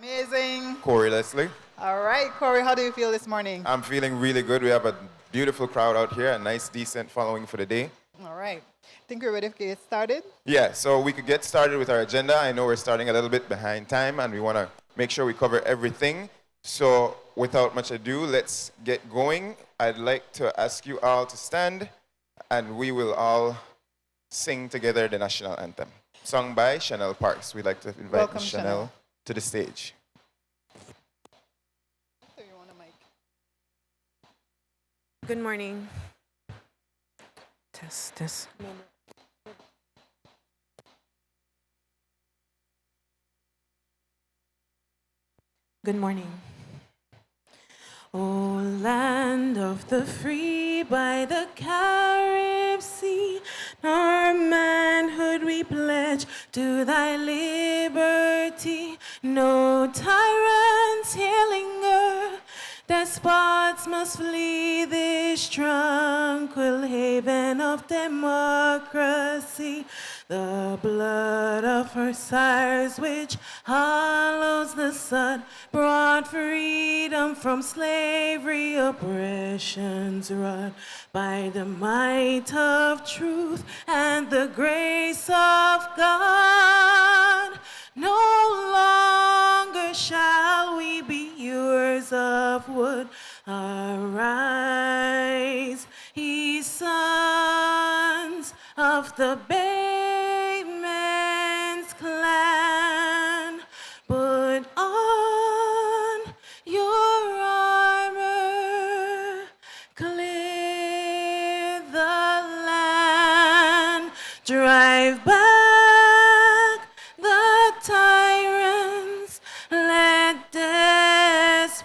Amazing. Corey Leslie. All right, Corey, how do you feel this morning? I'm feeling really good. We have a beautiful crowd out here, a nice, decent following for the day. All right. Think we're ready to get started? Yeah, so we could get started with our agenda. I know we're starting a little bit behind time, and we want to make sure we cover everything. So without much ado, let's get going. I'd like to ask you all to stand, and we will all sing together the national anthem, sung by Chanel Parks. We'd like to invite Welcome, Ms. Chanel to the stage. Good morning. Test. Good morning. O land of the free by the Carib Sea, our manhood we pledge to thy liberty. No tyrants here linger, despots must flee this tranquil haven of democracy. The blood of her sires, which hollows the sod, brought freedom from slavery, oppression's rod. By the might of truth and the grace of God, no longer shall we be hewers of wood. Arise, ye sons of the Bayman's clan, put on your armor, clear the land, drive back the tyrants, let despots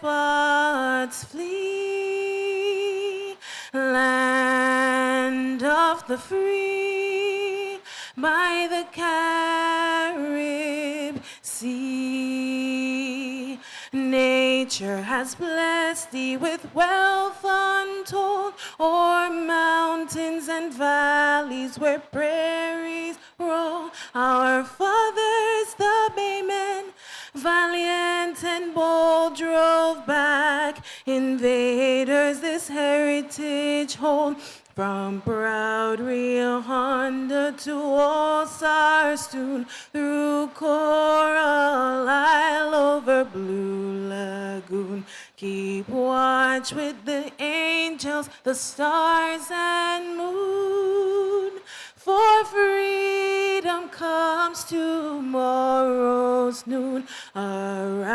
flee. Land of the free by the Carib Sea. Nature has blessed thee with wealth untold, o'er mountains and valleys where prairies roll. Our fathers, the Baymen, valiant and bold, drove back invaders this heritage hold. From proud Rio Honda to old Sarstoon, through Coral Isle over Blue Lagoon. Keep watch with the angels, the stars and moon, for freedom comes tomorrow's noon. Arise,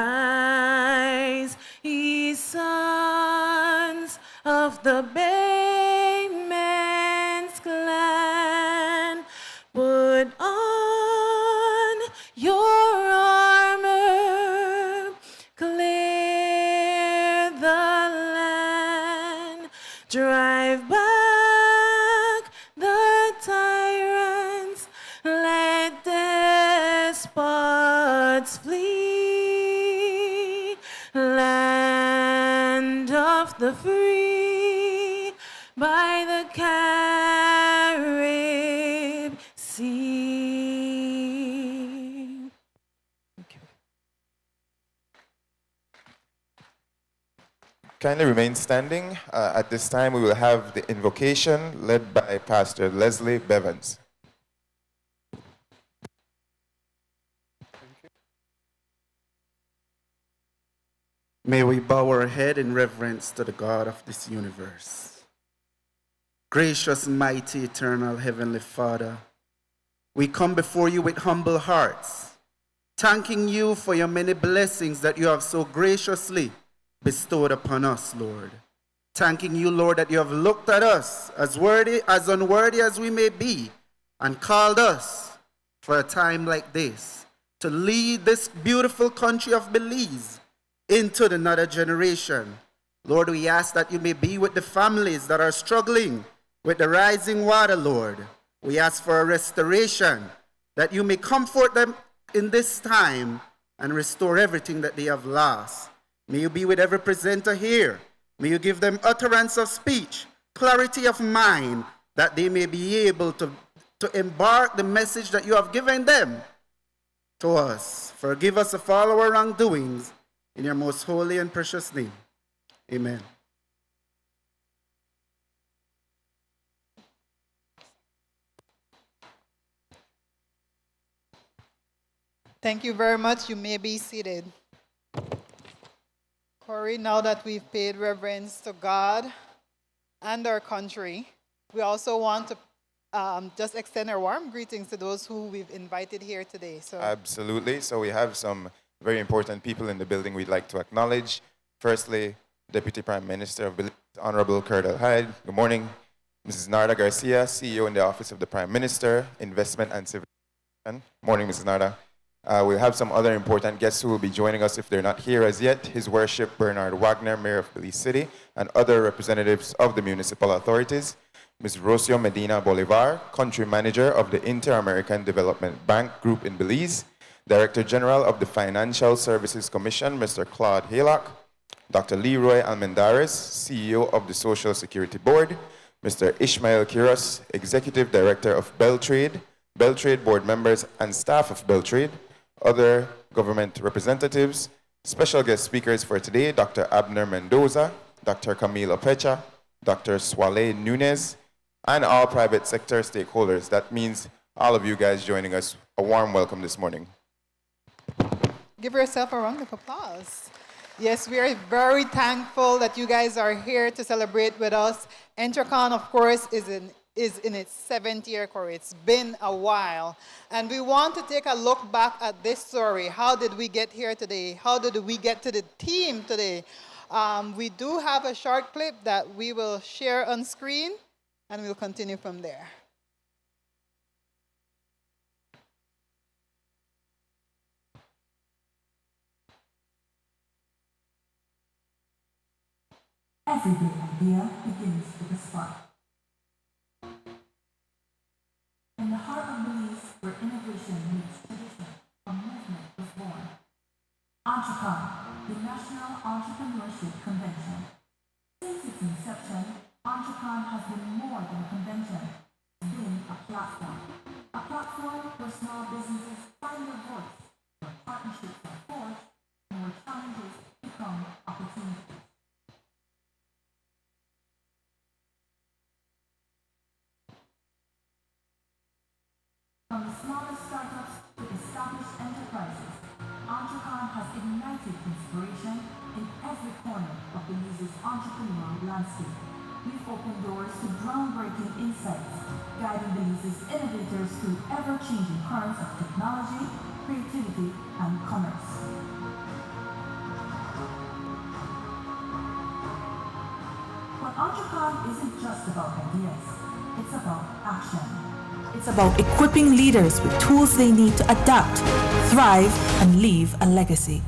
ye sons of the Bayman's clan, put on your armor, clear the land, drive back the tyrants, let despots flee. Land of the free by the Carib Sea. Okay. Kindly remain standing. At this time, we will have the invocation led by Pastor Leslie Bevans. May we bow our head in reverence to the God of this universe. Gracious, mighty, eternal, heavenly Father, we come before you with humble hearts, thanking you for your many blessings that you have so graciously bestowed upon us, Lord. Thanking you, Lord, that you have looked at us as unworthy as we may be, and called us for a time like this to lead this beautiful country of Belize into another generation. Lord, we ask that you may be with the families that are struggling with the rising water, Lord. We ask for a restoration, that you may comfort them in this time and restore everything that they have lost. May you be with every presenter here. May you give them utterance of speech, clarity of mind, that they may be able to embark the message that you have given them to us. Forgive us of all our wrongdoings in your most holy and precious name. Amen. Thank you very much. You may be seated. Corey, now that we've paid reverence to God and our country, we also want to just extend our warm greetings to those who we've invited here today. So, Absolutely. So we have some very important people in the building we'd like to acknowledge. Firstly, Deputy Prime Minister of Belize, Honorable Cordel Hyde. Good morning. Mrs. Narda Garcia, CEO in the Office of the Prime Minister, Investment and Civil. Morning, Mrs. Narda. We'll have some other important guests who will be joining us if they're not here as yet. His Worship Bernard Wagner, Mayor of Belize City, and other representatives of the municipal authorities. Ms. Rocio Medina Bolivar, Country Manager of the Inter-American Development Bank Group in Belize, Director General of the Financial Services Commission, Mr. Claude Haylock, Dr. Leroy Almendarez, CEO of the Social Security Board, Mr. Ishmael Quiroz, Executive Director of BELTRAIDE, BELTRAIDE board members and staff of BELTRAIDE, other government representatives, special guest speakers for today, Dr. Abner Mendoza, Dr. Camilo Pecha, Dr. Swale Nunez, and all private sector stakeholders. That means all of you guys joining us. A warm welcome this morning. give yourself a round of applause. Yes, we are very thankful that you guys are here to celebrate with us. EntreCon, of course, is in its 7th year, Corey. It's been a while. And we want to take a look back at this story. How did we get here today? How did we get to the team today? We do have a short clip that we will share on screen, and we'll continue from there. Every great idea begins with a spark. In the heart of Belize, where innovation meets tradition, a movement was born. EntreCon, the National Entrepreneurship Convention. Since its inception, EntreCon has been more than a convention. It's been a platform. A platform where small businesses find their voice, where partnerships are forged, and where challenges become opportunities. From the smallest startups to established enterprises, EntreCon has ignited inspiration in every corner of Belize's entrepreneurial landscape. We've opened doors to groundbreaking insights, guiding Belize's innovators through ever-changing currents of technology, creativity, and commerce. But EntreCon isn't just about ideas, it's about action. It's about equipping leaders with tools they need to adapt, thrive, and leave a legacy.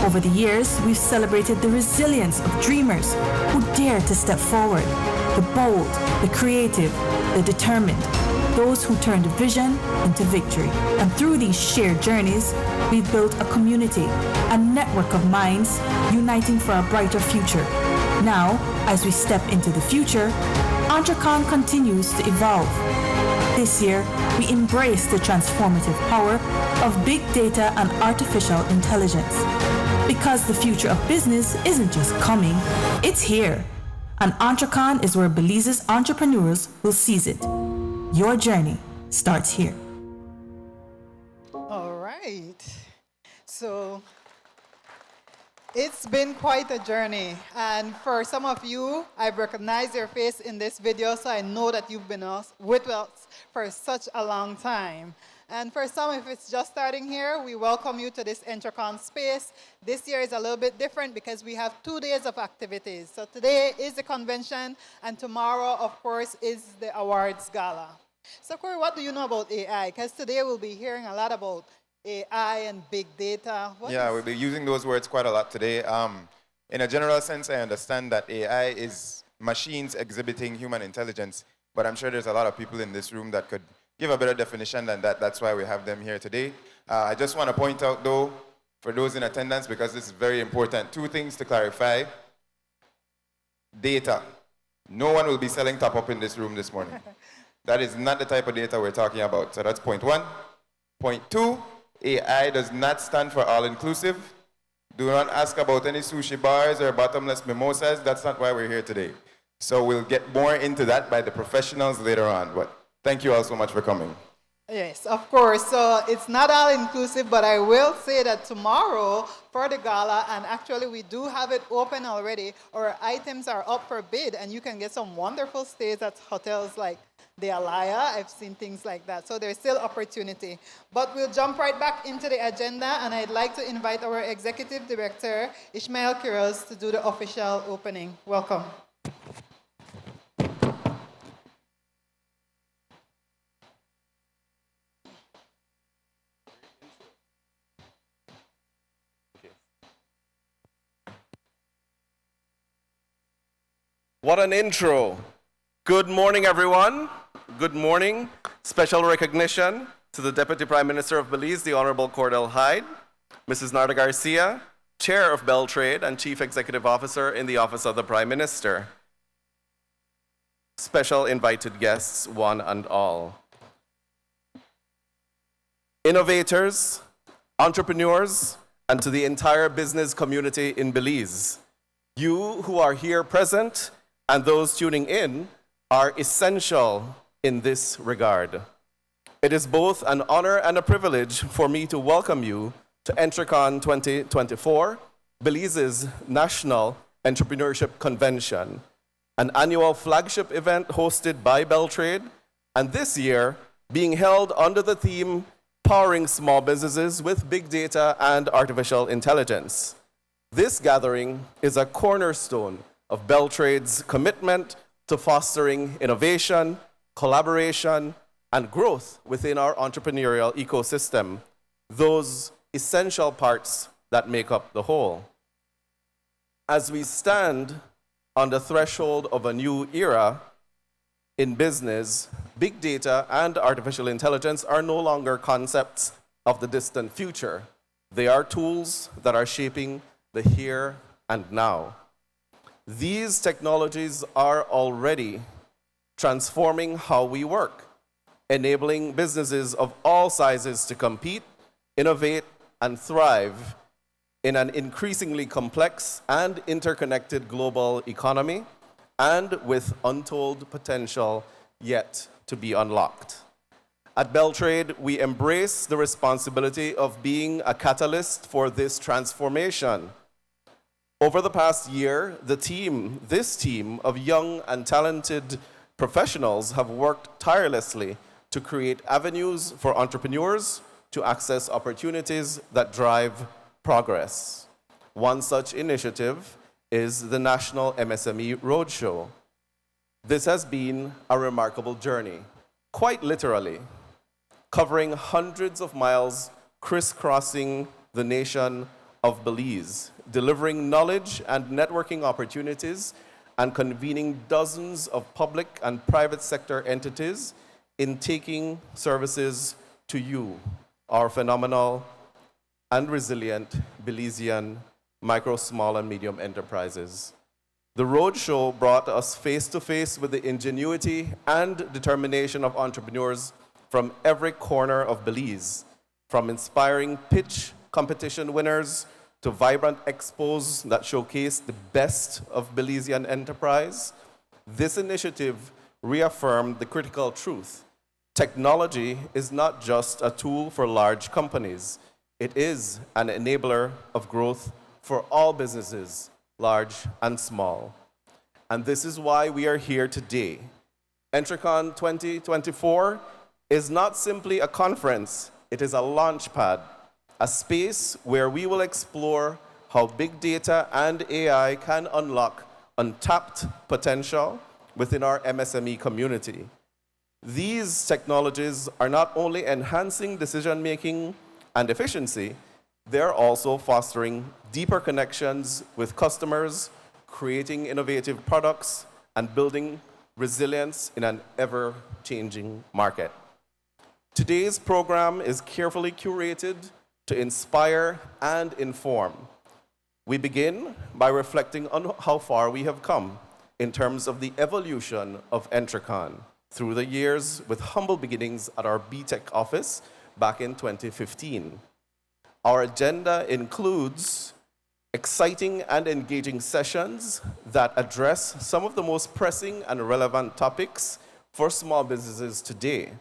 Over the years, we've celebrated the resilience of dreamers who dare to step forward, the bold, the creative, the determined, those who turned vision into victory. And through these shared journeys, we've built a community, a network of minds uniting for a brighter future. Now, as we step into the future, EntreCon continues to evolve. This year, we embrace the transformative power of big data and artificial intelligence. Because the future of business isn't just coming, it's here. And EntreCon is where Belize's entrepreneurs will seize it. Your journey starts here. All right. So it's been quite a journey. And for some of you, I've recognized your face in this video, so I know that you've been with us for such a long time. And for some, if it's just starting here, we welcome you to this EntreCon space. This year is a little bit different because we have 2 days of activities. So today is the convention, and tomorrow, of course, is the awards gala. So Corey, what do you know about AI? Because today we'll be hearing a lot about AI and big data. We'll be using those words quite a lot today. In a general sense, I understand that AI is machines exhibiting human intelligence, but I'm sure there's a lot of people in this room that could give a better definition than that. That's why we have them here today. I just want to point out, though, for those in attendance, because this is very important, 2 things to clarify. Data. No one will be selling top-up in this room this morning. That is not the type of data we're talking about. So that's point 1. Point 2, AI does not stand for all-inclusive. Do not ask about any sushi bars or bottomless mimosas. That's not why we're here today. So we'll get more into that by the professionals later on. But thank you all so much for coming. Yes, of course. So it's not all inclusive, but I will say that tomorrow for the gala, and actually we do have it open already, our items are up for bid, and you can get some wonderful stays at hotels like the Alaya. I've seen things like that. So there's still opportunity. But we'll jump right back into the agenda, and I'd like to invite our Executive Director, Ishmael Quiroz, to do the official opening. Welcome. What an intro. Good morning, everyone. Good morning. Special recognition to the Deputy Prime Minister of Belize, the Honorable Cordel Hyde, Mrs. Narda Garcia, Chair of BELTRAIDE and Chief Executive Officer in the Office of the Prime Minister. Special invited guests, one and all. Innovators, entrepreneurs, and to the entire business community in Belize. You who are here present and those tuning in are essential in this regard. It is both an honor and a privilege for me to welcome you to EntreCon 2024, Belize's National Entrepreneurship Convention, an annual flagship event hosted by BELTRAIDE, and this year being held under the theme Powering Small Businesses with Big Data and Artificial Intelligence. This gathering is a cornerstone of BELTRAIDE's commitment to fostering innovation, collaboration, and growth within our entrepreneurial ecosystem, those essential parts that make up the whole. As we stand on the threshold of a new era in business, big data and artificial intelligence are no longer concepts of the distant future. They are tools that are shaping the here and now. These technologies are already transforming how we work, enabling businesses of all sizes to compete, innovate, and thrive in an increasingly complex and interconnected global economy, and with untold potential yet to be unlocked. At BELTRAIDE, we embrace the responsibility of being a catalyst for this transformation. Over the past year, this team of young and talented professionals have worked tirelessly to create avenues for entrepreneurs to access opportunities that drive progress. One such initiative is the National MSME Roadshow. This has been a remarkable journey, quite literally, covering hundreds of miles, crisscrossing the nation of Belize, delivering knowledge and networking opportunities, and convening dozens of public and private sector entities in taking services to you, our phenomenal and resilient Belizean micro, small, and medium enterprises. The Roadshow brought us face to face with the ingenuity and determination of entrepreneurs from every corner of Belize, from inspiring pitch competition winners to vibrant expos that showcase the best of Belizean enterprise. This initiative reaffirmed the critical truth. Technology is not just a tool for large companies. It is an enabler of growth for all businesses, large and small. And this is why we are here today. EntreCon 2024 is not simply a conference, it is a launchpad, a space where we will explore how big data and AI can unlock untapped potential within our MSME community. These technologies are not only enhancing decision-making and efficiency, they're also fostering deeper connections with customers, creating innovative products, and building resilience in an ever-changing market. Today's program is carefully curated to inspire and inform. We begin by reflecting on how far we have come in terms of the evolution of EntreCon through the years, with humble beginnings at our BTech office back in 2015. Our agenda includes exciting and engaging sessions that address some of the most pressing and relevant topics for small businesses today,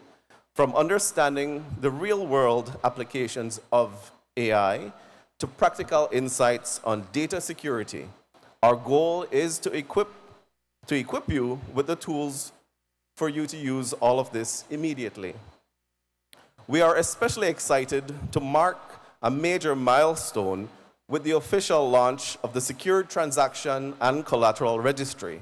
from understanding the real-world applications of AI to practical insights on data security. Our goal is to equip you with the tools for you to use all of this immediately. We are especially excited to mark a major milestone with the official launch of the Secured Transaction and Collateral Registry.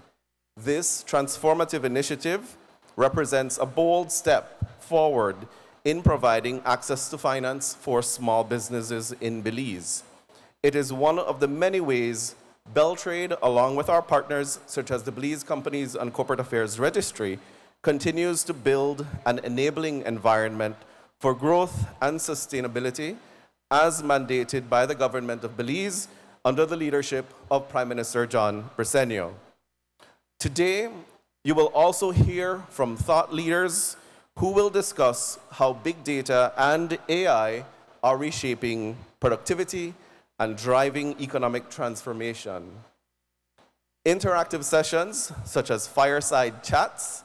This transformative initiative represents a bold step forward in providing access to finance for small businesses in Belize. It is one of the many ways BELTRAIDE, along with our partners such as the Belize Companies and Corporate Affairs Registry, continues to build an enabling environment for growth and sustainability as mandated by the government of Belize under the leadership of Prime Minister John Briceño. Today, you will also hear from thought leaders who will discuss how big data and AI are reshaping productivity and driving economic transformation. Interactive sessions, such as fireside chats,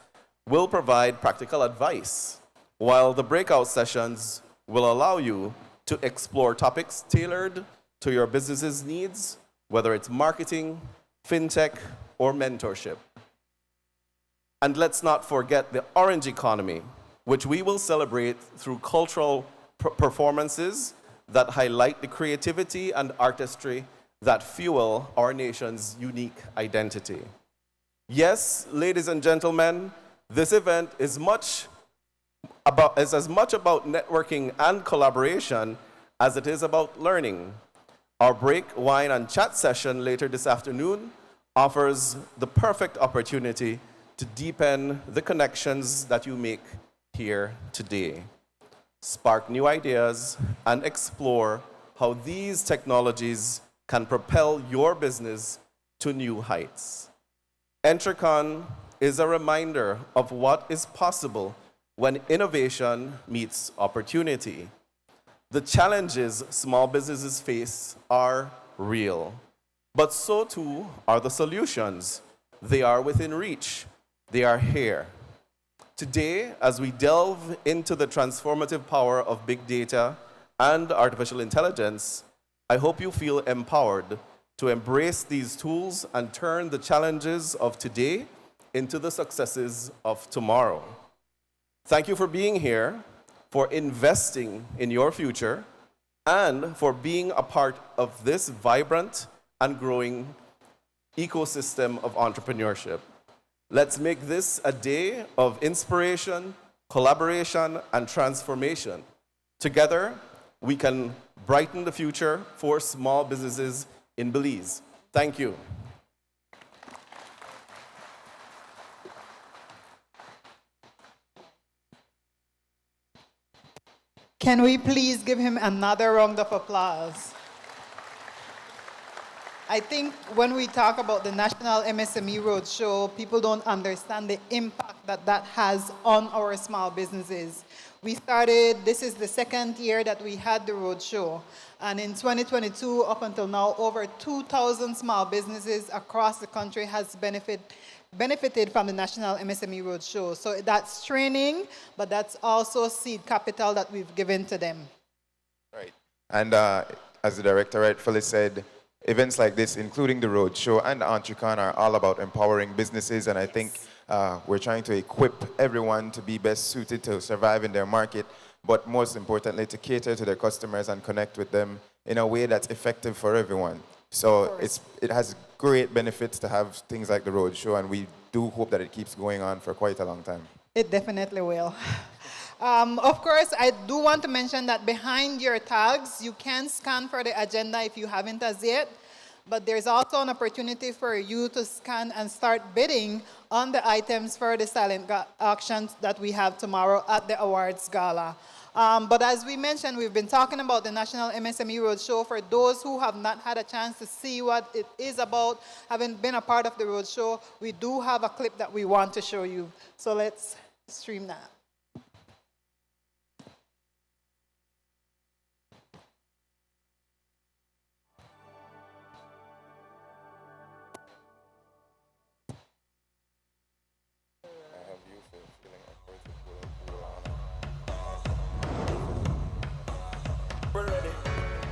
will provide practical advice, while the breakout sessions will allow you to explore topics tailored to your business's needs, whether it's marketing, fintech, or mentorship. And let's not forget the orange economy, which we will celebrate through cultural performances that highlight the creativity and artistry that fuel our nation's unique identity. Yes, ladies and gentlemen, this event is as much about networking and collaboration as it is about learning. Our break, wine, and chat session later this afternoon offers the perfect opportunity to deepen the connections that you make here today, spark new ideas, and explore how these technologies can propel your business to new heights. EntreCon is a reminder of what is possible when innovation meets opportunity. The challenges small businesses face are real, but so too are the solutions. They are within reach. They are here. Today, as we delve into the transformative power of big data and artificial intelligence, I hope you feel empowered to embrace these tools and turn the challenges of today into the successes of tomorrow. Thank you for being here, for investing in your future, and for being a part of this vibrant and growing ecosystem of entrepreneurship. Let's make this a day of inspiration, collaboration, and transformation. Together, we can brighten the future for small businesses in Belize. Thank you. Can we please give him another round of applause? I think when we talk about the National MSME Roadshow, people don't understand the impact that that has on our small businesses. We started, this is the second year that we had the Roadshow. And in 2022, up until now, over 2,000 small businesses across the country has benefited from the National MSME Roadshow. So that's training, but that's also seed capital that we've given to them. Right. And as the director rightfully said, events like this, including the Roadshow and the EntreCon, are all about empowering businesses, and I think we're trying to equip everyone to be best suited to survive in their market, but most importantly, to cater to their customers and connect with them in a way that's effective for everyone. So it has great benefits to have things like the Roadshow, and we do hope that it keeps going on for quite a long time. It definitely will. Of course, I do want to mention that behind your tags, you can scan for the agenda if you haven't as yet, but there's also an opportunity for you to scan and start bidding on the items for the silent auctions that we have tomorrow at the awards gala. But as we mentioned, we've been talking about the National MSME Roadshow. For those who have not had a chance to see what it is about, having been a part of the Roadshow, we do have a clip that we want to show you. So let's stream that.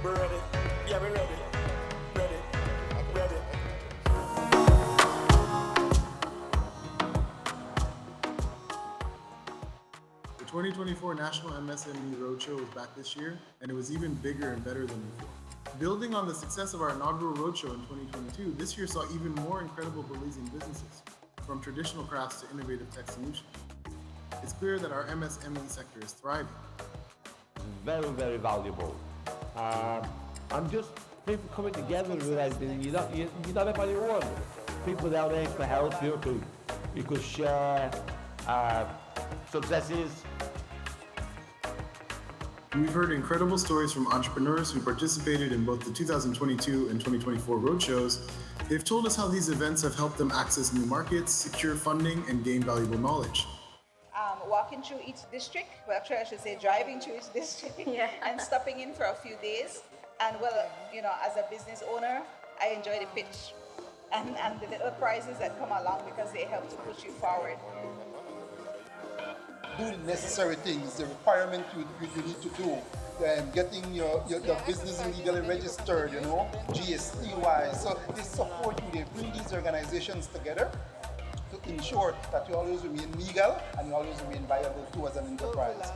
We're ready. Yeah, we're ready. Ready. Ready. The 2024 National MSME Roadshow was back this year, and it was even bigger and better than before. Building on the success of our inaugural roadshow in 2022, this year saw even more incredible Belizean businesses, from traditional crafts to innovative tech solutions. It's clear that our MSME sector is thriving. Very, very valuable. I'm just people coming together and realizing you're not on your own. People down there can help you. You could share successes. We've heard incredible stories from entrepreneurs who participated in both the 2022 and 2024 roadshows. They've told us how these events have helped them access new markets, secure funding, and gain valuable knowledge. Walking through each district, well, actually I should say driving through each district and stopping in for a few days. And well, you know, as a business owner, I enjoy the pitch and the little prizes that come along because they help to push you forward. Do the necessary things, the requirement you need to do, and getting your business legally registered, you know, GST-wise. So they support you, they bring these organizations together to ensure that you always remain legal and you always remain viable too as an enterprise.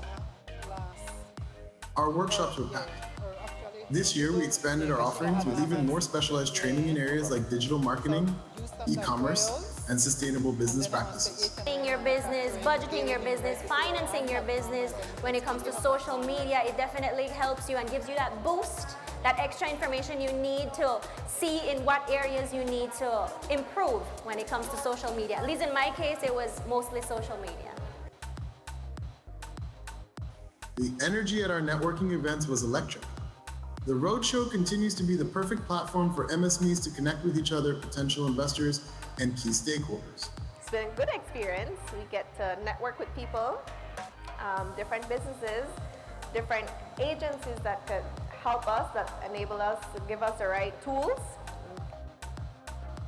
Our workshops were packed. This year, we expanded our offerings with even more specialized training in areas like digital marketing, e-commerce, and sustainable business practices. Your business, budgeting your business, financing your business. When it comes to social media, it definitely helps you and gives you that boost, that extra information you need to see in what areas you need to improve when it comes to social media. At least in my case, it was mostly social media. The energy at our networking events was electric. The Roadshow continues to be the perfect platform for MSMEs to connect with each other, potential investors, and key stakeholders. It's been a good experience. We get to network with people, different businesses, different agencies that could help us, that enable us to give us the right tools.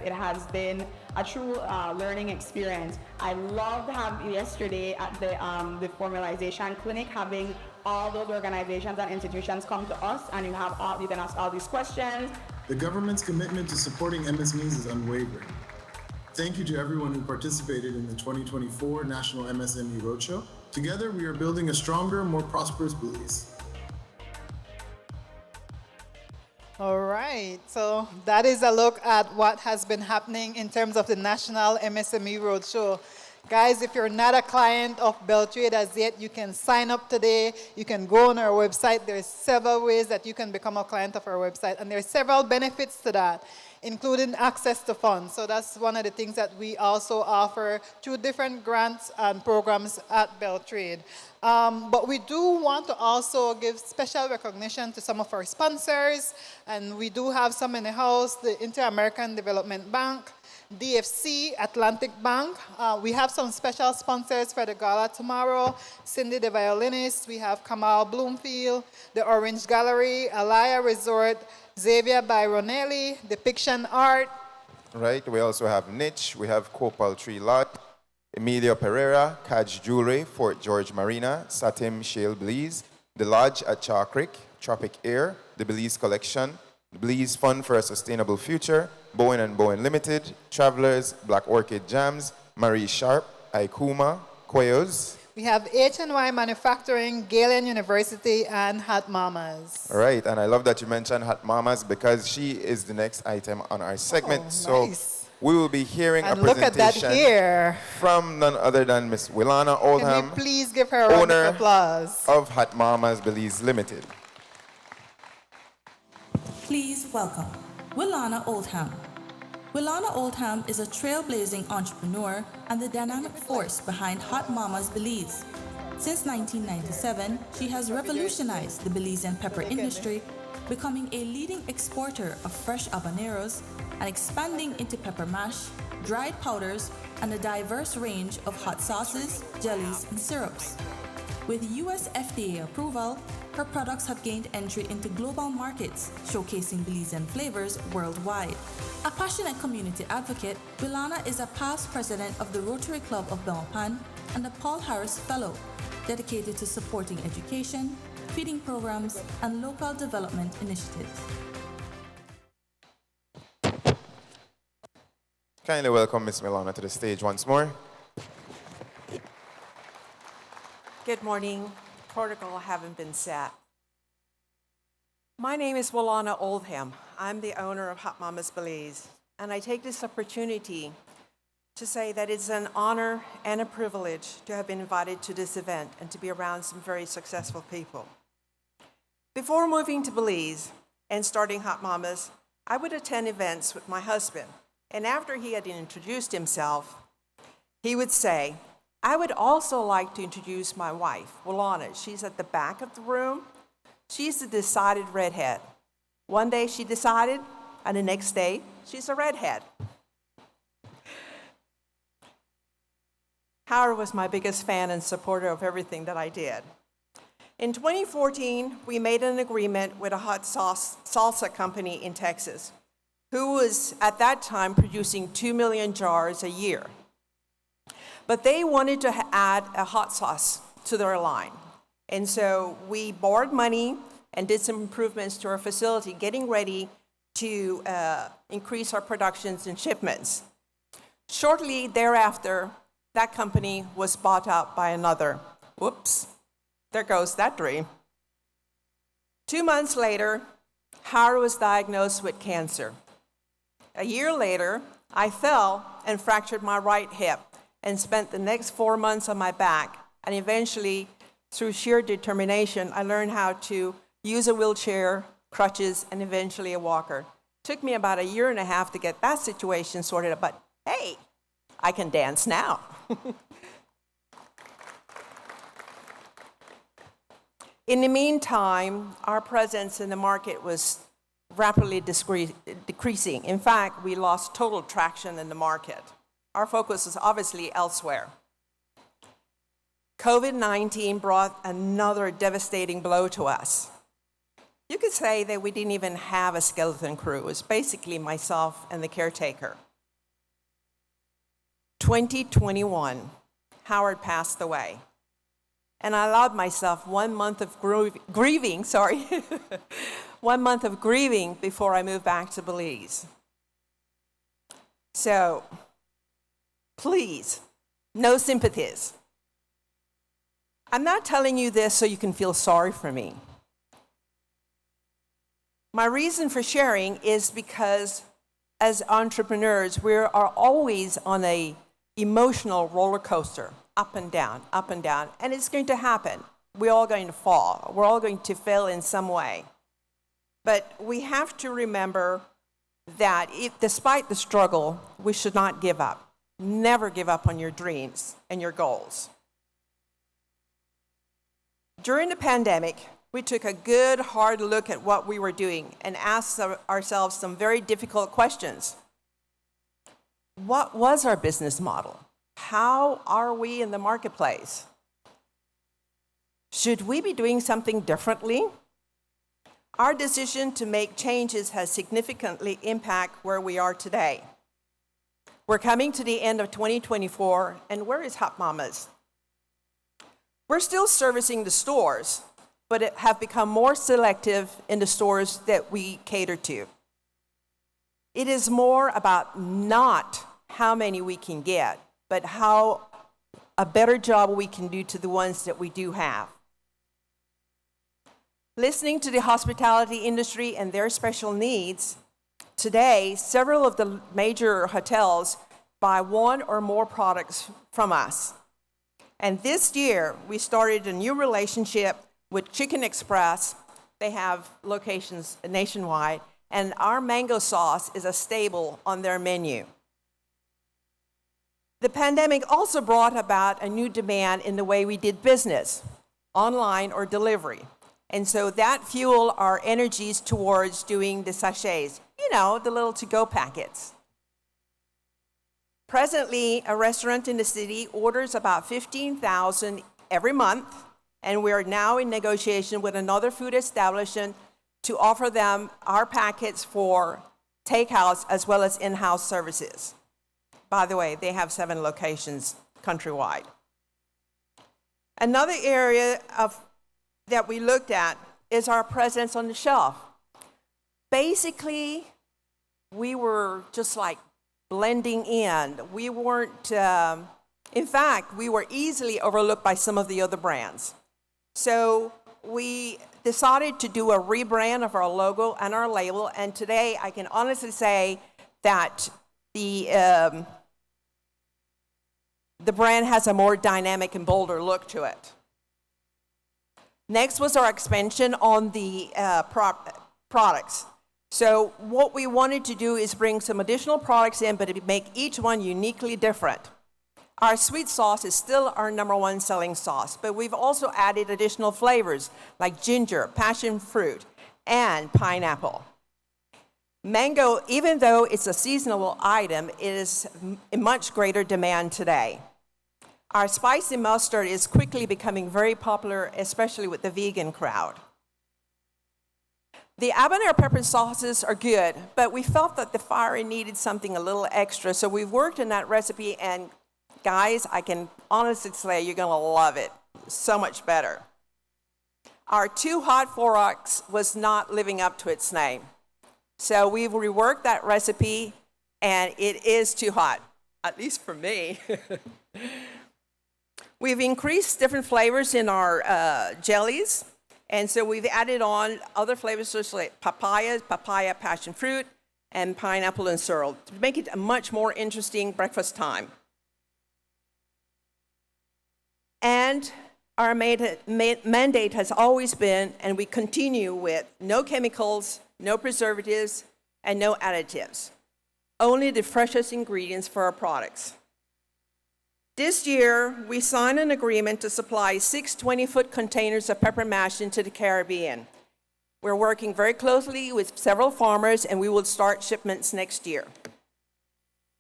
It has been a true learning experience. I loved having yesterday at the formalization clinic, having all those organizations and institutions come to us, and you can ask all these questions. The government's commitment to supporting MSMEs is unwavering. Thank you to everyone who participated in the 2024 National MSME Roadshow. Together, we are building a stronger, more prosperous Belize. All right, so that is a look at what has been happening in terms of the National MSME Roadshow. Guys, if you're not a client of BELTRAIDE as yet, you can sign up today. You can go on our website. There's several ways that you can become a client of our website, and there's several benefits to that, including access to funds. So that's one of the things that we also offer through different grants and programs at BELTRAIDE. But we do want to also give special recognition to some of our sponsors, and we do have some in the house, the Inter-American Development Bank, DFC, Atlantic Bank. We have some special sponsors for the gala tomorrow. Cindy the violinist, we have Kamal Bloomfield, the Orange Gallery, Alaya Resort, Xavier Byronelli, Depiction Art. Right, we also have Niche, we have Copal Tree Lot, Emilio Pereira, Kaj Jewelry, Fort George Marina, Satim Shale Belize, The Lodge at Chaw Creek, Tropic Air, the Belize Collection, the Belize Fund for a Sustainable Future, Bowen & Bowen Limited, Travelers, Black Orchid Jams, Marie Sharp, Aikuma, Quiroz. We have HNY Manufacturing, Galen University, and Hot Mamas. All right, and I love that you mentioned Hot Mamas because she is the next item on our segment. Oh, nice. So we will be hearing and a look at that presentation here. from none other than Miss Wilana Oldham, Can we please give her a round of applause? of Hot Mamas Belize Limited. Please welcome Wilana Oldham. Wilana Oldham is a trailblazing entrepreneur and the dynamic force behind Hot Mamas Belize. Since 1997, she has revolutionized the Belizean pepper industry, becoming a leading exporter of fresh habaneros and expanding into pepper mash, dried powders, and a diverse range of hot sauces, jellies, and syrups. With US FDA approval, her products have gained entry into global markets, showcasing Belizean flavors worldwide. A passionate community advocate, Wilana is a past president of the Rotary Club of Belmopan and a Paul Harris Fellow, dedicated to supporting education, feeding programs, and local development initiatives. Kindly welcome Ms. Wilana to the stage once more. Good morning. Protocol haven't been set. My name is Wilana Oldham. I'm the owner of Hot Mamas Belize, and I take this opportunity to say that it's an honor and a privilege to have been invited to this event and to be around some very successful people. Before moving to Belize and starting Hot Mamas, I would attend events with my husband, and after he had introduced himself, he would say, I would also like to introduce my wife, Wilana. She's at the back of the room. She's a decided redhead. One day she decided, and the next day she's a redhead. Howard was my biggest fan and supporter of everything that I did. In 2014, we made an agreement with a hot sauce salsa company in Texas, who was at that time producing 2 million jars a year. But they wanted to add a hot sauce to their line. And so we borrowed money and did some improvements to our facility, getting ready to increase our productions and shipments. Shortly thereafter, that company was bought out by another. Whoops, there goes that dream. 2 months later, Howard was diagnosed with cancer. A year later, I fell and fractured my right hip and spent the next 4 months on my back, and eventually, through sheer determination, I learned how to use a wheelchair, crutches, and eventually a walker. Took me about 1.5 years to get that situation sorted out, but hey, I can dance now. In the meantime, our presence in the market was rapidly decreasing. In fact, we lost total traction in the market. Our focus was obviously elsewhere. COVID-19 brought another devastating blow to us. You could say that we didn't even have a skeleton crew. It was basically myself and the caretaker. 2021, Howard passed away. And I allowed myself 1 month of grieving, 1 month of grieving before I moved back to Belize. So, please, no sympathies. I'm not telling you this so you can feel sorry for me. My reason for sharing is because as entrepreneurs, we are always on an emotional roller coaster, up and down, and it's going to happen. We're all going to fall. We're all going to fail in some way. But we have to remember that despite the struggle, we should not give up. Never give up on your dreams and your goals. During the pandemic, we took a good, hard look at what we were doing and asked ourselves some very difficult questions. What was our business model? How are we in the marketplace? Should we be doing something differently? Our decision to make changes has significantly impacted where we are today. We're coming to the end of 2024, and where is Hot Mamas? We're still servicing the stores, but have become more selective in the stores that we cater to. It is more about not how many we can get, but how a better job we can do to the ones that we do have. Listening to the hospitality industry and their special needs, today, several of the major hotels buy one or more products from us. And this year, we started a new relationship with Chicken Express. They have locations nationwide, and our mango sauce is a staple on their menu. The pandemic also brought about a new demand in the way we did business, online or delivery. And so that fueled our energies towards doing the sachets, the little to-go packets. Presently, a restaurant in the city orders about 15,000 every month, and we are now in negotiation with another food establishment to offer them our packets for takeouts as well as in-house services. By the way, they have 7 locations countrywide. Another area of that we looked at is our presence on the shelf. Basically, we were just like blending in. We weren't, in fact, we were easily overlooked by some of the other brands. So we decided to do a rebrand of our logo and our label, and today I can honestly say that the brand has a more dynamic and bolder look to it. Next was our expansion on the products. So what we wanted to do is bring some additional products in, but to make each one uniquely different. Our sweet sauce is still our #1 selling sauce, but we've also added additional flavors like ginger, passion fruit, and pineapple. Mango, even though it's a seasonal item, it is in much greater demand today. Our spicy mustard is quickly becoming very popular, especially with the vegan crowd. The habanero pepper sauces are good, but we felt that the fire needed something a little extra, so we've worked in that recipe, and guys, I can honestly say you're gonna love it. So much better. Our Too Hot 4X was not living up to its name. So we've reworked that recipe, and it is too hot, at least for me. We've increased different flavors in our jellies, and so we've added on other flavors such like papaya, passion fruit, and pineapple and sorrel to make it a much more interesting breakfast time. And our mandate has always been, and we continue with, no chemicals, no preservatives, and no additives. Only the freshest ingredients for our products. This year, we signed an agreement to supply 6 20-foot containers of pepper mash into the Caribbean. We're working very closely with several farmers, and we will start shipments next year.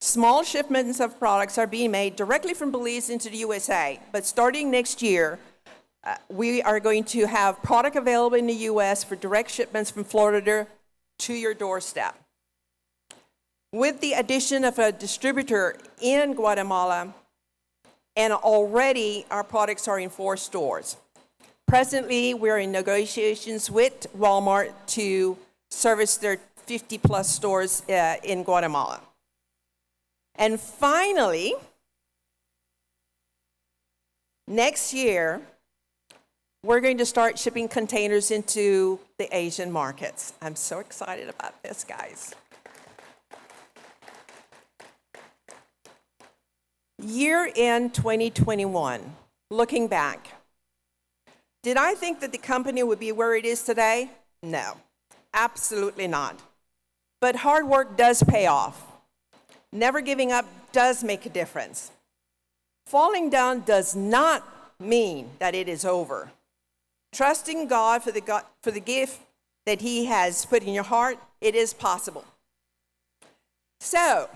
Small shipments of products are being made directly from Belize into the USA, but starting next year, we are going to have product available in the US for direct shipments from Florida to your doorstep. With the addition of a distributor in Guatemala, and already our products are in 4 stores. Presently, we're in negotiations with Walmart to service their 50-plus stores in Guatemala. And finally, next year, we're going to start shipping containers into the Asian markets. I'm so excited about this, guys. Year-end 2021, looking back, did I think that the company would be where it is today? No, absolutely not. But hard work does pay off. Never giving up does make a difference. Falling down does not mean that it is over. Trusting God for the gift that He has put in your heart, it is possible. So,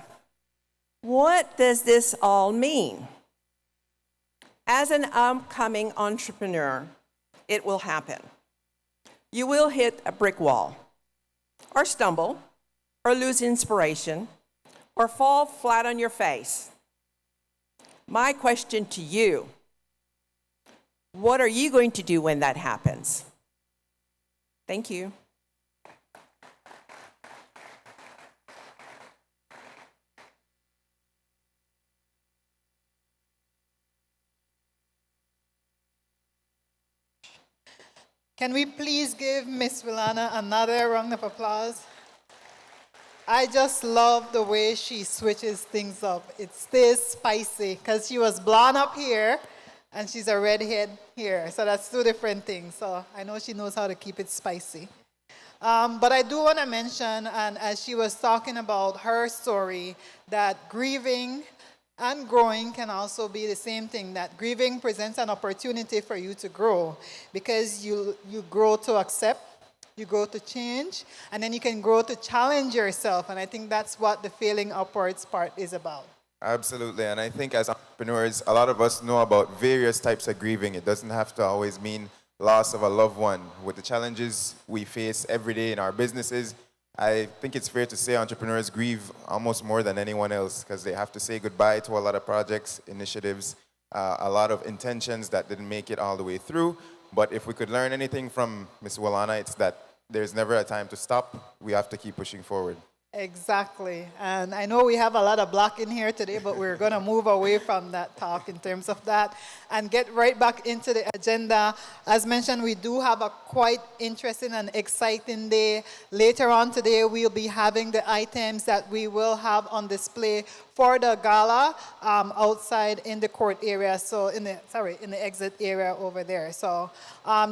what does this all mean? As an upcoming entrepreneur, it will happen. You will hit a brick wall, or stumble, or lose inspiration, or fall flat on your face. My question to you, what are you going to do when that happens? Thank you. Can we please give Miss Wilana another round of applause? I just love the way she switches things up. It stays spicy because she was blonde up here and she's a redhead here. So that's 2 different things. So I know she knows how to keep it spicy. But I do want to mention, and as she was talking about her story, that grieving and growing can also be the same thing, that grieving presents an opportunity for you to grow because you grow to accept, you grow to change, and then you can grow to challenge yourself. And I think that's what the failing upwards part is about. Absolutely, and I think as entrepreneurs, a lot of us know about various types of grieving. It doesn't have to always mean loss of a loved one. With the challenges we face every day in our businesses, I think it's fair to say entrepreneurs grieve almost more than anyone else because they have to say goodbye to a lot of projects, initiatives, a lot of intentions that didn't make it all the way through. But if we could learn anything from Ms. Wilana, it's that there's never a time to stop. We have to keep pushing forward. Exactly. And I know we have a lot of black in here today, but we're going to move away from that talk in terms of that and get right back into the agenda. As mentioned, we do have a quite interesting and exciting day. Later on today, we'll be having the items that we will have on display for the gala outside in the court area, so in the exit area over there. So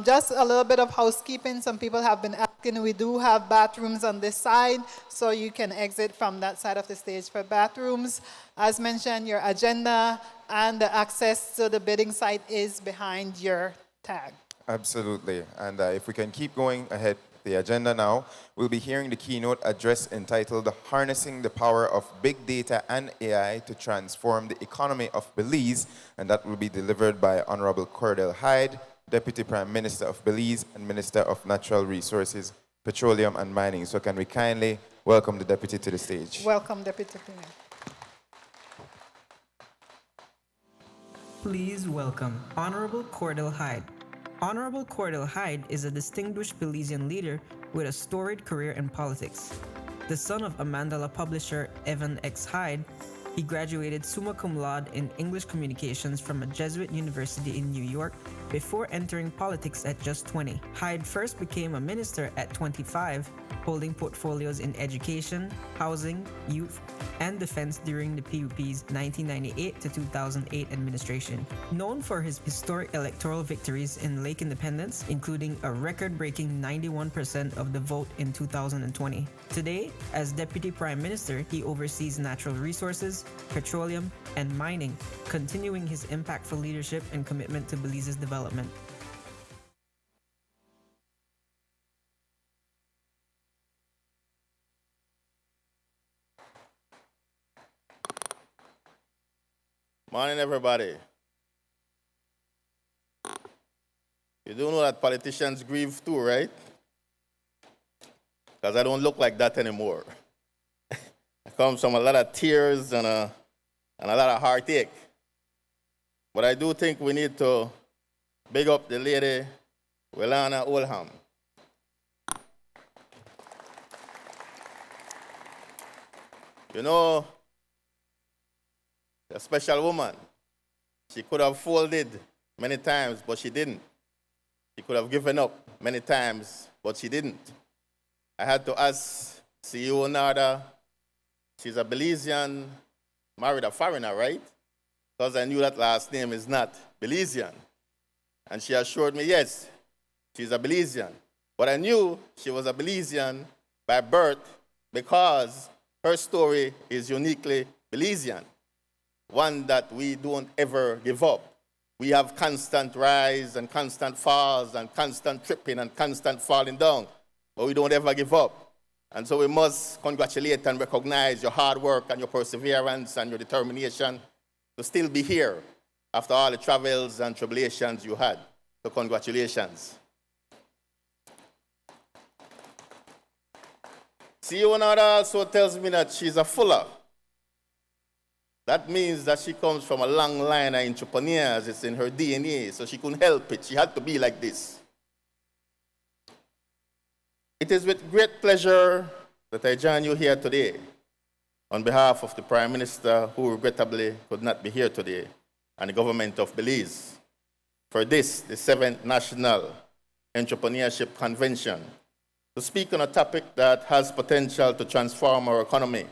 just a little bit of housekeeping. Some people have been asking. We do have bathrooms on this side, so you can exit from that side of the stage for bathrooms. As mentioned, your agenda and the access to the bidding site is behind your tag. Absolutely. And if we can keep going ahead, the agenda now, we'll be hearing the keynote address entitled Harnessing the Power of Big Data and AI to Transform the Economy of Belize, and that will be delivered by Honorable Cordel Hyde, Deputy Prime Minister of Belize and Minister of Natural Resources, Petroleum and Mining. So can we kindly welcome the Deputy to the stage? Welcome, Deputy Premier. Please welcome Honorable Cordel Hyde. Honorable Cordel Hyde is a distinguished Belizean leader with a storied career in politics. The son of a Mandela publisher, Evan X. Hyde, he graduated summa cum laude in English Communications from a Jesuit university in New York before entering politics at just 20. Hyde first became a minister at 25, holding portfolios in education, housing, youth, and defense during the PUP's 1998 to 2008 administration. Known for his historic electoral victories in Lake Independence, including a record-breaking 91% of the vote in 2020. Today, as Deputy Prime Minister, he oversees natural resources, petroleum, and mining, continuing his impactful leadership and commitment to Belize's development. Morning, everybody. You do know that politicians grieve too, right? Because I don't look like that anymore. I come from a lot of tears and a lot of heartache. But I do think we need to big up the lady, Wilana Oldham. You know, a special woman. She could have folded many times, but she didn't. She could have given up many times, but she didn't. I had to ask CEO Narda. She's a Belizean, married a foreigner, right? Because I knew that last name is not Belizean. And she assured me, yes, she's a Belizean. But I knew she was a Belizean by birth because her story is uniquely Belizean. One that we don't ever give up. We have constant rise and constant falls and constant tripping and constant falling down, but we don't ever give up. And so we must congratulate and recognize your hard work and your perseverance and your determination to still be here after all the travels and tribulations you had. So congratulations. CEO Narda also tells me that she's a fuller. That means that she comes from a long line of entrepreneurs. It's in her DNA, so she couldn't help it. She had to be like this. It is with great pleasure that I join you here today on behalf of the Prime Minister, who regrettably could not be here today, and the government of Belize, for this, the 7th National Entrepreneurship Convention, to speak on a topic that has potential to transform our economy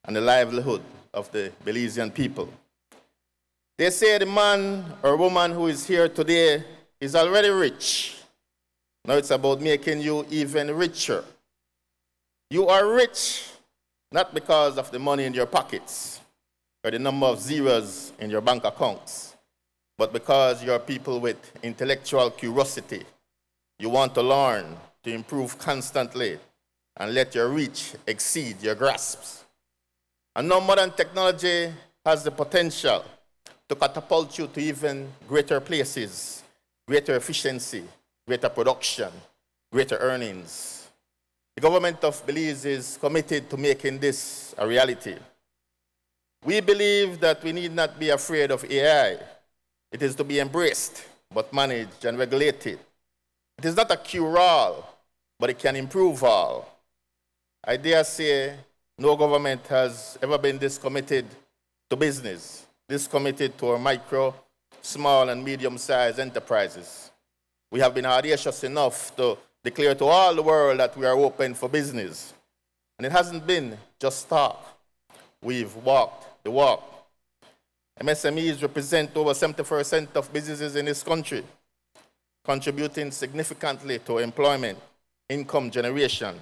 and the livelihood of the Belizean people. They say the man or woman who is here today is already rich. Now it's about making you even richer. You are rich not because of the money in your pockets or the number of zeros in your bank accounts, but because you're people with intellectual curiosity. You want to learn, to improve constantly, and let your reach exceed your grasps. And now modern technology has the potential to catapult you to even greater places, greater efficiency, greater production, greater earnings. The government of Belize is committed to making this a reality. We believe that we need not be afraid of AI. It is to be embraced, but managed and regulated It is not a cure-all, but it can improve all. I dare say no government has ever been this committed to business, this committed to our micro, small, and medium-sized enterprises. We have been audacious enough to declare to all the world that we are open for business. And it hasn't been just talk. We've walked the walk. MSMEs represent over 70% of businesses in this country, contributing significantly to employment, income generation,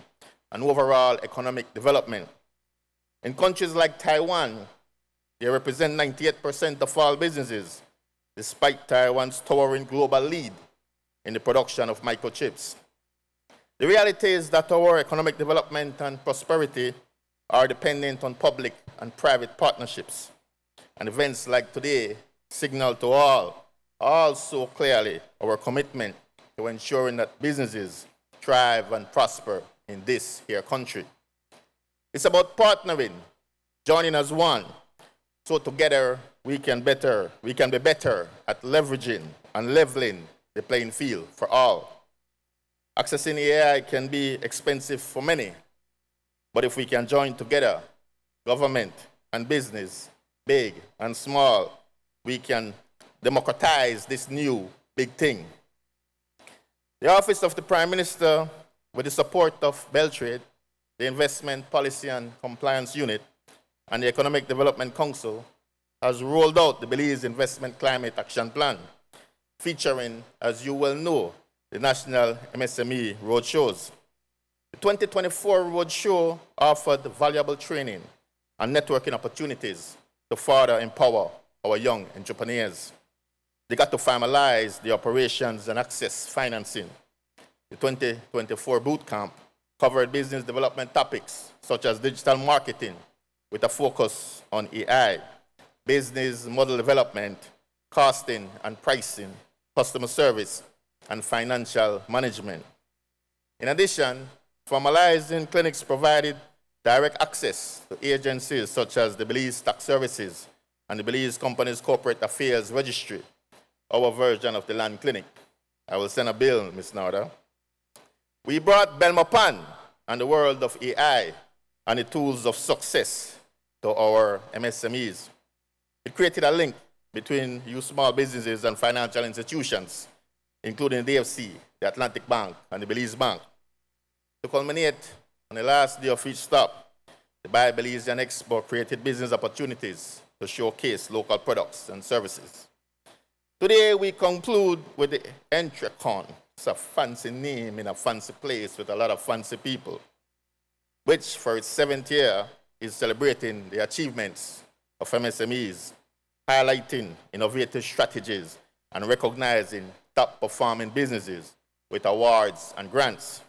and overall economic development. In countries like Taiwan, they represent 98% of all businesses, despite Taiwan's towering global lead in the production of microchips. The reality is that our economic development and prosperity are dependent on public and private partnerships. And events like today signal to all so clearly our commitment to ensuring that businesses thrive and prosper in this here country. It's about partnering, joining as one, so together we can be better at leveraging and leveling the playing field for all. Accessing AI can be expensive for many, but if we can join together, government and business, big and small, we can democratize this new big thing. The Office of the Prime Minister, with the support of BELTRAIDE, the Investment Policy and Compliance Unit, and the Economic Development Council, has rolled out the Belize Investment Climate Action Plan, featuring, as you well know, the National MSME Roadshows. The 2024 Roadshow offered valuable training and networking opportunities to further empower our young entrepreneurs. They got to formalize the operations and access financing. The 2024 bootcamp covered business development topics such as digital marketing with a focus on AI, business model development, costing and pricing, customer service, and financial management. In addition, formalizing clinics provided direct access to agencies such as the Belize Tax Services and the Belize Companies Corporate Affairs Registry, our version of the land clinic. I will send a bill, Ms. Narda. We brought Belmopan and the world of AI and the tools of success to our MSMEs. It created a link between you small businesses and financial institutions, including the DFC, the Atlantic Bank, and the Belize Bank. To culminate on the last day of each stop, the Buy Belizean Expo created business opportunities to showcase local products and services. Today, we conclude with the EntreCon. It's a fancy name in a fancy place with a lot of fancy people, which for its 7th year is celebrating the achievements of MSMEs, highlighting innovative strategies and recognizing top-performing businesses with awards and grants.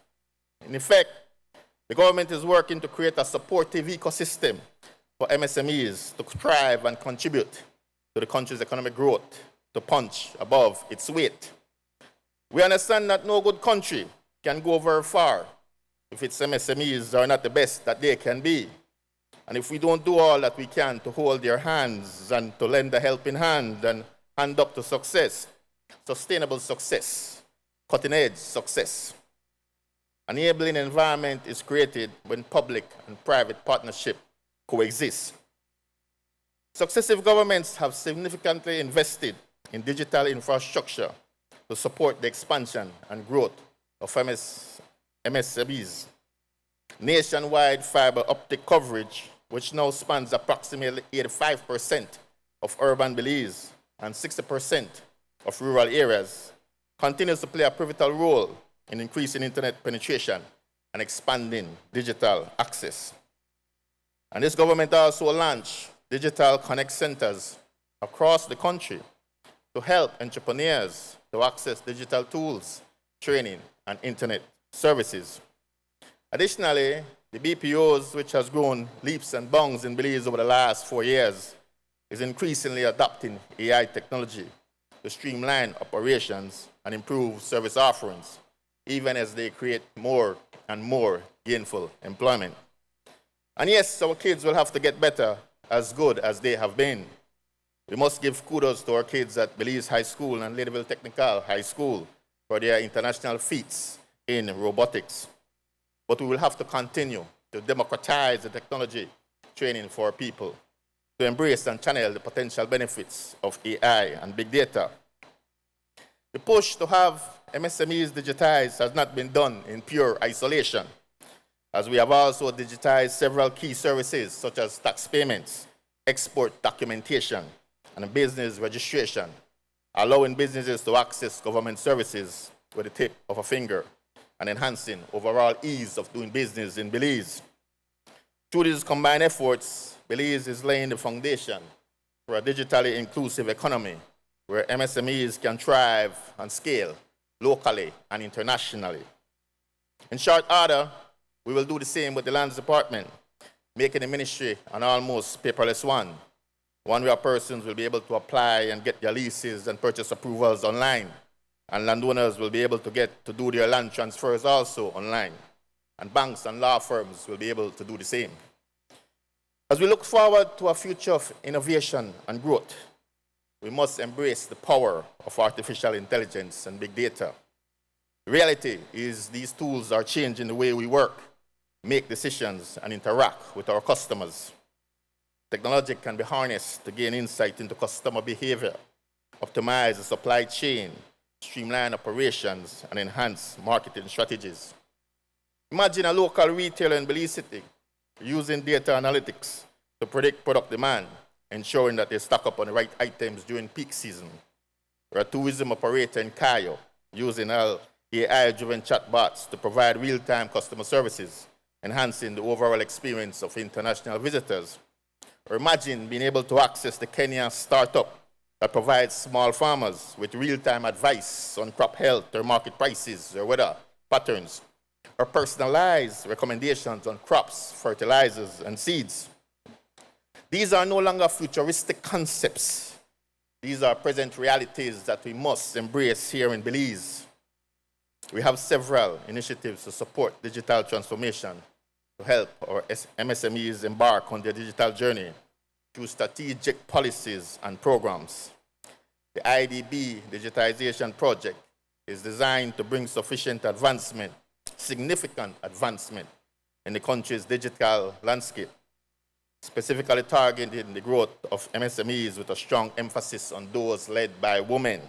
In effect, the government is working to create a supportive ecosystem for MSMEs to thrive and contribute to the country's economic growth, to punch above its weight. We understand that no good country can go very far if its MSMEs are not the best that they can be. And if we don't do all that we can to hold their hands and to lend a helping hand and hand up to success, sustainable success, cutting-edge success. An enabling environment is created when public and private partnership coexist. Successive governments have significantly invested in digital infrastructure to support the expansion and growth of MSMEs. Nationwide fiber optic coverage, which now spans approximately 85% of urban Belize and 60% of rural areas, continues to play a pivotal role in increasing internet penetration and expanding digital access. And this government also launched digital connect centers across the country to help entrepreneurs to access digital tools, training, and internet services. Additionally, the BPOs, which has grown leaps and bounds in Belize over the last 4 years, is increasingly adopting AI technology to streamline operations and improve service offerings, even as they create more and more gainful employment. And yes, our kids will have to get better, as good as they have been. We must give kudos to our kids at Belize High School and Ladyville Technical High School for their international feats in robotics. But we will have to continue to democratize the technology training for people, to embrace and channel the potential benefits of AI and big data. The push to have MSMEs digitized has not been done in pure isolation, as we have also digitized several key services such as tax payments, export documentation, and business registration, allowing businesses to access government services with the tip of a finger and enhancing overall ease of doing business in Belize. Through these combined efforts, Belize is laying the foundation for a digitally inclusive economy where MSMEs can thrive and scale locally and internationally. In short order, we will do the same with the Lands Department, making the ministry an almost paperless one where persons will be able to apply and get their leases and purchase approvals online, and landowners will be able to do their land transfers also online, and banks and law firms will be able to do the same. As we look forward to a future of innovation and growth, we must embrace the power of artificial intelligence and big data. The reality is these tools are changing the way we work, make decisions, and interact with our customers. Technology can be harnessed to gain insight into customer behavior, optimize the supply chain, streamline operations, and enhance marketing strategies. Imagine a local retailer in Belize City using data analytics to predict product demand, ensuring that they stock up on the right items during peak season. Or a tourism operator in Cayo using AI-driven chatbots to provide real-time customer services, enhancing the overall experience of international visitors. Or imagine being able to access the Kenya startup that provides small farmers with real-time advice on crop health or market prices or weather patterns, or personalized recommendations on crops, fertilizers, and seeds. These are no longer futuristic concepts. These are present realities that we must embrace here in Belize. We have several initiatives to support digital transformation to help our MSMEs embark on their digital journey through strategic policies and programs. The IDB digitization project is designed to bring significant advancement in the country's digital landscape, specifically targeting the growth of MSMEs with a strong emphasis on those led by women.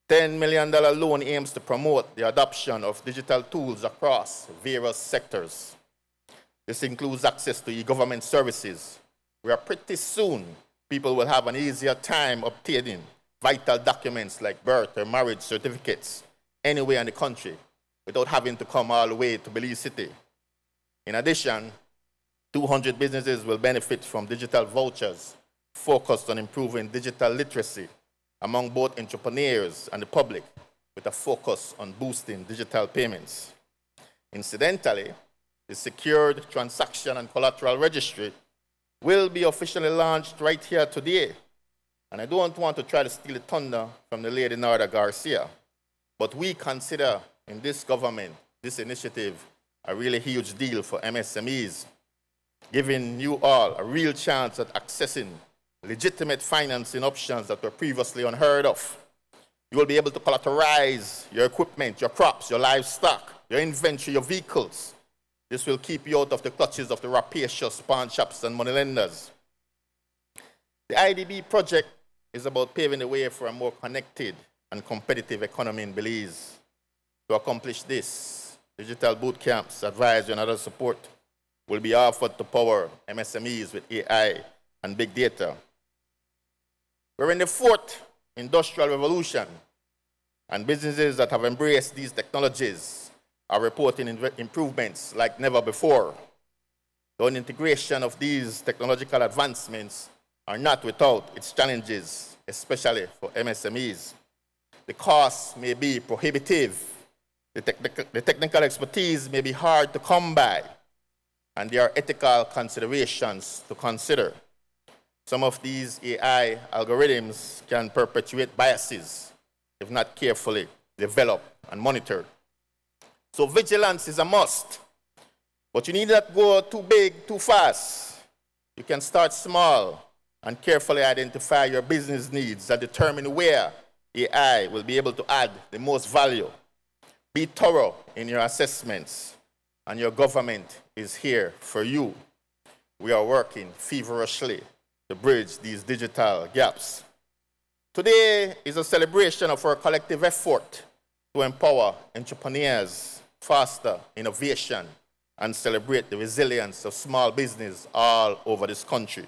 $10 million loan aims to promote the adoption of digital tools across various sectors. This includes access to e-government services, where pretty soon people will have an easier time obtaining vital documents like birth or marriage certificates anywhere in the country without having to come all the way to Belize City. In addition, 200 businesses will benefit from digital vouchers focused on improving digital literacy among both entrepreneurs and the public, with a focus on boosting digital payments. Incidentally, the Secured Transaction and Collateral Registry will be officially launched right here today. And I don't want to try to steal the thunder from the lady Narda Garcia, but we consider in this government this initiative a really huge deal for MSMEs, giving you all a real chance at accessing legitimate financing options that were previously unheard of. You will be able to collateralize your equipment, your crops, your livestock, your inventory, your vehicles. This will keep you out of the clutches of the rapacious pawn shops and moneylenders. The IDB project is about paving the way for a more connected and competitive economy in Belize. To accomplish this, digital boot camps, advisory, and other support will be offered to power MSMEs with AI and big data. We're in the fourth industrial revolution, and businesses that have embraced these technologies are reporting improvements like never before. The integration of these technological advancements are not without its challenges, especially for MSMEs. The costs may be prohibitive, the technical expertise may be hard to come by, and there are ethical considerations to consider. Some of these AI algorithms can perpetuate biases if not carefully developed and monitored. So vigilance is a must, but you need not go too big, too fast. You can start small and carefully identify your business needs and determine where AI will be able to add the most value. Be thorough in your assessments, and your government is here for you. We are working feverishly to bridge these digital gaps. Today is a celebration of our collective effort to empower entrepreneurs, foster innovation, and celebrate the resilience of small business all over this country.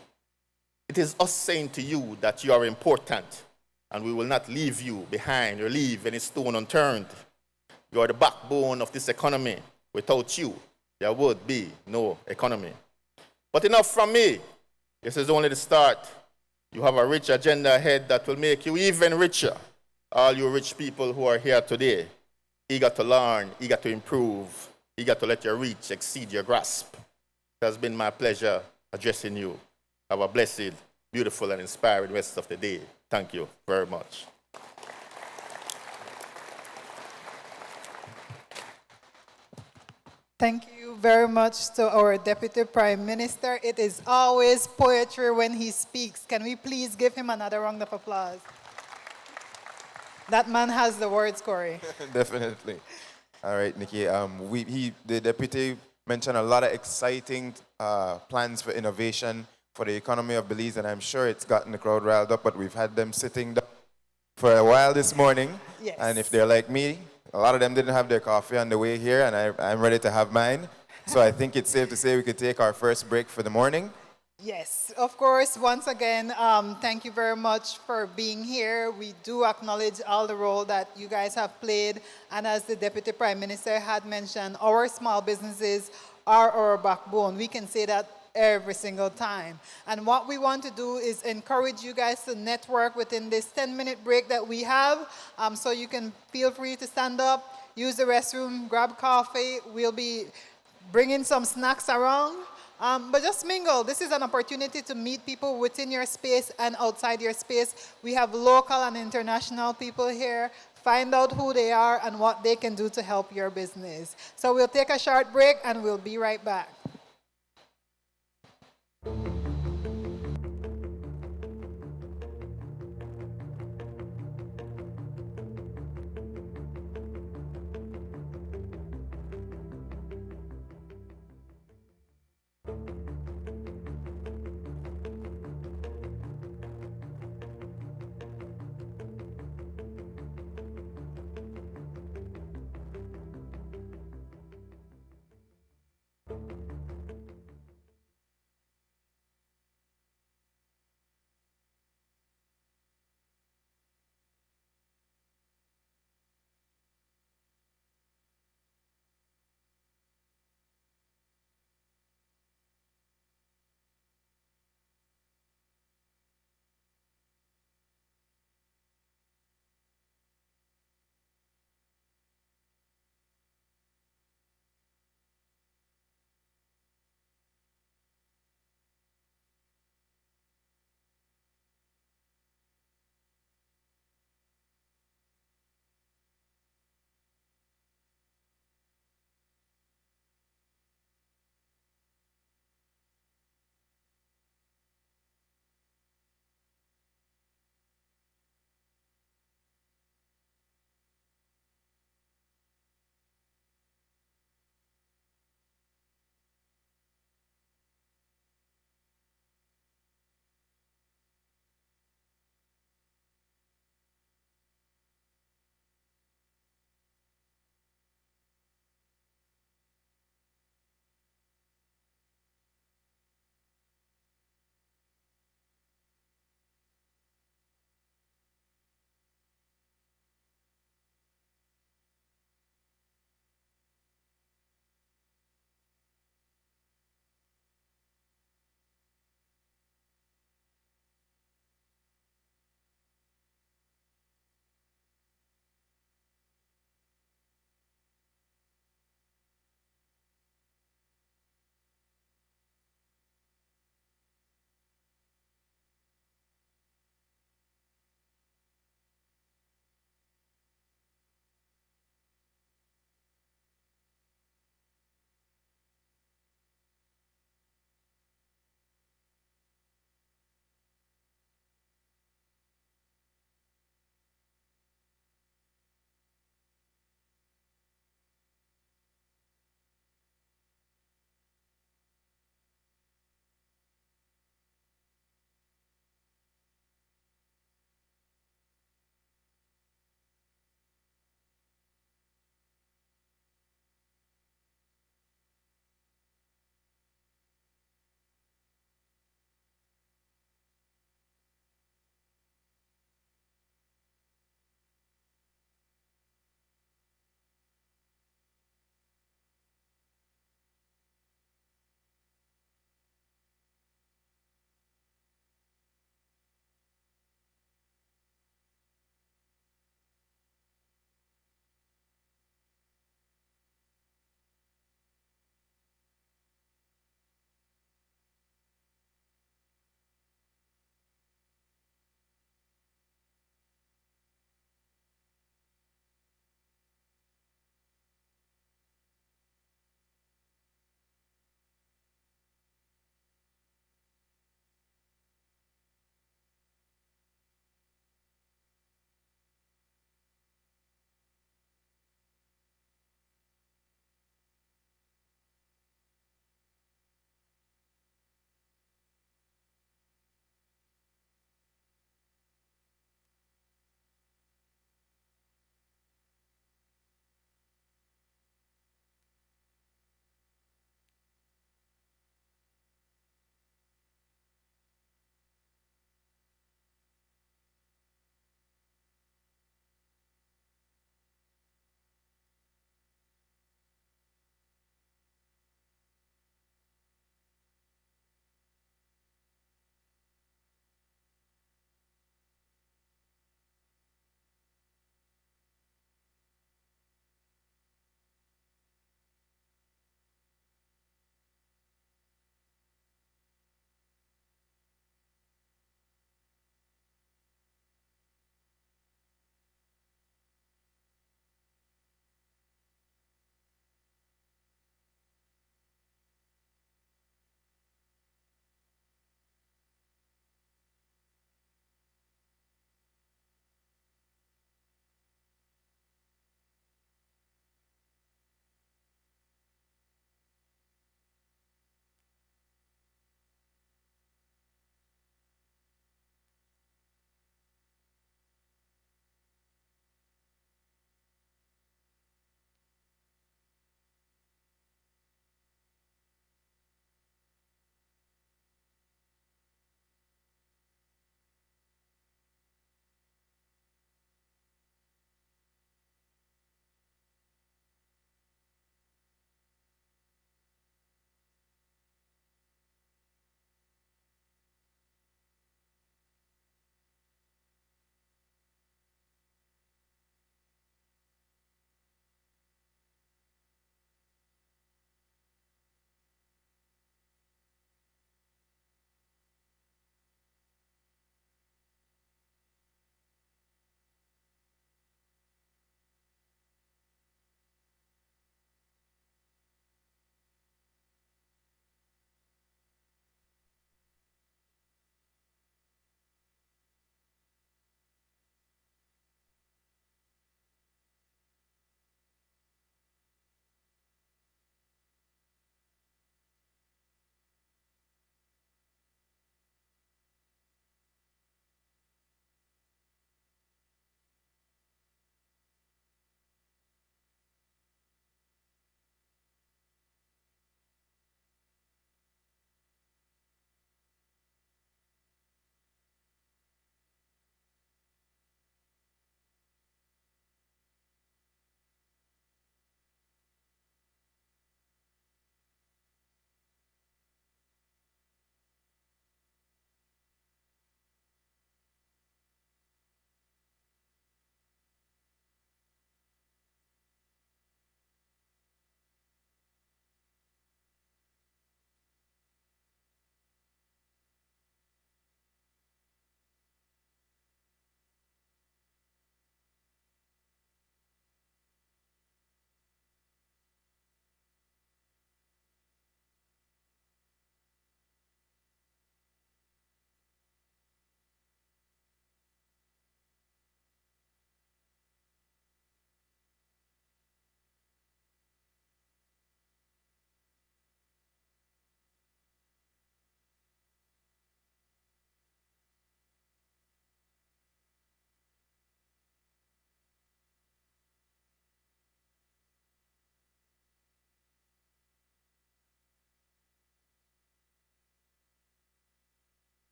It is us saying to you that you are important, and we will not leave you behind or leave any stone unturned. You are the backbone of this economy. Without you, there would be no economy. But enough from me. This is only the start. You have a rich agenda ahead that will make you even richer. All you rich people who are here today, eager to learn, eager to improve, eager to let your reach exceed your grasp. It has been my pleasure addressing you. Have a blessed, beautiful, and inspiring rest of the day. Thank you very much. Thank you very much to our Deputy Prime Minister. It is always poetry when he speaks. Can we please give him another round of applause? That man has the words, Corey. Definitely. All right, Nikki. The deputy mentioned a lot of exciting plans for innovation for the economy of Belize, and I'm sure it's gotten the crowd riled up, but we've had them sitting down for a while this morning. Yes. And if they're like me, a lot of them didn't have their coffee on the way here, and I'm ready to have mine. So I think it's safe to say we could take our first break for the morning. Yes, of course. Once again, thank you very much for being here. We do acknowledge all the role that you guys have played. And as the Deputy Prime Minister had mentioned, our small businesses are our backbone. We can say that every single time. And what we want to do is encourage you guys to network within this 10-minute break that we have. So you can feel free to stand up, use the restroom, grab coffee. We'll be bringing some snacks around. But just mingle. This is an opportunity to meet people within your space and outside your space. We have local and international people here. Find out who they are and what they can do to help your business. So we'll take a short break and we'll be right back.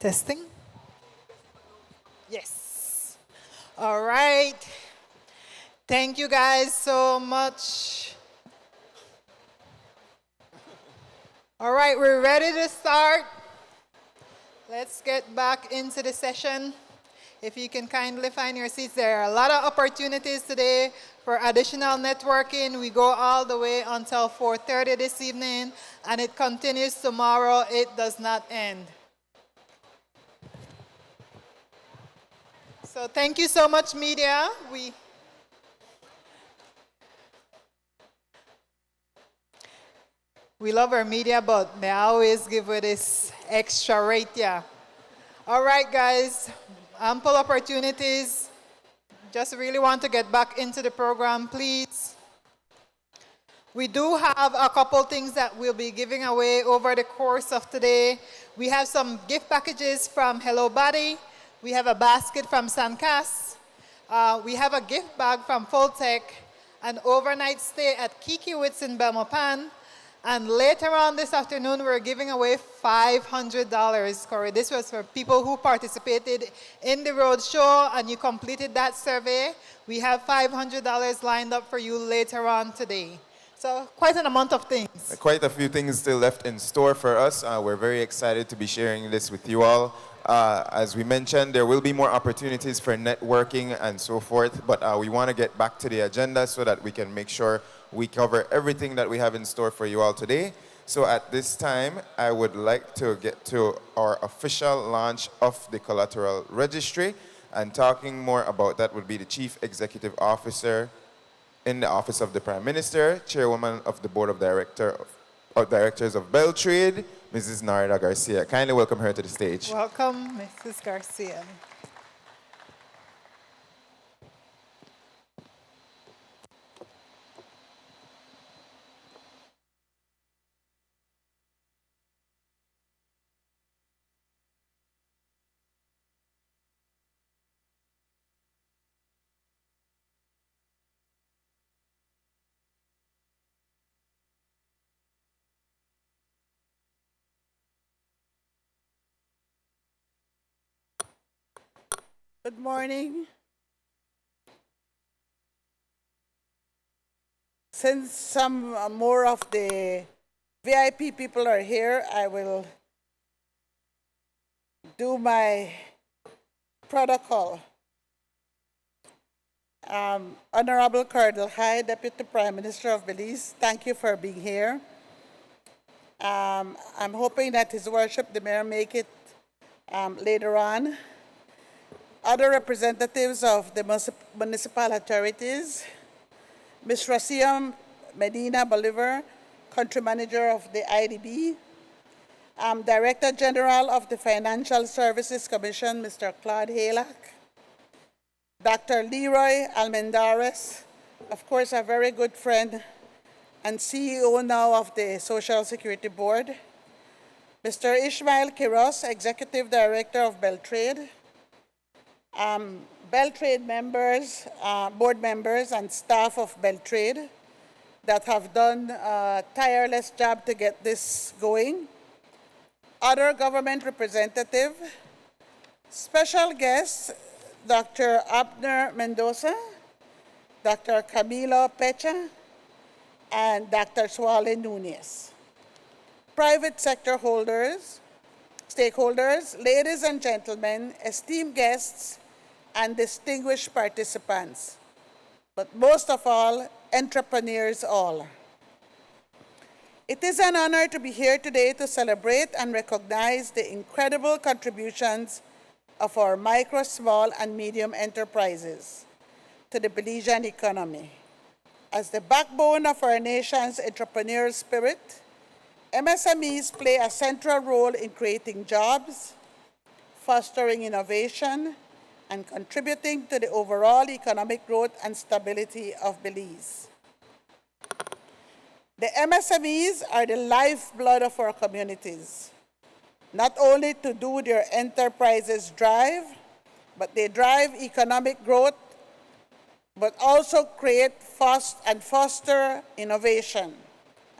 Testing? Yes. All right. Thank you guys so much. All right, we're ready to start. Let's get back into the session. If you can kindly find your seats, there are a lot of opportunities today for additional networking. We go all the way until 4:30 this evening, and it continues tomorrow. It does not end. So thank you so much, media. We love our media, but they always give it this extra rate, yeah. All right, guys, ample opportunities. Just really want to get back into the program, please. We do have a couple things that we'll be giving away over the course of today. We have some gift packages from Hello Buddy. We have a basket from Sancas. We have a gift bag from Fulltech, an overnight stay at Kikiwitz in Belmopan. And later on this afternoon, we're giving away $500, Corey. This was for people who participated in the roadshow and you completed that survey. We have $500 lined up for you later on today. So quite an amount of things. Quite a few things still left in store for us. We're very excited to be sharing this with you all. As we mentioned, there will be more opportunities for networking and so forth, but we want to get back to the agenda so that we can make sure we cover everything that we have in store for you all today. So at this time, I would like to get to our official launch of the Collateral Registry, and talking more about that would be the Chief Executive Officer in the Office of the Prime Minister, Chairwoman of the Board of Directors of BELTRAIDE, Mrs. Narda Garcia. Kindly welcome her to the stage. Welcome, Mrs. Garcia. Good morning. Since some more of the VIP people are here, I will do my protocol. Honorable Cordel, Hyde, Deputy Prime Minister of Belize, thank you for being here. I'm hoping that His Worship the Mayor make it later on. Other representatives of the municipal authorities, Ms. Racia Medina Bolivar, Country Manager of the IDB, Director General of the Financial Services Commission, Mr. Claude Halak, Dr. Leroy Almendares, of course a very good friend and CEO now of the Social Security Board, Mr. Ishmael Quiroz, Executive Director of BELTRAIDE, BELTRAIDE members, board members and staff of BELTRAIDE that have done a tireless job to get this going, other government representative, special guests, Dr. Abner Mendoza, Dr. Camilo Pecha, and Dr. Suale Nunez. Private sector stakeholders, ladies and gentlemen, esteemed guests, and distinguished participants, but most of all, entrepreneurs all. It is an honor to be here today to celebrate and recognize the incredible contributions of our micro, small, and medium enterprises to the Belizean economy. As the backbone of our nation's entrepreneurial spirit, MSMEs play a central role in creating jobs, fostering innovation, and contributing to the overall economic growth and stability of Belize. The MSMEs are the lifeblood of our communities, not only to do their enterprises drive, but they drive economic growth, but also create and foster innovation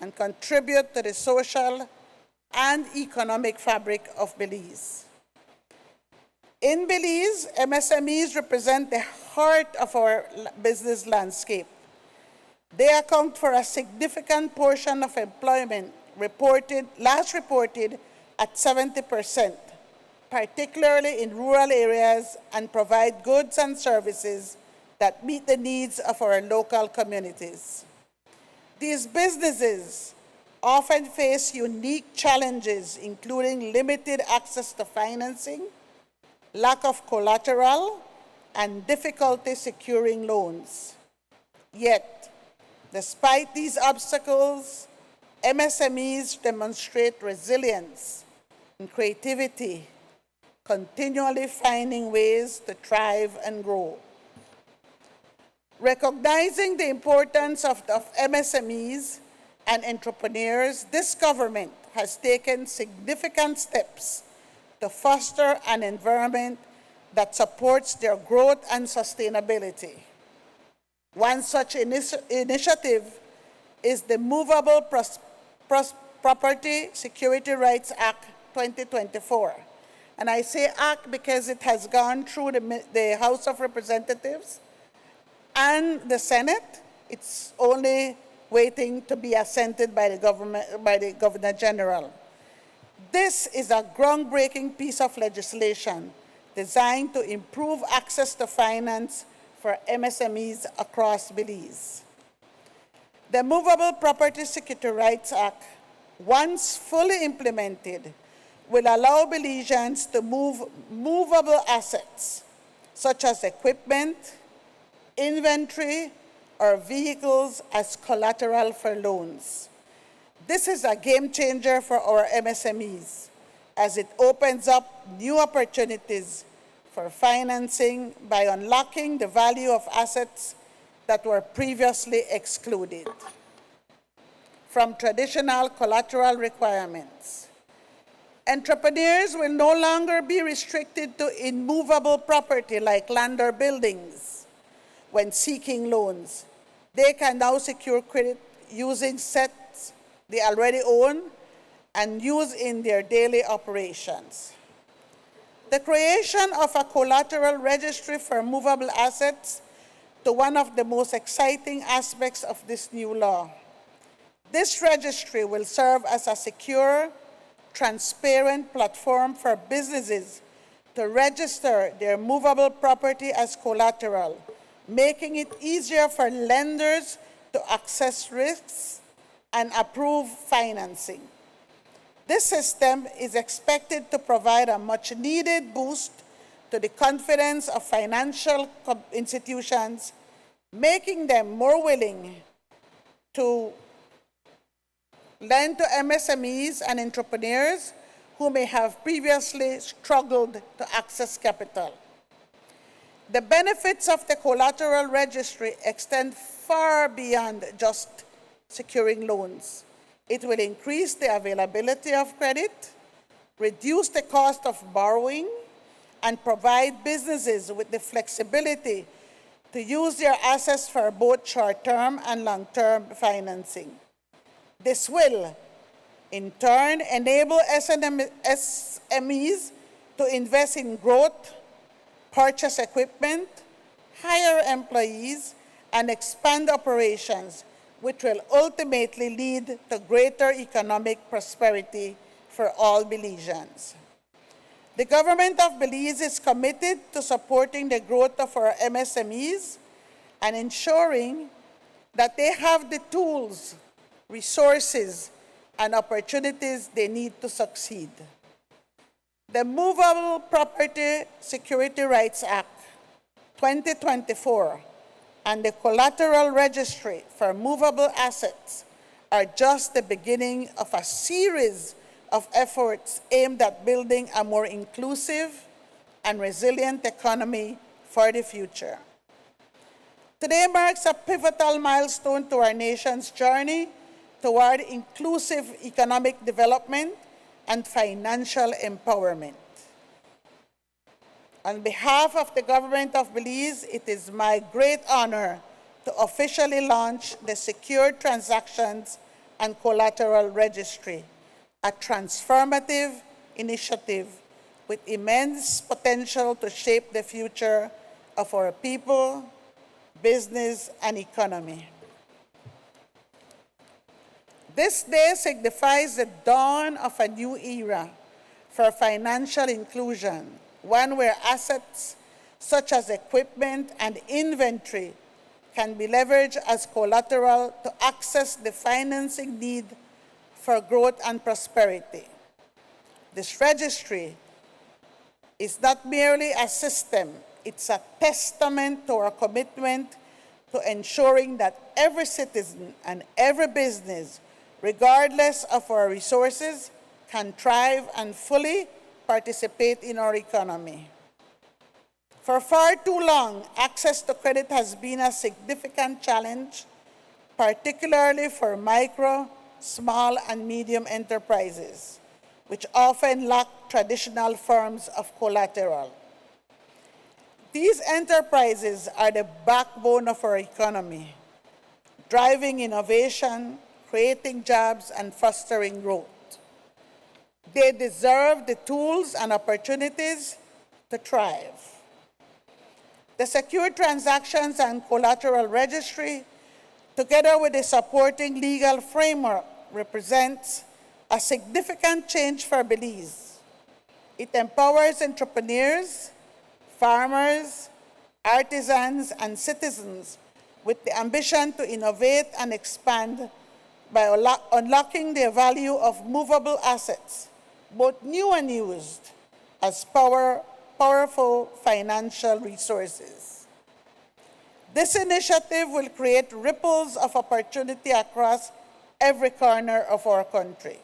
and contribute to the social and economic fabric of Belize. In Belize, MSMEs represent the heart of our business landscape. They account for a significant portion of employment last reported at 70%, particularly in rural areas, and provide goods and services that meet the needs of our local communities. These businesses often face unique challenges, including limited access to financing, lack of collateral, and difficulty securing loans. Yet, despite these obstacles, MSMEs demonstrate resilience and creativity, continually finding ways to thrive and grow. Recognizing the importance of MSMEs and entrepreneurs, this government has taken significant steps to foster an environment that supports their growth and sustainability. One such initiative is the Movable Property Security Rights Act 2024. And I say act because it has gone through the House of Representatives and the Senate. It's only waiting to be assented by the Governor General. This is a groundbreaking piece of legislation designed to improve access to finance for MSMEs across Belize. The Movable Property Security Rights Act, once fully implemented, will allow Belizeans to move movable assets, such as equipment, inventory, or vehicles as collateral for loans. This is a game changer for our MSMEs, as it opens up new opportunities for financing by unlocking the value of assets that were previously excluded from traditional collateral requirements. Entrepreneurs will no longer be restricted to immovable property like land or buildings when seeking loans. They can now secure credit using sets they already own and use in their daily operations. The creation of a collateral registry for movable assets to one of the most exciting aspects of this new law. This registry will serve as a secure, transparent platform for businesses to register their movable property as collateral, making it easier for lenders to access risks and approve financing. This system is expected to provide a much-needed boost to the confidence of financial institutions, making them more willing to lend to MSMEs and entrepreneurs who may have previously struggled to access capital. The benefits of the collateral registry extend far beyond just securing loans. It will increase the availability of credit, reduce the cost of borrowing, and provide businesses with the flexibility to use their assets for both short-term and long-term financing. This will, in turn, enable SMEs to invest in growth, purchase equipment, hire employees, and expand operations, which will ultimately lead to greater economic prosperity for all Belizeans. The government of Belize is committed to supporting the growth of our MSMEs and ensuring that they have the tools, resources, and opportunities they need to succeed. The Movable Property Security Rights Act 2024 and the Collateral Registry for Movable Assets are just the beginning of a series of efforts aimed at building a more inclusive and resilient economy for the future. Today marks a pivotal milestone to our nation's journey toward inclusive economic development and financial empowerment. On behalf of the government of Belize, it is my great honor to officially launch the Secure Transactions and Collateral Registry, a transformative initiative with immense potential to shape the future of our people, business, and economy. This day signifies the dawn of a new era for financial inclusion, one where assets such as equipment and inventory can be leveraged as collateral to access the financing need for growth and prosperity. This registry is not merely a system, it's a testament to our commitment to ensuring that every citizen and every business, regardless of our resources, can thrive and fully participate in our economy. For far too long, access to credit has been a significant challenge, particularly for micro, small, and medium enterprises, which often lack traditional forms of collateral. These enterprises are the backbone of our economy, driving innovation, creating jobs, and fostering growth. They deserve the tools and opportunities to thrive. The Secure Transactions and Collateral Registry, together with the supporting legal framework, represents a significant change for Belize. It empowers entrepreneurs, farmers, artisans, and citizens with the ambition to innovate and expand by unlocking the value of movable assets, both new and used, as powerful financial resources. This initiative will create ripples of opportunity across every corner of our country.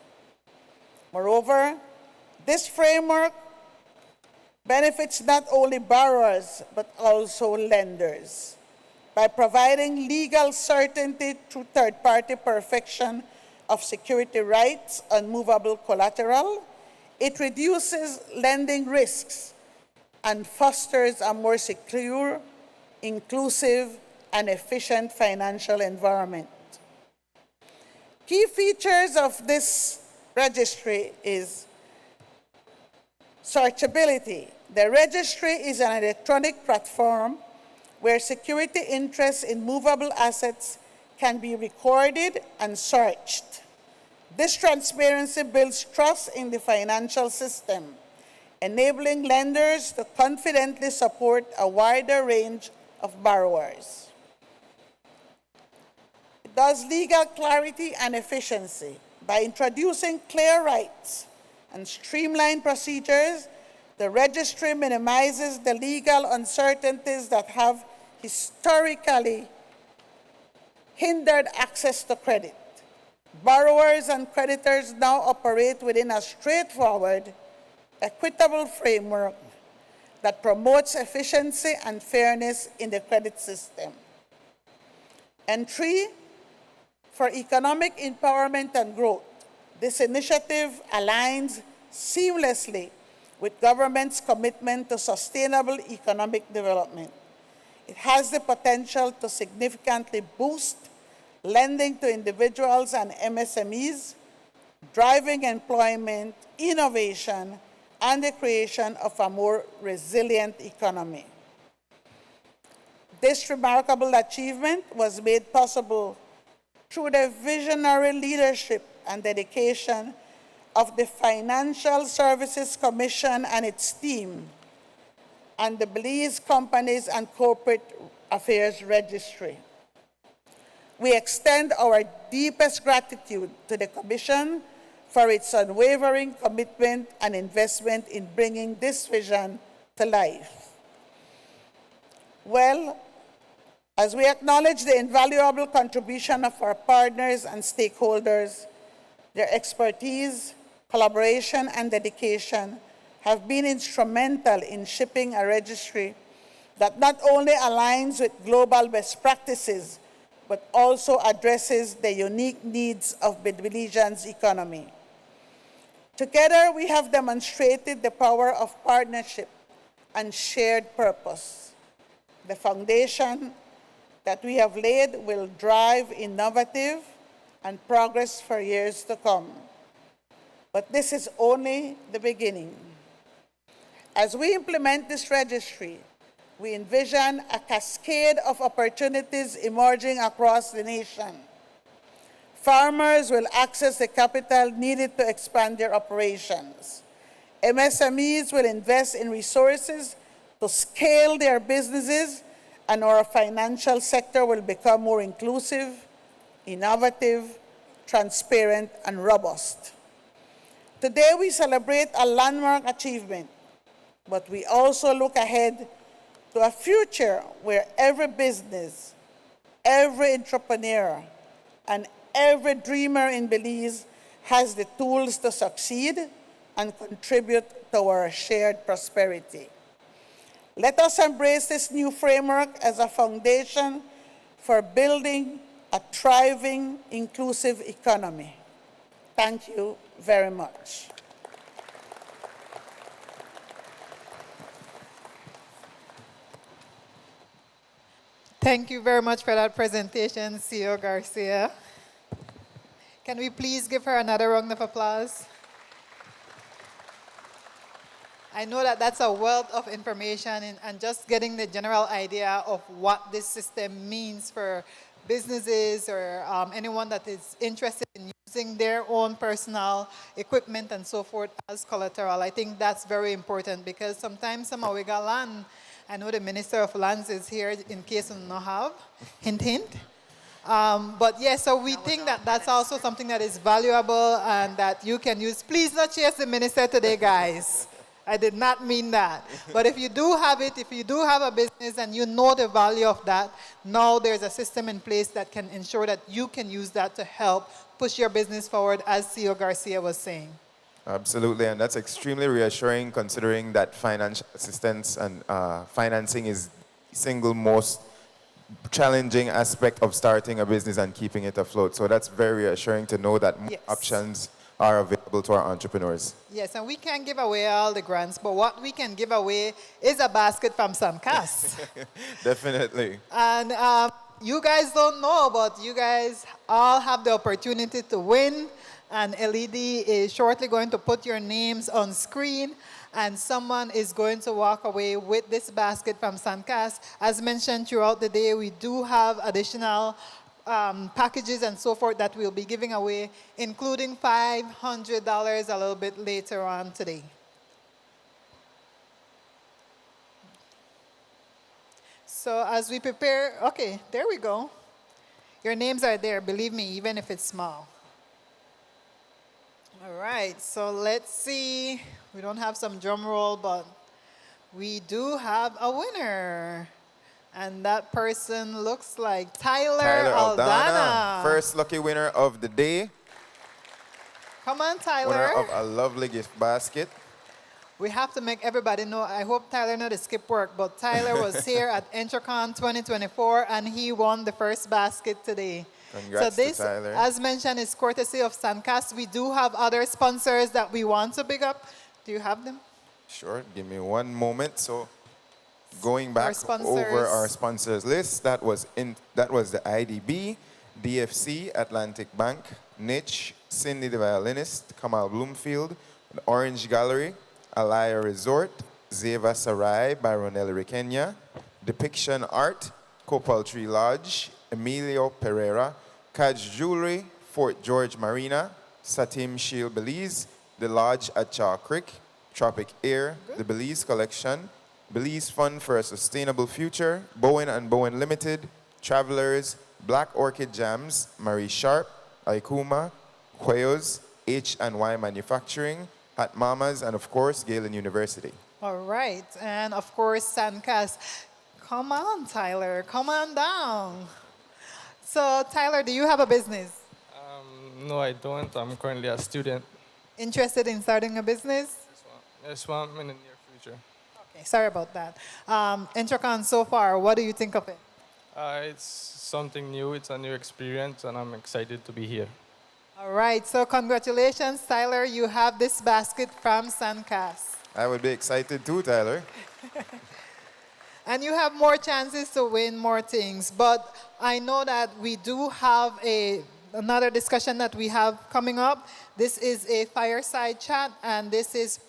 Moreover, this framework benefits not only borrowers, but also lenders. By providing legal certainty through third-party perfection of security rights on movable collateral, it reduces lending risks and fosters a more secure, inclusive, and efficient financial environment. Key features of this registry is searchability. The registry is an electronic platform where security interests in movable assets can be recorded and searched. This transparency builds trust in the financial system, enabling lenders to confidently support a wider range of borrowers. It does legal clarity and efficiency. By introducing clear rights and streamlined procedures, the registry minimizes the legal uncertainties that have historically hindered access to credit. Borrowers and creditors now operate within a straightforward, equitable framework that promotes efficiency and fairness in the credit system. And three, for economic empowerment and growth, this initiative aligns seamlessly with government's commitment to sustainable economic development. It has the potential to significantly boost lending to individuals and MSMEs, driving employment, innovation, and the creation of a more resilient economy. This remarkable achievement was made possible through the visionary leadership and dedication of the Financial Services Commission and its team, and the Belize Companies and Corporate Affairs Registry. We extend our deepest gratitude to the Commission for its unwavering commitment and investment in bringing this vision to life. Well, as we acknowledge the invaluable contribution of our partners and stakeholders, their expertise, collaboration, and dedication have been instrumental in shaping a registry that not only aligns with global best practices, but also addresses the unique needs of the Belizeans' economy. Together, we have demonstrated the power of partnership and shared purpose. The foundation that we have laid will drive innovative and progress for years to come. But this is only the beginning. As we implement this registry, we envision a cascade of opportunities emerging across the nation. Farmers will access the capital needed to expand their operations. MSMEs will invest in resources to scale their businesses, and our financial sector will become more inclusive, innovative, transparent, and robust. Today, we celebrate a landmark achievement, but we also look ahead to a future where every business, every entrepreneur, and every dreamer in Belize has the tools to succeed and contribute to our shared prosperity. Let us embrace this new framework as a foundation for building a thriving, inclusive economy. Thank you very much. Thank you very much for that presentation, CEO Garcia. Can we please give her another round of applause? I know that that's a wealth of information and just getting the general idea of what this system means for businesses or anyone that is interested in using their own personal equipment and so forth as collateral. I think that's very important because sometimes some we got land. I know the Minister of Lands is here in case you don't have. Hint, hint. But yes, so we think that that's also something that is valuable and that you can use. Please not chase the minister today, guys. I did not mean that. But if you do have it, if you do have a business and you know the value of that, now there's a system in place that can ensure that you can use that to help push your business forward, as CEO Garcia was saying. Absolutely, and that's extremely reassuring considering that financial assistance and financing is the single most challenging aspect of starting a business and keeping it afloat. So that's very reassuring to know that more options are available to our entrepreneurs. Yes, and we can't give away all the grants, but what we can give away is a basket from Sancas. Definitely. And you guys don't know, but you guys all have the opportunity to win. And LED is shortly going to put your names on screen, and someone is going to walk away with this basket from Sancas. As mentioned throughout the day, we do have additional packages and so forth that we'll be giving away, including $500 a little bit later on today. So as we prepare, okay, there we go. Your names are there, believe me, even if it's small. All right, so let's see. We don't have some drum roll, but we do have a winner. And that person looks like Tyler Aldana. First lucky winner of the day. Come on, Tyler. Winner of a lovely gift basket. We have to make everybody know. I hope Tyler knows the skip work, but Tyler was here at EntreCon 2024, and he won the first basket today. Congrats so this, to Tyler. as mentioned, is courtesy of Sancas. We do have other sponsors that we want to big up. Do you have them? Sure, give me one moment. So going back over our sponsors list, that was the IDB, DFC, Atlantic Bank, Niche, Cindy the Violinist, Kamal Bloomfield, the Orange Gallery, Alaya Resort, Zeva Sarai by Ronelli Kenya, Depiction Art, Copal Tree Lodge, Emilio Pereira, Kaj Jewelry, Fort George Marina, Satim Shield Belize, The Lodge at Chaw Creek, Tropic Air, The Belize Collection, Belize Fund for a Sustainable Future, Bowen and Bowen Limited, Travelers, Black Orchid Jams, Marie Sharp, Aikuma, Quiroz, H&Y Manufacturing, Hat Mamas, and of course, Galen University. All right, and of course, Sancas. Come on, Tyler, come on down. So, Tyler, do you have a business? No, I don't. I'm currently a student. Interested in starting a business? Yes, one in the near future. Okay, sorry about that. EntreCon so far, what do you think of it? It's something new. It's a new experience, and I'm excited to be here. All right, so congratulations, Tyler. You have this basket from Sancas. I would be excited too, Tyler. And you have more chances to win more things. But I know that we do have another discussion that we have coming up. This is a fireside chat, and this is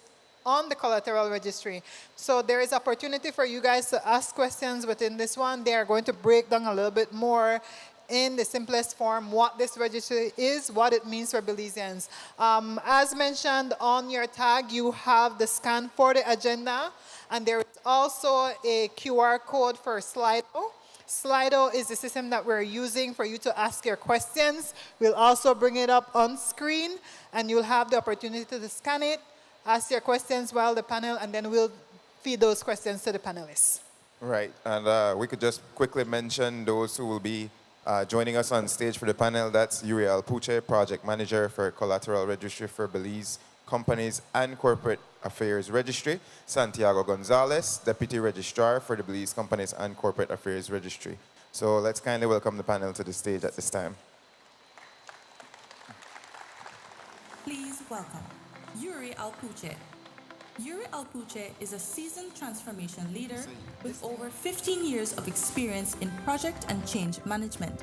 on the Collateral Registry. So there is opportunity for you guys to ask questions within this one. They are going to break down a little bit more in the simplest form what this registry is, what it means for Belizeans. As mentioned on your tag, you have the scan for the agenda, and there is also a QR code for Slido. Slido is the system that we're using for you to ask your questions. We'll also bring it up on screen, and you'll have the opportunity to scan it, ask your questions while the panel, and then we'll feed those questions to the panelists. Right, and we could just quickly mention those who will be joining us on stage for the panel. That's Yuri Alpuche, Project Manager for Collateral Registry for Belize Companies and Corporate Affairs Registry. Santiago Gonzales, Deputy Registrar for the Belize Companies and Corporate Affairs Registry. So let's kindly welcome the panel to the stage at this time. Please welcome Yuri Alpuche. Yuri Alpuche is a seasoned transformation leader with over 15 years of experience in project and change management.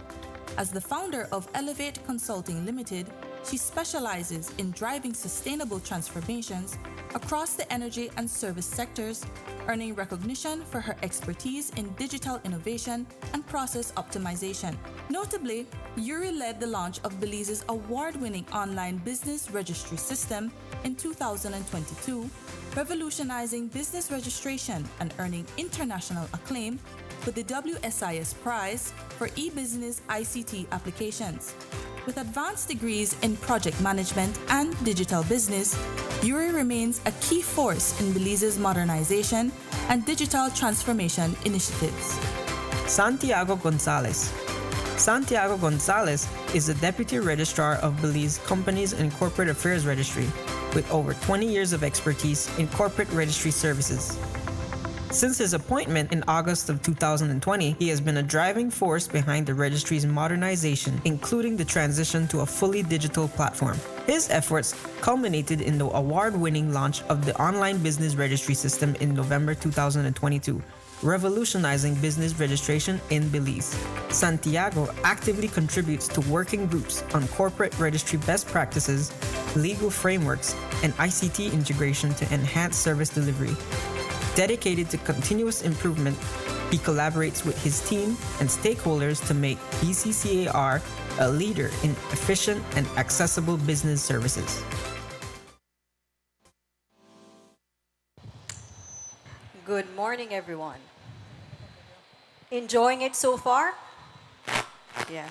As the founder of Elevate Consulting Limited, she specializes in driving sustainable transformations across the energy and service sectors, earning recognition for her expertise in digital innovation and process optimization. Notably, Yuri led the launch of Belize's award-winning online business registry system in 2022, revolutionizing business registration and earning international acclaim with the WSIS Prize for e-business ICT applications. With advanced degrees in project management and digital business, Yuri remains a key force in Belize's modernization and digital transformation initiatives. Santiago Gonzales. Santiago Gonzales is the Deputy Registrar of Belize Companies and Corporate Affairs Registry, with over 20 years of expertise in corporate registry services. Since his appointment in August of 2020, he has been a driving force behind the registry's modernization, including the transition to a fully digital platform. His efforts culminated in the award-winning launch of the online business registry system in November 2022, revolutionizing business registration in Belize. Santiago actively contributes to working groups on corporate registry best practices, legal frameworks, and ICT integration to enhance service delivery. Dedicated to continuous improvement, he collaborates with his team and stakeholders to make BCCAR a leader in efficient and accessible business services. Good morning, everyone. Enjoying it so far? Yeah.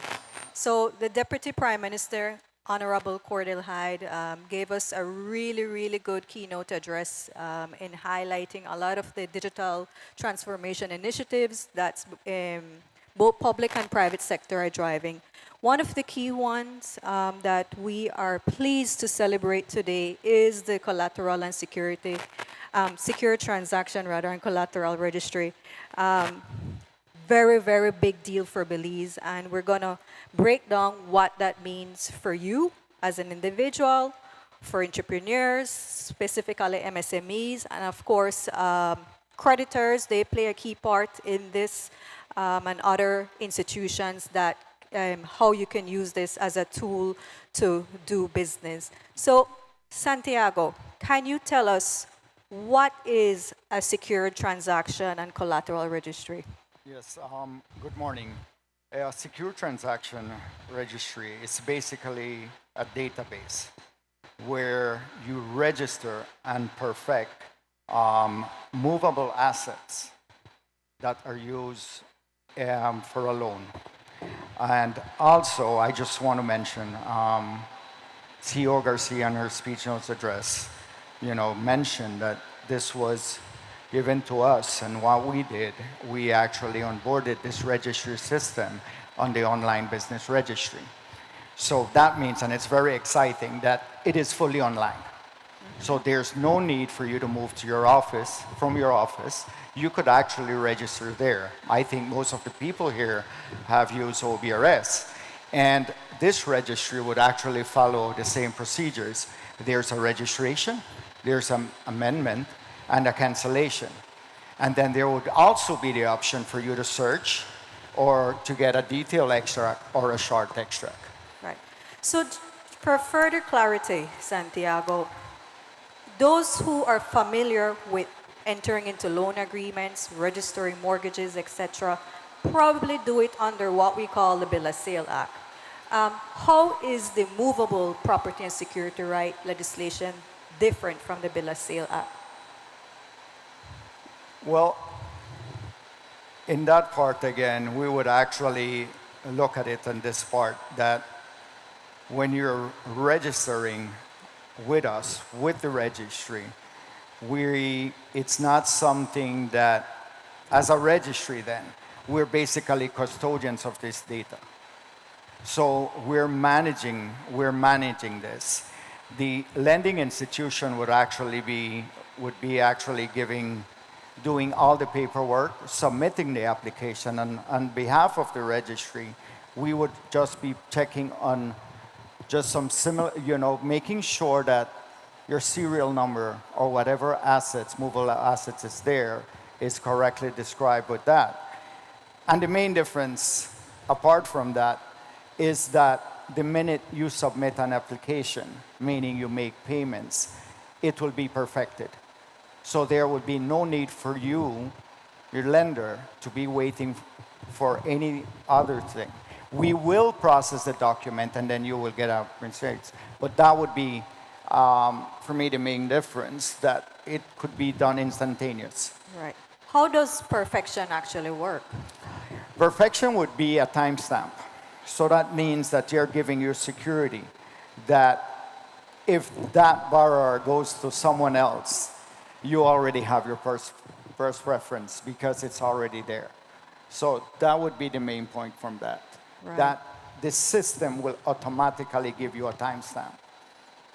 So the Deputy Prime Minister, Honorable Cordel Hyde, gave us a really good keynote address in highlighting a lot of the digital transformation initiatives that both public and private sector are driving. One of the key ones that we are pleased to celebrate today is the collateral and security, secure transaction rather, and collateral registry. Very big deal for Belize, and we're gonna break down what that means for you as an individual, for entrepreneurs, specifically MSMEs, and of course, creditors. They play a key part in this, and other institutions that how you can use this as a tool to do business. So, Santiago, can you tell us what is a secured transaction and collateral registry? Yes, good morning. A secure transaction registry is basically a database where you register and perfect movable assets that are used for a loan. And also, I just want to mention, CEO Garcia in her speech notes address, mentioned that this was given to us, and what we did, we actually onboarded this registry system on the online business registry. So that means, and it's very exciting, that it is fully online. So there's no need for you to move to your office, from your office. You could actually register there. I think most of the people here have used OBRS. And this registry would actually follow the same procedures. There's a registration, there's an amendment, and a cancellation. And then there would also be the option for you to search or to get a detailed extract or a short extract. Right. So for further clarity, Santiago, those who are familiar with entering into loan agreements, registering mortgages, etc., probably do it under what we call the Bill of Sale Act. How is the movable property and security right legislation different from the Bill of Sale Act? Well, in that part again, we would actually look at it in this part that when you're registering with us, with the registry, it's not something that, as a registry then, we're basically custodians of this data. So we're managing this. The lending institution would be actually doing all the paperwork, submitting the application, and on behalf of the registry, we would just be checking on just some similar, making sure that your serial number or whatever assets, movable assets is there, is correctly described with that. And the main difference, apart from that, is that the minute you submit an application, meaning you make payments, it will be perfected. So there would be no need for you, your lender, to be waiting for any other thing. We will process the document and then you will get our receipts. But that would be, for me, the main difference, that it could be done instantaneous. Right. How does perfection actually work? Perfection would be a timestamp. So that means that you're giving your security that if that borrower goes to someone else, you already have your first preference because it's already there. So that would be the main point from that. Right. That the system will automatically give you a timestamp.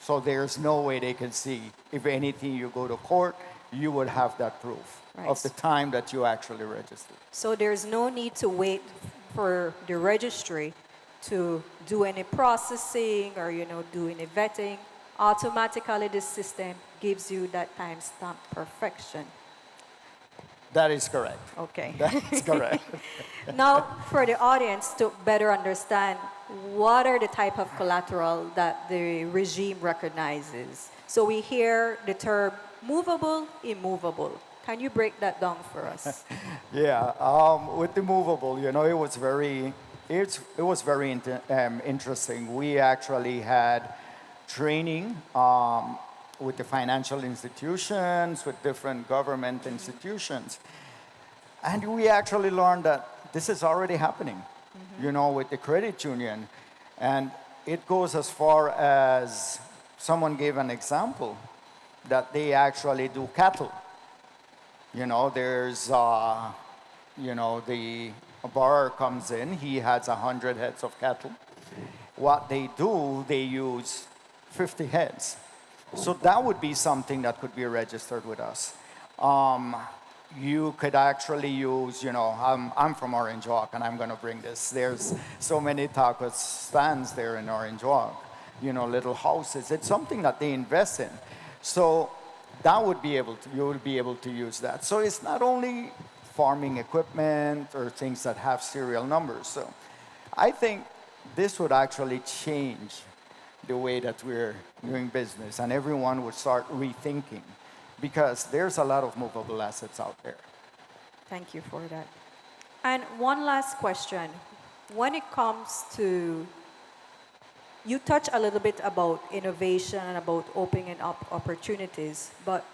So there's no way they can see. If anything, you go to court, you would have that proof of the time that you actually registered. So there's no need to wait for the registry to do any processing or do any vetting. Automatically, the system gives you that timestamp perfection. That is correct. Okay. That is correct. Now, for the audience to better understand, what are the type of collateral that the regime recognizes? So we hear the term movable, immovable. Can you break that down for us? Yeah, with the movable, it was very interesting. We actually had training with the financial institutions, with different government institutions. And we actually learned that this is already happening, with the credit union. And it goes as far as someone gave an example that they actually do cattle. There's, the borrower comes in, he has 100 heads of cattle. What they do, they use 50 heads. So that would be something that could be registered with us. You could actually use, I'm from Orange Walk, and I'm going to bring this. There's so many taco stands there in Orange Walk, little houses. It's something that they invest in. So that would be you will be able to use that. So it's not only farming equipment or things that have serial numbers. So I think this would actually change the way that we're doing business, and everyone would start rethinking, because there's a lot of movable assets out there. Thank you for that. And one last question. When it comes to, you touch a little bit about innovation and about opening up opportunities, but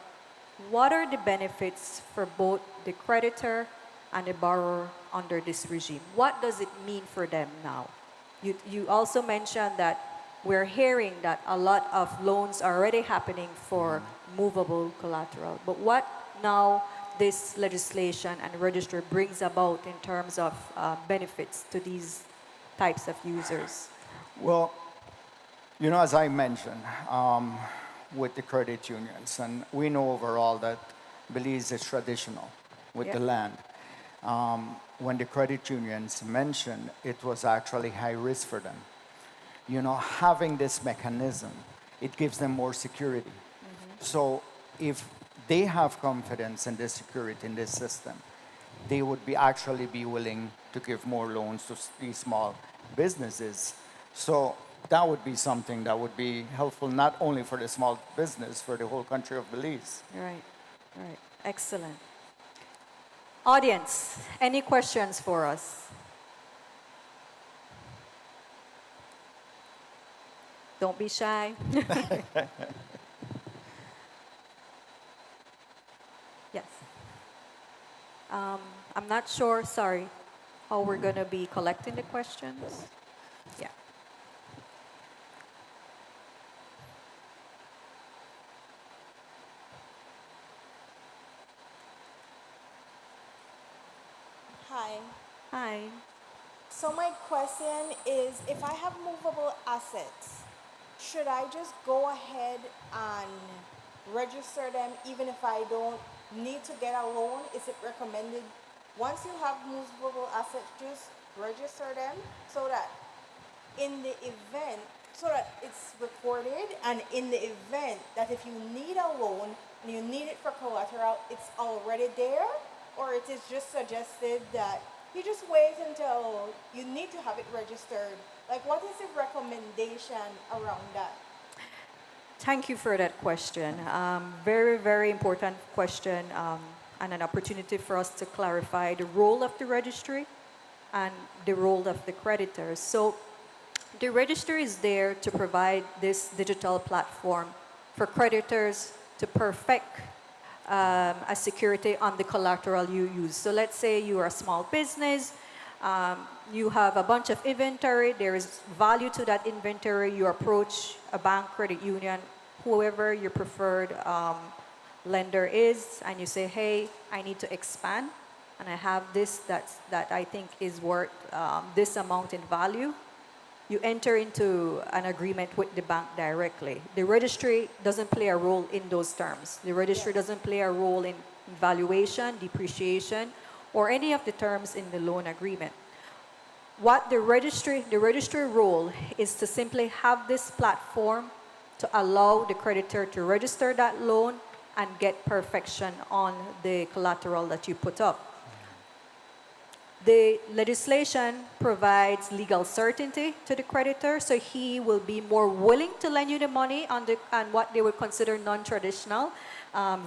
what are the benefits for both the creditor and the borrower under this regime? What does it mean for them now? You also mentioned that we're hearing that a lot of loans are already happening for movable collateral. But what now this legislation and registry brings about in terms of benefits to these types of users? Well, as I mentioned, with the credit unions, and we know overall that Belize is traditional with the land. When the credit unions mentioned, it was actually high risk for them. Having this mechanism, it gives them more security. So if they have confidence in this security, in this system, they would actually be willing to give more loans to these small businesses. So that would be something that would be helpful not only for the small business, for the whole country of Belize. Right, right. Excellent. Audience, any questions for us? Don't be shy. Yes. I'm not sure, sorry, how we're going to be collecting the questions. Yeah. Hi. Hi. So my question is, if I have movable assets, should I just go ahead and register them even if I don't need to get a loan? Is it recommended once you have movable assets, just register them so that in the event, so that it's recorded, and in the event that if you need a loan and you need it for collateral, it's already there? Or it is just suggested that you just wait until you need to have it registered? Like, what is the recommendation around that? Thank you for that question. Very, very important question, and an opportunity for us to clarify the role of the registry and the role of the creditors. So the registry is there to provide this digital platform for creditors to perfect a security on the collateral you use. So let's say you are a small business, you have a bunch of inventory, there is value to that inventory, you approach a bank, credit union, whoever your preferred lender is, and you say, hey, I need to expand, and I have this that I think is worth this amount in value. You enter into an agreement with the bank directly. The registry doesn't play a role in those terms. The registry doesn't play a role in valuation, depreciation, or any of the terms in the loan agreement. What the registry role is to simply have this platform to allow the creditor to register that loan and get perfection on the collateral that you put up. The legislation provides legal certainty to the creditor, so he will be more willing to lend you the money on what they would consider non-traditional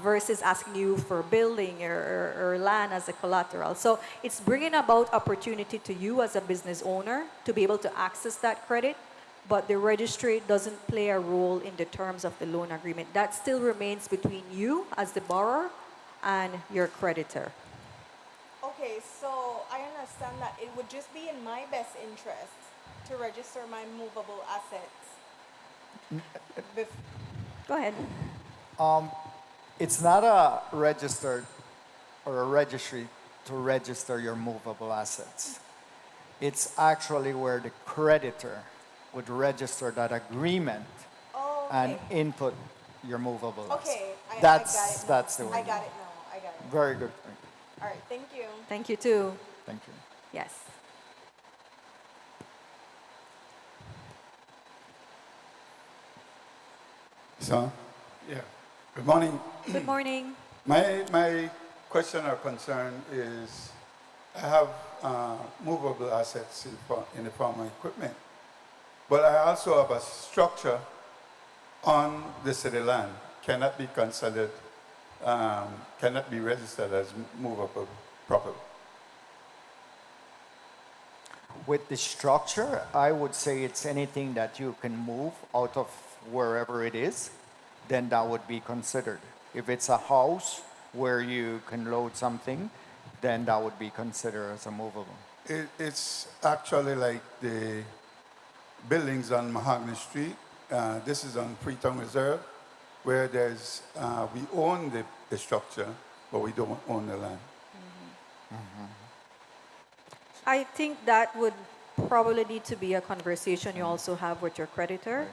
versus asking you for building or land as a collateral. So it's bringing about opportunity to you as a business owner to be able to access that credit, but the registry doesn't play a role in the terms of the loan agreement. That still remains between you as the borrower and your creditor. Okay, so I understand that it would just be in my best interest to register my movable assets. Go ahead. It's not a registered or a registry to register your movable assets. It's actually where the creditor would register that agreement and input your movable assets. Okay, That's the way. I got it now. I got it. Very good. All right, thank you. Thank you too. Thank you. Yes. So, yeah. Good morning. Good morning. My question or concern is, I have movable assets in the form of equipment, but I also have a structure on the city land. Cannot be considered, cannot be registered as movable property. With the structure, I would say it's anything that you can move out of wherever it is, then that would be considered. If it's a house where you can load something, then that would be considered as a movable. It's actually like the buildings on Mahogany Street. This is on Freetown Reserve, where there's, we own the structure, but we don't own the land. I think that would probably need to be a conversation you also have with your creditor.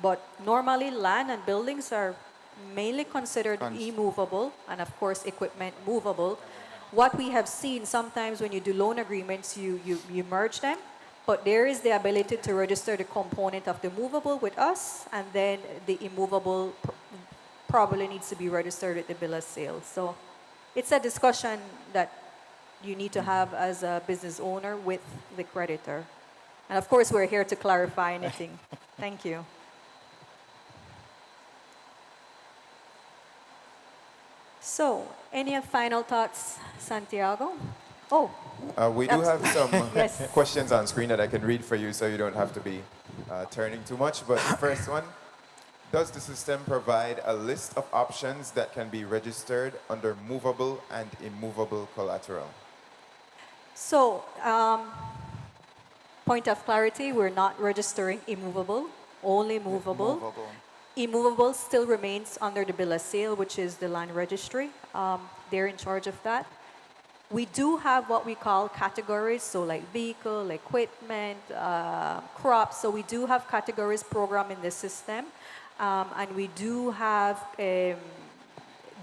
But normally land and buildings are mainly considered immovable, and of course equipment movable. What we have seen sometimes when you do loan agreements, you merge them, but there is the ability to register the component of the movable with us, and then the immovable probably needs to be registered at the bill of sale. So it's a discussion that you need to have as a business owner with the creditor. And of course, we're here to clarify anything. Thank you. So, any final thoughts, Santiago? Oh. We do have some Yes. questions on screen that I can read for you so you don't have to be turning too much. But the first one, does the system provide a list of options that can be registered under movable and immovable collateral? So, point of clarity, we're not registering immovable, only movable. Immovable still remains under the bill of sale, which is the land registry. They're in charge of that. We do have what we call categories, so like vehicle, equipment, crops. So we do have categories programmed in the system. And we do have the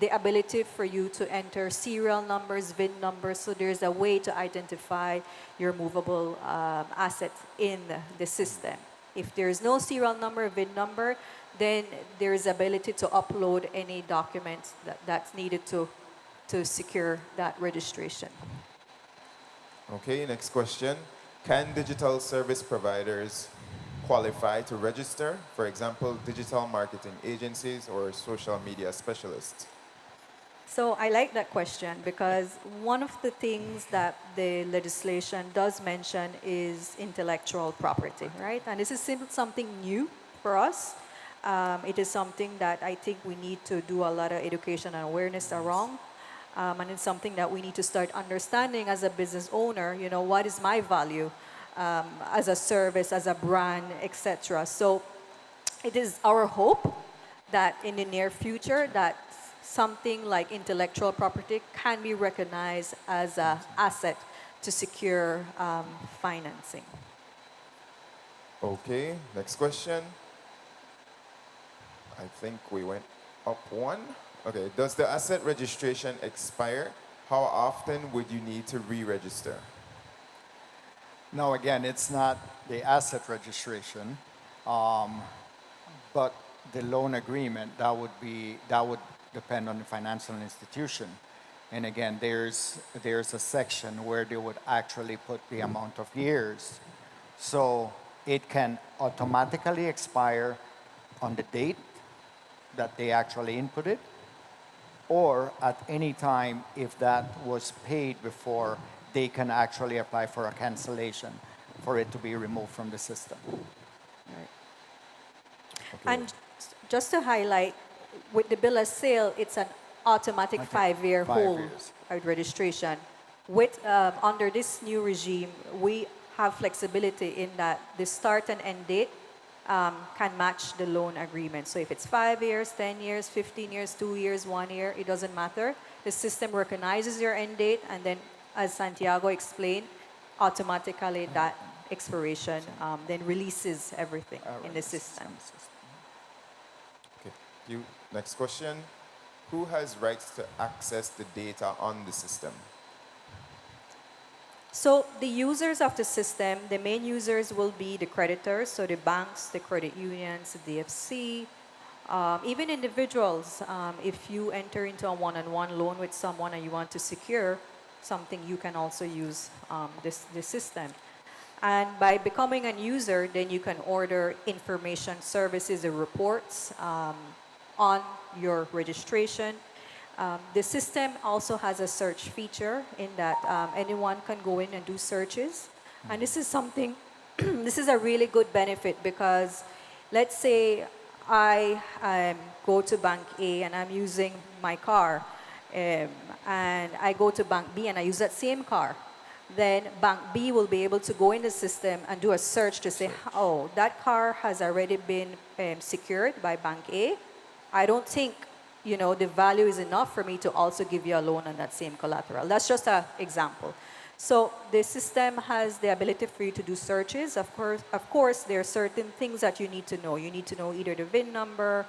ability for you to enter serial numbers, VIN numbers. So there's a way to identify your movable assets in the system. If there's no serial number, VIN number, then there's ability to upload any documents that's needed to secure that registration. Okay, next question. Can digital service providers qualify to register? For example, digital marketing agencies or social media specialists? So I like that question because one of the things that the legislation does mention is intellectual property, right? And this is something new for us. It is something that I think we need to do a lot of education and awareness around. And it's something that we need to start understanding as a business owner, you know, what is my value as a service, as a brand, etc. So it is our hope that in the near future that something like intellectual property can be recognized as an asset to secure financing. Okay, next question. I think we went up one. Okay, does the asset registration expire? How often would you need to re-register? No, again, it's not the asset registration, but the loan agreement, that would depend on the financial institution. And again, there's a section where they would actually put the amount of years. So it can automatically expire on the date that they actually inputted, or at any time if that was paid before, they can actually apply for a cancellation for it to be removed from the system. Right. Okay. And just to highlight, with the bill of sale, it's an automatic 5-year hold registration. With under this new regime, we have flexibility in that the start and end date can match the loan agreement. So if it's 5 years, 10 years, 15 years, 2 years, 1 year, it doesn't matter. The system recognizes your end date, and then, as Santiago explained, automatically that expiration then releases everything in the system. Okay. Next question. Who has rights to access the data on the system? So the users of the system, the main users will be the creditors, so the banks, the credit unions, the DFC, even individuals. If you enter into a one-on-one loan with someone and you want to secure something, you can also use this system. And by becoming a user, then you can order information services or reports on your registration. The system also has a search feature in that anyone can go in and do searches. And this is something, this is a really good benefit because let's say I go to Bank A and I'm using my car and I go to Bank B and I use that same car. Then Bank B will be able to go in the system and do a search to say, oh, that car has already been secured by Bank A. I don't think the value is enough for me to also give you a loan on that same collateral. That's just an example. So the system has the ability for you to do searches. Of course, there are certain things that you need to know. You need to know either the VIN number,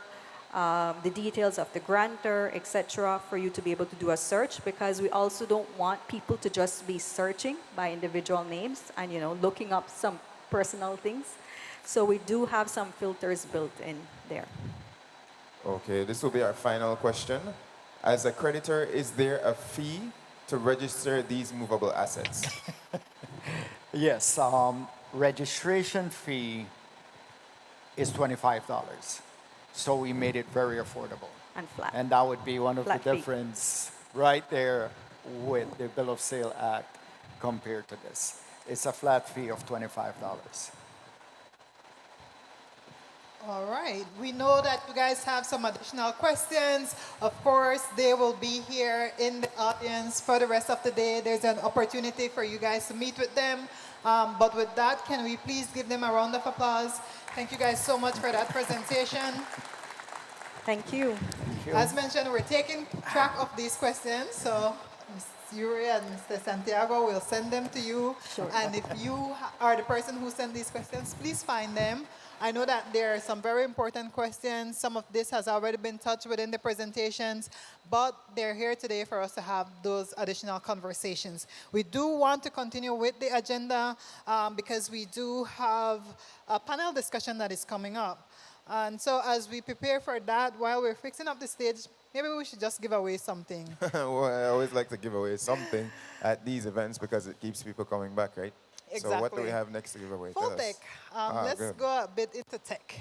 the details of the grantor, etc., for you to be able to do a search, because we also don't want people to just be searching by individual names and looking up some personal things. So we do have some filters built in there. Okay, this will be our final question. As a creditor, is there a fee to register these movable assets? Yes, registration fee is $25. So we made it very affordable. And flat. And that would be one of Flat the fee. difference right there with the Bill of Sale Act compared to this. It's a flat fee of $25. All right. We know that you guys have some additional questions. Of course, they will be here in the audience for the rest of the day. There's an opportunity for you guys to meet with them. But with that, can we please give them a round of applause? Thank you guys so much for that presentation. Thank you. As mentioned, we're taking track of these questions. So Ms. Yuri and Mr. Santiago will send them to you. Sure. And if you are the person who sent these questions, please find them. I know that there are some very important questions. Some of this has already been touched within the presentations, but they're here today for us to have those additional conversations. We do want to continue with the agenda because we do have a panel discussion that is coming up. And so as we prepare for that, while we're fixing up the stage, maybe we should just give away something. Well, I always like to give away something at these events because it keeps people coming back, right? Exactly. So what do we have next to give away? Full Tell tech. us. Let's Good. go a bit into tech.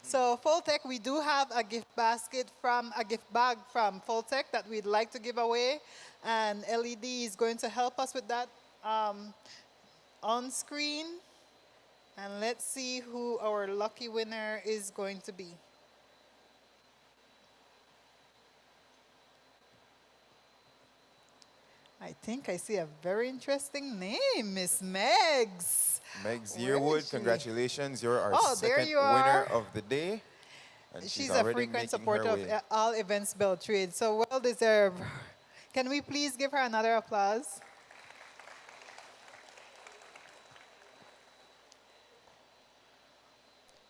So Full Tech, we do have a gift basket from a gift bag from Full Tech that we'd like to give away, and LED is going to help us with that on screen. And let's see who our lucky winner is going to be. I think I see a very interesting name, Miss Megs. Megs Where Yearwood, is she? congratulations. You're our There second you are. winner of the day. And She's a already frequent making supporter her of way. all events BELTRAIDE, so well deserved. Can we please give her another applause?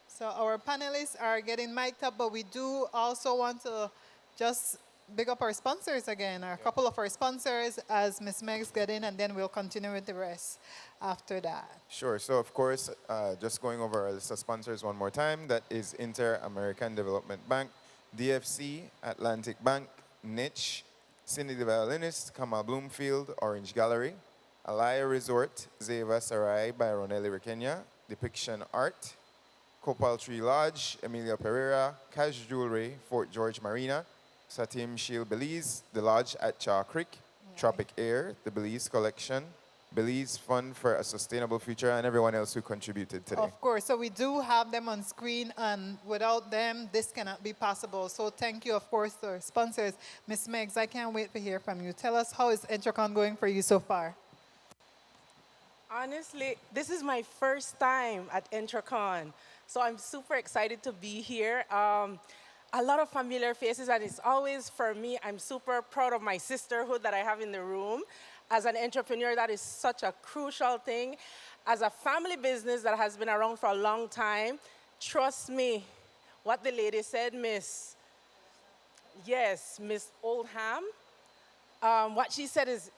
So our panelists are getting mic'd up, but we do also want to just big up our sponsors again, a couple of our sponsors as Ms. Megs get in, and then we'll continue with the rest after that. Sure. So, of course, just going over our list of sponsors one more time. That is Inter-American Development Bank, DFC, Atlantic Bank, Niche, Cindy the Violinist, Kamal Bloomfield, Orange Gallery, Alaya Resort, Zeva Sarai by Ronelli Rekenya, Depiction Art, Copal Tree Lodge, Emilia Pereira, Cash Jewelry, Fort George Marina, Satim Shield Belize, The Lodge at Chaw Creek, Tropic Air, The Belize Collection, Belize Fund for a Sustainable Future, and everyone else who contributed today. Of course, so we do have them on screen, and without them, this cannot be possible. So thank you, of course, to our sponsors. Ms. Megs, I can't wait to hear from you. Tell us, how is EntreCon going for you so far? Honestly, this is my first time at EntreCon, so I'm super excited to be here. A lot of familiar faces, and it's always, for me, I'm super proud of my sisterhood that I have in the room. As an entrepreneur, that is such a crucial thing. As a family business that has been around for a long time, trust me, what the lady said, Miss Oldham, what she said is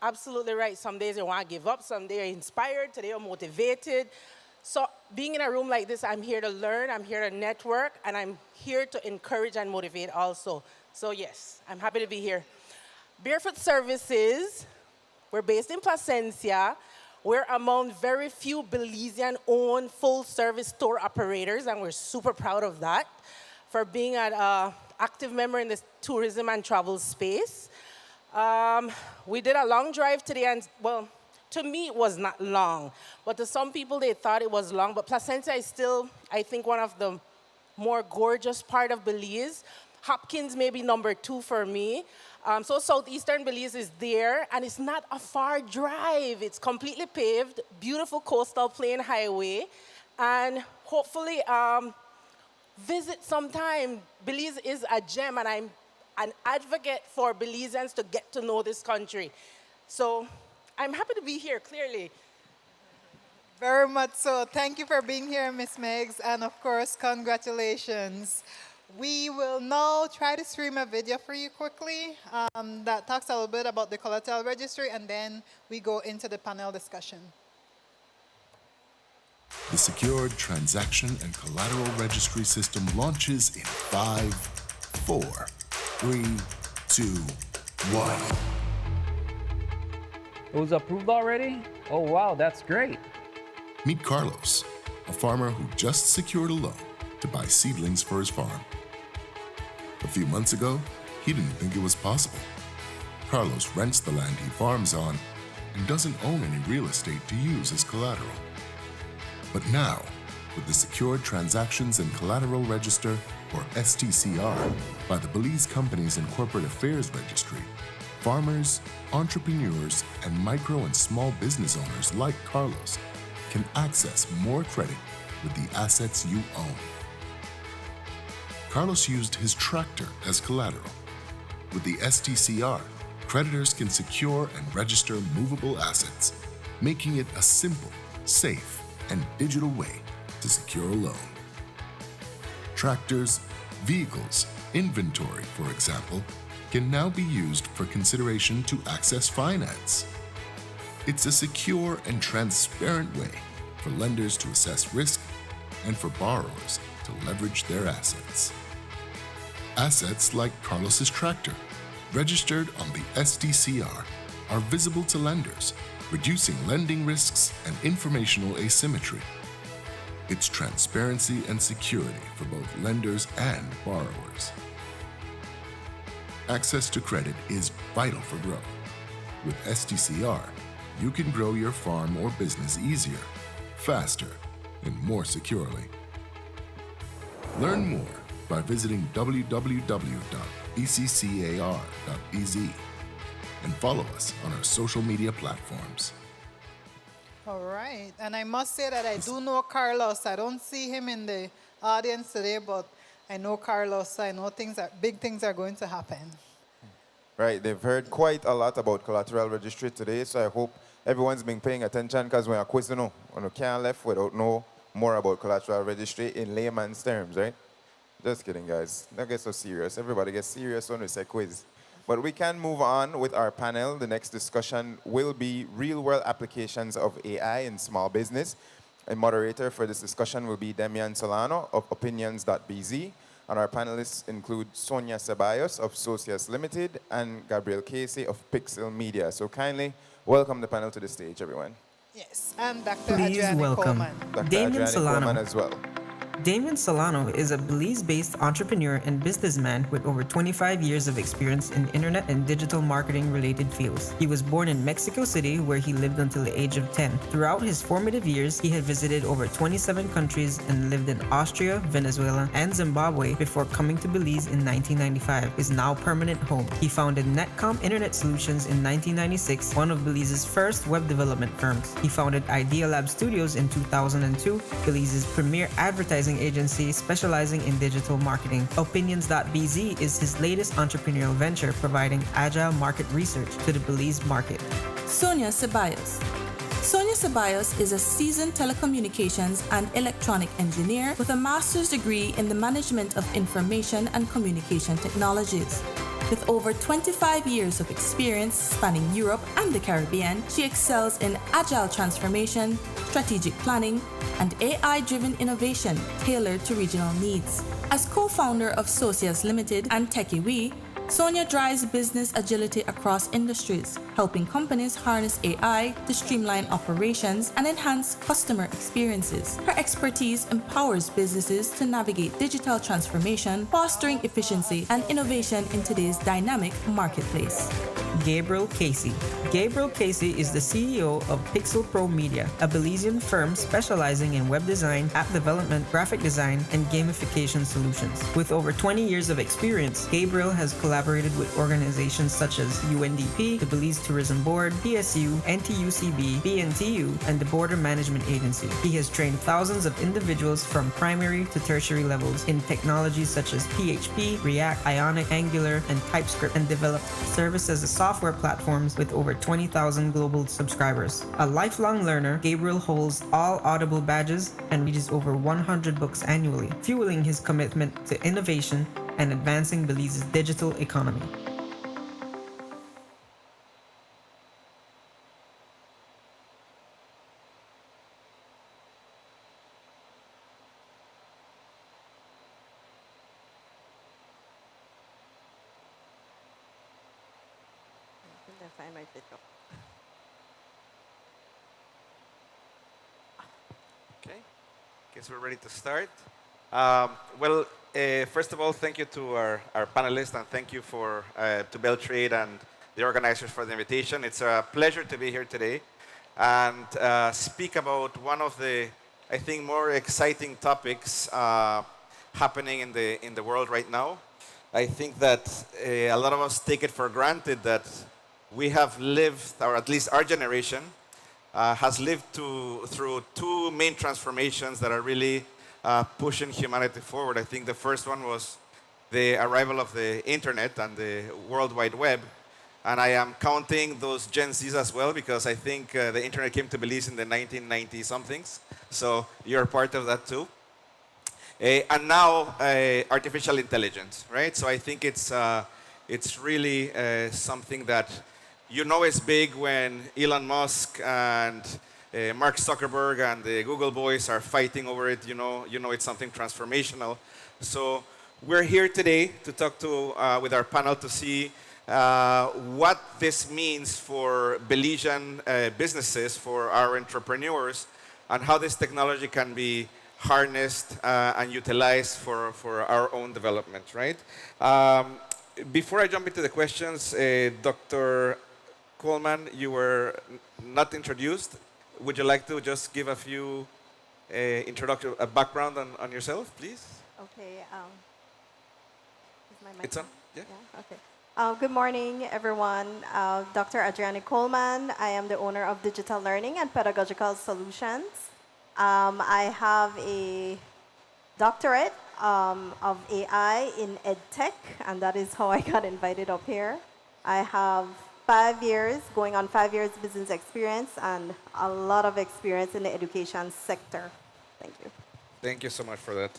absolutely right. Some days you want to give up, some days you're inspired, today you're motivated. So being in a room like this, I'm here to learn, I'm here to network, and I'm here to encourage and motivate also. So yes, I'm happy to be here. Barefoot Services, we're based in Placencia. We're among very few Belizean-owned full-service store operators, and we're super proud of that for being an active member in the tourism and travel space. We did a long drive today, and well, to me, it was not long, but to some people, they thought it was long. But Placencia is still, I think, one of the more gorgeous part of Belize. Hopkins may be number 2 for me. So southeastern Belize is there, and it's not a far drive. It's completely paved, beautiful coastal plain highway, and hopefully visit sometime. Belize is a gem, and I'm an advocate for Belizeans to get to know this country. So I'm happy to be here, clearly. Very much so. Thank you for being here, Ms. Megs, and of course, congratulations. We will now try to stream a video for you quickly that talks a little bit about the Collateral Registry, and then we go into the panel discussion. The Secured Transaction and Collateral Registry System launches in 5, 4, 3, 2, 1. It was approved already? Oh wow, that's great. Meet Carlos, a farmer who just secured a loan to buy seedlings for his farm. A few months ago, he didn't think it was possible. Carlos rents the land he farms on and doesn't own any real estate to use as collateral. But now, with the Secured Transactions and Collateral Register, or STCR, by the Belize Companies and Corporate Affairs Registry, farmers, entrepreneurs, and micro and small business owners like Carlos can access more credit with the assets you own. Carlos used his tractor as collateral. With the STCR, creditors can secure and register movable assets, making it a simple, safe, and digital way to secure a loan. Tractors, vehicles, inventory, for example, can now be used for consideration to access finance. It's a secure and transparent way for lenders to assess risk and for borrowers to leverage their assets. Assets like Carlos's tractor, registered on the STCR, are visible to lenders, reducing lending risks and informational asymmetry. It's transparency and security for both lenders and borrowers. Access to credit is vital for growth. With STCR, you can grow your farm or business easier, faster, and more securely. Learn more by visiting www.bccar.bz and follow us on our social media platforms. All right, and I must say that I do know Carlos. I don't see him in the audience today, but I know Carlos. I know big things are going to happen. Right, they've heard quite a lot about Collateral Registry today, so I hope everyone's been paying attention because when I question, you can't left without know more about Collateral Registry in layman's terms, right? Just kidding, guys. Don't get so serious. Everybody gets serious when we say quiz. But we can move on with our panel. The next discussion will be real-world applications of AI in small business. A moderator for this discussion will be Demian Solano of Opinions.bz. And our panelists include Sonia Ceballos of Socias Limited and Gabriel Casey of Pixel Media. So kindly welcome the panel to the stage, everyone. Yes, and Dr. Please Adriani welcome Coleman. Dr. Demian Adriani Solano. Coleman as well. Demian Solano is a Belize-based entrepreneur and businessman with over 25 years of experience in internet and digital marketing-related fields. He was born in Mexico City, where he lived until the age of 10. Throughout his formative years, he had visited over 27 countries and lived in Austria, Venezuela, and Zimbabwe before coming to Belize in 1995, his now permanent home. He founded Netcom Internet Solutions in 1996, one of Belize's first web development firms. He founded Idea Lab Studios in 2002, Belize's premier advertising agency specializing in digital marketing. Opinions.bz is his latest entrepreneurial venture, providing agile market research to the Belize market. Sonia Ceballos. Sonia Ceballos is a seasoned telecommunications and electronic engineer with a master's degree in the management of information and communication technologies. With over 25 years of experience spanning Europe and the Caribbean, she excels in agile transformation, strategic planning, and AI-driven innovation tailored to regional needs. As co-founder of Socias Limited and TechieWe, Sonia drives business agility across industries, helping companies harness AI to streamline operations and enhance customer experiences. Her expertise empowers businesses to navigate digital transformation, fostering efficiency and innovation in today's dynamic marketplace. Gabriel Casey. Gabriel Casey is the CEO of Pixel Pro Media, a Belizean firm specializing in web design, app development, graphic design, and gamification solutions. With over 20 years of experience, Gabriel has collaborated with organizations such as UNDP, the Belize Tourism Board, PSU, NTUCB, BNTU, and the Border Management Agency. He has trained thousands of individuals from primary to tertiary levels in technologies such as PHP, React, Ionic, Angular, and TypeScript, and developed services as software platforms with over 20,000 global subscribers. A lifelong learner, Gabriel holds all Audible badges and reads over 100 books annually, fueling his commitment to innovation and advancing Belize's digital economy. Guess we're ready to start. First of all, thank you to our panelists, and thank you to BELTRAIDE and the organizers for the invitation. It's a pleasure to be here today and speak about one of the, I think, more exciting topics happening in the world right now. I think that a lot of us take it for granted that we have lived, or at least our generation, has lived through two main transformations that are really pushing humanity forward. I think the first one was the arrival of the internet and the World Wide Web. And I am counting those Gen Zs as well, because I think the internet came to Belize in the 1990-somethings. So you're part of that too. And now artificial intelligence, right? So I think it's really something that is big when Elon Musk and Mark Zuckerberg and the Google boys are fighting over it. You know it's something transformational. So we're here today to talk with our panel to see what this means for Belizean businesses, for our entrepreneurs, and how this technology can be harnessed and utilized for our own development, right? Before I jump into the questions, Dr. Coleman, you were not introduced. Would you like to just give a few introduction, a background on yourself, please? Okay. Is my mic It's on? Yeah. Okay. Good morning, everyone. Dr. Adriani Coleman. I am the owner of Digital Learning and Pedagogical Solutions. I have a doctorate of AI in EdTech, and that is how I got invited up here. I have 5 years, going on 5 years business experience, and a lot of experience in the education sector. Thank you. Thank you so much for that.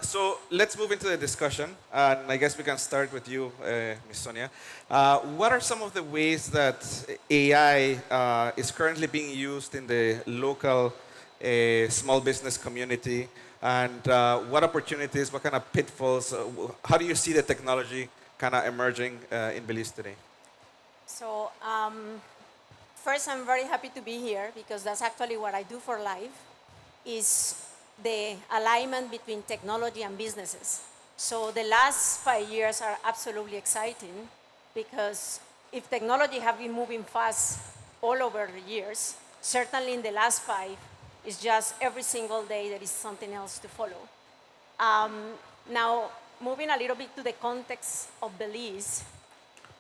So let's move into the discussion, and I guess we can start with you, Ms. Sonia. What are some of the ways that AI is currently being used in the local small business community, and what opportunities, what kind of pitfalls, how do you see the technology kind of emerging in Belize today? So first, I'm very happy to be here because that's actually what I do for life, is the alignment between technology and businesses. So the last 5 years are absolutely exciting because if technology have been moving fast all over the years, certainly in the last 5, it's just every single day there is something else to follow. Now, moving a little bit to the context of Belize,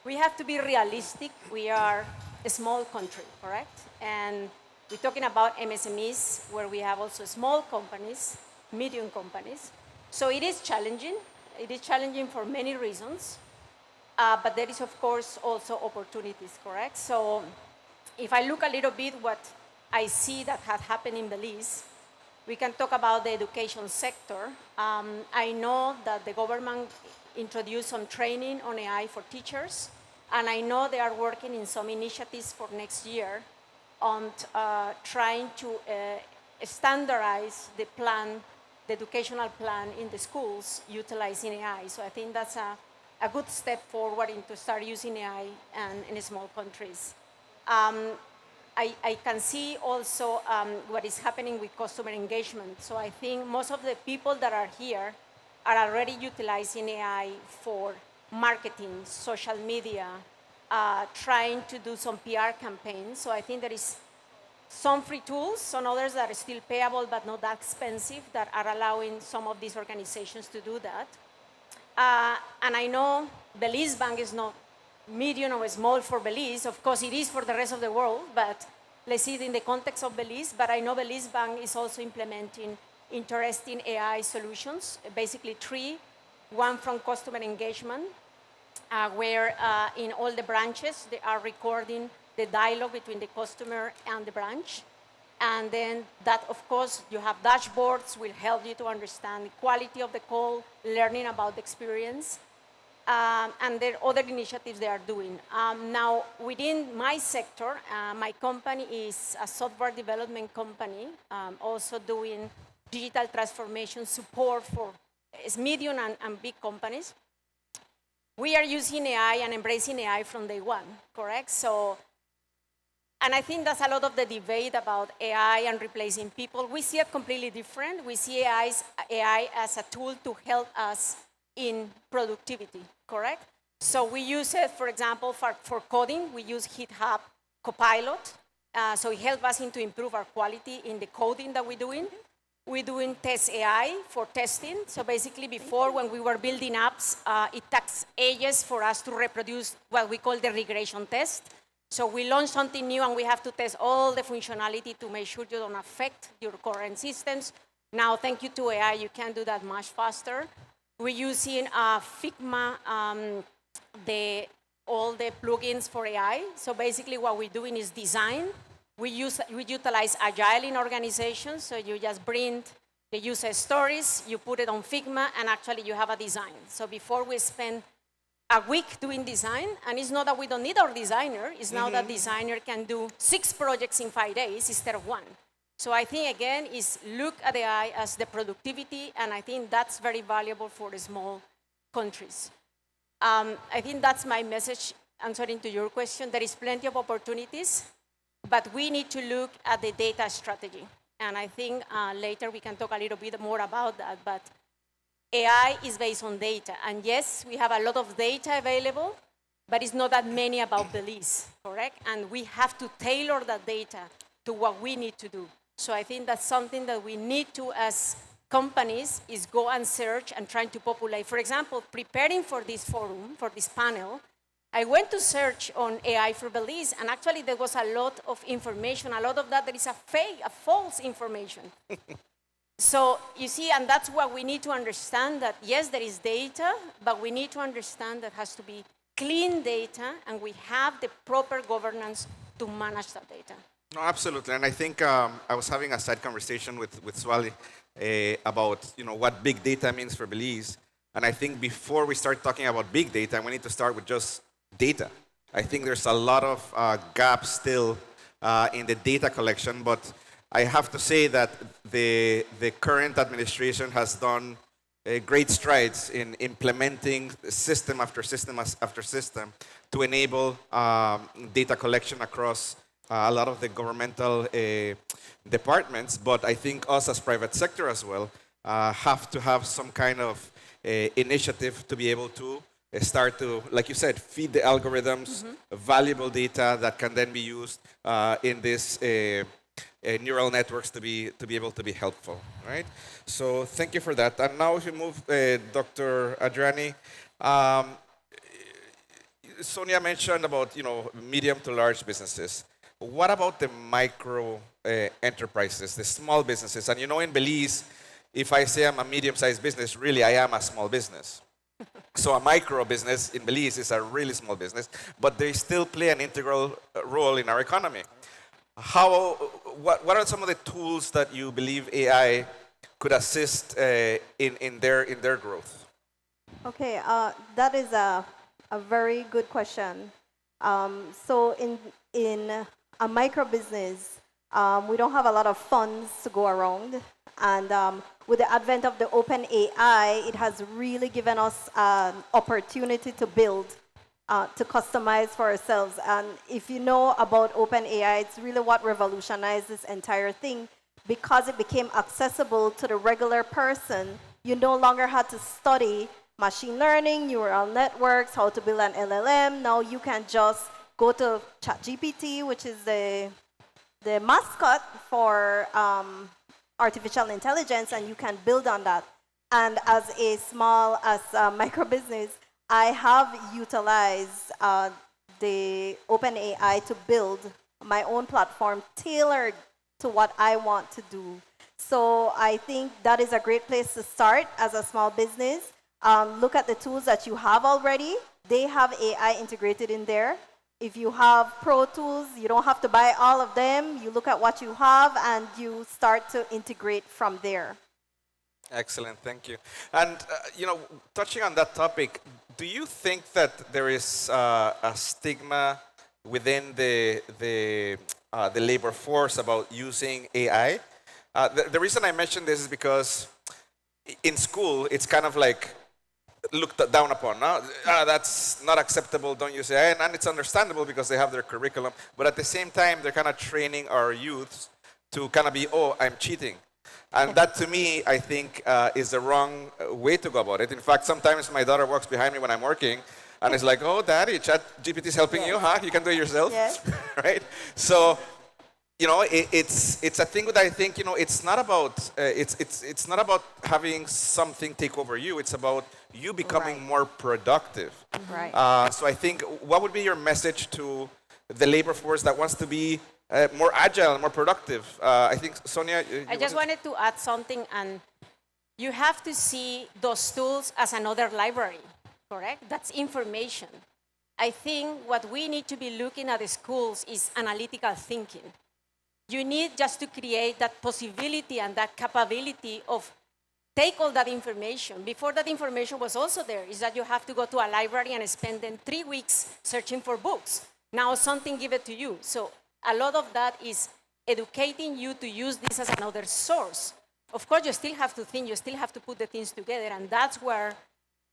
we have to be realistic. We are a small country, correct? And we're talking about MSMEs, where we have also small companies, medium companies. So it is challenging. It is challenging for many reasons. But there is, of course, also opportunities, correct? So if I look a little bit what I see that had happened in Belize, we can talk about the education sector. I know that the government introduced some training on AI for teachers, and I know they are working in some initiatives for next year on trying to standardize the plan, the educational plan in the schools utilizing AI. So I think that's a good step forward into start using AI in small countries. I can see also what is happening with customer engagement. So I think most of the people that are here are already utilizing AI for marketing, social media, trying to do some PR campaigns. So I think there is some free tools, some others that are still payable but not that expensive, that are allowing some of these organizations to do that. And I know Belize Bank is not medium or small for Belize. Of course, it is for the rest of the world, but let's see it in the context of Belize. But I know Belize Bank is also implementing interesting AI solutions, basically 3. One from customer engagement, where in all the branches, they are recording the dialogue between the customer and the branch. And then that, of course, you have dashboards will help you to understand the quality of the call, learning about the experience. And there are other initiatives they are doing. Now, within my sector, my company is a software development company, also doing digital transformation support for medium and big companies. We are using AI and embracing AI from day one, correct? So And I think that's a lot of the debate about AI and replacing people. We see it completely different. We see AI as a tool to help us in productivity, correct? So we use it, for example, for coding. We use GitHub Copilot. So it helps us to improve our quality in the coding that we're doing. We're doing Test AI for testing. So basically before, when we were building apps, it takes ages for us to reproduce what we call the regression test. So we launch something new and we have to test all the functionality to make sure you don't affect your current systems. Now, thank you to AI, you can do that much faster. We're using Figma, all the plugins for AI. So basically what we're doing is design. We utilize Agile in organizations. So you just bring the user stories, you put it on Figma, and actually you have a design. So before we spend a week doing design, and it's not that we don't need our designer, it's now that designer can do 6 projects in 5 days instead of 1. So I think, again, is look at AI as the productivity, and I think that's very valuable for the small countries. I think that's my message answering to your question. There is plenty of opportunities, but we need to look at the data strategy. And I think later we can talk a little bit more about that, but AI is based on data. And yes, we have a lot of data available, but it's not that many about Belize, correct? And we have to tailor that data to what we need to do. So I think that's something that we need to, as companies, is go and search and trying to populate. For example, preparing for this forum, for this panel, I went to search on AI for Belize, and actually there was a lot of information. A lot of that is a fake, a false information. So you see, and that's what we need to understand, that yes, there is data, but we need to understand that has to be clean data, and we have the proper governance to manage that data. No, absolutely. And I think I was having a side conversation with Swali about what big data means for Belize. And I think before we start talking about big data, we need to start with just data. I think there's a lot of gaps still in the data collection, but I have to say that the current administration has done great strides in implementing system after system after system to enable data collection across a lot of the governmental departments. But I think us as private sector as well have to have some kind of initiative to be able to start to, like you said, feed the algorithms valuable data that can then be used in this neural networks to be able to be helpful, right? So thank you for that. And now if you move, Dr. Adriani, Sonia mentioned about medium to large businesses. What about the micro enterprises, the small businesses? And in Belize, if I say I'm a medium-sized business, really I am a small business. So a micro business in Belize is a really small business, but they still play an integral role in our economy. What are some of the tools that you believe AI could assist in their growth? Okay, that is a very good question. So in a micro business, we don't have a lot of funds to go around, and with the advent of the open AI, it has really given us an opportunity to build. To customize for ourselves. And if you know about OpenAI, it's really what revolutionized this entire thing, because it became accessible to the regular person. You no longer had to study machine learning, neural networks, how to build an LLM. Now you can just go to ChatGPT, which is the mascot for artificial intelligence, and you can build on that. And as a micro business, I have utilized the OpenAI to build my own platform tailored to what I want to do. So I think that is a great place to start as a small business. Look at the tools that you have already. They have AI integrated in there. If you have Pro Tools, you don't have to buy all of them. You look at what you have and you start to integrate from there. Excellent, thank you. And touching on that topic, do you think that there is a stigma within the labor force about using AI? The reason I mention this is because in school, it's kind of like looked down upon. No? That's not acceptable, don't use AI. And it's understandable because they have their curriculum. But at the same time, they're kind of training our youth to kind of be, oh, I'm cheating. And that, to me, I think, is the wrong way to go about it. In fact, sometimes my daughter walks behind me when I'm working, and it's like, oh, Daddy, ChatGPT is helping you, huh? You can do it yourself, right? So, you know, it's a thing that I think, you know, it's not about it's not about having something take over you. It's about you becoming more productive. Right. So I think, what would be your message to the labor force that wants to be more agile and more productive? I think, Sonia, I just wanted to add something, and you have to see those tools as another library, correct? That's information. I think what we need to be looking at the schools is analytical thinking. You need just to create that possibility and that capability of take all that information. Before that information was also there, is that you have to go to a library and spend then 3 weeks searching for books. Now something give it to you. So a lot of that is educating you to use this as another source. Of course, you still have to think, you still have to put the things together, and that's where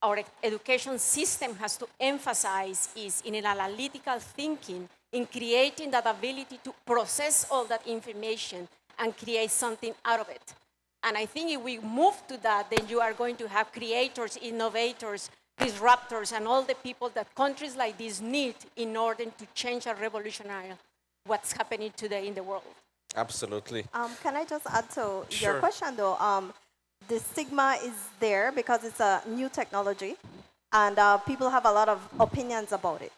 our education system has to emphasize is in an analytical thinking, in creating that ability to process all that information and create something out of it. And I think if we move to that, then you are going to have creators, innovators, disruptors, and all the people that countries like this need in order to change and revolutionize what's happening today in the world. Absolutely. Can I just add to Sure. your question, though? The stigma is there because it's a new technology, and people have a lot of opinions about it.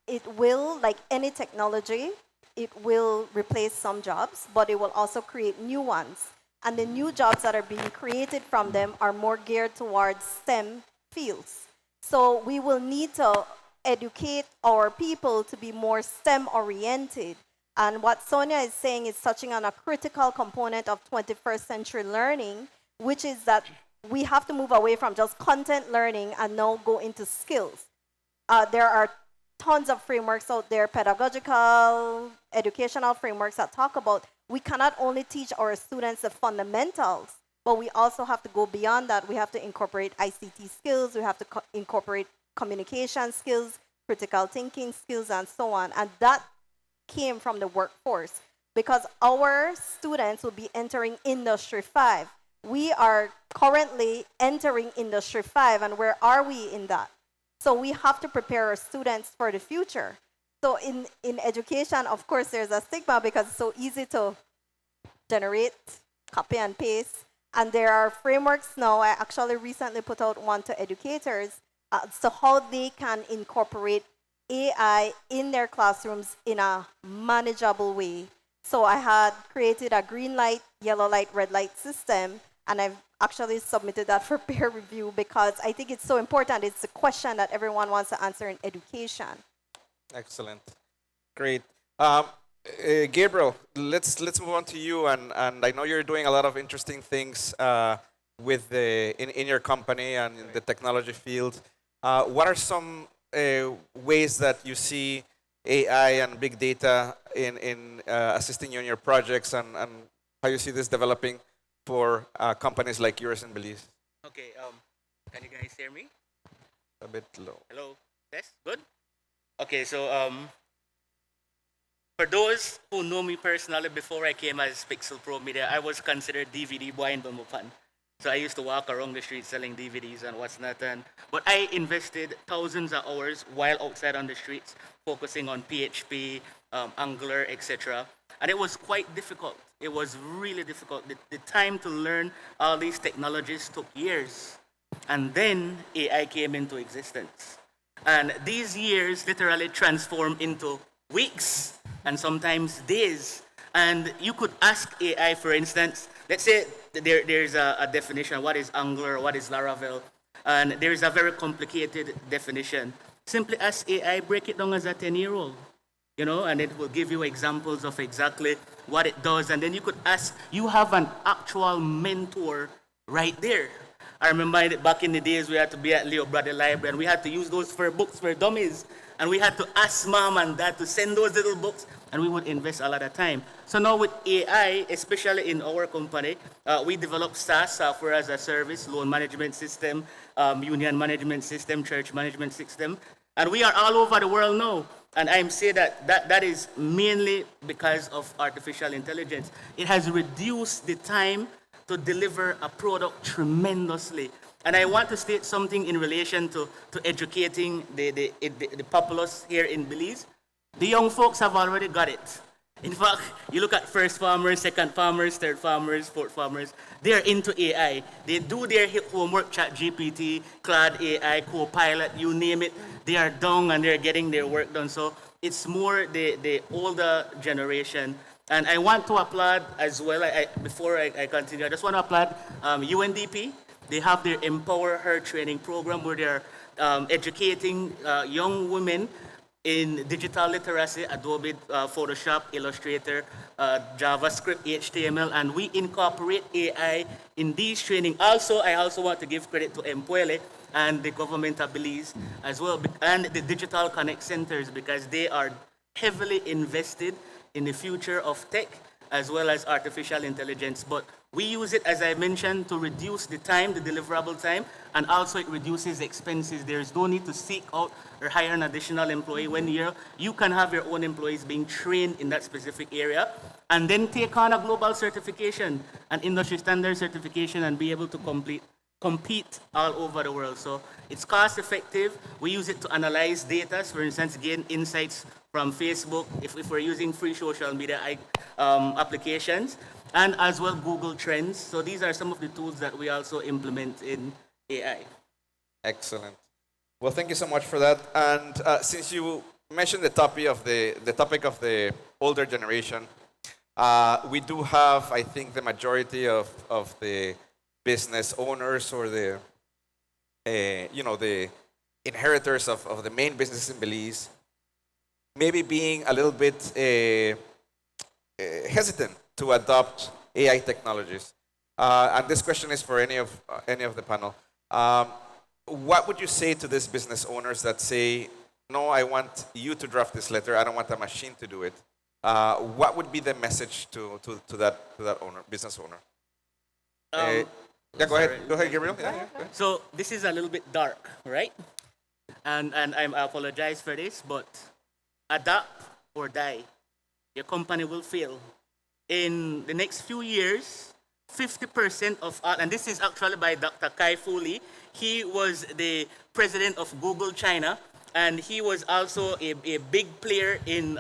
It will, like any technology, it will replace some jobs, but it will also create new ones. And the new jobs that are being created from them are more geared towards STEM fields. So we will need to educate our people to be more STEM-oriented. And what Sonia is saying is touching on a critical component of 21st century learning, which is that we have to move away from just content learning and now go into skills. There are tons of frameworks out there, pedagogical, educational frameworks that talk about we cannot only teach our students the fundamentals, but we also have to go beyond that. We have to incorporate ICT skills, we have to incorporate communication skills, critical thinking skills, and so on. And that came from the workforce because our students will be entering Industry 5. We are currently entering Industry 5, and where are we in that? So we have to prepare our students for the future. So in education, of course, there's a stigma because it's so easy to generate, copy and paste. And there are frameworks now. I actually recently put out one to educators so how they can incorporate AI in their classrooms in a manageable way. So I had created a green light, yellow light, red light system, and I've actually submitted that for peer review because I think it's so important. It's a question that everyone wants to answer in education. Excellent. Great. Gabriel, let's move on to you, and I know you're doing a lot of interesting things with in your company and in the technology field. What are some ways that you see AI and big data in assisting you in your projects, and how you see this developing for companies like yours in Belize? Okay, can you guys hear me? A bit low. Hello, yes, good? Okay, so for those who know me personally, before I came as Pixel Pro Media, I was considered DVD boy in Bumupan. So I used to walk around the streets selling DVDs and what's not. But I invested thousands of hours while outside on the streets, focusing on PHP, Angular, etc. And it was quite difficult. It was really difficult. The time to learn all these technologies took years. And then AI came into existence. And these years literally transformed into weeks and sometimes days. And you could ask AI, for instance, let's say there's a definition, what is Angular, what is Laravel, and there's a very complicated definition. Simply ask AI, break it down as a 10-year-old, you know, and it will give you examples of exactly what it does. And then you could ask, you have an actual mentor right there. I remember back in the days we had to be at Leo Brother Library and we had to use those for books for dummies. And we had to ask mom and dad to send those little books and we would invest a lot of time. So now with AI, especially in our company, we develop SaaS, software as a service, loan management system, union management system, church management system. And we are all over the world now. And I'm saying that is mainly because of artificial intelligence. It has reduced the time to deliver a product tremendously. And I want to state something in relation to educating the populace here in Belize. The young folks have already got it. In fact, you look at first farmers, second farmers, third farmers, fourth farmers, they're into AI. They do their homework, ChatGPT, Claude AI, Copilot, you name it. They are down and they're getting their work done. So it's more the older generation. And I want to applaud as well, before I continue, I just want to applaud UNDP. They have their Empower Her training program where they're educating young women in digital literacy, Adobe Photoshop, Illustrator, JavaScript, HTML, and we incorporate AI in these training. Also, I also want to give credit to Empuele and the government of Belize as well, and the Digital Connect Centers, because they are heavily invested in the future of tech as well as artificial intelligence. But we use it, as I mentioned, to reduce the time, the deliverable time, and also it reduces expenses. There is no need to seek out or hire an additional employee. When you can have your own employees being trained in that specific area, and then take on a global certification, an industry standard certification, and be able to compete all over the world. So it's cost effective. We use it to analyze data, for instance, gain insights from Facebook, if we're using free social media applications, and as well Google Trends. So these are some of the tools that we also implement in AI. Excellent. Well, thank you so much for that. And since you mentioned the topic of the older generation, we do have, I think, the majority of the business owners or the the inheritors of the main businesses in Belize maybe being a little bit hesitant to adopt AI technologies. And this question is for any of the panel. What would you say to these business owners that say, no, I want you to draft this letter, I don't want a machine to do it? What would be the message to that business owner? Yeah, go ahead, Gabriel. Yeah. So this is a little bit dark, right? And I apologize for this, but adapt or die. Your company will fail. In the next few years, 50% of all, and this is actually by Dr. Kai Fu Lee. He was the president of Google China, and he was also a big player in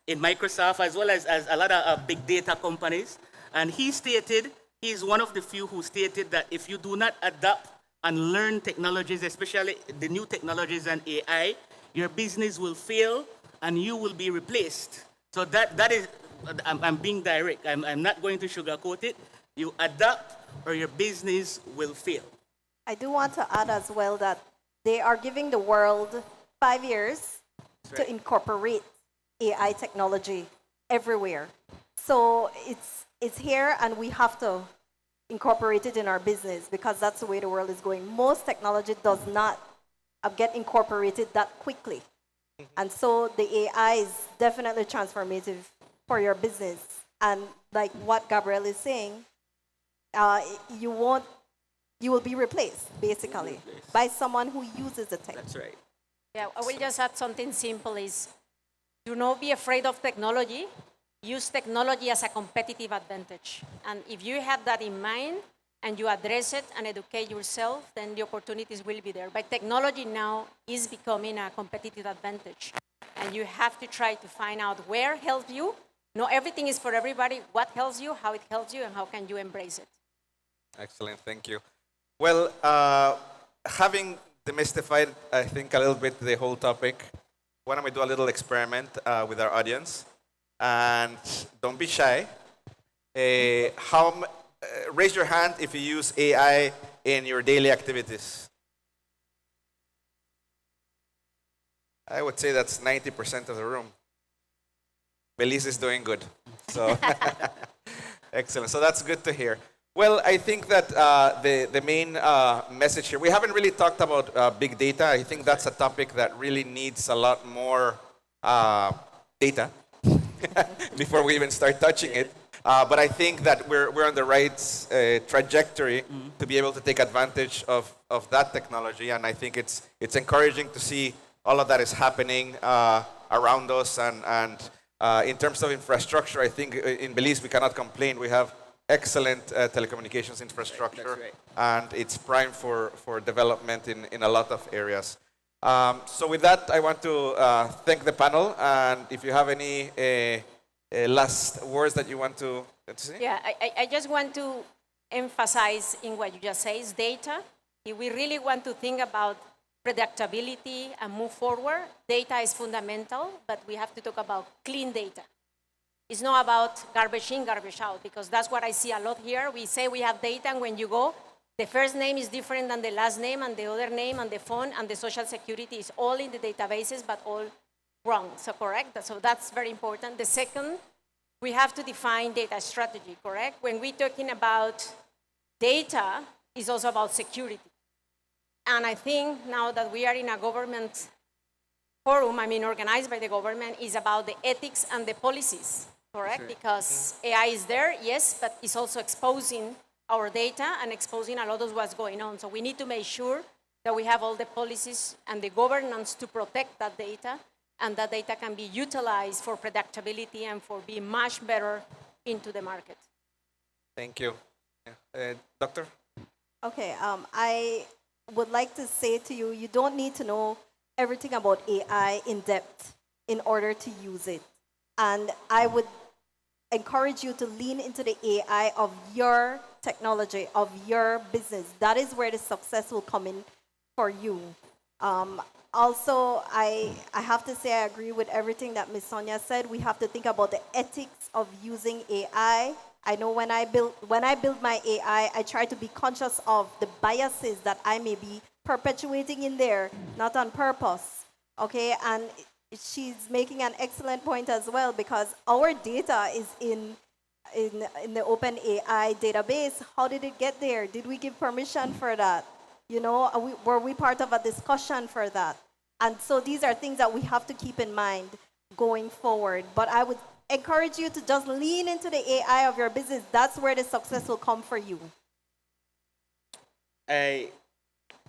Microsoft, as well as a lot of big data companies. And he stated, he's one of the few who stated that if you do not adapt and learn technologies, especially the new technologies and AI, your business will fail and you will be replaced. So that is, I'm being direct. I'm not going to sugarcoat it. You adapt or your business will fail. I do want to add as well that they are giving the world 5 years to incorporate AI technology everywhere. So it's here and we have to incorporate it in our business because that's the way the world is going. Most technology does not get incorporated that quickly. And so the AI is definitely transformative for your business. And like what Gabriel is saying, you will be replaced, basically, by someone who uses the tech. That's right. Yeah, I will just add something simple is, do not be afraid of technology. Use technology as a competitive advantage. And if you have that in mind and you address it and educate yourself, then the opportunities will be there. But technology now is becoming a competitive advantage. And you have to try to find out where helps you. Not everything is for everybody. What helps you, how it helps you, and how can you embrace it. Excellent, thank you. Well, having demystified, I think, a little bit the whole topic, why don't we do a little experiment with our audience? And don't be shy. Raise your hand if you use AI in your daily activities. I would say that's 90% of the room. Belize is doing good. So excellent. So that's good to hear. Well, I think that the main message here, we haven't really talked about big data. I think that's a topic that really needs a lot more data before we even start touching it. But I think that we're on the right trajectory to be able to take advantage of that technology. And I think it's encouraging to see all of that is happening around us. And in terms of infrastructure, I think in Belize we cannot complain. We have excellent telecommunications infrastructure, and it's prime for development in a lot of areas. So with that, I want to thank the panel, and if you have any last words that you want to say? Yeah, I just want to emphasize in what you just said is data. If we really want to think about predictability and move forward, data is fundamental, but we have to talk about clean data. It's not about garbage in, garbage out, because that's what I see a lot here. We say we have data, and when you go, the first name is different than the last name, and the other name, and the phone, and the social security is all in the databases, but all wrong. So correct? So that's very important. The second, we have to define data strategy, correct? When we're talking about data, it's also about security. And I think now that we are in a government forum, organized by the government, is about the ethics and the policies. Correct? Sure. Because AI is there, yes, but it's also exposing our data and exposing a lot of what's going on. So we need to make sure that we have all the policies and the governance to protect that data, and that data can be utilized for predictability and for being much better into the market. Thank you. Doctor? Okay, I would like to say to you, you don't need to know everything about AI in depth in order to use it. And I would encourage you to lean into the AI of your technology, of your business. That is where the success will come in for you. Also, I have to say I agree with everything that Ms. Sonia said. We have to think about the ethics of using AI. I know when I build my AI, I try to be conscious of the biases that I may be perpetuating in there, not on purpose. Okay, and she's making an excellent point as well, because our data is in the open AI database. How did it get there? Did we give permission for that? You know, were we part of a discussion for that? And so these are things that we have to keep in mind going forward. But I would encourage you to just lean into the AI of your business. That's where the success will come for you.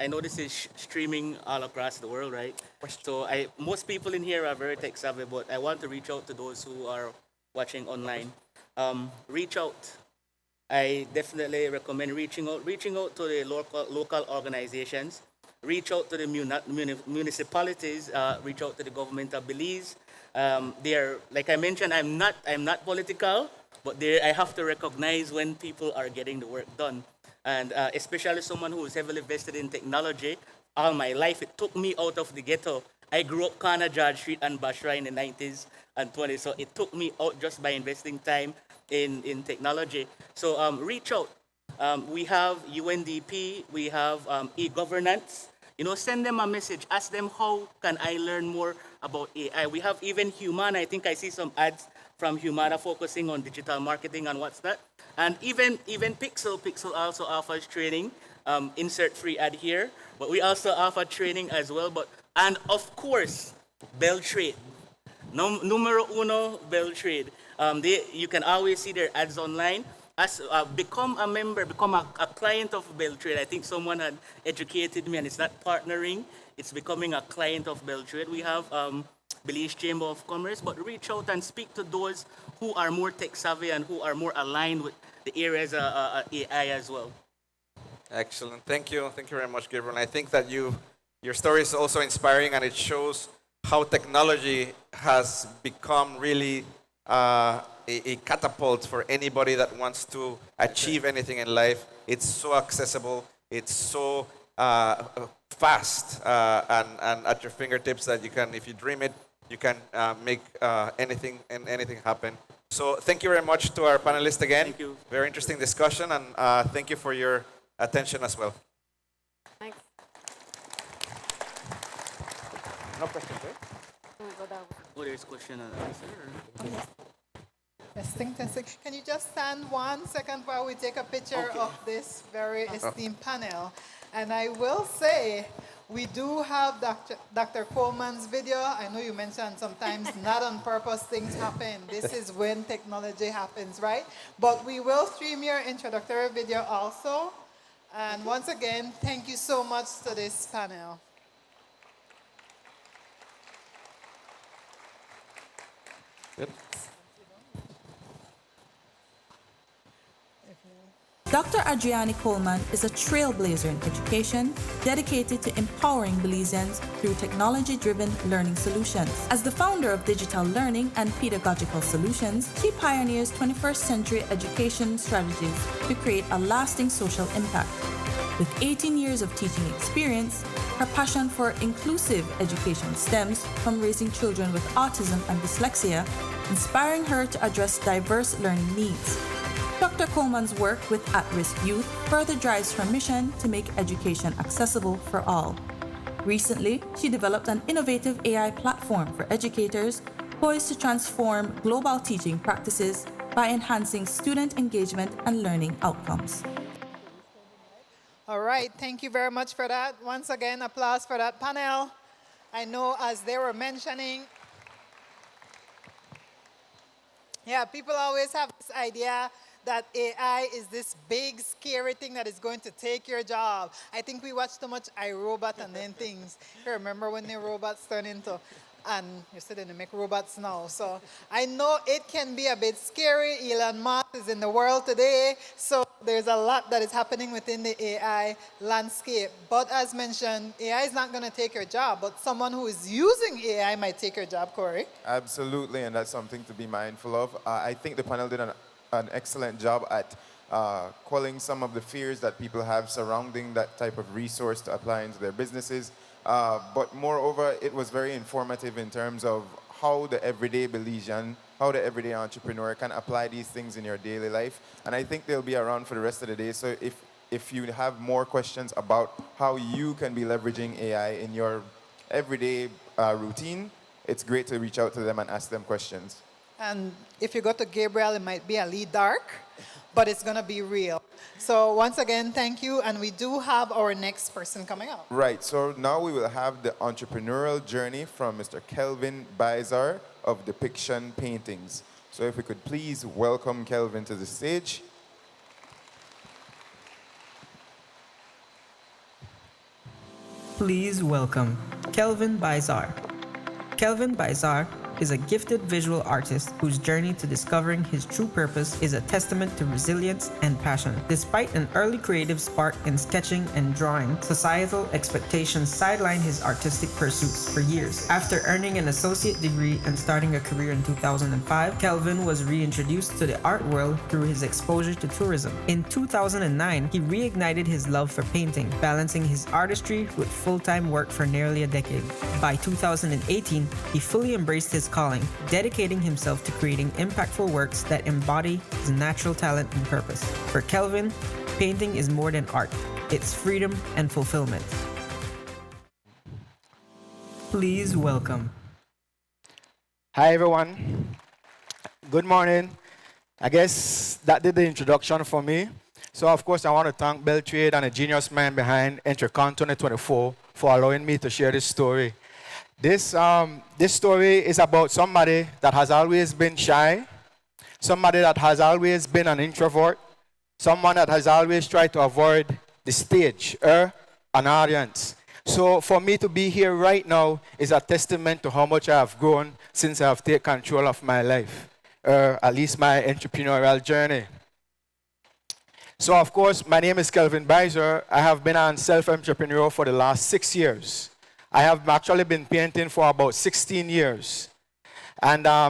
I know this is streaming all across the world, right? So most people in here are very tech savvy, but I want to reach out to those who are watching online. Reach out. I definitely recommend reaching out to the local organizations, reach out to the municipalities, reach out to the government of Belize. They are, like I mentioned, I'm not political, but I have to recognize when people are getting the work done. And especially someone who is heavily vested in technology, all my life, it took me out of the ghetto. I grew up Kana George Street and Bashra in the 90s and 20s, so it took me out just by investing time in technology. So reach out. We have UNDP, we have e-governance. You know, send them a message, ask them how can I learn more about AI. We have even Humana. I think I see some ads from Humana focusing on digital marketing and what's that. And even Pixel also offers training. Insert free ad here, but we also offer training as well. And of course, BELTRAIDE. Numero uno, BELTRAIDE. You can always see their ads online. Become a member, become a client of BELTRAIDE. I think someone had educated me, and it's not partnering, it's becoming a client of BELTRAIDE. We have Belize Chamber of Commerce, but reach out and speak to those who are more tech savvy and who are more aligned with the areas of AI as well. Excellent. Thank you. Thank you very much, Gabriel. And I think that your story is also inspiring, and it shows how technology has become really a catapult for anybody that wants to achieve anything in life. It's so accessible. It's so fast and at your fingertips that you can, if you dream it, you can make anything happen. So thank you very much to our panelists again. Thank you. Very interesting discussion, and thank you for your attention as well. Thanks. No questions, right? Oh, there's question and answer. Testing, testing. Can you just stand 1 second while we take a picture of this very esteemed panel? And I will say, we do have Dr. Coleman's video. I know you mentioned sometimes not on purpose things happen. This is when technology happens, right? But we will stream your introductory video also. And once again, thank you so much to this panel. Yep. Dr. Adriani Coleman is a trailblazer in education, dedicated to empowering Belizeans through technology-driven learning solutions. As the founder of Digital Learning and Pedagogical Solutions, she pioneers 21st century education strategies to create a lasting social impact. With 18 years of teaching experience, her passion for inclusive education stems from raising children with autism and dyslexia, inspiring her to address diverse learning needs. Dr. Coleman's work with at-risk youth further drives her mission to make education accessible for all. Recently, she developed an innovative AI platform for educators poised to transform global teaching practices by enhancing student engagement and learning outcomes. All right, thank you very much for that. Once again, applause for that panel. I know as they were mentioning, people always have this idea that AI is this big, scary thing that is going to take your job. I think we watch too much iRobot and then things. You remember when the robots turn into, and you said they make robots now. So I know it can be a bit scary. Elon Musk is in the world today. So there's a lot that is happening within the AI landscape. But as mentioned, AI is not going to take your job, but someone who is using AI might take your job, Corey. Absolutely, and that's something to be mindful of. I think the panel did an excellent job at quelling some of the fears that people have surrounding that type of resource to apply into their businesses. But moreover, it was very informative in terms of how the everyday Belizean, how the everyday entrepreneur can apply these things in your daily life. And I think they'll be around for the rest of the day. So if you have more questions about how you can be leveraging AI in your everyday routine, it's great to reach out to them and ask them questions. And if you go to Gabriel, it might be a little dark, but it's going to be real. So once again, thank you. And we do have our next person coming up. Right. So now we will have the entrepreneurial journey from Mr. Kelvin Bizar of Depiction Paintings. So if we could please welcome Kelvin to the stage. Please welcome Kelvin Bizar. Kelvin Bizar is a gifted visual artist whose journey to discovering his true purpose is a testament to resilience and passion. Despite an early creative spark in sketching and drawing, societal expectations sidelined his artistic pursuits for years. After earning an associate degree and starting a career in 2005, Kelvin was reintroduced to the art world through his exposure to tourism. In 2009, he reignited his love for painting, balancing his artistry with full-time work for nearly a decade. By 2018, he fully embraced his calling, dedicating himself to creating impactful works that embody his natural talent and purpose. For Kelvin, painting is more than art. It's freedom and fulfillment. Please welcome. Hi, everyone. Good morning. I guess that did the introduction for me. So, of course, I want to thank BELTRAIDE and the genius man behind EntreCon 2024 for allowing me to share this story. This story is about somebody that has always been shy, somebody that has always been an introvert, someone that has always tried to avoid the stage or an audience. So for me to be here right now is a testament to how much I have grown since I have taken control of my life, or at least my entrepreneurial journey. So of course, my name is Kelvin Bizar. I have been a self-entrepreneur for the last 6 years. I have actually been painting for about 16 years. And I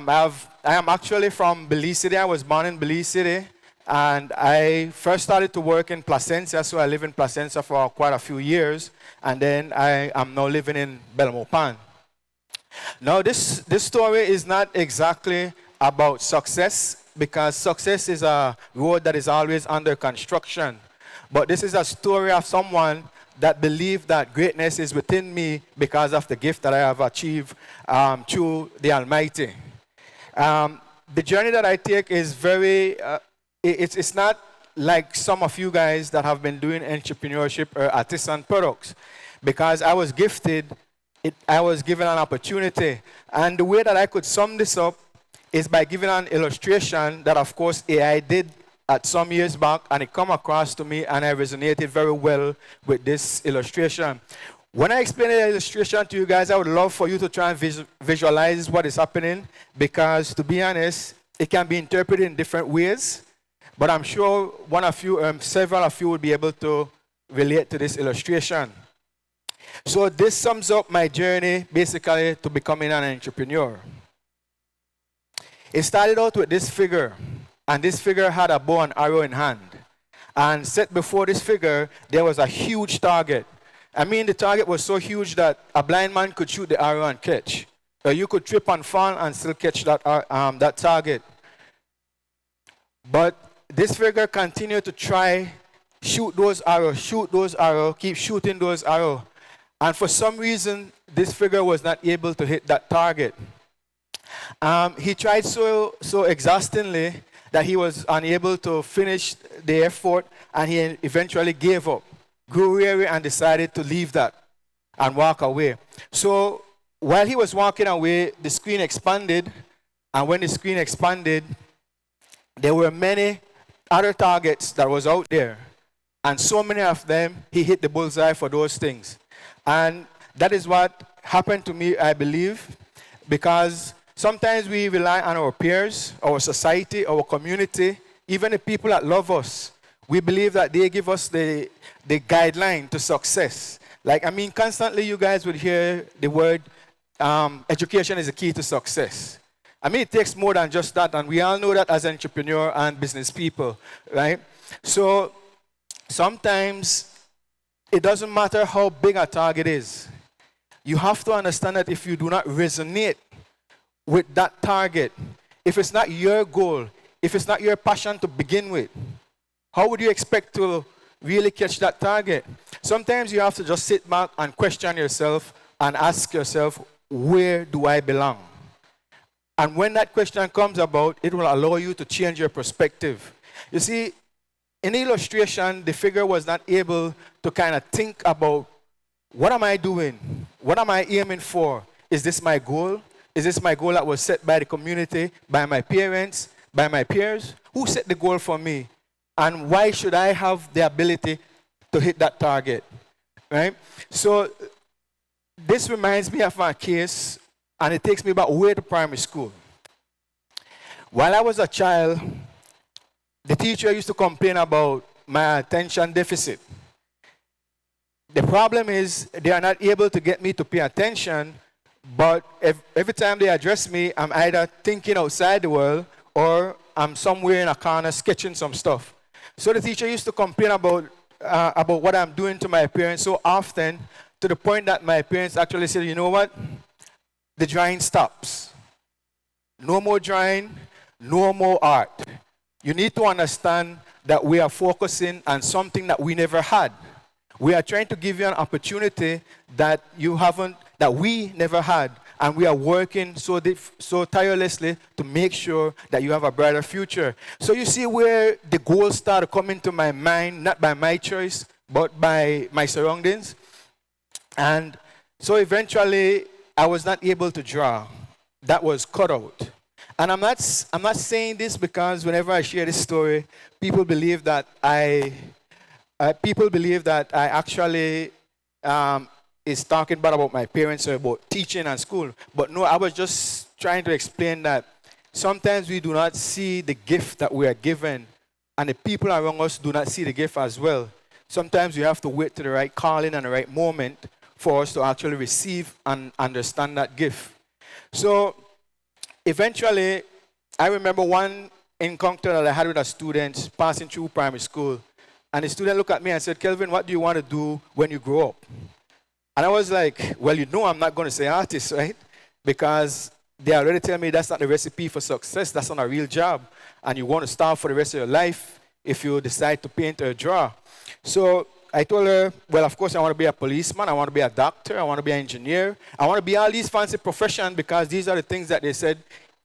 am actually from Belize City. I was born in Belize City. And I first started to work in Placencia, so I lived in Placencia for quite a few years. And then I am now living in Belmopan. Now, this story is not exactly about success, because success is a road that is always under construction. But this is a story of someone that believe that greatness is within me because of the gift that I have achieved through the Almighty. the journey that I take is very, it's not like some of you guys that have been doing entrepreneurship or artisan products, because I was gifted, I was given an opportunity. And the way that I could sum this up is by giving an illustration that, of course, AI did at some years back, and it come across to me, and I resonated very well with this illustration. When I explain the illustration to you guys, I would love for you to try and visualize what is happening, because, to be honest, it can be interpreted in different ways, but I'm sure one of you, several of you will be able to relate to this illustration. So this sums up my journey, basically, to becoming an entrepreneur. It started out with this figure, and this figure had a bow and arrow in hand. And set before this figure, there was a huge target. I mean, the target was so huge that a blind man could shoot the arrow and catch. Or you could trip and fall and still catch that target. But this figure continued to try, shoot those arrows, keep shooting those arrows. And for some reason, this figure was not able to hit that target. He tried so exhaustingly that he was unable to finish the effort, and he eventually gave up, grew weary, and decided to leave that and walk away. So while he was walking away, the screen expanded, and when the screen expanded, there were many other targets that was out there, and so many of them, he hit the bullseye for those things. And that is what happened to me, I believe, because sometimes we rely on our peers, our society, our community, even the people that love us. We believe that they give us the guideline to success. Like, I mean, constantly you guys would hear the word, education is the key to success. I mean, it takes more than just that, and we all know that as entrepreneurs and business people, right? So sometimes it doesn't matter how big a target is. You have to understand that if you do not resonate with that target, if it's not your goal, if it's not your passion to begin with, how would you expect to really catch that target? Sometimes you have to just sit back and question yourself and ask yourself, where do I belong? And when that question comes about, it will allow you to change your perspective. You see, in the illustration, the figure was not able to kind of think about, what am I doing? What am I aiming for? Is this my goal? Is this my goal that was set by the community, by my parents, by my peers? Who set the goal for me? And why should I have the ability to hit that target? Right? So this reminds me of my case, and it takes me back way to primary school. While I was a child, the teacher used to complain about my attention deficit. The problem is they are not able to get me to pay attention, but every time they address me, I'm either thinking outside the world or I'm somewhere in a corner sketching some stuff. So the teacher used to complain about what I'm doing to my parents so often, to the point that my parents actually said, you know what? The drawing stops. No more drawing, no more art. You need to understand that we are focusing on something that we never had. We are trying to give you an opportunity that we never had, and we are working so tirelessly to make sure that you have a brighter future. So you see where the goals start coming to my mind, not by my choice, but by my surroundings. And so eventually, I was not able to draw. That was cut out. And I'm not saying this because whenever I share this story, people believe that I actually is talking bad about my parents or about teaching and school. But no, I was just trying to explain that sometimes we do not see the gift that we are given, and the people around us do not see the gift as well. Sometimes we have to wait to the right calling and the right moment for us to actually receive and understand that gift. So eventually, I remember one encounter that I had with a student passing through primary school. And the student looked at me and said, Kelvin, what do you want to do when you grow up? And I was like, well, you know I'm not going to say artist, right? Because they already tell me that's not the recipe for success. That's not a real job. And you want to starve for the rest of your life if you decide to paint or draw. So I told her, well, of course, I want to be a policeman. I want to be a doctor. I want to be an engineer. I want to be all these fancy professions because these are the things that they said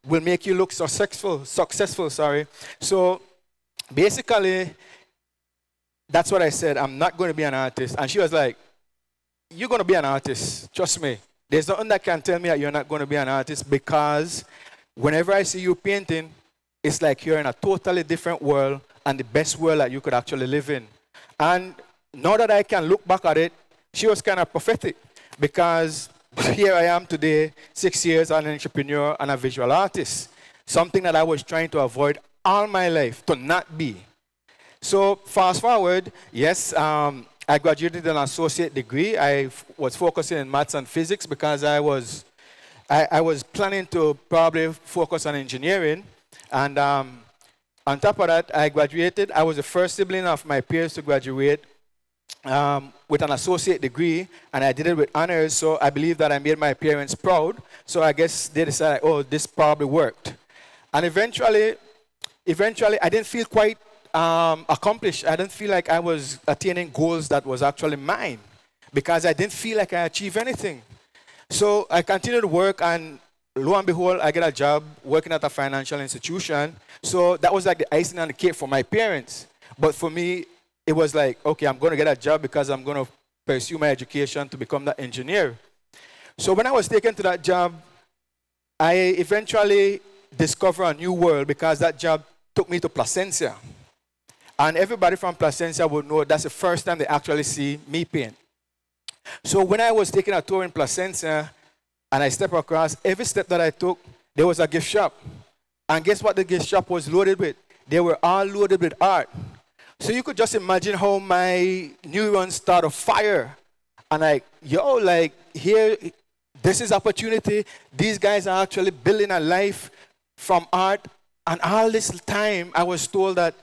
will make you look successful, sorry. So basically, that's what I said. I'm not going to be an artist. And she was like, you're going to be an artist. Trust me. There's nothing that can tell me that you're not going to be an artist, because whenever I see you painting, it's like you're in a totally different world, and the best world that you could actually live in. And now that I can look back at it, she was kind of prophetic, because here I am today, 6 years as an entrepreneur and a visual artist, something that I was trying to avoid all my life, to not be. So fast forward, yes, I graduated an associate degree. I was focusing in maths and physics because I was planning to probably focus on engineering. And on top of that, I graduated. I was the first sibling of my peers to graduate with an associate degree, and I did it with honors, so I believe that I made my parents proud. So I guess they decided, oh, this probably worked. And eventually, I didn't feel quite accomplished. I didn't feel like I was attaining goals that was actually mine, because I didn't feel like I achieved anything. So I continued to work, and lo and behold, I get a job working at a financial institution. So that was like the icing on the cake for my parents. But for me, it was like, okay, I'm going to get a job because I'm going to pursue my education to become that engineer. So when I was taken to that job, I eventually discovered a new world, because that job took me to Placencia. And everybody from Placencia would know that's the first time they actually see me paint. So when I was taking a tour in Placencia, and I stepped across, every step that I took, there was a gift shop. And guess what the gift shop was loaded with? They were all loaded with art. So you could just imagine how my neurons started fire. And like, yo, like, here, this is opportunity. These guys are actually building a life from art. And all this time, I was told that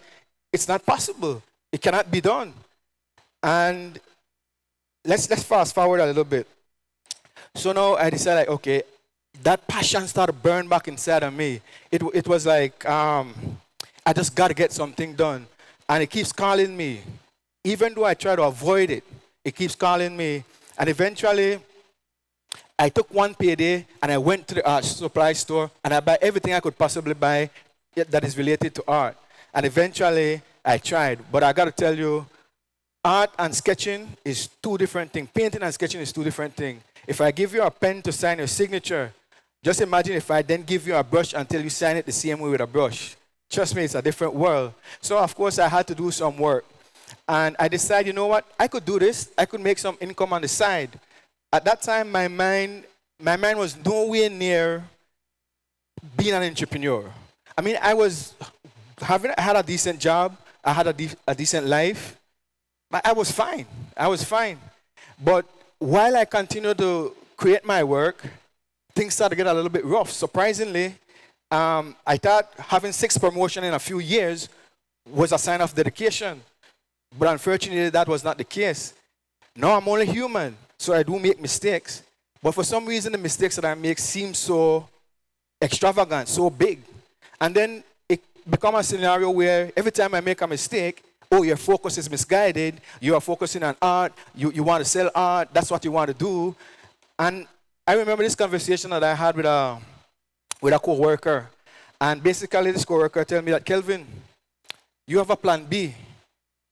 it's not possible. It cannot be done. And let's fast forward a little bit. So now I decided, like, okay, that passion started to burn back inside of me. It was like, I just got to get something done. And it keeps calling me. Even though I try to avoid it, it keeps calling me. And eventually, I took one payday and I went to the art supply store and I buy everything I could possibly buy that is related to art. And eventually, I tried. But I got to tell you, art and sketching is two different things. Painting and sketching is two different things. If I give you a pen to sign your signature, just imagine if I then give you a brush until you sign it the same way with a brush. Trust me, it's a different world. So, of course, I had to do some work. And I decided, you know what? I could do this. I could make some income on the side. At that time, my mind was nowhere near being an entrepreneur. I mean, I had a decent job. I had a decent life. But I was fine. But while I continued to create my work, things started to get a little bit rough. Surprisingly, I thought having 6 promotions in a few years was a sign of dedication. But unfortunately, that was not the case. Now I'm only human, so I do make mistakes. But for some reason, the mistakes that I make seem so extravagant, so big. And then it becomes a scenario where every time I make a mistake, oh, your focus is misguided. You are focusing on art. You want to sell art. That's what you want to do. And I remember this conversation that I had with a co-worker. And basically, this co-worker told me that, Kelvin, you have a plan B.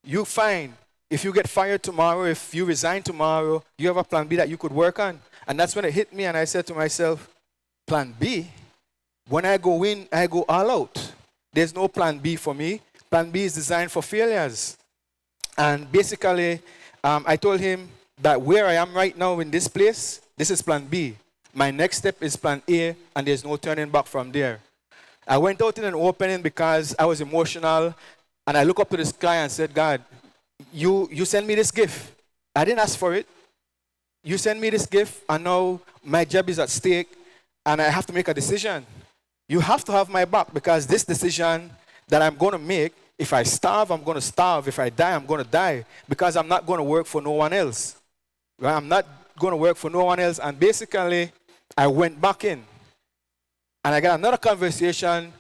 You fine. If you get fired tomorrow, if you resign tomorrow, you have a plan B that you could work on. And that's when it hit me, and I said to myself, plan B? When I go in, I go all out. There's no plan B for me. Plan B is designed for failures. And basically, I told him that where I am right now in this place, this is plan B. My next step is plan A, and there's no turning back from there. I went out in an opening because I was emotional, and I looked up to the sky and said, God, you sent me this gift. I didn't ask for it. You sent me this gift, and now my job is at stake, and I have to make a decision. You have to have my back, because this decision that I'm going to make, if I starve, I'm going to starve. If I die, I'm going to die, because I'm not going to work for no one else. Right? I'm not going to work for no one else. And basically, I went back in, and I got another conversation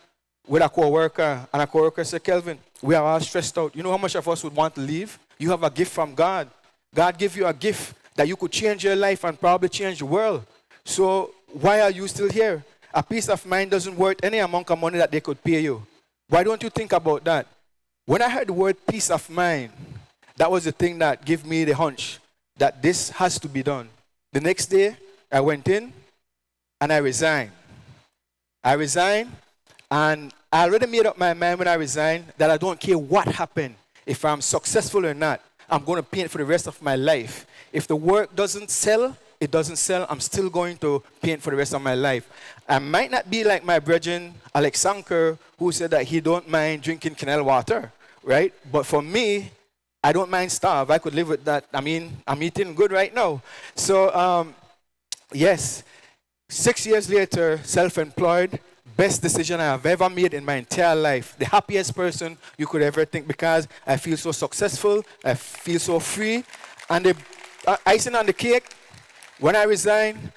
with a co-worker, and a co-worker said, Kelvin, we are all stressed out. You know how much of us would want to leave? You have a gift from God. God gave you a gift that you could change your life and probably change the world. So why are you still here? A peace of mind doesn't worth any amount of money that they could pay you. Why don't you think about that? When I heard the word peace of mind, that was the thing that gave me the hunch that this has to be done. The next day, I went in and I resigned. I resigned, and I already made up my mind when I resigned that I don't care what happened. If I'm successful or not, I'm going to paint for the rest of my life. If the work doesn't sell, it doesn't sell. I'm still going to paint for the rest of my life. I might not be like my brethren, Alex Sanker, who said that he don't mind drinking canal water, right? But for me, I don't mind starve. I could live with that. I mean, I'm eating good right now. So, yes, 6 years later, self-employed, best decision I have ever made in my entire life. The happiest person you could ever think, because I feel so successful. I feel so free. And the icing on the cake, when I resigned,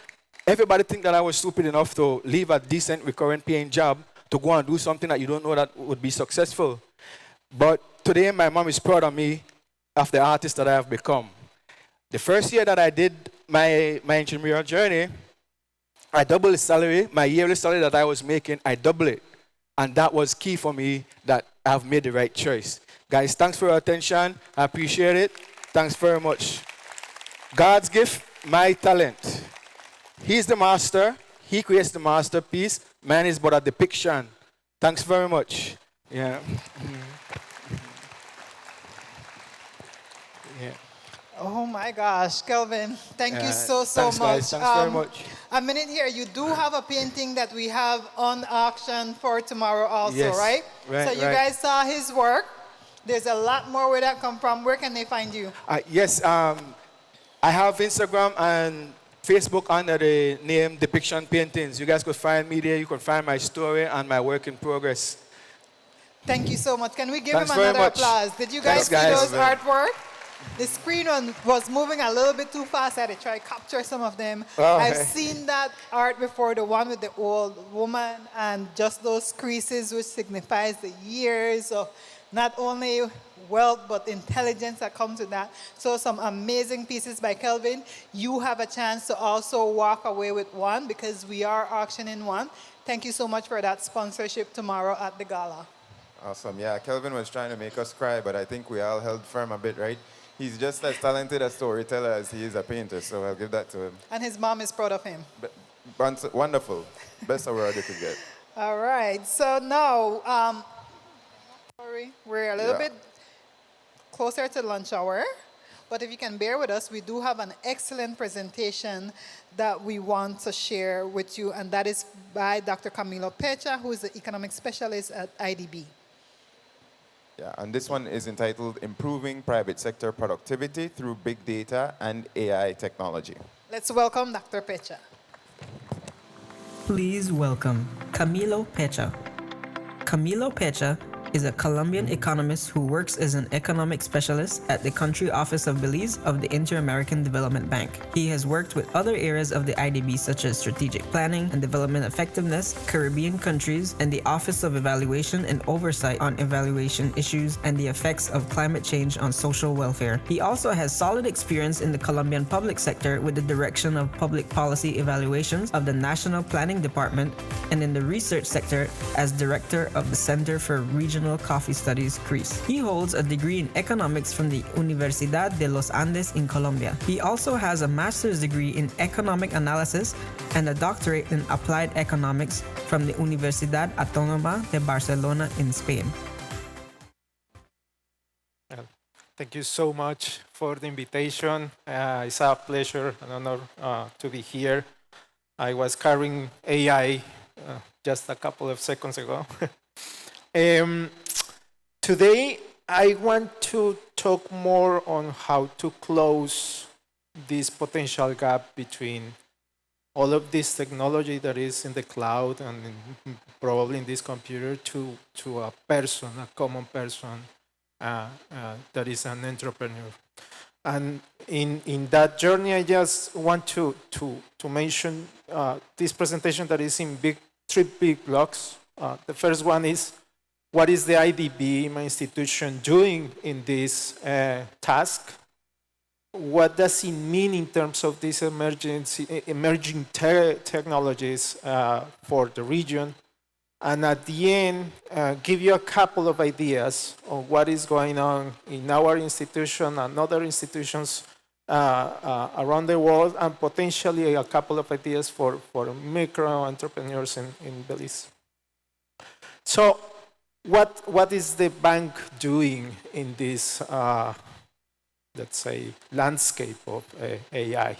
everybody think that I was stupid enough to leave a decent recurrent paying job to go and do something that you don't know that would be successful. But today, my mom is proud of me, of the artist that I have become. The first year that I did my entrepreneurial journey, I doubled the salary, my yearly salary that I was making, I doubled it. And that was key for me that I've made the right choice. Guys, thanks for your attention. I appreciate it. Thanks very much. God's gift, my talent. He's the master. He creates the masterpiece. Man is but a depiction. Thanks very much. Yeah. Yeah. Oh my gosh, Kelvin, thank you so thanks, much. Guys. Thanks very much. A minute here, you do have a painting that we have on auction for tomorrow also, Yes. right? Right, So you right. guys saw his work. There's a lot more where that come from. Where can they find you? Yes, I have Instagram and Facebook under the name Depiction Paintings. You guys could find me there. You could find my story and my work in progress. Thank you so much. Can we give Thanks him very another much. applause? Did you guys Thanks, see guys. those artwork? The screen was moving a little bit too fast. I had to try to capture some of them. Oh, I've hey. seen that art before, the one with the old woman and just those creases, which signifies the years of not only wealth but intelligence that comes with that. So some amazing pieces by Kelvin. You have a chance to also walk away with one because we are auctioning one. Thank you so much for that sponsorship tomorrow at the gala. Awesome. Yeah, Kelvin was trying to make us cry, but I think we all held firm a bit, right? He's just as talented a storyteller as he is a painter, so I'll give that to him. And his mom is proud of him. Wonderful. Best award you could get. All right. So now, sorry, we're a little bit closer to lunch hour. But if you can bear with us, we do have an excellent presentation that we want to share with you, and that is by Dr. Camilo Pecha, who is the economic specialist at IDB. Yeah, and this one is entitled Improving Private Sector Productivity Through Big Data and AI Technology. Let's welcome Dr. Pecha. Please welcome Camilo Pecha. Camilo Pecha is a Colombian economist who works as an economic specialist at the country office of Belize of the Inter-American Development Bank. He has worked with other areas of the IDB such as strategic planning and development effectiveness, Caribbean countries, and the Office of Evaluation and Oversight on Evaluation Issues and the Effects of Climate Change on Social Welfare. He also has solid experience in the Colombian public sector with the direction of public policy evaluations of the National Planning Department and in the research sector as director of the Center for Regional Coffee Studies, CRIS. He holds a degree in economics from the Universidad de los Andes in Colombia. He also has a master's degree in economic analysis and a doctorate in applied economics from the Universidad Autónoma de Barcelona in Spain. Well, thank you so much for the invitation. It's a pleasure and honor to be here. I was carrying AI just a couple of seconds ago. Today, I want to talk more on how to close this potential gap between all of this technology that is in the cloud and probably in this computer to a person, a common person that is an entrepreneur. And in that journey, I just want to mention this presentation that is in three big blocks. The first one is, what is the IDB, my institution, doing in this task? what does it mean in terms of these emerging technologies for the region, and at the end, give you a couple of ideas on what is going on in our institution and other institutions around the world, and potentially a couple of ideas for micro entrepreneurs in Belize. So what is the bank doing in this, let's say, landscape of AI?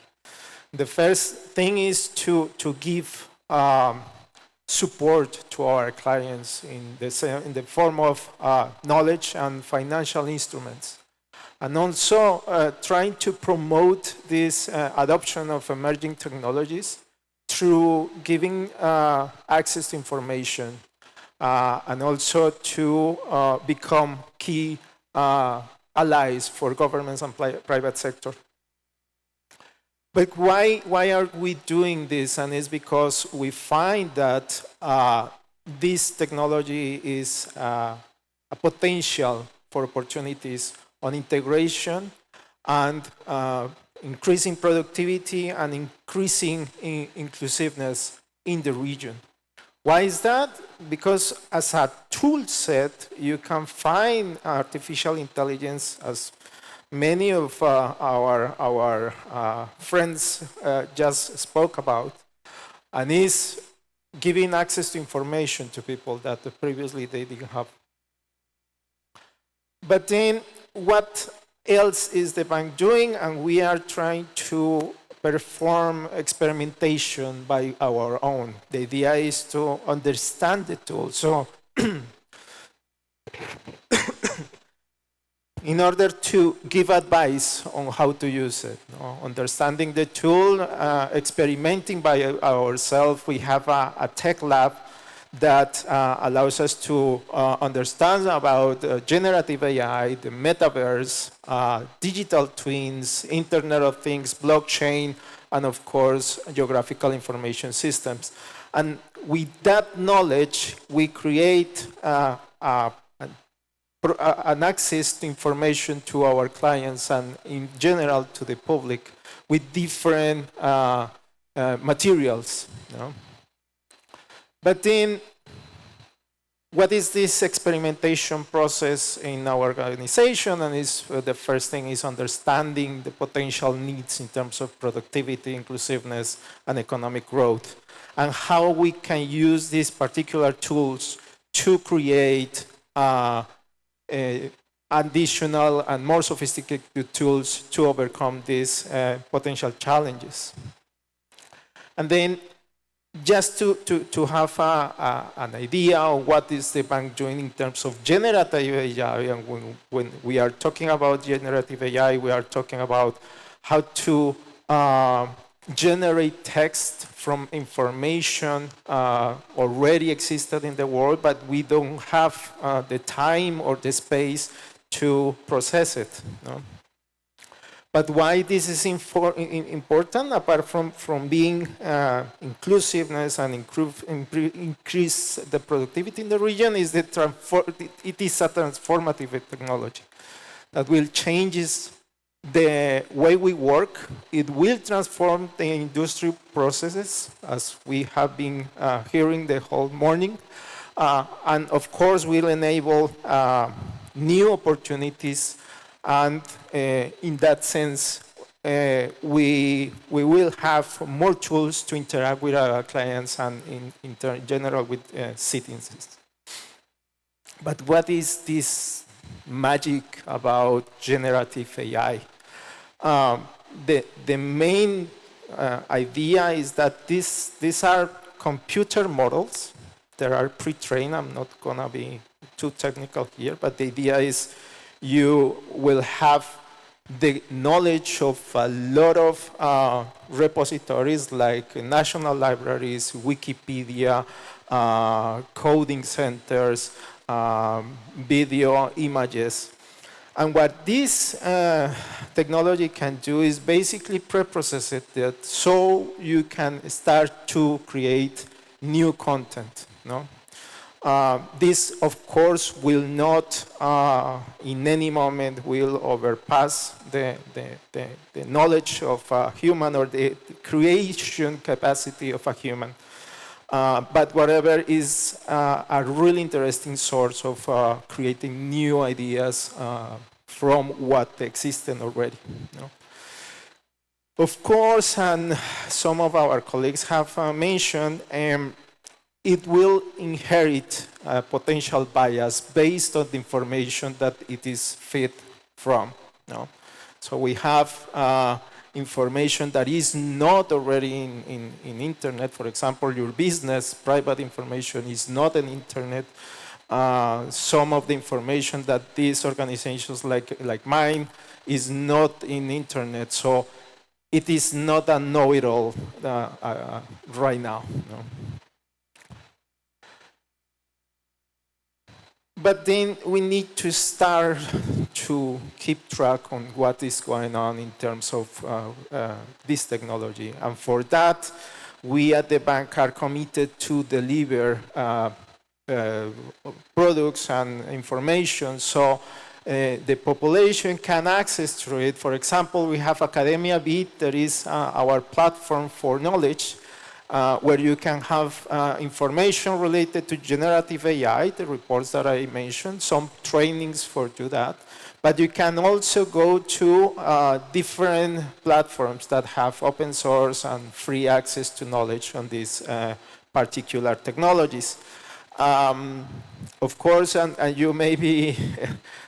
The first thing is to give support to our clients in the form of knowledge and financial instruments. And also trying to promote this adoption of emerging technologies through giving access to information and also to become key allies for governments and private sector. But why are we doing this? And it's because we find that this technology is a potential for opportunities on integration and increasing productivity and increasing inclusiveness in the region. Why is that? Because as a tool set, you can find artificial intelligence, as many of our friends just spoke about, and is giving access to information to people that previously they didn't have. But then what else is the bank doing? And we are trying to perform experimentation by our own. The idea is to understand the tool. So in order to give advice on how to use it, understanding the tool, experimenting by ourselves. We have a tech lab that allows us to understand about generative AI, the metaverse, digital twins, Internet of Things, blockchain, and of course, geographical information systems. And with that knowledge, we create an access to information to our clients and in general to the public with different materials. But then, what is this experimentation process in our organization? And the first thing is understanding the potential needs in terms of productivity, inclusiveness, and economic growth, and how we can use these particular tools to create additional and more sophisticated tools to overcome these potential challenges. And then, just to have an idea of what is the bank doing in terms of generative AI, and when we are talking about generative AI, we are talking about how to generate text from information already existed in the world, but we don't have the time or the space to process it. But why this is important, apart from being inclusiveness and increase the productivity in the region, is that it is a transformative technology that will change the way we work. It will transform the industry processes, as we have been hearing the whole morning, and of course will enable new opportunities. And in that sense, we will have more tools to interact with our clients and in general with citizens. But what is this magic about generative AI? The main idea is that these are computer models. They are pre-trained. I'm not going to be too technical here, but the idea is you will have the knowledge of a lot of repositories like national libraries, Wikipedia, coding centers, video, images. And what this technology can do is basically pre-process it so you can start to create new content. This, of course, will not in any moment will overpass the knowledge of a human or the creation capacity of a human. But whatever is a really interesting source of creating new ideas from what existed already. Of course, and some of our colleagues have mentioned, it will inherit a potential bias based on the information that it is fed from. So we have information that is not already in internet. For example, your business, private information is not in internet. Some of the information that these organizations like mine is not in internet. So it is not a know-it-all right now. But then we need to start to keep track on what is going on in terms of this technology. And for that, we at the bank are committed to deliver products and information so the population can access to it. For example, we have Academia Beat, that is our platform for knowledge, where you can have information related to generative AI, the reports that I mentioned, some trainings for do that. But you can also go to different platforms that have open source and free access to knowledge on these particular technologies. Of course, and you may be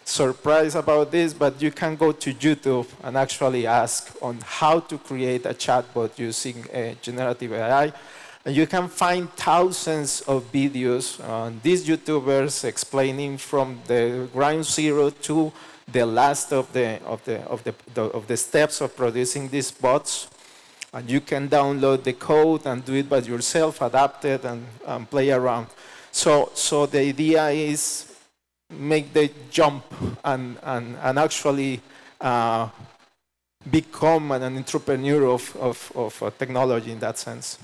surprised about this, but you can go to YouTube and actually ask on how to create a chatbot using generative AI. And you can find thousands of videos on these YouTubers explaining from the ground zero to the last of the steps of producing these bots. And you can download the code and do it by yourself, adapt it, and play around. So the idea is make the jump and actually become an entrepreneur of technology in that sense.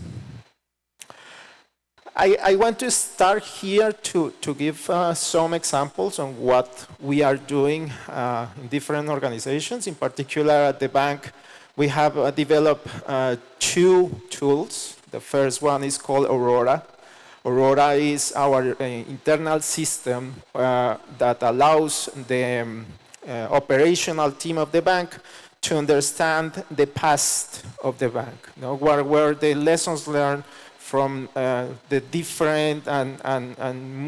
I want to start here to give some examples on what we are doing in different organizations. In particular, at the bank, we have developed 2 tools. The first one is called Aurora. Aurora is our internal system that allows the operational team of the bank to understand the past of the bank, where the lessons learned from the different and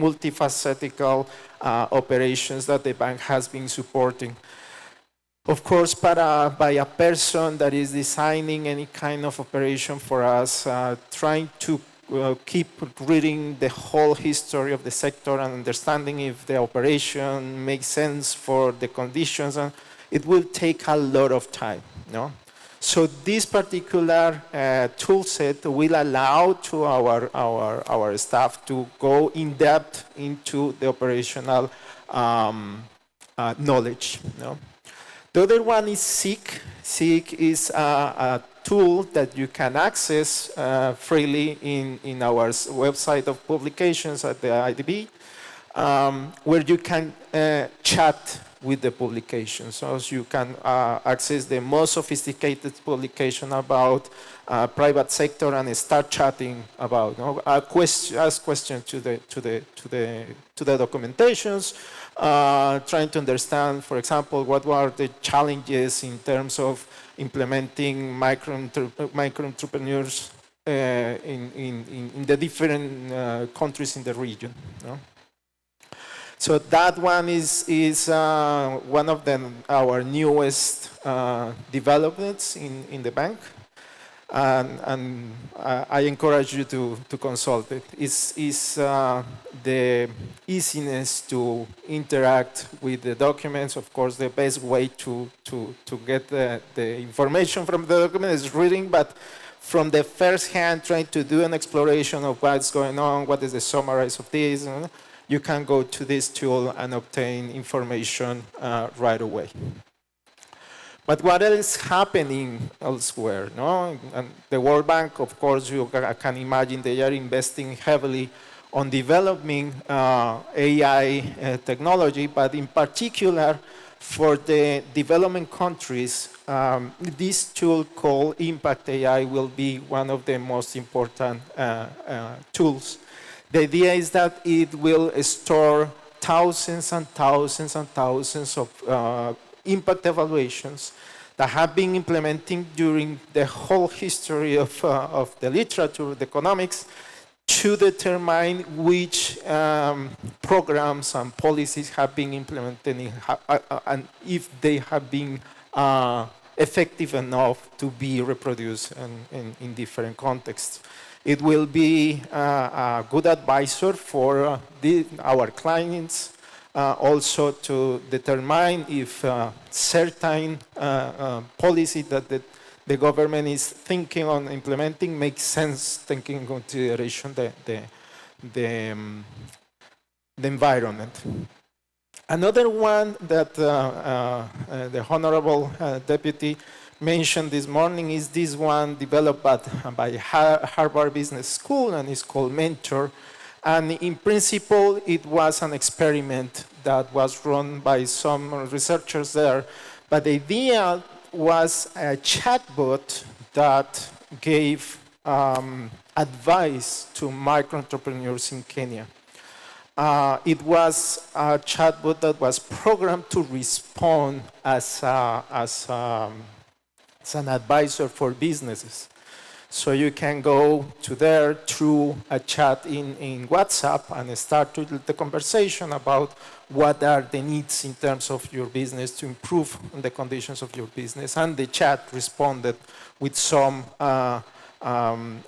multifaceted operations that the bank has been supporting. Of course, by a person that is designing any kind of operation for us, trying to keep reading the whole history of the sector and understanding if the operation makes sense for the conditions, and it will take a lot of time. So this particular tool set will allow to our staff to go in depth into the operational knowledge. The other one is Seek. Seek is a tool that you can access freely in our website of publications at the IDB, where you can chat with the publications. So you can access the most sophisticated publication about private sector and start chatting about, ask questions to the documentations, trying to understand, for example, what were the challenges in terms of implementing micro-entrepreneurs in the different countries in the region. So that one is one of our newest developments in the bank. And I encourage you to consult it. It's the easiness to interact with the documents. Of course, the best way to get the information from the document is reading, but from the first hand, trying to do an exploration of what's going on, what is the summary of this, you can go to this tool and obtain information right away. But what else is happening elsewhere? And the World Bank, of course, you can imagine they are investing heavily on developing AI technology, but in particular for the developing countries, this tool called Impact AI will be one of the most important tools. The idea is that it will store thousands and thousands and thousands of impact evaluations that have been implemented during the whole history of the literature, the economics, to determine which programs and policies have been implemented and if they have been effective enough to be reproduced in different contexts. It will be a good advisor for our clients, also to determine if certain policy that the government is thinking on implementing makes sense, taking into consideration the environment. Another one that the Honorable Deputy mentioned this morning is this one developed by Harvard Business School, and it's called Mentor. And in principle, it was an experiment that was run by some researchers there. But the idea was a chatbot that gave advice to micro entrepreneurs in Kenya. It was a chatbot that was programmed to respond as an advisor for businesses. So you can go to there through a chat in WhatsApp and start the conversation about what are the needs in terms of your business to improve the conditions of your business. And the chat responded with some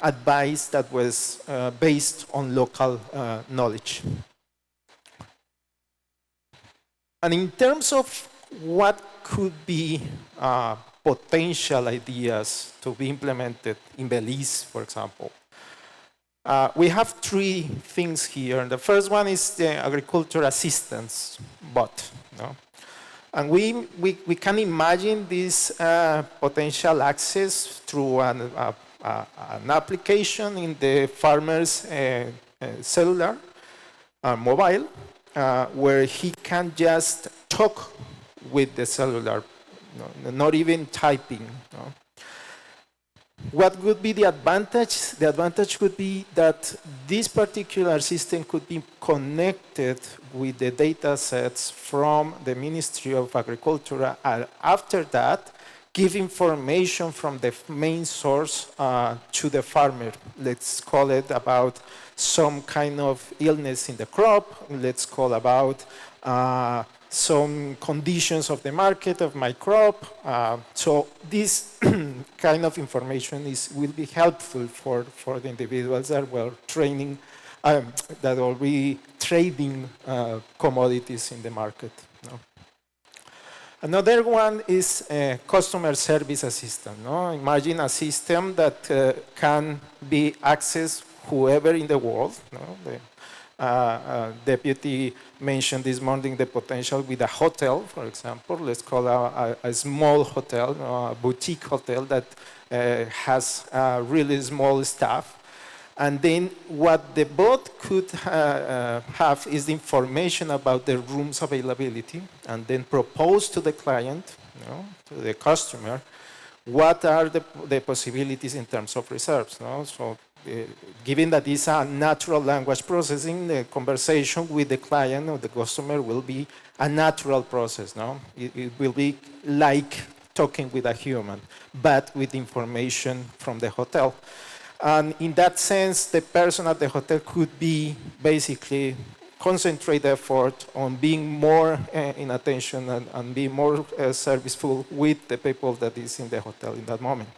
advice that was based on local knowledge. And in terms of what could be potential ideas to be implemented in Belize, for example, we have three things here. The first one is the agriculture assistance bot. And we can imagine this potential access through an application in the farmer's cellular, mobile, where he can just talk with the cellular, not even typing. What would be the advantage? The advantage would be that this particular system could be connected with the data sets from the Ministry of Agriculture, and after that, give information from the main source to the farmer. Let's call it about some kind of illness in the crop. Let's call about some conditions of the market of my crop. So this kind of information will be helpful for the individuals that were training, that will be trading commodities in the market. Another one is a customer service assistant. Imagine a system that can be accessed whoever in the world. Deputy mentioned this morning the potential with a hotel, for example. Let's call a small hotel, a boutique hotel that has really small staff. And then what the bot could have is the information about the room's availability, and then propose to the client, to the customer, what are the possibilities in terms of reserves. So given that it's a natural language processing, the conversation with the client or the customer will be a natural process. It will be like talking with a human, but with information from the hotel. And in that sense, the person at the hotel could be basically concentrate effort on being more in attention and be more serviceful with the people that is in the hotel in that moment.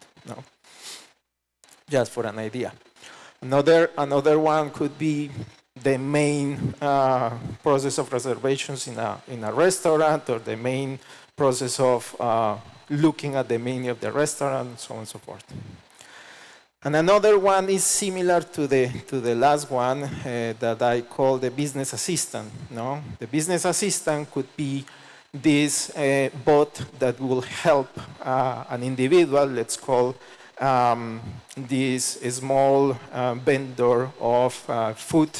Just for an idea. Another one could be the main process of reservations in a restaurant, or the main process of looking at the menu of the restaurant, and so on and so forth. And another one is similar to the last one that I call the business assistant. The business assistant could be this bot that will help an individual, let's call this small vendor of food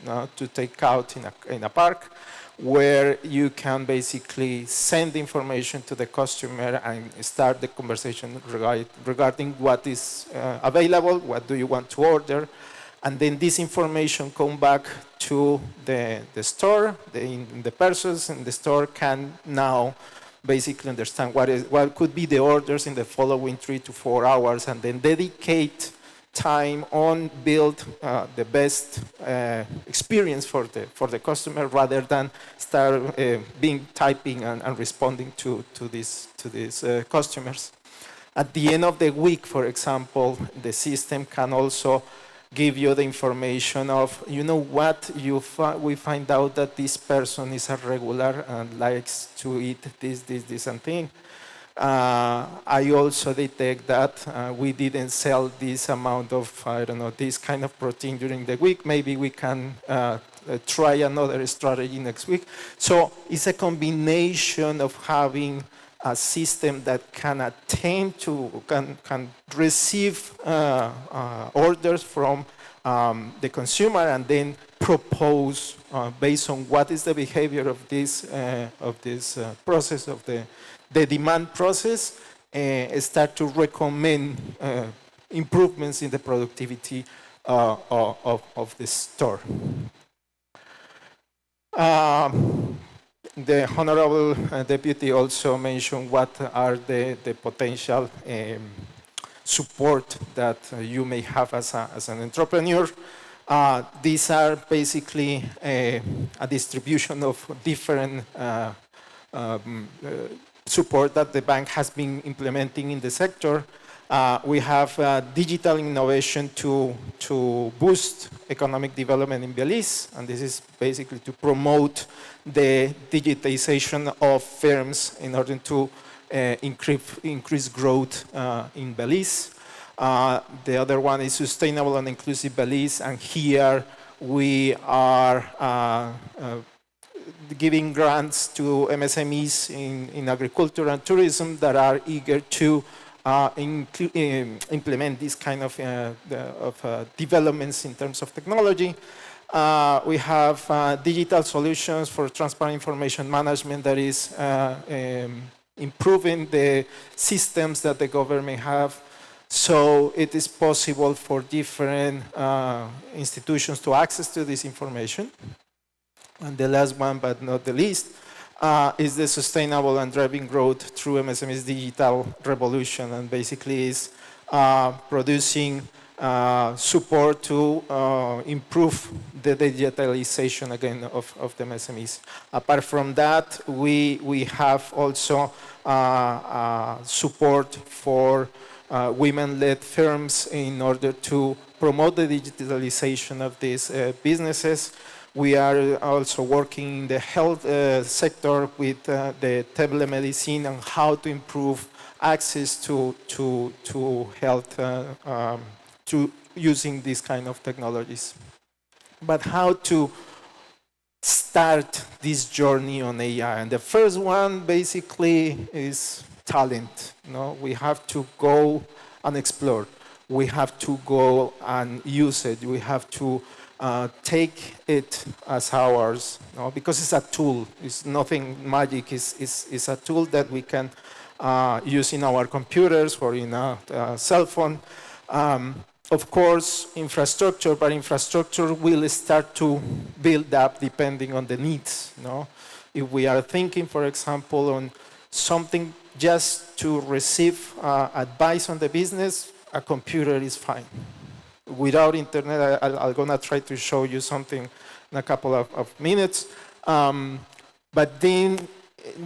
to take out in a park, where you can basically send information to the customer and start the conversation regarding what is available, what do you want to order, and then this information come back to the store. The persons in the store can now basically understand what could be the orders in the following 3 to 4 hours, and then dedicate time on build the best experience for the customer, rather than start typing and responding to these customers. At the end of the week, for example, the system can also give you the information of, you know what, we find out that this person is a regular and likes to eat this and thing. I also detect that we didn't sell this amount of, I don't know, this kind of protein during the week. Maybe we can try another strategy next week. So it's a combination of having a system that can attain to, can receive orders from the consumer, and then propose based on what is the behavior of this process, of the demand process, start to recommend improvements in the productivity of the store. The Honorable Deputy also mentioned what are the potential support that you may have as an entrepreneur. These are basically a distribution of different support that the bank has been implementing in the sector. We have digital innovation to boost economic development in Belize, and this is basically to promote the digitization of firms in order to increase growth in Belize. The other one is sustainable and inclusive Belize, and here we are giving grants to MSMEs in agriculture and tourism that are eager to implement this kind of developments in terms of technology. We have digital solutions for transparent information management that is improving the systems that the government have, so it is possible for different institutions to access to this information. And the last one, but not the least, is the sustainable and driving growth through MSME's digital revolution, and basically is producing support to improve the digitalization again of the MSMEs. Apart from that, we have also support for women-led firms in order to promote the digitalization of these businesses. We are also working in the health sector with the telemedicine and how to improve access to health to using these kind of technologies. But how to start this journey on AI? And the first one basically is talent. We have to go and explore. We have to go and use it. We have to take it as ours, because it's a tool. It's nothing magic. It's a tool that we can use in our computers or in a cell phone. Of course, infrastructure, but infrastructure will start to build up depending on the needs. If we are thinking, for example, on something just to receive advice on the business, a computer is fine. Without internet, I'm gonna try to show you something in a couple of minutes. But then,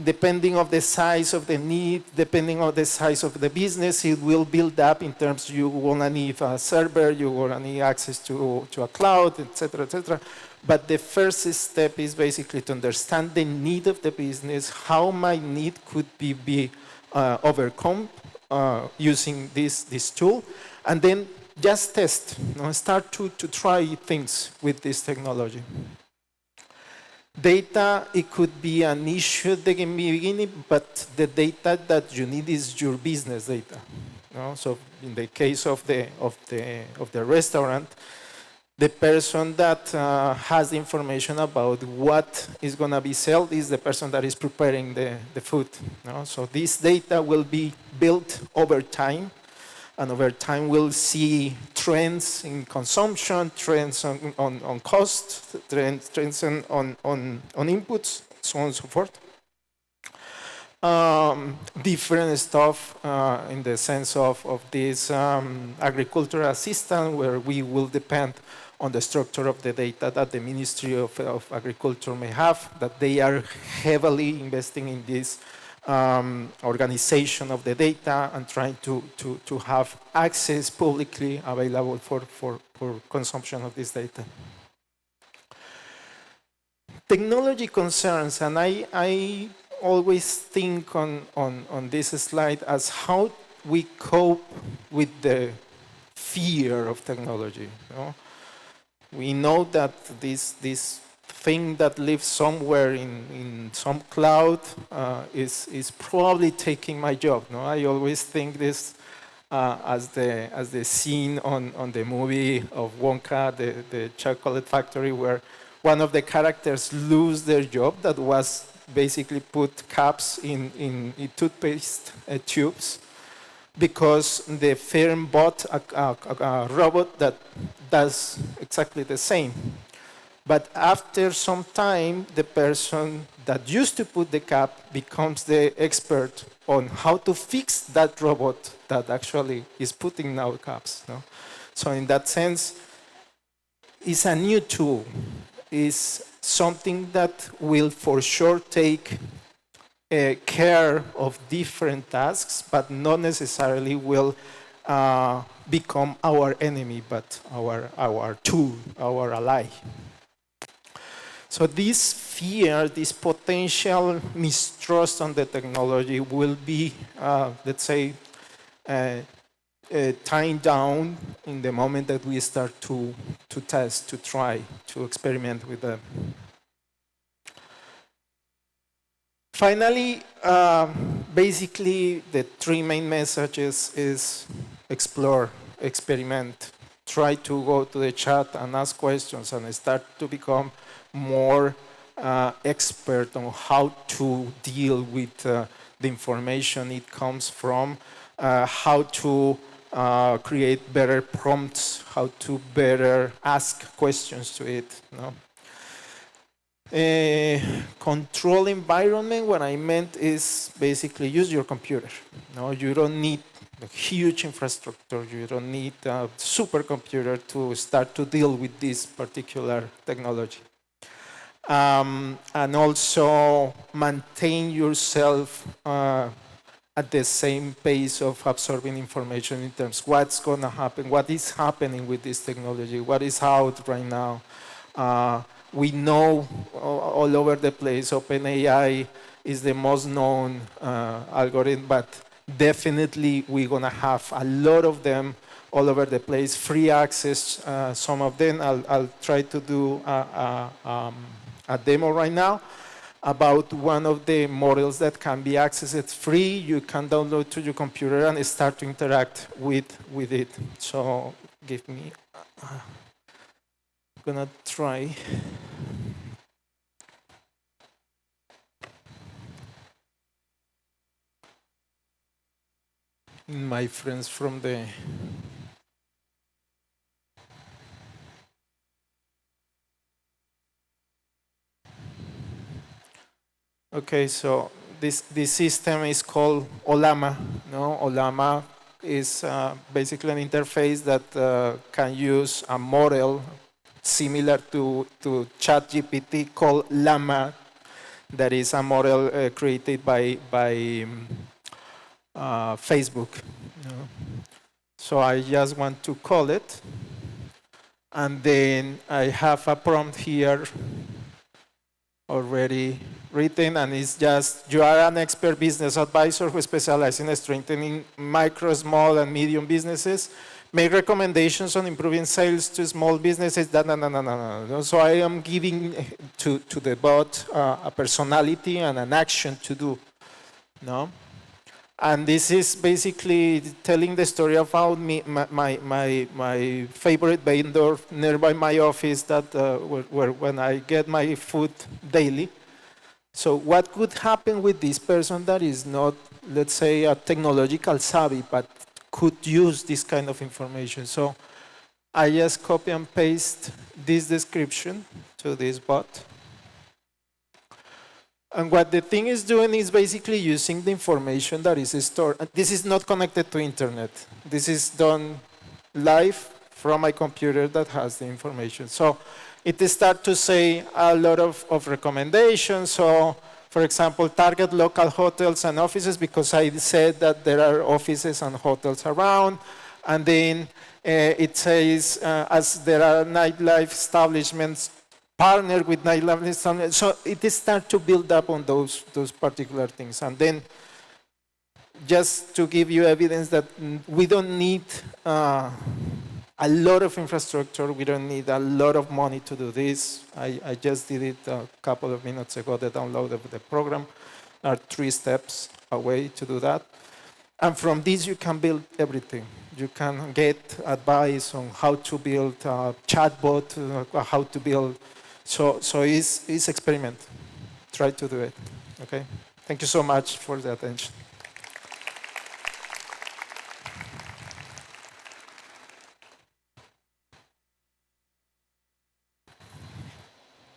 depending on the size of the need, depending on the size of the business, it will build up in terms you wanna need a server, you wanna need access to a cloud, etc., etc. But the first step is basically to understand the need of the business, how my need could be overcome using this tool, and then just test, start to try things with this technology. Data, it could be an issue at the beginning, but the data that you need is your business data. So in the case of the restaurant, The person that has the information about what is going to be sold is the person that is preparing the food. No? So this data will be built over time, and over time we'll see trends in consumption, trends on cost, trends on inputs, so on and so forth. Different stuff in the sense of this agricultural assistant, where we will depend on the structure of the data that the Ministry of Agriculture may have, that they are heavily investing in this organization of the data and trying to have access publicly available for consumption of this data. Technology concerns, and I always think on this slide as how we cope with the fear of technology. You know? We know that this thing that lives somewhere in some cloud is probably taking my job. No? I always think this as the scene on the movie of Wonka, the chocolate factory, where one of the characters lose their job that was basically put caps in toothpaste tubes, because the firm bought a robot that does exactly the same. But after some time, the person that used to put the cap becomes the expert on how to fix that robot that actually is putting now caps. No? So in that sense, it's a new tool. It's something that will for sure take care of different tasks, but not necessarily will become our enemy, but our tool, our ally. So this fear, this potential mistrust on the technology will be, let's say, tying down in the moment that we start to test, to try, to experiment with them. Finally, basically the three main messages is explore, experiment, try to go to the chat and ask questions and start to become more expert on how to deal with the information it comes from, how to create better prompts, how to better ask questions to it. No? Control environment, what I meant is basically use your computer. No, you don't need a huge infrastructure, you don't need a supercomputer to start to deal with this particular technology. And also maintain yourself at the same pace of absorbing information in terms of what's going to happen, what is happening with this technology, what is out right now. We know all over the place OpenAI is the most known algorithm, but definitely we're going to have a lot of them all over the place, free access. Some of them, I'll try to do a demo right now about one of the models that can be accessed free. You can download to your computer and start to interact with it. So give me, I'm gonna try. My friends from the okay, so this system is called Oldham. No, Oldham is basically an interface that can use a model similar to ChatGPT called Llama. That is a model created by Facebook. You know. So I just want to call it, and then I have a prompt here already written, and it's just, you are an expert business advisor who specializes in strengthening micro, small, and medium businesses. Make recommendations on improving sales to small businesses. So I am giving to the bot a personality and an action to do. No? And this is basically telling the story about my favorite vendor nearby my office that where when I get my food daily. So what could happen with this person that is not, let's say, a technological savvy, but could use this kind of information? So I just copy and paste this description to this bot. And what the thing is doing is basically using the information that is stored. This is not connected to internet. This is done live from my computer that has the information. So it starts to say a lot of recommendations. So for example, target local hotels and offices, because I said that there are offices and hotels around. And then it says, as there are nightlife establishments, partner with nightlife establishments. So it starts to build up on those particular things. And then just to give you evidence that we don't need a lot of infrastructure, we don't need a lot of money to do this. I just did it a couple of minutes ago, the download of the program. There are 3 steps away to do that. And from this, you can build everything. You can get advice on how to build a chatbot, how to build. So it's experiment. Try to do it, okay? Thank you so much for the attention.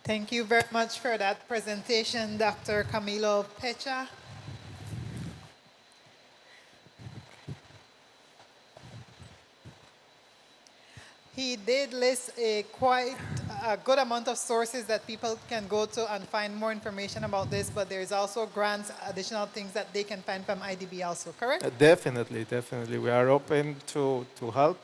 Thank you very much for that presentation, Dr. Camilo Pecha. He did list quite a good amount of sources that people can go to and find more information about this, but there's also grants, additional things that they can find from IDB also, correct? Definitely, definitely. We are open to help.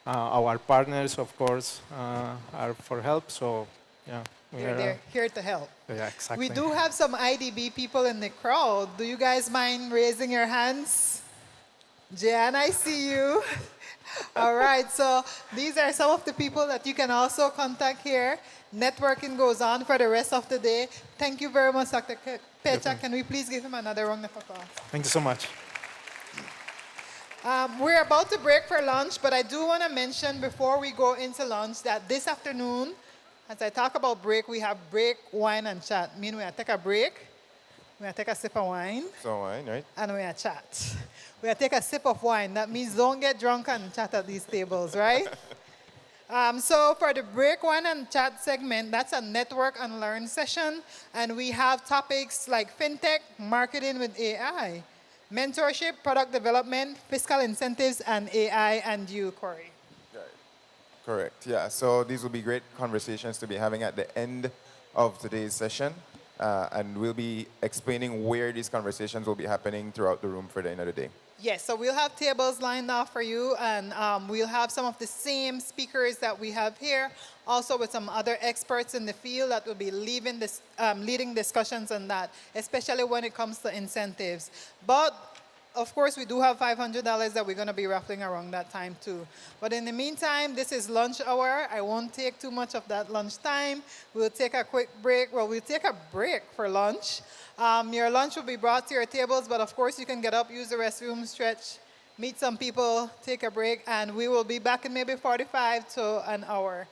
Our partners, of course, are for help, so yeah. They're here to help. Yeah, exactly. We do have some IDB people in the crowd. Do you guys mind raising your hands? Jan, I see you. All right, so these are some of the people that you can also contact here. Networking goes on for the rest of the day. Thank you very much, Dr. Pecha. Can we please give him another round of applause? Thank you so much. We're about to break for lunch, but I do want to mention before we go into lunch that this afternoon, as I talk about break, we have break, wine, and chat. Meaning we take a break, we take a sip of wine. So wine, right? And we chat. We take a sip of wine. That means don't get drunk and chat at these tables, right? So for the break, wine, and chat segment, that's a network and learn session. And we have topics like fintech, marketing with AI, mentorship, product development, fiscal incentives, and AI, and you, Corey. Correct, yeah. So these will be great conversations to be having at the end of today's session. And we'll be explaining where these conversations will be happening throughout the room for the end of the day. Yes, so we'll have tables lined up for you, and we'll have some of the same speakers that we have here, also with some other experts in the field that will be leading discussions on that, especially when it comes to incentives. But of course, we do have $500 that we're going to be raffling around that time too. But in the meantime, this is lunch hour. I won't take too much of that lunch time. We'll take a quick break. Well, we'll take a break for lunch. Your lunch will be brought to your tables, but of course, you can get up, use the restroom, stretch, meet some people, take a break, and we will be back in maybe 45 to an hour.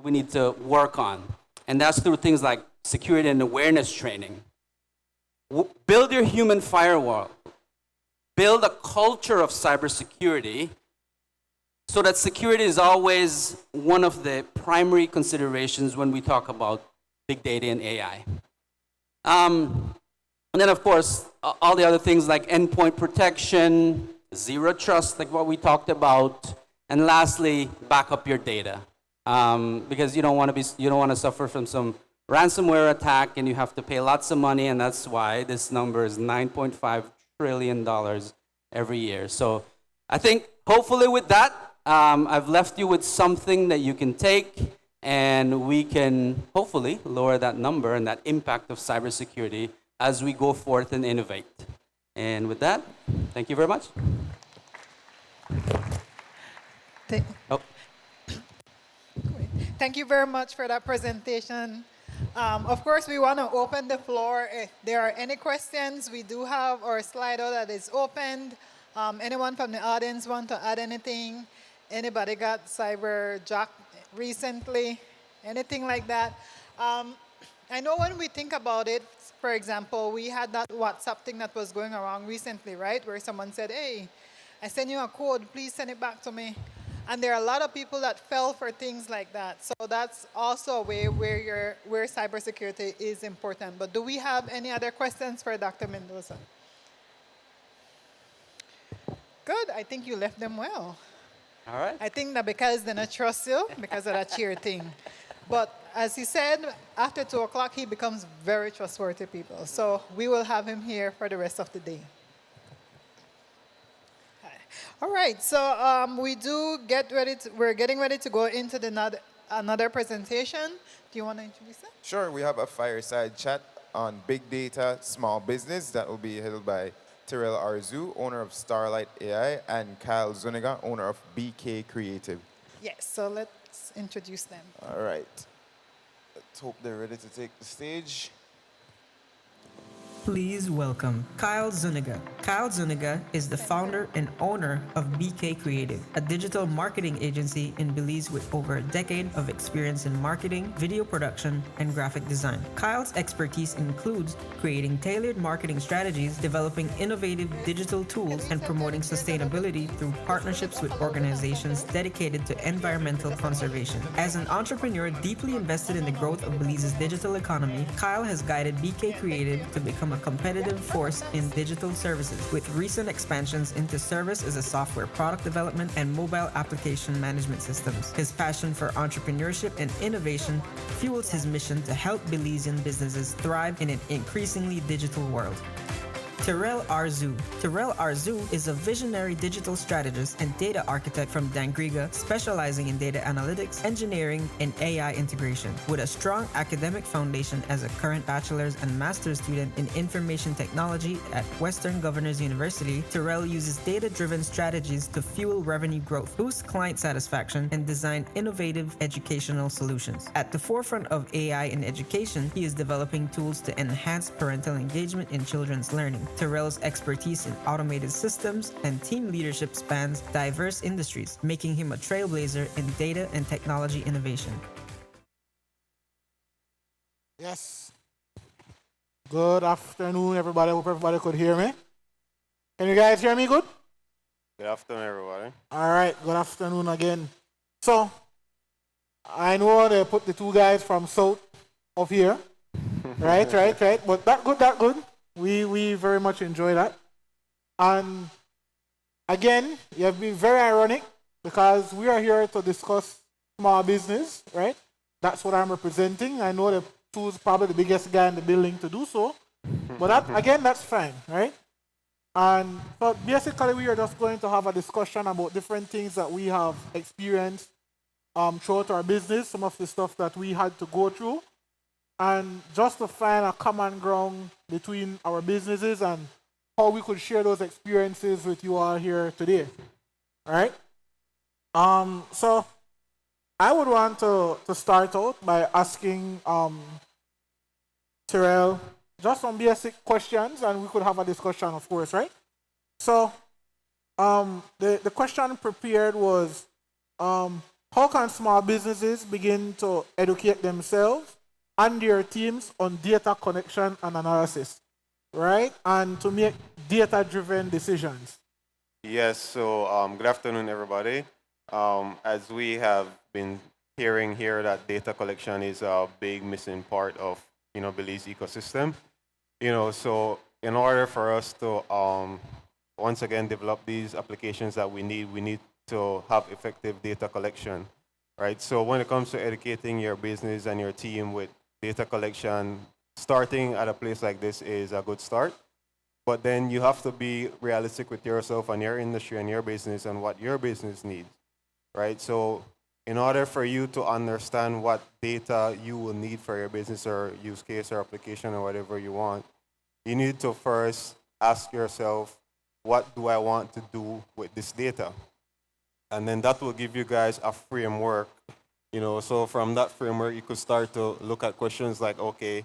we need to work on. And that's through things like security and awareness training. Build your human firewall. Build a culture of cybersecurity so that security is always one of the primary considerations when we talk about big data and AI. And then, of course, all the other things like endpoint protection, zero trust, like what we talked about, and lastly, back up your data, because you don't want to suffer from some ransomware attack, and you have to pay lots of money, and that's why this number is $9.5 trillion every year. So, I think hopefully with that, I've left you with something that you can take, and we can hopefully lower that number and that impact of cybersecurity as we go forth and innovate. And with that, thank you very much. Thank you very much for that presentation. Of course, we want to open the floor. If there are any questions, we do have our Slido that is opened. Anyone from the audience want to add anything? Anybody got cyberjacked recently? Anything like that? I know when we think about it, for example, we had that WhatsApp thing that was going around recently, right? Where someone said, hey, I sent you a code, please send it back to me. And there are a lot of people that fell for things like that. So that's also a way where cybersecurity is important. But do we have any other questions for Dr. Mendoza? Good, I think you left them well. All right. I think that because they don't trust you, because of that cheer thing. But as he said, after 2 o'clock, he becomes very trustworthy people. So we will have him here for the rest of the day. All right, so we're getting ready to go into another presentation. Do you want to introduce that? Sure, we have a fireside chat on big data, small business that will be held by Terrell Arzu, owner of Starlight AI, and Kyle Zuniga, owner of BK Creative. Yes, so let's introduce them. All right. Let's hope they're ready to take the stage. Please welcome Kyle Zuniga. Kyle Zuniga is the founder and owner of BK Creative, a digital marketing agency in Belize with over a decade of experience in marketing, video production, and graphic design. Kyle's expertise includes creating tailored marketing strategies, developing innovative digital tools, and promoting sustainability through partnerships with organizations dedicated to environmental conservation. As an entrepreneur deeply invested in the growth of Belize's digital economy, Kyle has guided BK Creative to become a competitive force in digital services, with recent expansions into service as a software product development and mobile application management systems. His passion for entrepreneurship and innovation fuels his mission to help Belizean businesses thrive in an increasingly digital world. Terrell Arzu. Terrell Arzu is a visionary digital strategist and data architect from Dangriga, specializing in data analytics, engineering, and AI integration. With a strong academic foundation as a current bachelor's and master's student in information technology at Western Governors University, Terrell uses data-driven strategies to fuel revenue growth, boost client satisfaction, and design innovative educational solutions. At the forefront of AI in education, he is developing tools to enhance parental engagement in children's learning. Terrell's expertise in automated systems and team leadership spans diverse industries, making him a trailblazer in data and technology innovation. Yes. Good afternoon, everybody. Hope everybody could hear me. Can you guys hear me good? Good afternoon, everybody. All right, good afternoon again. So, I know they put the two guys from South up here. Right. But that good. We very much enjoy that. And again, you have been very ironic because we are here to discuss small business, right? That's what I'm representing. I know the two is probably the biggest guy in the building to do so. But that's fine, right? And so basically we are just going to have a discussion about different things that we have experienced throughout our business, some of the stuff that we had to go through, and just to find a common ground between our businesses and how we could share those experiences with you all here today. All right? So I would want to start out by asking Terrell just some basic questions, and we could have a discussion, of course, right? So the question prepared was, how how can small businesses begin to educate themselves and their teams on data connection and analysis, right? And to make data-driven decisions. Yes, so good afternoon, everybody. As we have been hearing here that data collection is a big missing part of, Belize ecosystem. So in order for us to, once again, develop these applications that we need to have effective data collection, right? So when it comes to educating your business and your team with data collection, starting at a place like this is a good start. But then you have to be realistic with yourself and your industry and your business and what your business needs, right? So in order for you to understand what data you will need for your business or use case or application or whatever you want, you need to first ask yourself, what do I want to do with this data? And then that will give you guys a framework, so from that framework, you could start to look at questions like, okay,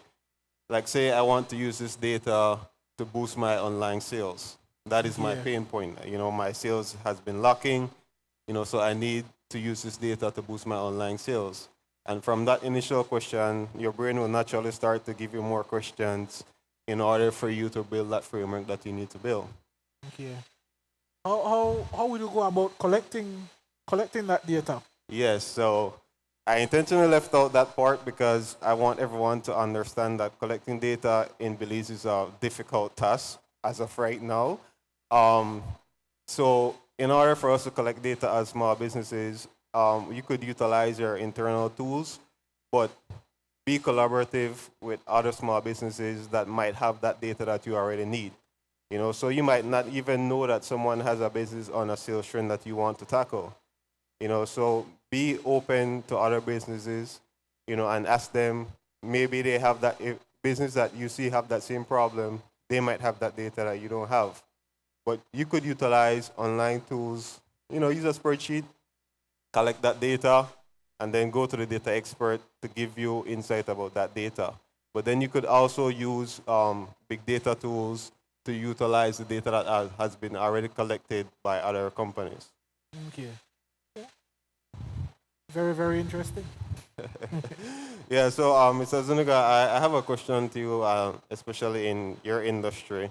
like say I want to use this data to boost my online sales. That is my pain point. My sales has been lacking, so I need to use this data to boost my online sales. And from that initial question, your brain will naturally start to give you more questions in order for you to build that framework that you need to build. Okay. How would you go about collecting that data? Yes, so I intentionally left out that part because I want everyone to understand that collecting data in Belize is a difficult task as of right now. So in order for us to collect data as small businesses, you could utilize your internal tools, but be collaborative with other small businesses that might have that data that you already need. So you might not even know that someone has a business on a sales trend that you want to tackle. So be open to other businesses, and ask them, maybe they have that business that you see have that same problem. They might have that data that you don't have. But you could utilize online tools, use a spreadsheet, collect that data, and then go to the data expert to give you insight about that data. But then you could also use big data tools to utilize the data that has been already collected by other companies. Okay. Very, very interesting. Yeah, so Mr. Zuniga, I have a question to you, especially in your industry,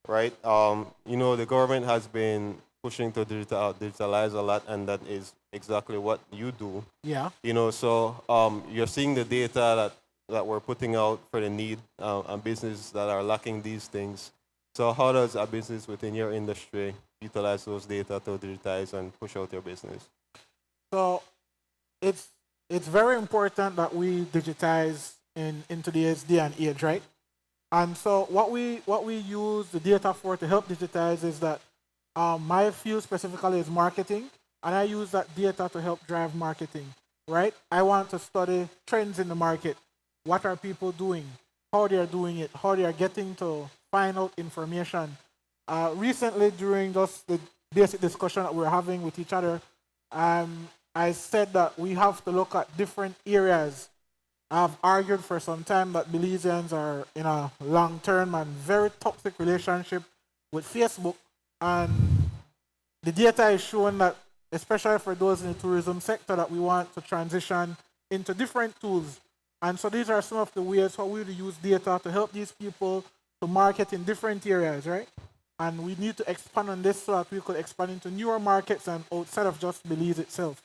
right? The government has been pushing to digitalize a lot, and that is exactly what you do. Yeah. So you're seeing the data that we're putting out for the need and businesses that are lacking these things. So how does a business within your industry utilize those data to digitize and push out your business? So it's very important that we digitize in today's day and age, right? And so what we use the data for to help digitize is that my field specifically is marketing, and I use that data to help drive marketing, right? I want to study trends in the market. What are people doing? How they are doing it? How they are getting to find out information. Recently, during just the basic discussion that we're having with each other, I said that we have to look at different areas. I've argued for some time that Belizeans are in a long-term and very toxic relationship with Facebook, and the data is showing that, especially for those in the tourism sector, that we want to transition into different tools. And so these are some of the ways how we use data to help these people to market in different areas, right? And we need to expand on this so that we could expand into newer markets and outside of just Belize itself,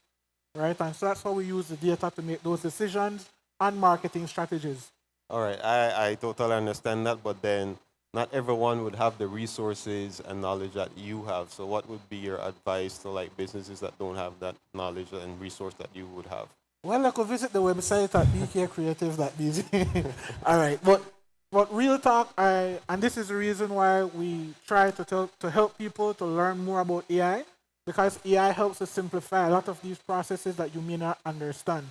right? And so that's how we use the data to make those decisions and marketing strategies. All right, I totally understand that, but then not everyone would have the resources and knowledge that you have. So what would be your advice to businesses that don't have that knowledge and resource that you would have? Well, I could visit the website at bkcreative.bz. All right, but real talk, and this is the reason why we try to help people to learn more about AI, because AI helps to simplify a lot of these processes that you may not understand.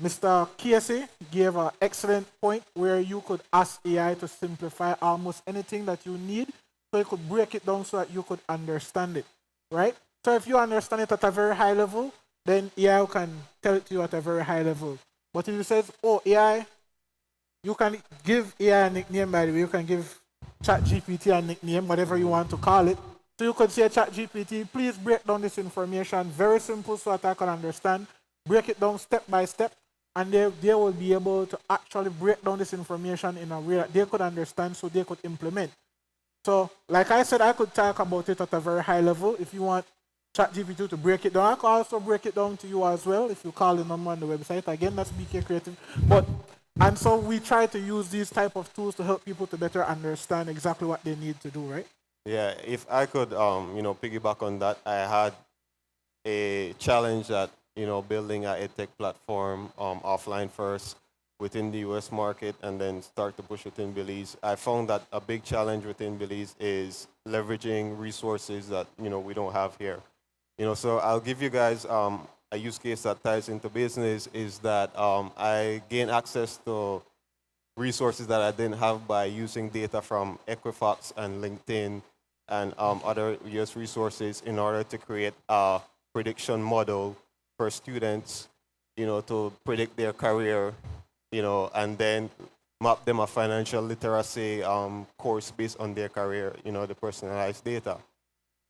Mr. Kiese gave an excellent point where you could ask AI to simplify almost anything that you need, so you could break it down so that you could understand it, right? So if you understand it at a very high level, then AI can tell it to you at a very high level. But if you say, oh, AI, you can give AI a nickname, by the way. You can give ChatGPT a nickname, whatever you want to call it. So you could say, ChatGPT, please break down this information, very simple so that I can understand. Break it down step by step, and they will be able to actually break down this information in a way that they could understand so they could implement. So, like I said, I could talk about it at a very high level. If you want ChatGPT to break it down, I can also break it down to you as well if you call the number on the website. Again, that's BK Creative. And so we try to use these type of tools to help people to better understand exactly what they need to do, right? Yeah, if I could, piggyback on that, I had a challenge that, building a edtech platform offline first within the US market and then start to push within Belize. I found that a big challenge within Belize is leveraging resources that, we don't have here. So I'll give you guys a use case that ties into business is that I gain access to resources that I didn't have by using data from Equifax and LinkedIn and other US resources in order to create a prediction model for students, to predict their career, and then map them a financial literacy course based on their career, the personalized data.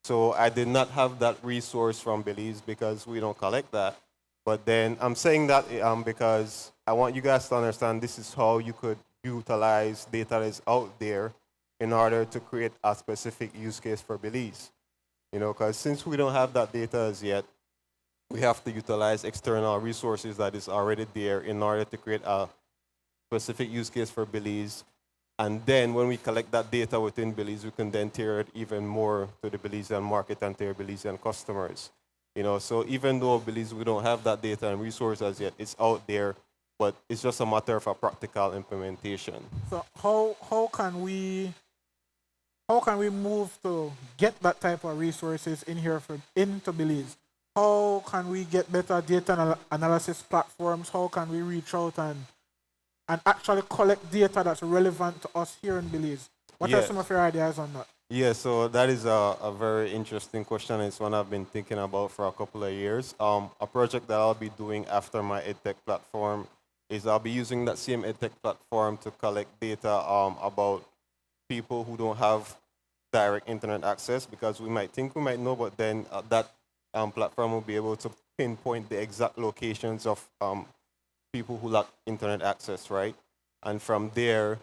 So I did not have that resource from Belize because we don't collect that. But then I'm saying that because I want you guys to understand this is how you could utilize data that is out there in order to create a specific use case for Belize. Because since we don't have that data as yet, we have to utilize external resources that is already there in order to create a specific use case for Belize. And then when we collect that data within Belize, we can then tailor it even more to the Belizean market and to our Belizean customers. So even though Belize, we don't have that data and resources yet, it's out there, but it's just a matter of a practical implementation. So how can we move to get that type of resources in here into Belize? How can we get better data analysis platforms? How can we reach out and actually collect data that's relevant to us here in Belize? What are some of your ideas on that? Yeah, so that is a very interesting question. It's one I've been thinking about for a couple of years. A project that I'll be doing after my EdTech platform is I'll be using that same EdTech platform to collect data about people who don't have direct internet access, because we might think we might know, but then that platform will be able to pinpoint the exact locations of people who lack internet access, right? And from there,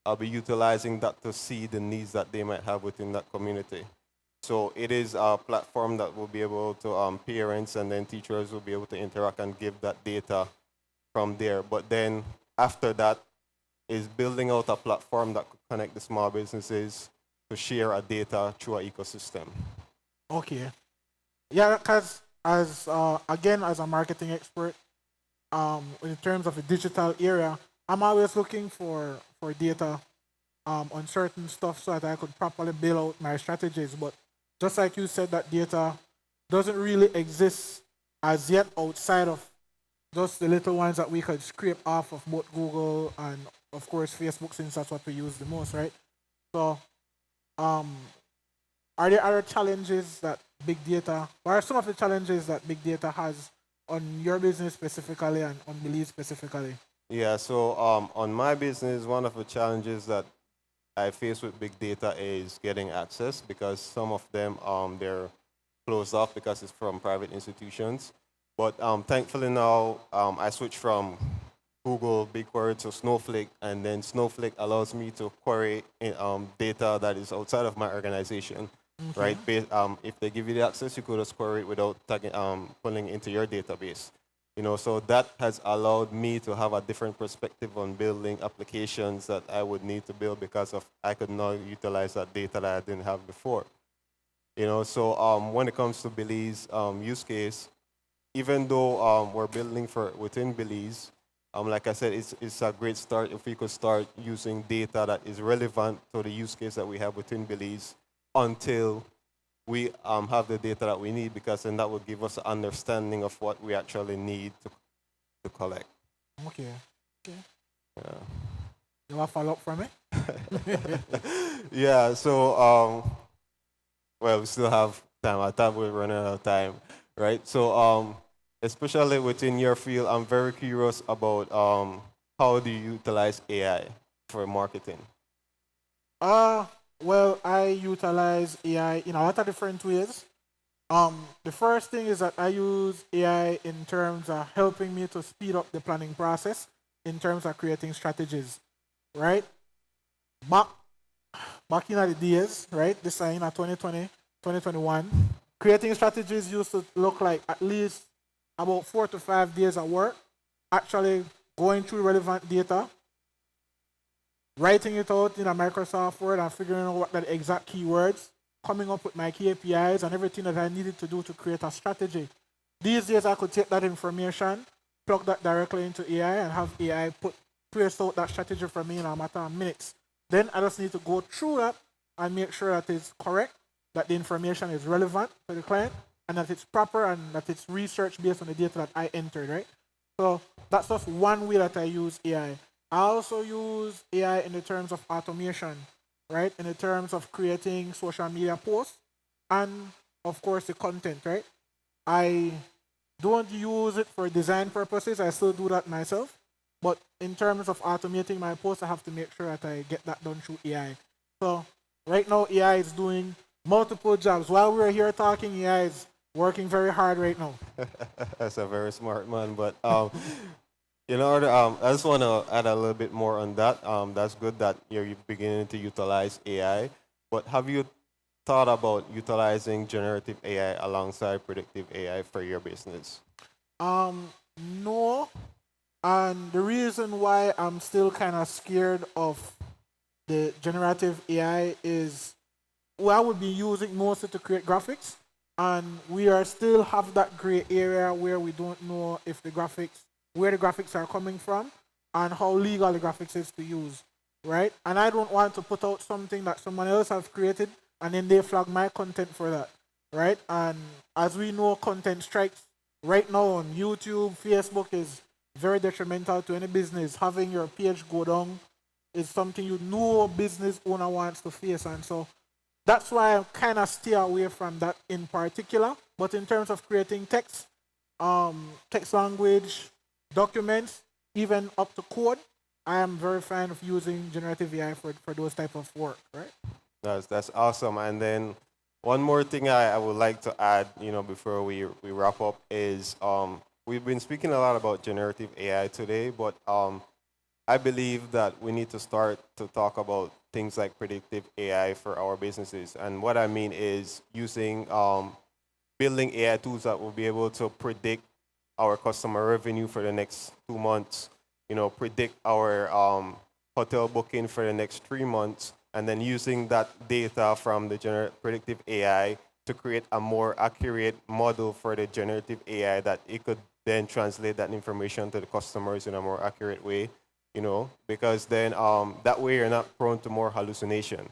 I'll be utilizing that to see the needs that they might have within that community. So it is a platform that will be able to, parents and then teachers will be able to interact and give that data from there. But then after that is building out a platform that could connect the small businesses to share our data through our ecosystem. Okay. Yeah, because as a marketing expert, in terms of the digital area, I'm always looking for data on certain stuff so that I could properly build out my strategies. But just like you said, that data doesn't really exist as yet outside of just the little ones that we could scrape off of both Google and, of course, Facebook, since that's what we use the most, right? So, are there other challenges that big data, what are some of the challenges that big data has on your business specifically and on Belize specifically? Yeah, so on my business, one of the challenges that I face with big data is getting access, because some of them, they're closed off because it's from private institutions. But thankfully now, I switched from Google BigQuery to Snowflake, and then Snowflake allows me to query data that is outside of my organization, right? If they give you the access, you could just query it without pulling into your database. So that has allowed me to have a different perspective on building applications that I would need to build, because of I could now utilize that data that I didn't have before. So when it comes to Belize use case, even though we're building within Belize, like I said, it's a great start if we could start using data that is relevant to the use case that we have within Belize until we have the data that we need, because then that will give us an understanding of what we actually need to collect. Okay. Yeah. You want to follow up from me? Yeah, so, well, we still have time. I thought we were running out of time, right? So, especially within your field, I'm very curious about how do you utilize AI for marketing? Well, I utilize AI in a lot of different ways. The first thing is that I use AI in terms of helping me to speed up the planning process in terms of creating strategies, right? Back, back in the days, right? This is in 2020, 2021. Creating strategies used to look like at least about 4 to 5 days of work, actually going through relevant data, writing it out in a Microsoft Word and figuring out what the exact keywords, coming up with my KPIs and everything that I needed to do to create a strategy. These days, I could take that information, plug that directly into AI, and have AI trace out that strategy for me in a matter of minutes. Then I just need to go through that and make sure that it's correct, that the information is relevant to the client, and that it's proper and that it's researched based on the data that I entered, right? So that's just one way that I use AI. I also use AI in the terms of automation, right? In the terms of creating social media posts and, of course, the content, right? I don't use it for design purposes. I still do that myself. But in terms of automating my posts, I have to make sure that I get that done through AI. So right now, AI is doing multiple jobs. While we're here talking, AI is working very hard right now. That's a very smart man. But you know, I just want to add a little bit more on that. That's good that you're beginning to utilize AI. But have you thought about utilizing generative AI alongside predictive AI for your business? No. And the reason why I'm still kind of scared of the generative AI is, well, I would be using mostly to create graphics. And we are still have that gray area where we don't know if the graphics, where the graphics are coming from and how legal the graphics is to use, right? And I don't want to put out something that someone else has created and then they flag my content for that, right? And as we know, content strikes right now on YouTube, Facebook is very detrimental to any business. Having your page go down is something you know a business owner wants to face. And so that's why I kind of stay away from that in particular. But in terms of creating text, text language, documents, even up to code, I am very fan of using generative AI for those type of work, right? That's awesome. And then one more thing I would like to add, you know, before we wrap up is we've been speaking a lot about generative AI today, but I believe that we need to start to talk about things like predictive AI for our businesses. And what I mean is using building AI tools that will be able to predict our customer revenue for the next 2 months, you know, predict our hotel booking for the next 3 months, and then using that data from the predictive AI to create a more accurate model for the generative AI that it could then translate that information to the customers in a more accurate way, you know, because then that way you're not prone to more hallucination.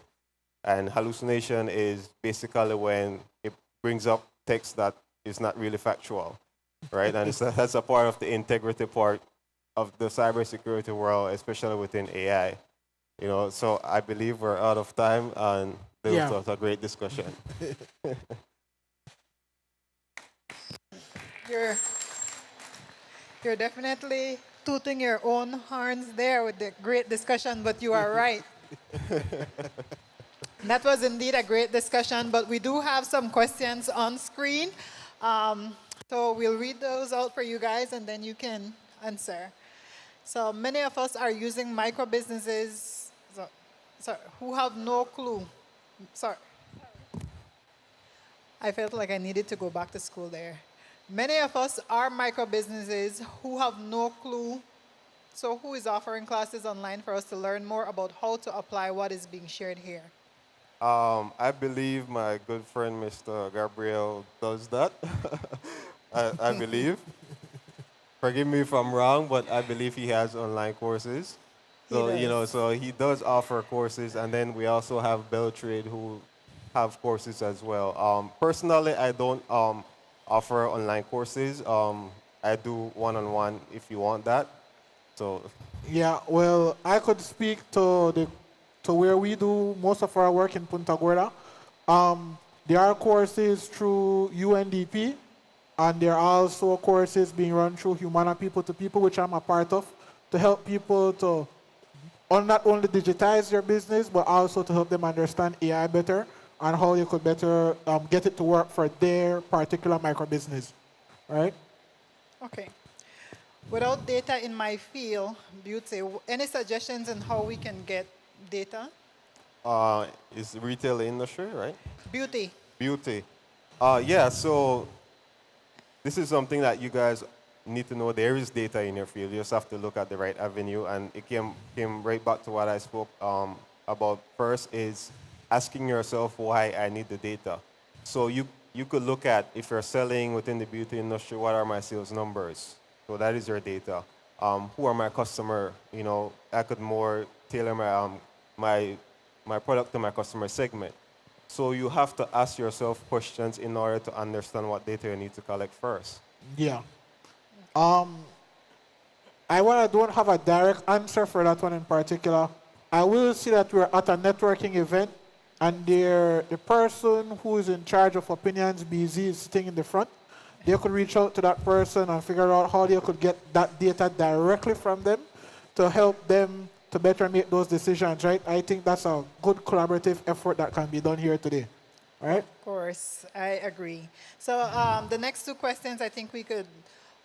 And hallucination is basically when it brings up text that is not really factual, right? And that's a part of the integrity part of the cybersecurity world, especially within AI. You know, so I believe we're out of time, and this was a great discussion. You're definitely tooting your own horns there with the great discussion, but you are right. That was indeed a great discussion, but we do have some questions on screen. So we'll read those out for you guys, and then you can answer. So many of us are using micro businesses who have no clue. Sorry. I felt like I needed to go back to school there. Many of us are micro businesses who have no clue. So who is offering classes online for us to learn more about how to apply what is being shared here? I believe my good friend, Mr. Gabriel, does that. I believe. Forgive me if I'm wrong, but I believe he has online courses. So, you know, so he does offer courses, and then we also have BELTRAIDE who have courses as well. Personally, I don't offer online courses. I do one-on-one if you want that. So. Yeah, well, I could speak to where we do most of our work in Punta Gorda. There are courses through UNDP, and there are also courses being run through Humana People to People, which I'm a part of, to help people to not only digitize their business, but also to help them understand AI better and how you could better get it to work for their particular micro business, right? Okay. Without data in my field, beauty, any suggestions on how we can get data? Is retail industry, right? Beauty. Beauty. Yeah, so this is something that you guys need to know. There is data in your field. You just have to look at the right avenue. And it came right back to what I spoke about first is asking yourself why I need the data. So you could look at if you're selling within the beauty industry, what are my sales numbers? So that is your data. Who are my customer? You know, I could more tailor my product to my customer segment. So you have to ask yourself questions in order to understand what data you need to collect first. Yeah. I don't have a direct answer for that one in particular. I will see that we're at a networking event, and the person who is in charge of Opinions.bz is sitting in the front. They could reach out to that person and figure out how they could get that data directly from them to help them to better make those decisions, right? I think that's a good collaborative effort that can be done here today, right? Of course, I agree. So the next two questions, I think we could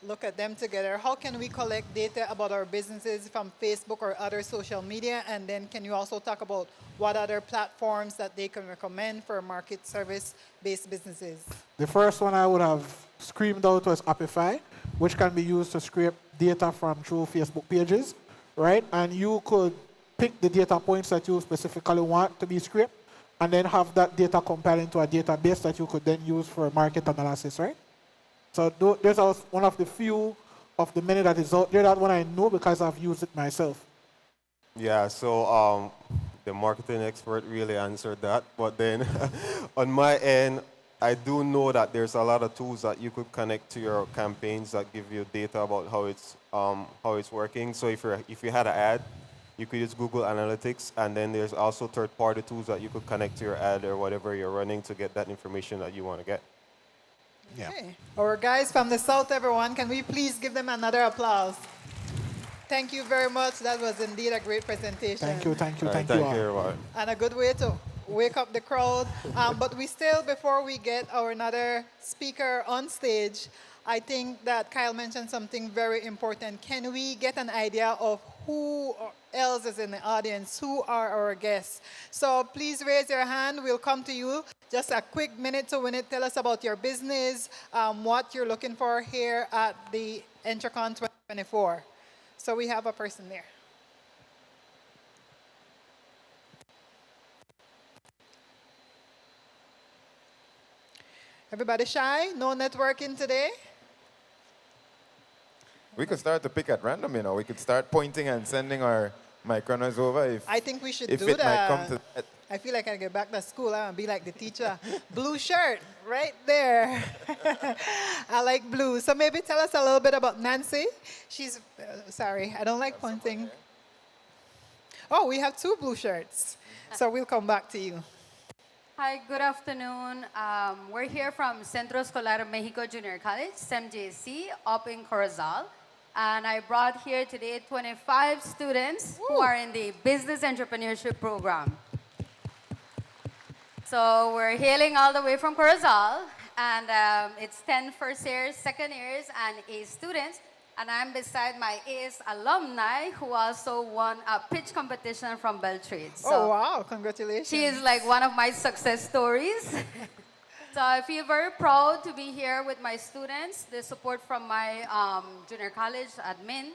look at them together. How can we collect data about our businesses from Facebook or other social media? And then can you also talk about what other platforms that they can recommend for market service-based businesses? The first one I would have screamed out was Apify, which can be used to scrape data from through Facebook pages, right? And you could pick the data points that you specifically want to be scraped, and then have that data compiled into a database that you could then use for market analysis, right? So there's one of the few of the many that is out there. That one I know because I've used it myself. Yeah, so the marketing expert really answered that. But then on my end, I do know that there's a lot of tools that you could connect to your campaigns that give you data about how it's working. So if you had an ad, you could use Google Analytics, and then there's also third-party tools that you could connect to your ad or whatever you're running to get that information that you want to get. Yeah. Okay. Our guys from the South, everyone, can we please give them another applause? Thank you very much. That was indeed a great presentation. Thank you, thank you, Thank you, everyone. And a good way to wake up the crowd. But we still, before we get our another speaker on stage, I think that Kyle mentioned something very important. Can we get an idea of who else is in the audience? Who are our guests? So please raise your hand. We'll come to you. Just a quick minute to minute. Tell us about your business, what you're looking for here at the EntreCon 2024. So we have a person there. Everybody shy? No networking today? We could start to pick at random, you know. We could start pointing and sending our mic runners over I think we should if do it that. might come to that. I feel like I get back to school. I want to be like the teacher. Blue shirt, right there. I like blue. So maybe tell us a little bit about Nancy. She's, sorry, I don't like pointing. Oh, we have two blue shirts. So we'll come back to you. Hi, good afternoon. We're here from Centro Escolar Mexico Junior College, CEMJC, up in Corazal. And I brought here today 25 students who are in the Business Entrepreneurship Program. So we're hailing all the way from Corazal, and it's 10 first years, second years, and A students. And I'm beside my ACE alumni who also won a pitch competition from BELTRAIDE. So oh, wow, congratulations. she is like one of my success stories. So I feel very proud to be here with my students, the support from my junior college admin.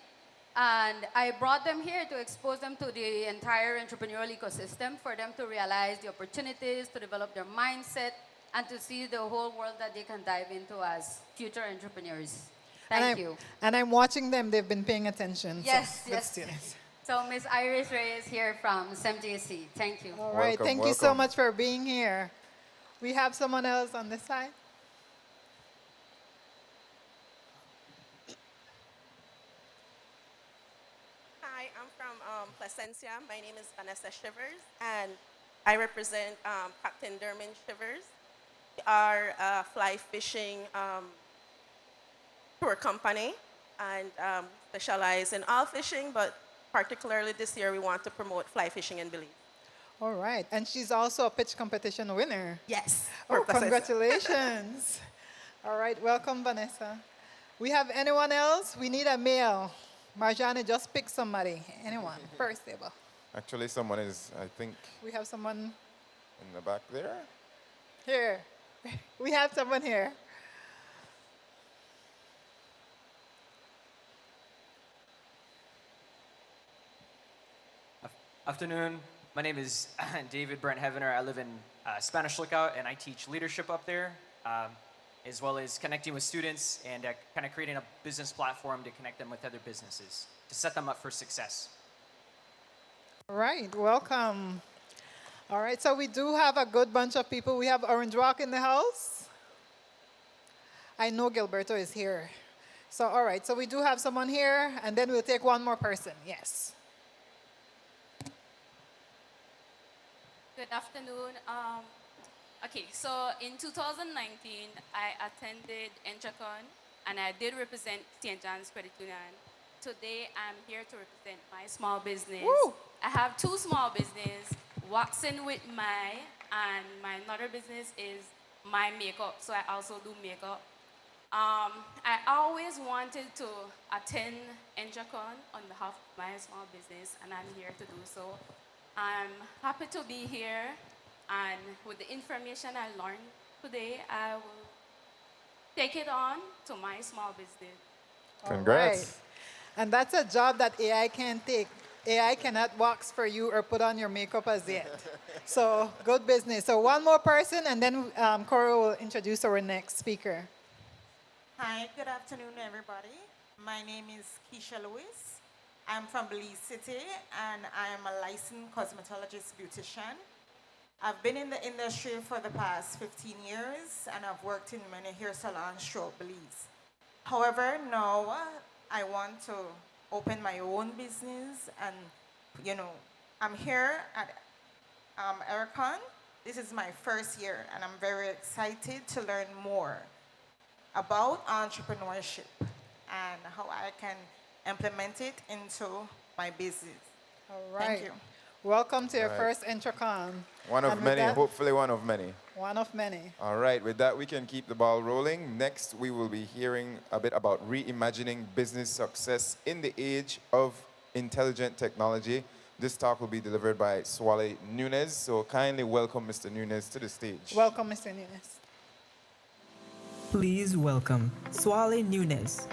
And I brought them here to expose them to the entire entrepreneurial ecosystem for them to realize the opportunities, to develop their mindset, and to see the whole world that they can dive into as future entrepreneurs. Thank you. And I'm watching them. They've been paying attention. Yes, so yes. Students. So Ms. Iris Reyes here from CEMJC. Thank you. All right. Thank you so much for being here. We have someone else on this side. Hi, I'm from Placencia. My name is Vanessa Shivers, and I represent Captain Dermin Shivers. We are a fly fishing tour company, and specialize in all fishing, but particularly this year, we want to promote fly fishing in Belize. All right. And she's also a pitch competition winner. Yes. Oh, congratulations. All right. Welcome, Vanessa. We have anyone else? We need a male. Marjane, just pick somebody. Anyone. First table. Actually, someone is, I think, We have someone in the back there. here. We have someone here. Afternoon. My name is David Brent Heavener. I live in Spanish Lookout, and I teach leadership up there, as well as connecting with students and kind of creating a business platform to connect them with other businesses, to set them up for success. All right. Welcome. All right. So we do have a good bunch of people. We have Orange Rock in the house. I know Gilberto is here. So, all right. So we do have someone here, and then we'll take one more person. Yes. Good afternoon. Okay, so in 2019, I attended EntreCon, and I did represent St. John's Credit Union. Today, I'm here to represent my small business. Woo! I have two small businesses, Waxing with My, and my another business is My Makeup, so I also do makeup. I always wanted to attend EntreCon on behalf of my small business, and I'm here to do so. I'm happy to be here, and with the information I learned today, I will take it on to my small business. Congrats. All right. And that's a job that AI can't take. AI cannot wax for you or put on your makeup as yet. So good business. So one more person, and then Cora will introduce our next speaker. Hi, good afternoon, everybody. My name is Keisha Lewis. I'm from Belize City, and I am a licensed cosmetologist beautician. I've been in the industry for the past 15 years, and I've worked in many hair salons throughout Belize. However, now I want to open my own business, and, I'm here at EntreCon. This is my first year, and I'm very excited to learn more about entrepreneurship and how I can implement it into my business. All right. Thank you. Welcome to your All right. first EntreCon. One And of with many, that- hopefully one of many. One of many. All right, with that, we can keep the ball rolling. Next, we will be hearing a bit about reimagining business success in the age of intelligent technology. This talk will be delivered by Swale Nunez. So kindly welcome Mr. Nunez to the stage. Welcome, Mr. Nunez. Please welcome Swale Nunez.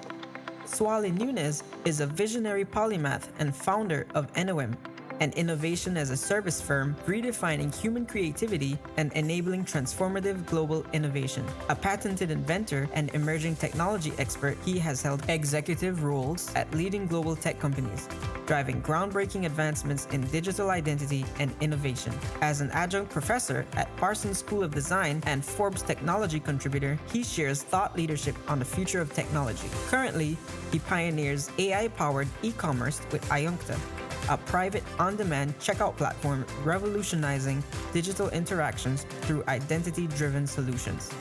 Swale Nunez is a visionary polymath and founder of NOM, an innovation as a service firm redefining human creativity and enabling transformative global innovation. A patented inventor and emerging technology expert, he has held executive roles at leading global tech companies, driving groundbreaking advancements in digital identity and innovation. As an adjunct professor at Parsons School of Design and Forbes technology contributor, he shares thought leadership on the future of technology. Currently, he pioneers AI-powered e-commerce with Iuncta, a private on-demand checkout platform revolutionizing digital interactions through identity-driven solutions.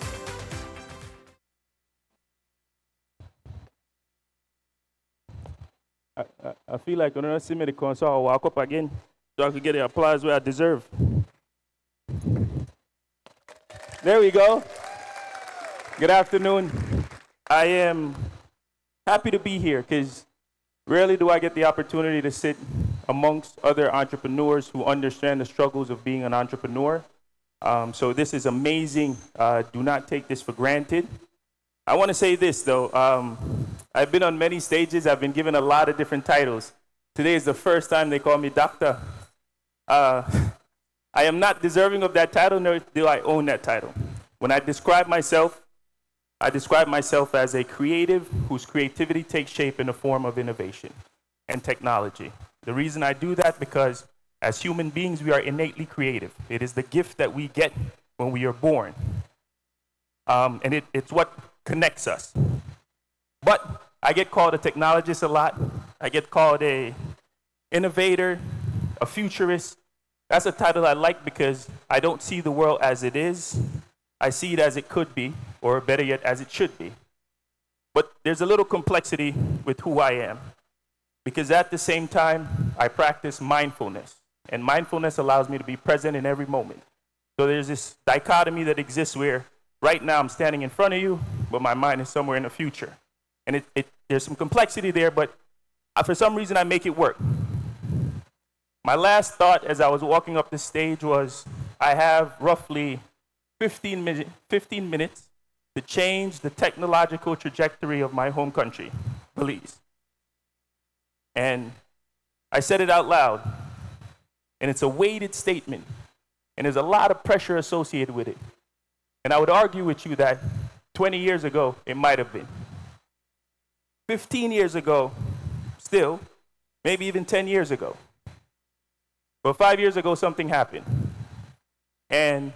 I feel like when I see me the concert, I'll walk up again so I could get the applause where I deserve. There we go. Good afternoon. I am happy to be here because rarely do I get the opportunity to sit amongst other entrepreneurs who understand the struggles of being an entrepreneur. So this is amazing. Do not take this for granted. I want to say this, though. I've been on many stages. I've been given a lot of different titles. Today is the first time they call me doctor. I am not deserving of that title, nor do I own that title. When I describe myself as a creative whose creativity takes shape in the form of innovation and technology. The reason I do that because as human beings, we are innately creative. It is the gift that we get when we are born. And it's what connects us. But I get called a technologist a lot. I get called a innovator, a futurist. That's a title I like because I don't see the world as it is. I see it as it could be, or better yet, as it should be. But there's a little complexity with who I am. Because at the same time, I practice mindfulness. And mindfulness allows me to be present in every moment. So there's this dichotomy that exists where right now I'm standing in front of you, but my mind is somewhere in the future. And there's some complexity there, but for some reason I make it work. My last thought as I was walking up the stage was, I have roughly 15 minutes to change the technological trajectory of my home country, Belize. And I said it out loud, and it's a weighted statement, and there's a lot of pressure associated with it. And I would argue with you that 20 years ago, it might have been. 15 years ago, still, maybe even 10 years ago. But 5 years ago, something happened. And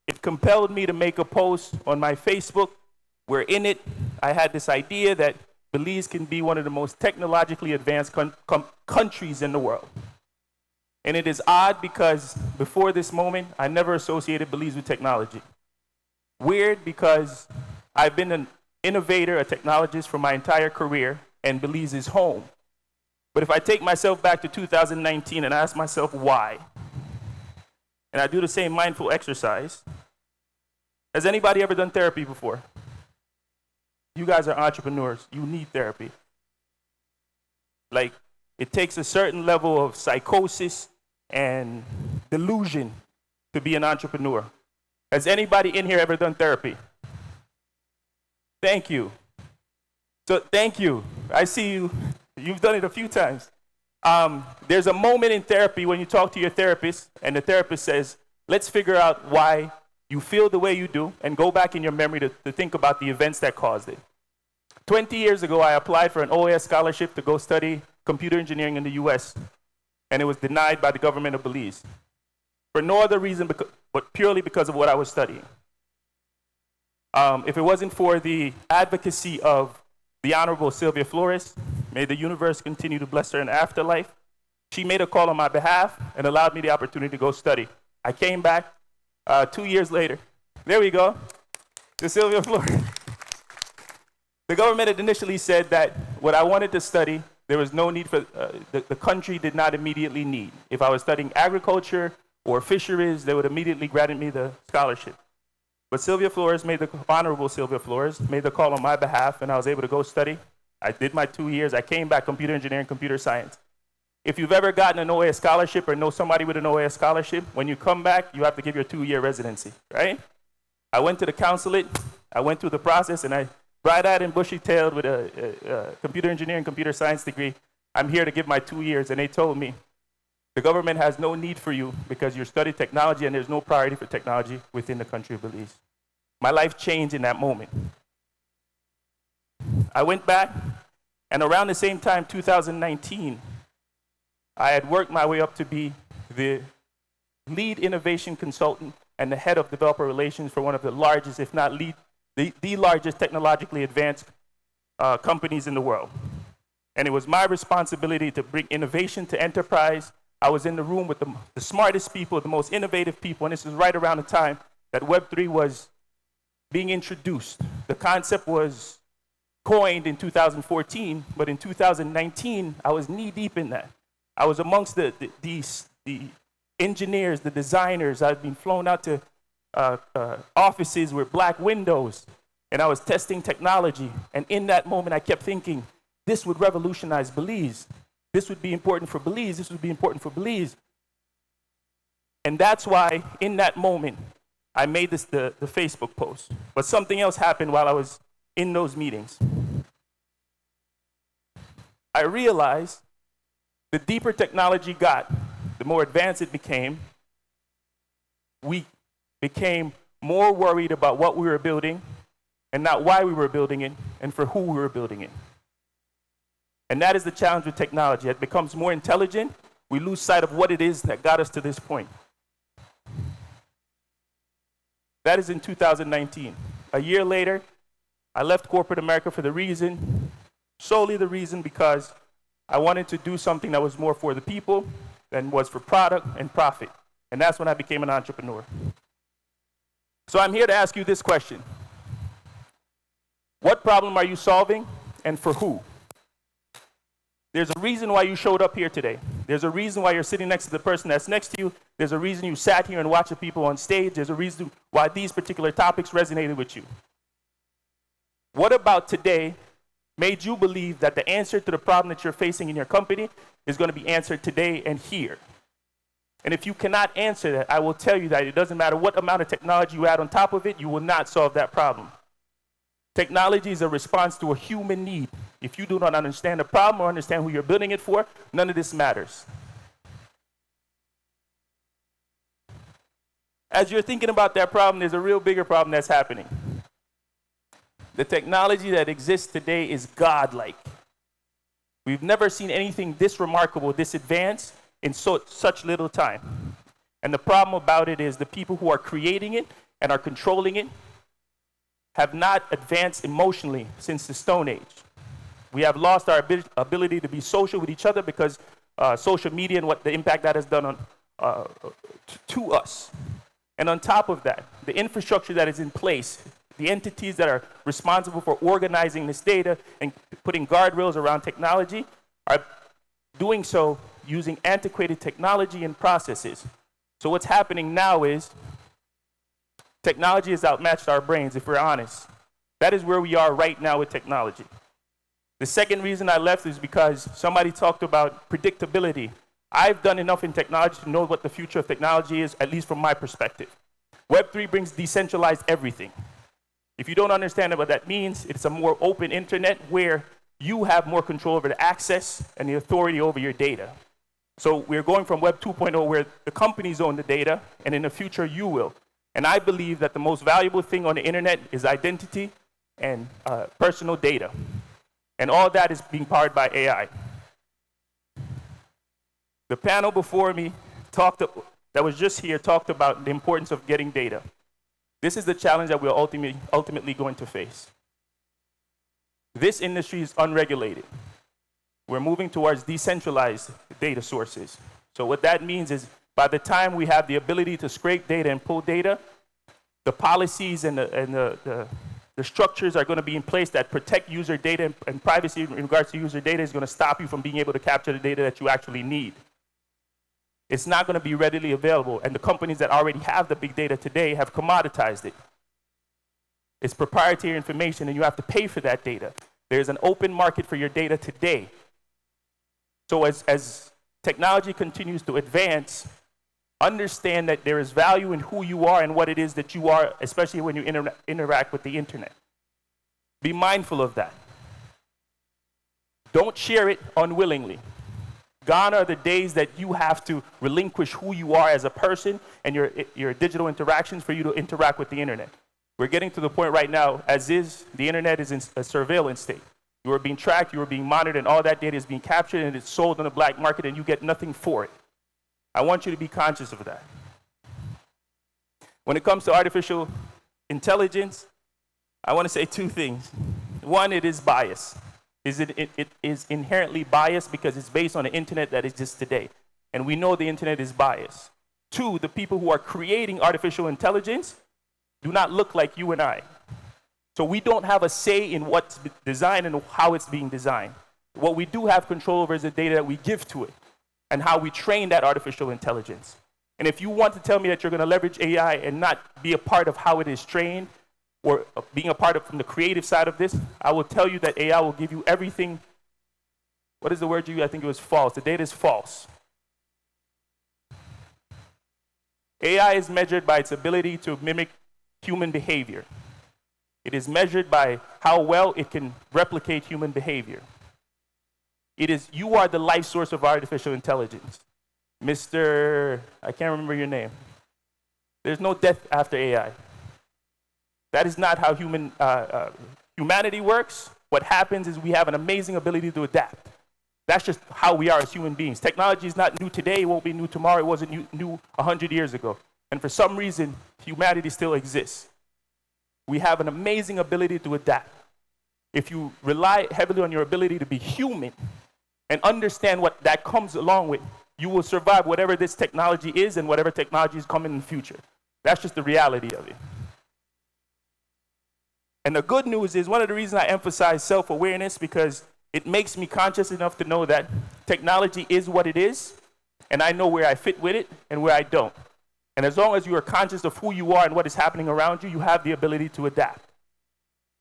it compelled me to make a post on my Facebook where in it, I had this idea that Belize can be one of the most technologically advanced countries in the world. And it is odd because before this moment, I never associated Belize with technology. Weird because I've been an innovator, a technologist for my entire career, and Belize is home. But if I take myself back to 2019 and ask myself why, and I do the same mindful exercise, has anybody ever done therapy before? You guys are entrepreneurs. You need therapy. Like, it takes a certain level of psychosis and delusion to be an entrepreneur. Has anybody in here ever done therapy? Thank you. So thank you. I see you. You've done it a few times. There's a moment in therapy when you talk to your therapist and the therapist says, let's figure out why you feel the way you do and go back in your memory to think about the events that caused it. 20 years ago, I applied for an OAS scholarship to go study computer engineering in the US, and it was denied by the government of Belize. For no other reason but purely because of what I was studying. If it wasn't for the advocacy of the Honorable Sylvia Flores, may the universe continue to bless her in the afterlife, she made a call on my behalf and allowed me the opportunity to go study. I came back 2 years later. There we go, to Sylvia Flores. The government had initially said that what I wanted to study, there was no need for, the country did not immediately need. If I was studying agriculture or fisheries, they would immediately grant me the scholarship. But Sylvia Flores Honorable Sylvia Flores made the call on my behalf, and I was able to go study. I did my 2 years. I came back, computer engineering, computer science. If you've ever gotten an OAS scholarship or know somebody with an OAS scholarship, when you come back, you have to give your 2-year residency, right? I went to the consulate. I went through the process, and I, bright-eyed and bushy-tailed with a computer engineering, computer science degree, I'm here to give my 2 years, and they told me, the government has no need for you because you studied technology and there's no priority for technology within the country of Belize. My life changed in that moment. I went back, and around the same time, 2019, I had worked my way up to be the lead innovation consultant and the head of developer relations for one of the largest, if not the largest technologically advanced companies in the world. And it was my responsibility to bring innovation to enterprise. I was in the room with the smartest people, the most innovative people, and this was right around the time that Web3 was being introduced. The concept was coined in 2014, but in 2019, I was knee-deep in that. I was amongst the engineers, the designers. I'd been flown out to offices with black windows, and I was testing technology. And in that moment, I kept thinking, this would revolutionize Belize. This would be important for Belize. This would be important for Belize. And that's why, in that moment, I made this the Facebook post. But something else happened while I was in those meetings. I realized the deeper technology got, the more advanced it became. We became more worried about what we were building and not why we were building it and for who we were building it. And that is the challenge with technology. It becomes more intelligent. We lose sight of what it is that got us to this point. That is in 2019. A year later, I left corporate America for solely the reason because I wanted to do something that was more for the people than was for product and profit. And that's when I became an entrepreneur. So I'm here to ask you this question. What problem are you solving and for who? There's a reason why you showed up here today. There's a reason why you're sitting next to the person that's next to you. There's a reason you sat here and watched the people on stage. There's a reason why these particular topics resonated with you. What about today made you believe that the answer to the problem that you're facing in your company is going to be answered today and here? And if you cannot answer that, I will tell you that it doesn't matter what amount of technology you add on top of it, you will not solve that problem. Technology is a response to a human need. If you do not understand the problem or understand who you're building it for, none of this matters. As you're thinking about that problem, there's a real bigger problem that's happening. The technology that exists today is godlike. We've never seen anything this remarkable, this advanced in such little time. And the problem about it is the people who are creating it and are controlling it have not advanced emotionally since the Stone Age. We have lost our ability to be social with each other because social media and what the impact that has done on, to us. And on top of that, the infrastructure that is in place, the entities that are responsible for organizing this data and putting guardrails around technology are doing so using antiquated technology and processes. So what's happening now is technology has outmatched our brains, if we're honest. That is where we are right now with technology. The second reason I left is because somebody talked about predictability. I've done enough in technology to know what the future of technology is, at least from my perspective. Web3 brings decentralized everything. If you don't understand what that means, it's a more open internet where you have more control over the access and the authority over your data. So we're going from Web 2.0 where the companies own the data, and in the future you will. And I believe that the most valuable thing on the internet is identity and personal data. And all that is being powered by AI. The panel before me that was just here talked about the importance of getting data. This is the challenge that we're ultimately going to face. This industry is unregulated. We're moving towards decentralized data sources. So what that means is by the time we have the ability to scrape data and pull data, the policies and the structures are going to be in place that protect user data and privacy in regards to user data is going to stop you from being able to capture the data that you actually need. It's not going to be readily available, and the companies that already have the big data today have commoditized it. It's proprietary information, and you have to pay for that data. There's an open market for your data today. So as technology continues to advance, understand that there is value in who you are and what it is that you are, especially when you interact with the internet. Be mindful of that. Don't share it unwillingly. Gone are the days that you have to relinquish who you are as a person and your digital interactions for you to interact with the internet. We're getting to the point right now, as is, the internet is in a surveillance state. You are being tracked, you are being monitored, and all that data is being captured and it's sold on the black market and you get nothing for it. I want you to be conscious of that. When it comes to artificial intelligence, I want to say two things. One, it is biased. It is inherently biased because it's based on the internet that exists today. And we know the internet is biased. Two, the people who are creating artificial intelligence do not look like you and I. So we don't have a say in what's designed and how it's being designed. What we do have control over is the data that we give to it and how we train that artificial intelligence. And if you want to tell me that you're going to leverage AI and not be a part of how it is trained, or being a part of from the creative side of this, I will tell you that AI will give you everything. What is the word you used? I think it was false. The data is false. AI is measured by its ability to mimic human behavior. It is measured by how well it can replicate human behavior. You are the life source of artificial intelligence. Mr. I can't remember your name. There's no death after AI. That is not how humanity works. What happens is we have an amazing ability to adapt. That's just how we are as human beings. Technology is not new today. It won't be new tomorrow. It wasn't new 100 years ago. And for some reason, humanity still exists. We have an amazing ability to adapt. If you rely heavily on your ability to be human and understand what that comes along with, you will survive whatever this technology is and whatever technology is coming in the future. That's just the reality of it. And the good news is, one of the reasons I emphasize self-awareness, because it makes me conscious enough to know that technology is what it is, and I know where I fit with it and where I don't. And as long as you are conscious of who you are and what is happening around you, you have the ability to adapt.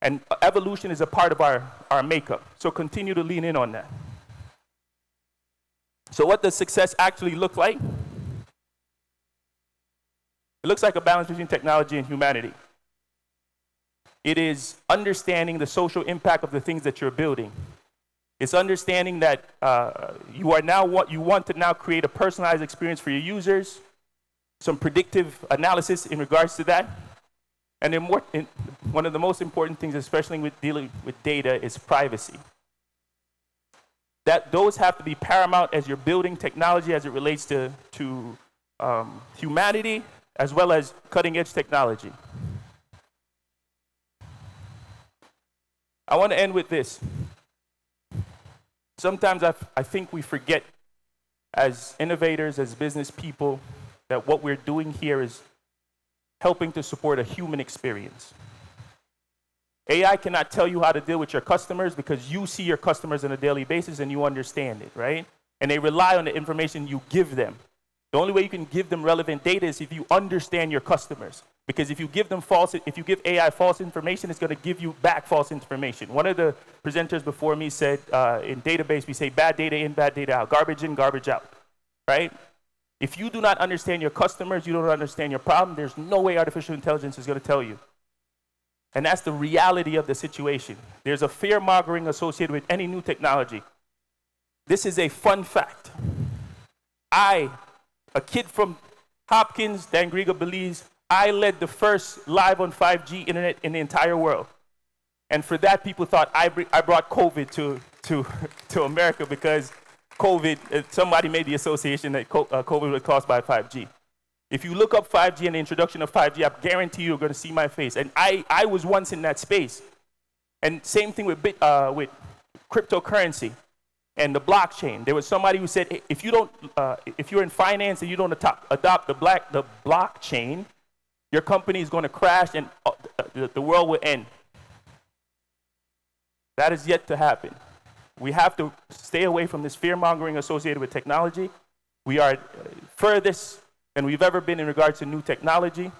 And evolution is a part of our makeup. So continue to lean in on that. So what does success actually look like? It looks like a balance between technology and humanity. It is understanding the social impact of the things that you're building. It's understanding that you want to now create a personalized experience for your users, some predictive analysis in regards to that. And then one of the most important things, especially with dealing with data, is privacy. Those have to be paramount as you're building technology as it relates to humanity, as well as cutting-edge technology. I want to end with this. Sometimes I think we forget, as innovators, as business people, that what we're doing here is helping to support a human experience. AI cannot tell you how to deal with your customers because you see your customers on a daily basis and you understand it, right? And they rely on the information you give them. The only way you can give them relevant data is if you understand your customers. Because if you give AI false information, it's going to give you back false information. One of the presenters before me said, in database, we say bad data in, bad data out, garbage in, garbage out, right? If you do not understand your customers, you don't understand your problem, there's no way artificial intelligence is going to tell you. And that's the reality of the situation. There's a fear-mongering associated with any new technology. This is a fun fact. A kid from Hopkins, Dangriga, Belize, I led the first live on 5G internet in the entire world. And for that, people thought I brought COVID to America because COVID, somebody made the association that COVID was caused by 5G. If you look up 5G and the introduction of 5G, I guarantee you're going to see my face. And I was once in that space. And same thing with cryptocurrency and the blockchain. There was somebody who said, hey, if you're in finance and you don't adopt the blockchain, your company is going to crash and the world will end. That is yet to happen. We have to stay away from this fear-mongering associated with technology. We are furthest than we've ever been in regards to new technology.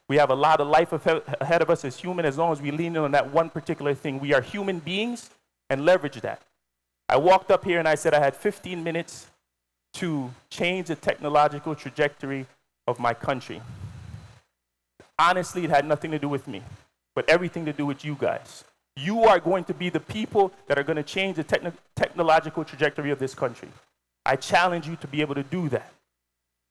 We have a lot of life ahead of us as human as long as we lean in on that one particular thing. We are human beings and leverage that. I walked up here and I said I had 15 minutes to change the technological trajectory of my country. Honestly, it had nothing to do with me, but everything to do with you guys. You are going to be the people that are going to change the technological trajectory of this country. I challenge you to be able to do that.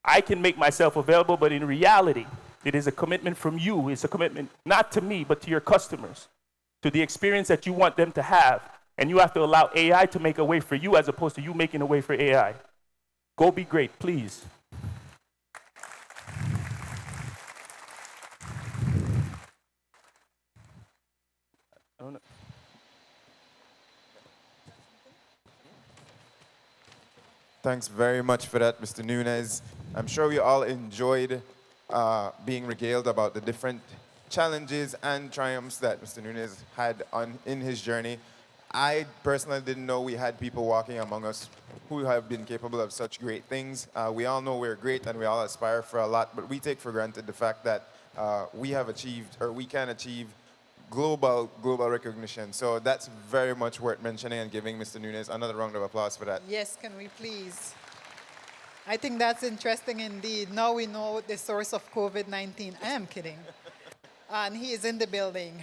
I can make myself available, but in reality, it is a commitment from you. It's a commitment not to me, but to your customers, to the experience that you want them to have. And you have to allow AI to make a way for you as opposed to you making a way for AI. Go be great, please. Thanks very much for that, Mr. Nunez. I'm sure we all enjoyed being regaled about the different challenges and triumphs that Mr. Nunez had in his journey. I personally didn't know we had people walking among us who have been capable of such great things. We all know we're great and we all aspire for a lot, but we take for granted the fact that we have achieved, or we can achieve, global recognition. So that's very much worth mentioning and giving Mr. Nunez another round of applause for that. Yes, can we please? I think that's interesting indeed. Now we know the source of COVID-19. I am kidding. And he is in the building.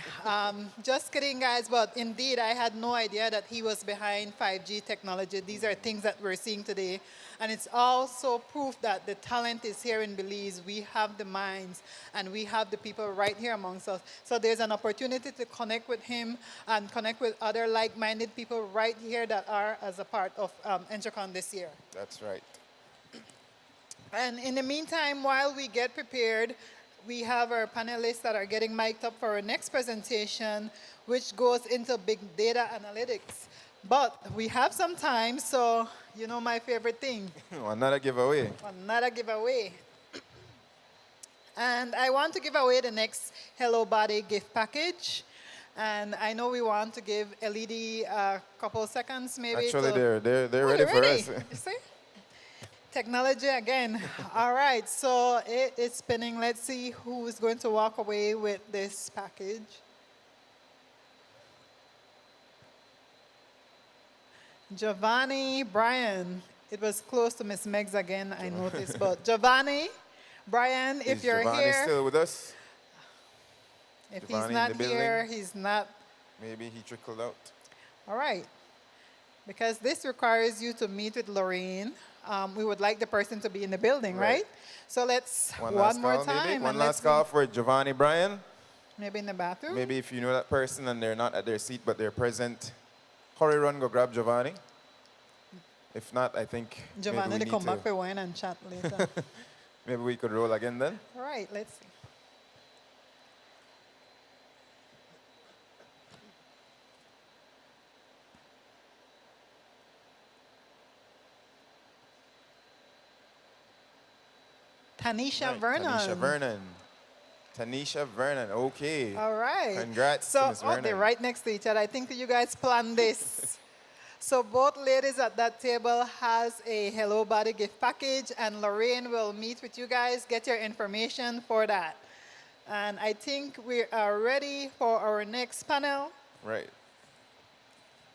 Just kidding, guys, but indeed, I had no idea that he was behind 5G technology. These are things that we're seeing today. And it's also proof that the talent is here in Belize. We have the minds, and we have the people right here amongst us. So there's an opportunity to connect with him and connect with other like-minded people right here that are as a part of EntreCon this year. That's right. And in the meantime, while we get prepared, we have our panelists that are getting mic'd up for our next presentation, which goes into big data analytics. But we have some time, so you know my favorite thing. Another giveaway. Another giveaway. And I want to give away the next Hello Body gift package. And I know we want to give LED a couple seconds maybe. Actually, they're ready for us. You see? Technology again. All right, so it is spinning. Let's see who is going to walk away with this package. Giovanni, Brian. It was close to Miss Megs again, I noticed. But Giovanni, Brian, if you're Giovanni here. still with us? If Giovanni he's not in the here, building? he's not. Maybe he trickled out. All right. Because this requires you to meet with Lorraine. We would like the person to be in the building, right? So let's one more call, time. maybe? One and last let's call for Giovanni Bryan. Maybe in the bathroom. Maybe if you know that person and they're not at their seat but they're present, hurry run, go grab Giovanni. If not, I think Giovanni, maybe they we come need back for wine and chat later. maybe we could roll again then. All right, let's see. Tanisha Vernon. Tanisha Vernon. Tanisha Vernon, okay. All right. Congrats so, to Ms. Vernon. they're right next to each other. I think you guys planned this. So both ladies at that table has a Hello Body gift package, and Lorraine will meet with you guys, get your information for that. And I think we are ready for our next panel. Right.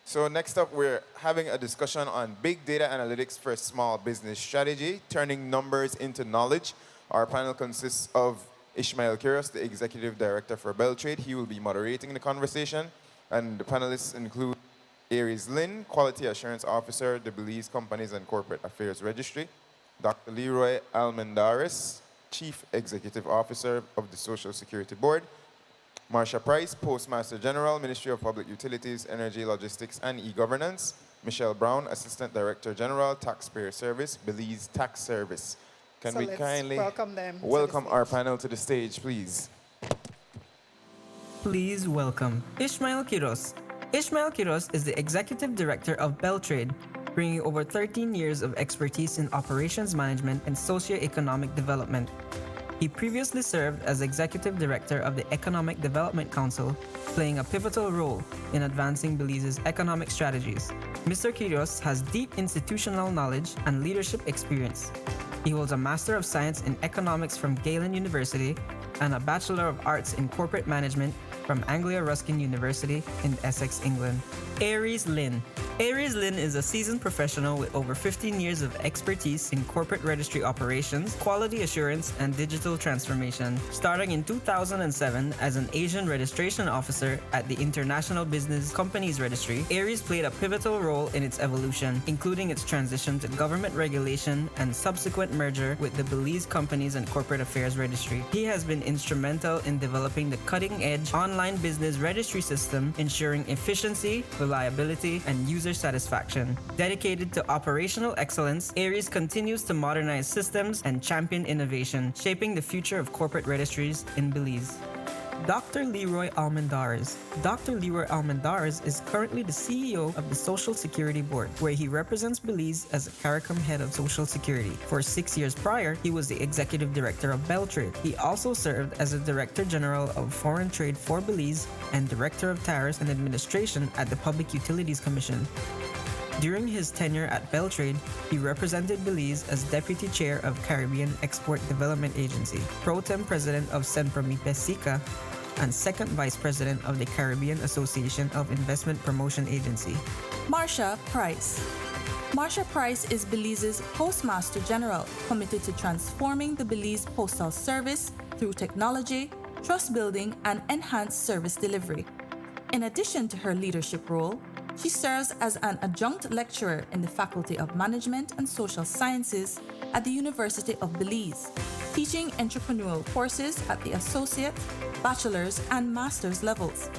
So next up, we're having a discussion on big data analytics for small business strategy, turning numbers into knowledge. Our panel consists of Ishmael Quiroz, the Executive Director for BELTRAIDE. He will be moderating the conversation. And the panelists include Aries Lynn, Quality Assurance Officer, the Belize Companies and Corporate Affairs Registry, Dr. Leroy Almendares, Chief Executive Officer of the Social Security Board, Marsha Price, Postmaster General, Ministry of Public Utilities, Energy, Logistics, and E-Governance, Michelle Brown, Assistant Director General, Taxpayer Service, Belize Tax Service. Can So we let's kindly welcome them to the welcome our panel to the stage, please? Please welcome Ishmael Quiroz. Ishmael Quiroz is the Executive Director of BELTRAIDE, bringing over 13 years of expertise in operations management and socio-economic development. He previously served as Executive Director of the Economic Development Council, playing a pivotal role in advancing Belize's economic strategies. Mr. Quiroz has deep institutional knowledge and leadership experience. He holds a Master of Science in Economics from Galen University and a Bachelor of Arts in Corporate Management from Anglia Ruskin University in Essex, England. Aries Lynn. Aries Lynn is a seasoned professional with over 15 years of expertise in corporate registry operations, quality assurance, and digital transformation. Starting in 2007 as an Asian registration officer at the International Business Companies Registry, Aries played a pivotal role in its evolution, including its transition to government regulation and subsequent merger with the Belize Companies and Corporate Affairs Registry. He has been instrumental in developing the cutting-edge online business registry system, ensuring efficiency, reliability, and user satisfaction. Dedicated to operational excellence, Aries continues to modernize systems and champion innovation, shaping the future of corporate registries in Belize. Dr. Leroy Almendares. Dr. Leroy Almendares is currently the CEO of the Social Security Board, where he represents Belize as a CARICOM head of Social Security. For 6 years prior, he was the Executive Director of BELTRAIDE. He also served as the Director General of Foreign Trade for Belize and Director of Tariffs and Administration at the Public Utilities Commission. During his tenure at BELTRAIDE, he represented Belize as Deputy Chair of Caribbean Export Development Agency, Pro Tem President of Senpromipe SICA, and Second Vice President of the Caribbean Association of Investment Promotion Agency. Marsha Price. Marsha Price is Belize's Postmaster General, committed to transforming the Belize Postal Service through technology, trust building, and enhanced service delivery. In addition to her leadership role, she serves as an adjunct lecturer in the Faculty of Management and Social Sciences at the University of Belize, teaching entrepreneurial courses at the associate, bachelor's, and master's levels.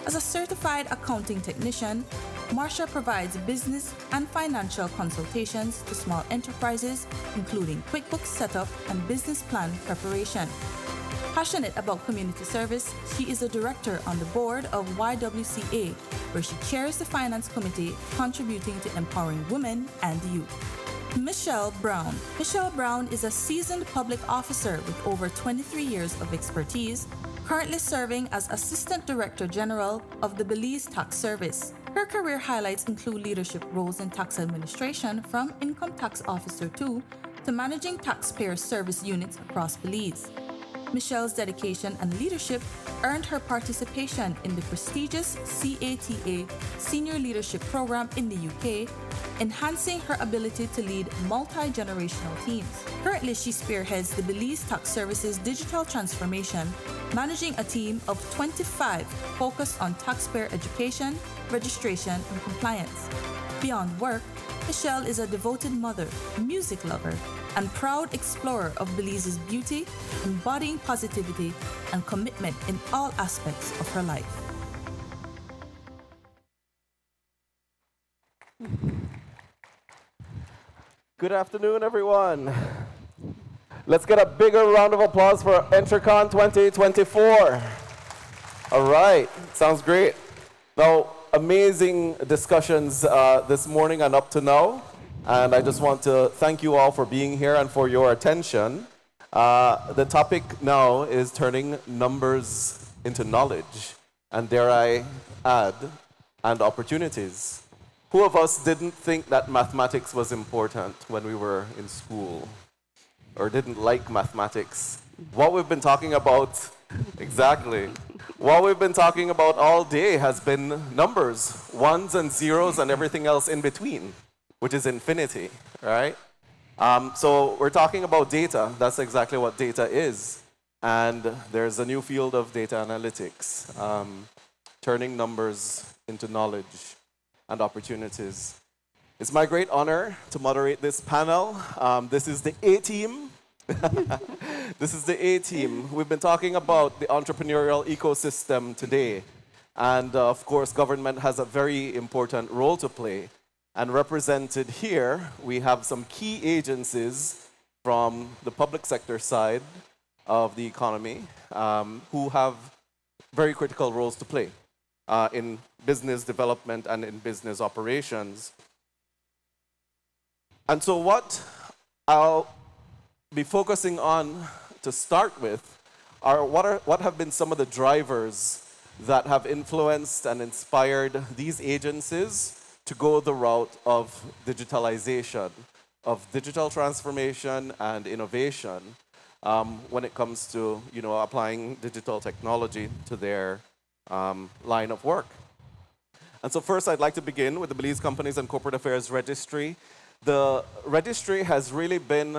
As a certified accounting technician, Marsha provides business and financial consultations to small enterprises, including QuickBooks setup and business plan preparation. Passionate about community service, she is a director on the board of YWCA, where she chairs the finance committee contributing to empowering women and youth. Michelle Brown. Michelle Brown is a seasoned public officer with over 23 years of expertise, currently serving as Assistant Director General of the Belize Tax Service. Her career highlights include leadership roles in tax administration from income tax officer 2 to managing taxpayer service units across Belize. Michelle's dedication and leadership earned her participation in the prestigious CATA Senior Leadership Program in the UK, enhancing her ability to lead multi-generational teams. Currently, she spearheads the Belize Tax Services digital transformation, managing a team of 25 focused on taxpayer education, registration, and compliance. Beyond work, Michelle is a devoted mother, music lover, and proud explorer of Belize's beauty, embodying positivity and commitment in all aspects of her life. Good afternoon, everyone. Let's get a bigger round of applause for EntreCon 2024. All right, sounds great. Now, amazing discussions this morning and up to now. And I just want to thank you all for being here and for your attention. The topic now is turning numbers into knowledge, and dare I add, and opportunities. Who of us didn't think that mathematics was important when we were in school, or didn't like mathematics? What we've been talking about, exactly, what we've been talking about all day has been numbers, ones and zeros and everything else in between, which is infinity, right? So we're talking about data. That's exactly what data is. And there's a new field of data analytics, turning numbers into knowledge and opportunities. It's my great honor to moderate this panel. This is the A-team. This is the A-team. We've been talking about the entrepreneurial ecosystem today. And of course, government has a very important role to play. And represented here, we have some key agencies from the public sector side of the economy who have very critical roles to play in business development and in business operations. And so what I'll be focusing on to start with are what have been some of the drivers that have influenced and inspired these agencies to go the route of digitalization, of digital transformation and innovation when it comes to applying digital technology to their line of work. And so first I'd like to begin with the Belize Companies and Corporate Affairs Registry. The registry has really been,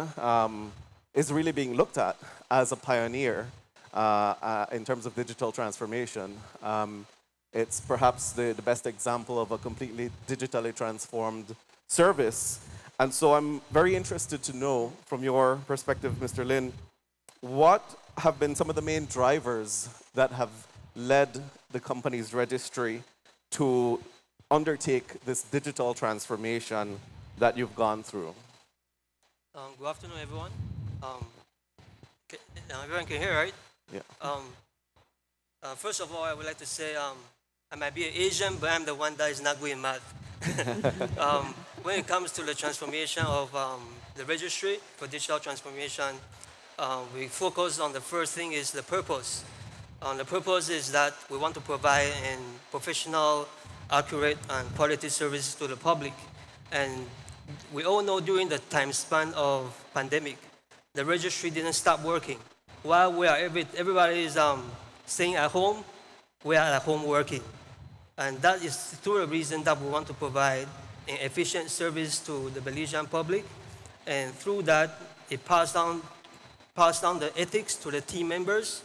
is really being looked at as a pioneer in terms of digital transformation. It's perhaps the best example of a completely digitally transformed service. And so I'm very interested to know, from your perspective, Mr. Lin, what have been some of the main drivers that have led the company's registry to undertake this digital transformation that you've gone through? Good afternoon, everyone. Everyone can hear, right? Yeah. First of all, I would like to say I might be an Asian, but I'm the one that is not good in math. When it comes to the transformation of the registry for digital transformation, we focus on the first thing is the purpose. The purpose is that we want to provide professional, accurate, and quality services to the public. And we all know during the time span of pandemic, the registry didn't stop working. While everybody is staying at home, we are at home working. And that is through the reason that we want to provide an efficient service to the Belizean public. And through that, it passed down the ethics to the team members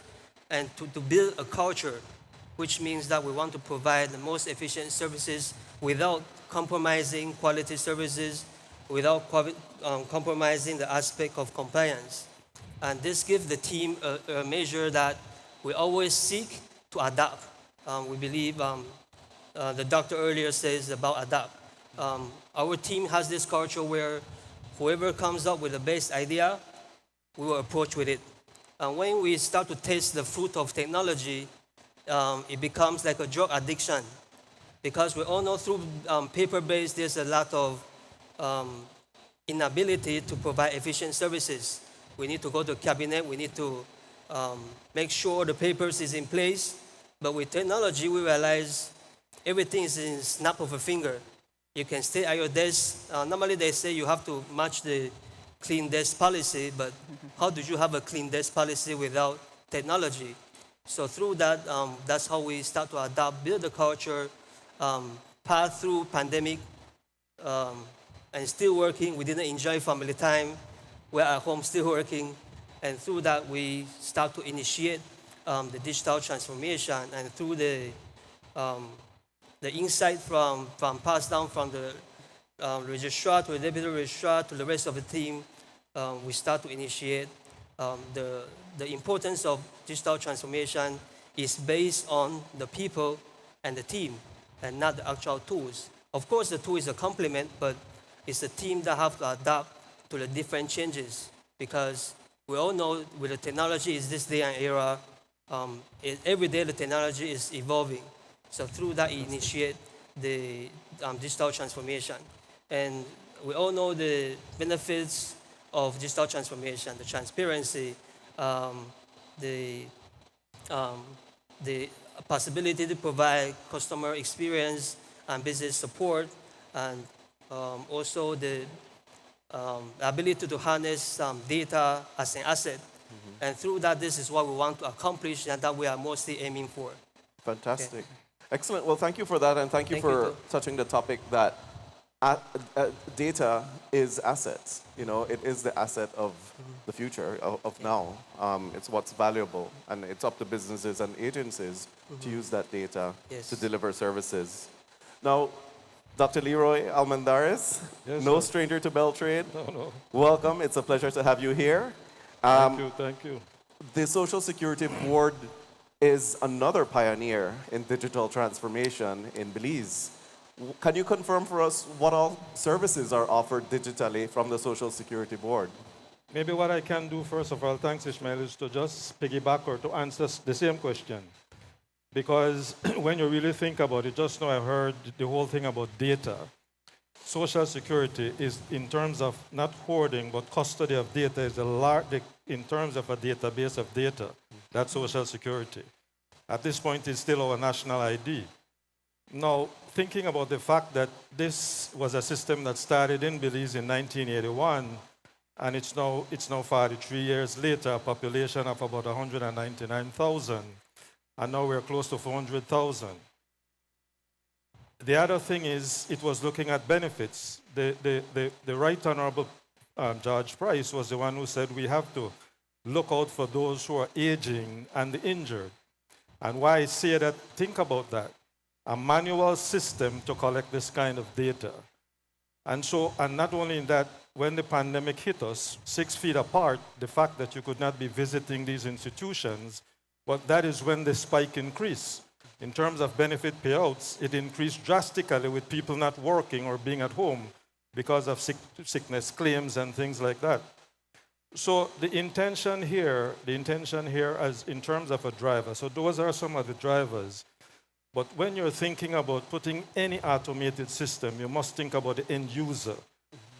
and to build a culture, which means that we want to provide the most efficient services without compromising quality services, without compromising the aspect of compliance. And this gives the team a measure that we always seek to adapt. We believe the doctor earlier says about adapt. Our team has this culture where whoever comes up with the best idea, we will approach with it. And when we start to taste the fruit of technology, it becomes like a drug addiction. Because we all know through paper-based, there's a lot of inability to provide efficient services. We need to go to cabinet, we need to make sure the papers is in place. But with technology, we realize everything is in snap of a finger. You can stay at your desk. Normally they say you have to match the clean desk policy, but how do you have a clean desk policy without technology? So through that, that's how we start to adapt, build the culture, pass through pandemic, and still working. We didn't enjoy family time. We're at home still working. And through that, we start to initiate the digital transformation. And through the insight from passed down from the registrar to the deputy registrar to the rest of the team, we start to initiate the importance of digital transformation is based on the people and the team and not the actual tools. Of course, the tool is a complement, but it's the team that have to adapt to the different changes because we all know with the technology is this day and era, every day the technology is evolving. So through that, initiate the digital transformation. And we all know the benefits of digital transformation, the transparency, the possibility to provide customer experience and business support, and also the ability to harness data as an asset. And through that, this is what we want to accomplish and that we are mostly aiming for. Fantastic. Okay. Excellent. Well, thank you for that, and thank you for touching the topic that data is assets. You know, it is the asset of the future, of now. It's what's valuable, and it's up to businesses and agencies to use that data to deliver services. Now, Dr. Leroy Almendares, no stranger to BELTRAIDE. No. Welcome. It's a pleasure to have you here. Thank you. The Social Security Board is another pioneer in digital transformation in Belize. Can you confirm for us what all services are offered digitally from the Social Security Board? Maybe what I can do, first of all, thanks Ishmael, is to just piggyback or to answer the same question. Because when you really think about it, just now I heard the whole thing about data. Social Security is, in terms of not hoarding, but custody of data, is in terms of a database of data. That's Social Security. At this point, it's still our national ID. Now, thinking about the fact that this was a system that started in Belize in 1981, and it's now 43 years later, a population of about 199,000, and now we're close to 400,000. The other thing is, it was looking at benefits. The Right Honorable Judge Price was the one who said we have to look out for those who are aging and the injured. And why I say that, think about that. A manual system to collect this kind of data. And not only in that, when the pandemic hit us, 6 feet apart, the fact that you could not be visiting these institutions, but that is when the spike increased. In terms of benefit payouts, it increased drastically with people not working or being at home because of sickness claims and things like that. So the intention here is in terms of a driver. So those are some of the drivers. But when you're thinking about putting any automated system, you must think about the end user,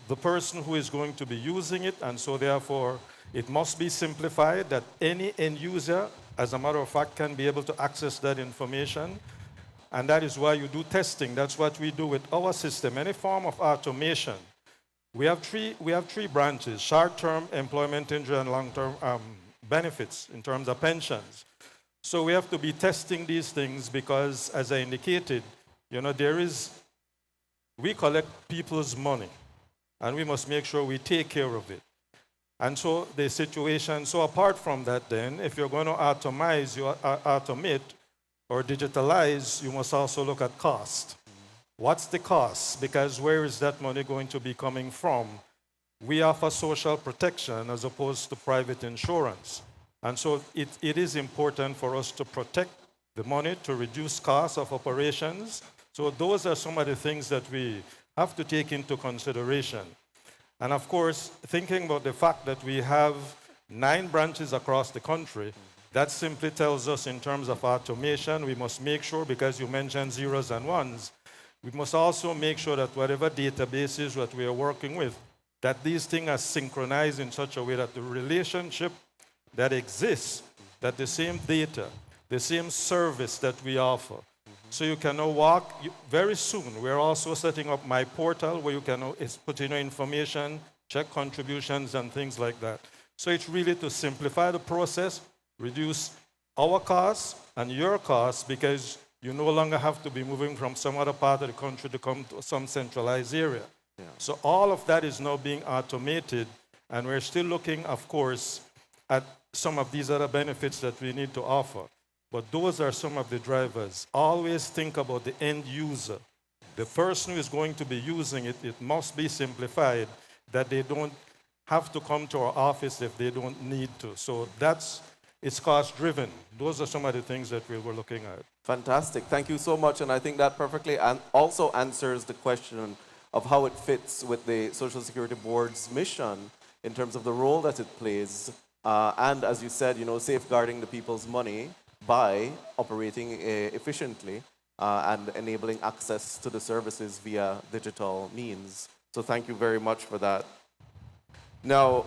the person who is going to be using it, and so therefore it must be simplified that any end user, as a matter of fact, can be able to access that information. And that is why you do testing. That's what we do with our system. Any form of automation. We have three branches: short-term, employment injury, and long-term benefits in terms of pensions. So we have to be testing these things because, as I indicated, you know, we collect people's money, and we must make sure we take care of it. And so the situation, so apart from that then, if you're going to automate or digitalize, you must also look at cost. What's the cost? Because where is that money going to be coming from? We offer social protection as opposed to private insurance. And so it is important for us to protect the money to reduce costs of operations. So those are some of the things that we have to take into consideration. And of course, thinking about the fact that we have 9 branches across the country, that simply tells us in terms of automation, we must make sure, because you mentioned zeros and ones, we must also make sure that whatever databases that we are working with, that these things are synchronized in such a way that the relationship that exists, that the same data, the same service that we offer So you can now walk, very soon, we're also setting up my portal where you can now put in your information, check contributions and things like that. So it's really to simplify the process, reduce our costs and your costs, because you no longer have to be moving from some other part of the country to come to some centralized area. Yeah. So all of that is now being automated, and we're still looking, of course, at some of these other benefits that we need to offer. But those are some of the drivers. Always think about the end user. The person who is going to be using it, it must be simplified, that they don't have to come to our office if they don't need to. So it's cost-driven. Those are some of the things that we were looking at. Fantastic. Thank you so much. And I think that perfectly also answers the question of how it fits with the Social Security Board's mission in terms of the role that it plays. And as you said, safeguarding the people's money by operating efficiently and enabling access to the services via digital means. So thank you very much for that. Now,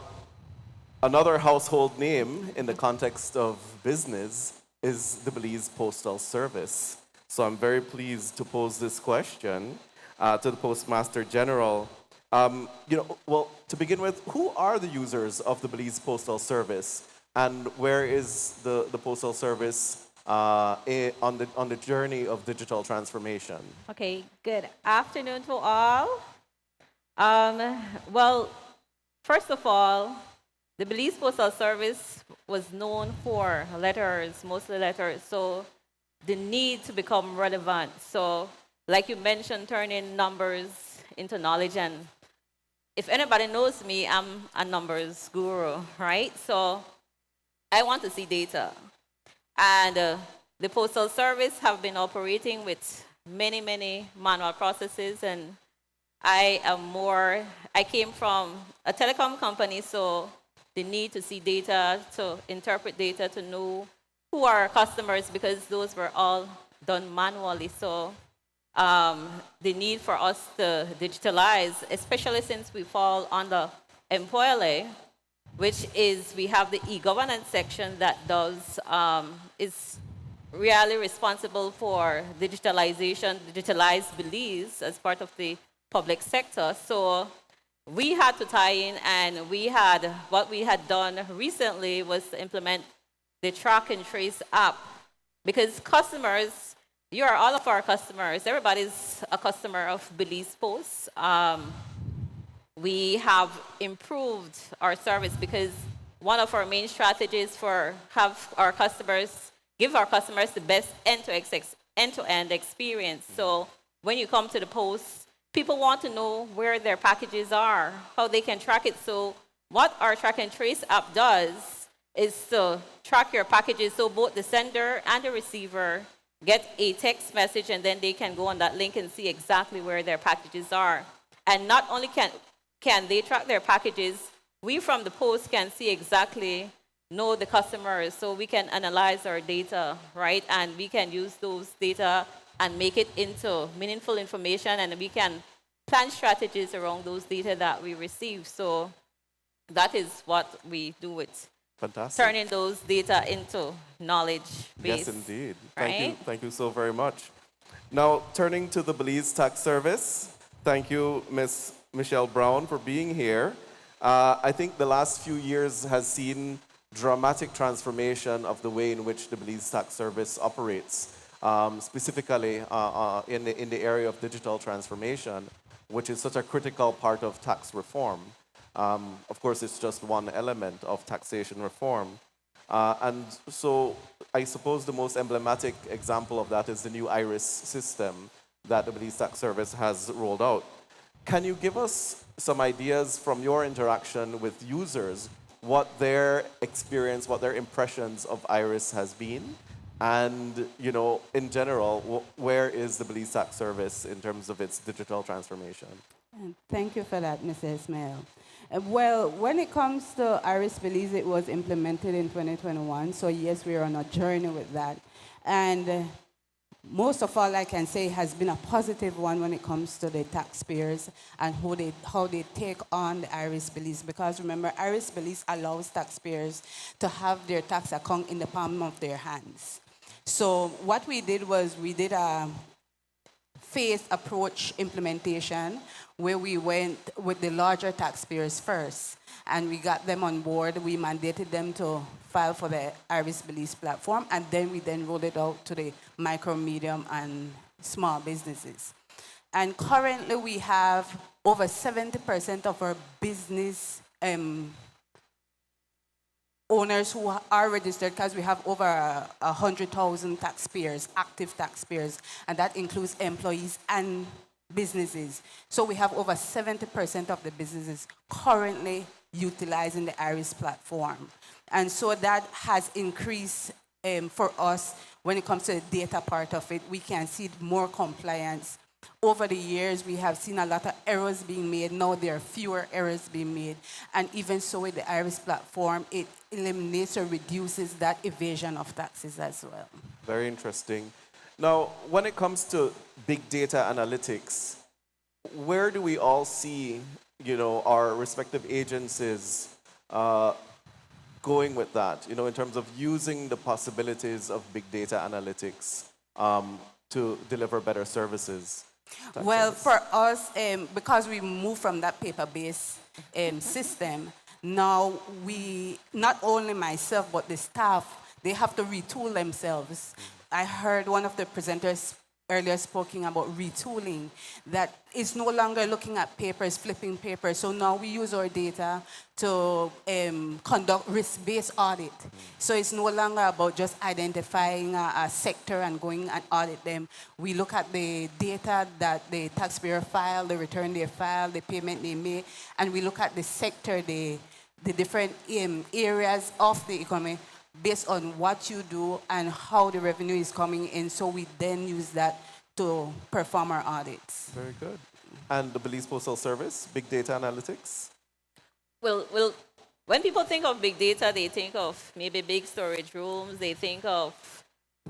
another household name in the context of business is the Belize Postal Service. So I'm very pleased to pose this question to the Postmaster General. Well, to begin with, who are the users of the Belize Postal Service, and where is the Postal Service on the journey of digital transformation? Okay, good afternoon to all. Well, first of all, the Belize Postal Service was known for letters, mostly letters, so the need to become relevant. So, like you mentioned, turning numbers into knowledge, and if anybody knows me, I'm a numbers guru, right? So, I want to see data. And the Postal Service have been operating with many, many manual processes, and I came from a telecom company, so the need to see data, to interpret data, to know who are our customers, because those were all done manually. So the need for us to digitalize, especially since we fall under employer, which is, we have the e-governance section that is really responsible for digitalized Belize as part of the public sector. So we had to tie in, and what we had done recently was to implement the track and trace app, because customers, you are all of our customers. Everybody's a customer of Belize Post. We have improved our service because one of our main strategies give our customers the best end-to-end experience. So when you come to the post, people want to know where their packages are, how they can track it. So what our track and trace app does is to track your packages, so both the sender and the receiver get a text message, and then they can go on that link and see exactly where their packages are. And not only can they track their packages, we from the post can see exactly, know the customers, so we can analyze our data, right? And we can use those data and make it into meaningful information, and we can plan strategies around those data that we receive. So that is what we do with Fantastic. Turning those data into knowledge base. Yes, indeed. Right? Thank you so very much. Now, turning to the Belize Tax Service, thank you, Ms. Michelle Brown, for being here. I think the last few years has seen dramatic transformation of the way in which the Belize Tax Service operates, specifically in the area of digital transformation, which is such a critical part of tax reform. Of course, it's just one element of taxation reform. And so I suppose the most emblematic example of that is the new IRIS system that the Belize Tax Service has rolled out. Can you give us some ideas from your interaction with users, what their experience, what their impressions of IRIS has been? And, you know, in general, where is the Belize Tax Service in terms of its digital transformation? Thank you for that, Mr. Ishmael. Well, when it comes to IRIS Belize, it was implemented in 2021. So yes, we're on a journey with that. And most of all I can say has been a positive one when it comes to the taxpayers and how they take on the IRIS Belize. Because remember, IRIS Belize allows taxpayers to have their tax account in the palm of their hands. So what we did was we did a phased approach implementation where we went with the larger taxpayers first, and we got them on board. We mandated them to file for the Iris Belize platform, and then we rolled it out to the micro, medium, and small businesses. And currently we have over 70% of our business owners who are registered, because we have over 100,000 taxpayers, active taxpayers, and that includes employees and businesses. So we have over 70% of the businesses currently utilizing the Iris platform. And so that has increased for us when it comes to the data part of it. We can see more compliance. Over the years, we have seen a lot of errors being made. Now there are fewer errors being made. And even so with the Iris platform, it eliminates or reduces that evasion of taxes as well. Very interesting. Now, when it comes to big data analytics, where do we all see, our respective agencies going with that, in terms of using the possibilities of big data analytics to deliver better services? Well, for us, because we moved from that paper-based system, now we, not only myself, but the staff, they have to retool themselves. I heard one of the presenters earlier speaking about retooling, that it's no longer looking at papers, flipping papers. So now we use our data to conduct risk-based audit. So it's no longer about just identifying a sector and going and audit them. We look at the data that the taxpayer filed, the return they filed, the payment they made, and we look at the sector, the different areas of the economy based on what you do and how the revenue is coming in. So we then use that to perform our audits. Very good. And the Belize Postal Service, big data analytics? Well, when people think of big data, they think of maybe big storage rooms. They think of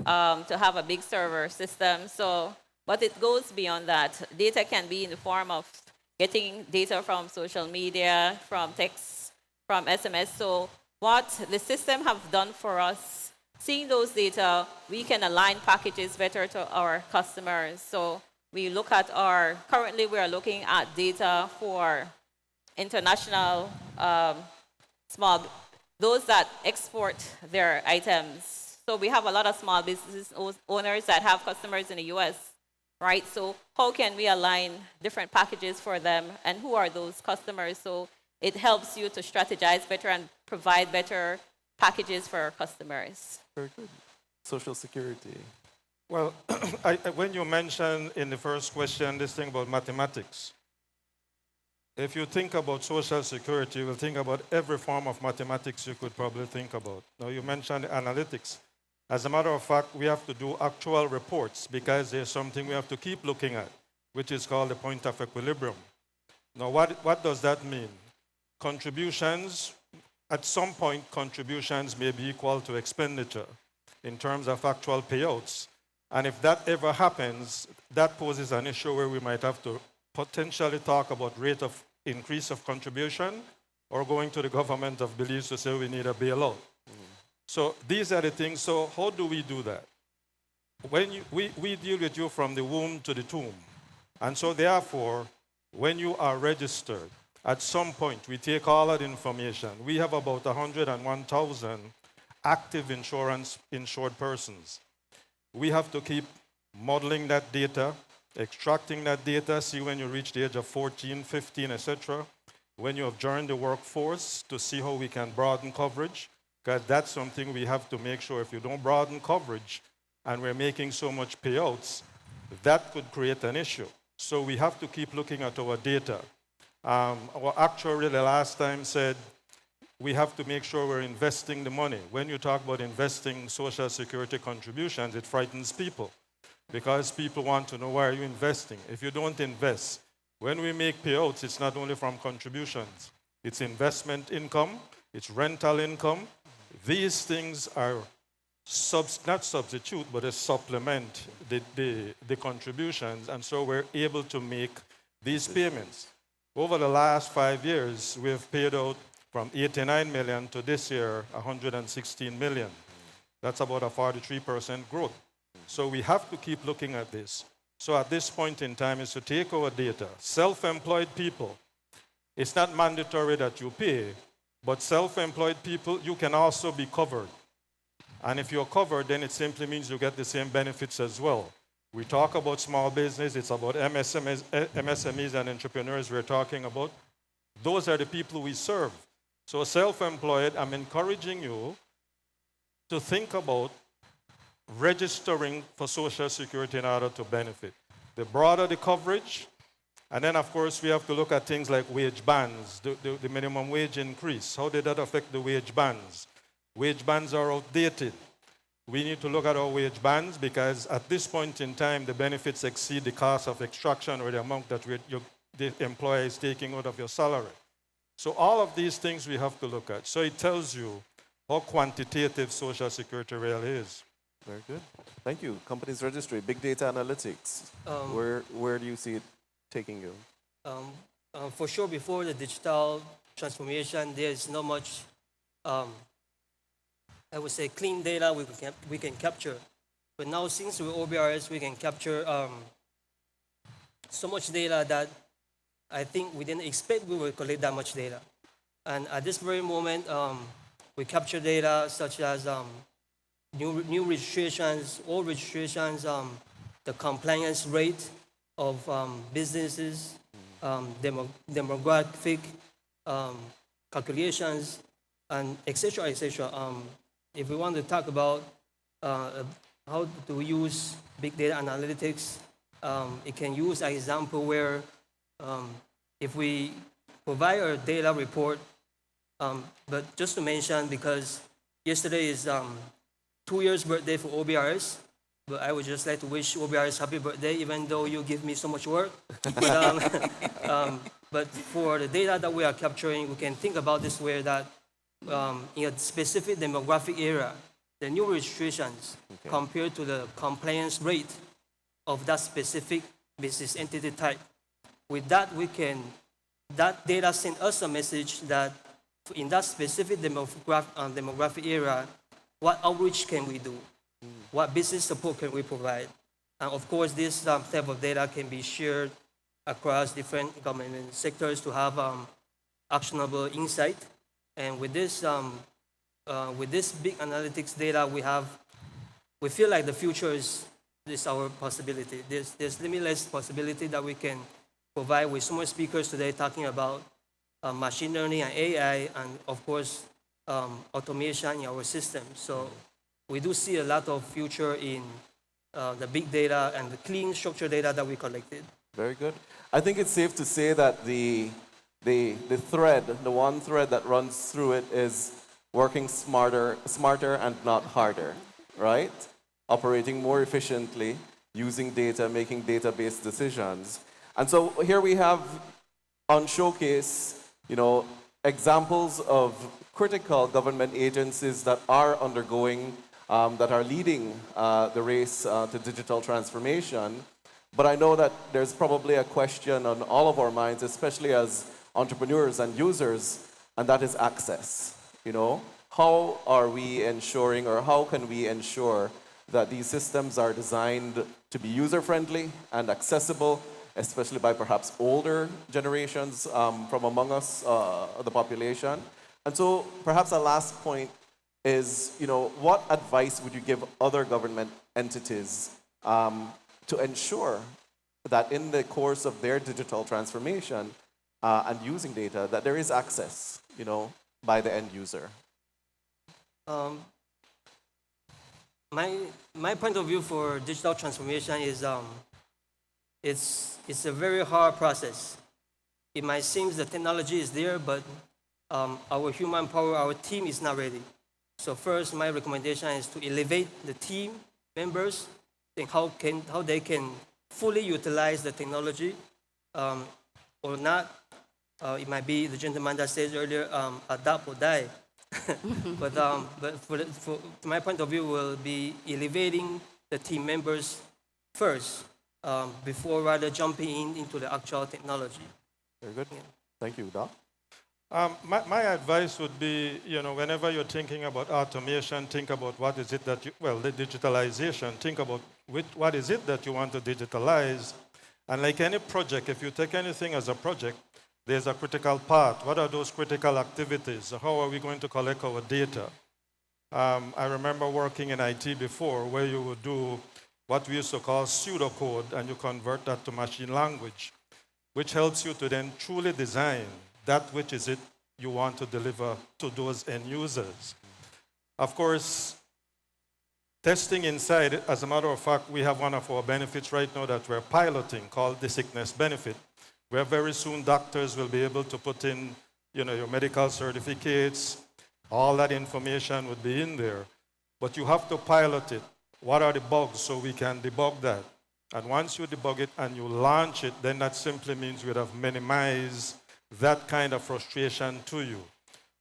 to have a big server system. So, but it goes beyond that. Data can be in the form of getting data from social media, from text, from SMS. So what the system have done for us, seeing those data, we can align packages better to our customers. So we look at currently we are looking at data for international those that export their items. So we have a lot of small business owners that have customers in the US, right? So how can we align different packages for them, and who are those customers? So it helps you to strategize better and provide better packages for our customers. Very good. Social Security. Well, when you mentioned in the first question this thing about mathematics, if you think about Social Security, you will think about every form of mathematics you could probably think about. Now, you mentioned analytics. As a matter of fact, we have to do actual reports because there's something we have to keep looking at, which is called the point of equilibrium. Now, what does that mean? Contributions, at some point, contributions may be equal to expenditure in terms of actual payouts. And if that ever happens, that poses an issue where we might have to potentially talk about rate of increase of contribution or going to the government of Belize to say we need a bailout. So these are the things. So how do we do that? When we deal with you from the womb to the tomb. And so therefore, when you are registered, at some point, we take all that information. We have about 101,000 active insured persons. We have to keep modeling that data, extracting that data, see when you reach the age of 14, 15, etc., when you have joined the workforce to see how we can broaden coverage, because that's something we have to make sure. If you don't broaden coverage and we're making so much payouts, that could create an issue. So we have to keep looking at our data. Our actuary the last time said we have to make sure we're investing the money. When you talk about investing Social Security contributions, it frightens people because people want to know why are you investing. If you don't invest, when we make payouts, it's not only from contributions. It's investment income, it's rental income. These things are not substitute, but a supplement the contributions, and so we're able to make these payments. Over the last 5 years, we have paid out from 89 million to this year, 116 million. That's about a 43% growth. So we have to keep looking at this. So at this point in time is to take our data. Self-employed people, it's not mandatory that you pay, but self-employed people, you can also be covered. And if you're covered, then it simply means you get the same benefits as well. We talk about small business, it's about MSMEs and entrepreneurs we're talking about. Those are the people we serve. So self-employed, I'm encouraging you to think about registering for Social Security in order to benefit. The broader the coverage, and then of course we have to look at things like wage bands, the minimum wage increase. How did that affect the wage bands? Wage bands are outdated. We need to look at our wage bands because at this point in time, the benefits exceed the cost of extraction or the amount that the employer is taking out of your salary. So all of these things we have to look at. So it tells you how quantitative Social Security really is. Very good. Thank you. Companies Registry, big data analytics. Where do you see it taking you? For sure, before the digital transformation, there's not much, I would say, clean data we can capture. But now, since we're OBRS, we can capture so much data that I think we didn't expect we would collect that much data. And at this very moment, we capture data such as new registrations, old registrations, the compliance rate of businesses, demographic calculations, and et cetera, et cetera. If we want to talk about how to use big data analytics, it can use an example where if we provide a data report, but just to mention, because yesterday is 2 years birthday for OBRS, but I would just like to wish OBRS happy birthday, even though you give me so much work. But for the data that we are capturing, we can think about this way that in a specific demographic area, the new registrations compared to the compliance rate of that specific business entity type. With that, that data send us a message that in that specific demographic area, what outreach can we do? What business support can we provide? And of course, this type of data can be shared across different government sectors to have actionable insight. And with this big analytics data we feel like the future is our possibility. There's limitless possibility that we can provide with so many speakers today talking about machine learning and AI, and of course, automation in our system. So we do see a lot of future in the big data and the clean structured data that we collected. Very good. I think it's safe to say that the thread, the one thread that runs through it is working smarter and not harder, right? Operating more efficiently, using data, making data-based decisions. And so here we have on Showcase, examples of critical government agencies that are undergoing, that are leading the race to digital transformation. But I know that there's probably a question on all of our minds, especially as entrepreneurs and users, and that is access. How are we ensuring, or how can we ensure that these systems are designed to be user-friendly and accessible, especially by perhaps older generations from among us, the population? And so perhaps a last point is, what advice would you give other government entities to ensure that in the course of their digital transformation and using data, that there is access, by the end user? My point of view for digital transformation is it's a very hard process. It might seem the technology is there, but our human power, our team is not ready. So first, my recommendation is to elevate the team members, and how they can fully utilize the technology, or not. It might be the gentleman that said earlier, adapt or die. but my point of view will be elevating the team members first, before rather jumping into the actual technology. Very good. Thank you, Doc. My advice would be, whenever you're thinking about automation, think about what is it that the digitalization, think about what is it that you want to digitalize. And like any project, if you take anything as a project, there's a critical part. What are those critical activities? How are we going to collect our data? I remember working in IT before, where you would do what we used to call pseudocode, and you convert that to machine language, which helps you to then truly design that which is it you want to deliver to those end users. Of course, testing inside, as a matter of fact, we have one of our benefits right now that we're piloting called the sickness benefit, where very soon doctors will be able to put in your medical certificates, all that information would be in there. But you have to pilot it. What are the bugs so we can debug that? And once you debug it and you launch it, then that simply means we'd have minimized that kind of frustration to you.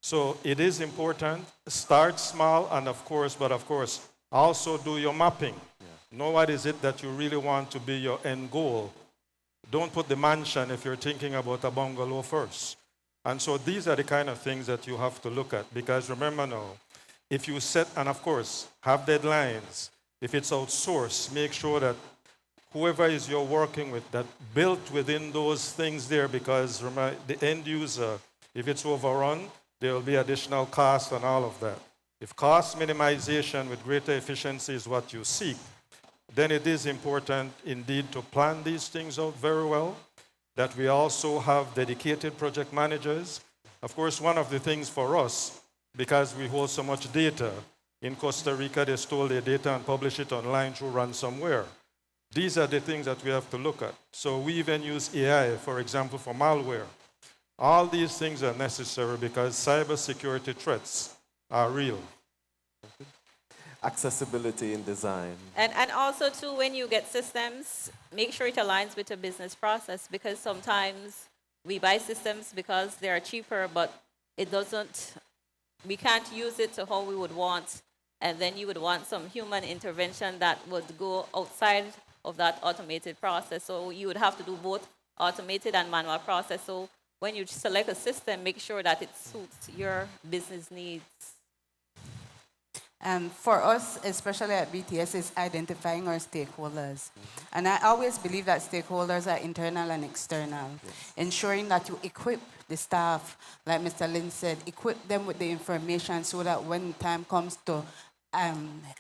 So it is important. Start small, and of course, also do your mapping. Know what is it that you really want to be your end goal. Don't put the mansion if you're thinking about a bungalow first. And so these are the kind of things that you have to look at, because remember now, if you set, and of course, have deadlines. If it's outsourced, make sure that whoever is you're working with, that built within those things there, because remember, the end user, if it's overrun, there will be additional costs and all of that. If cost minimization with greater efficiency is what you seek, then it is important indeed to plan these things out very well, that we also have dedicated project managers. Of course, one of the things for us, because we hold so much data, in Costa Rica they stole their data and publish it online through ransomware. These are the things that we have to look at. So we even use AI, for example, for malware. All these things are necessary because cybersecurity threats are real. Accessibility in design. And also, too, when you get systems, make sure it aligns with your business process, because sometimes we buy systems because they are cheaper, but we can't use it to how we would want. And then you would want some human intervention that would go outside of that automated process. So you would have to do both automated and manual process. So when you select a system, make sure that it suits your business needs. For us, especially at BTS, is identifying our stakeholders. And I always believe that stakeholders are internal and external. Ensuring that you equip the staff, like Mr. Lin said, equip them with the information so that when time comes to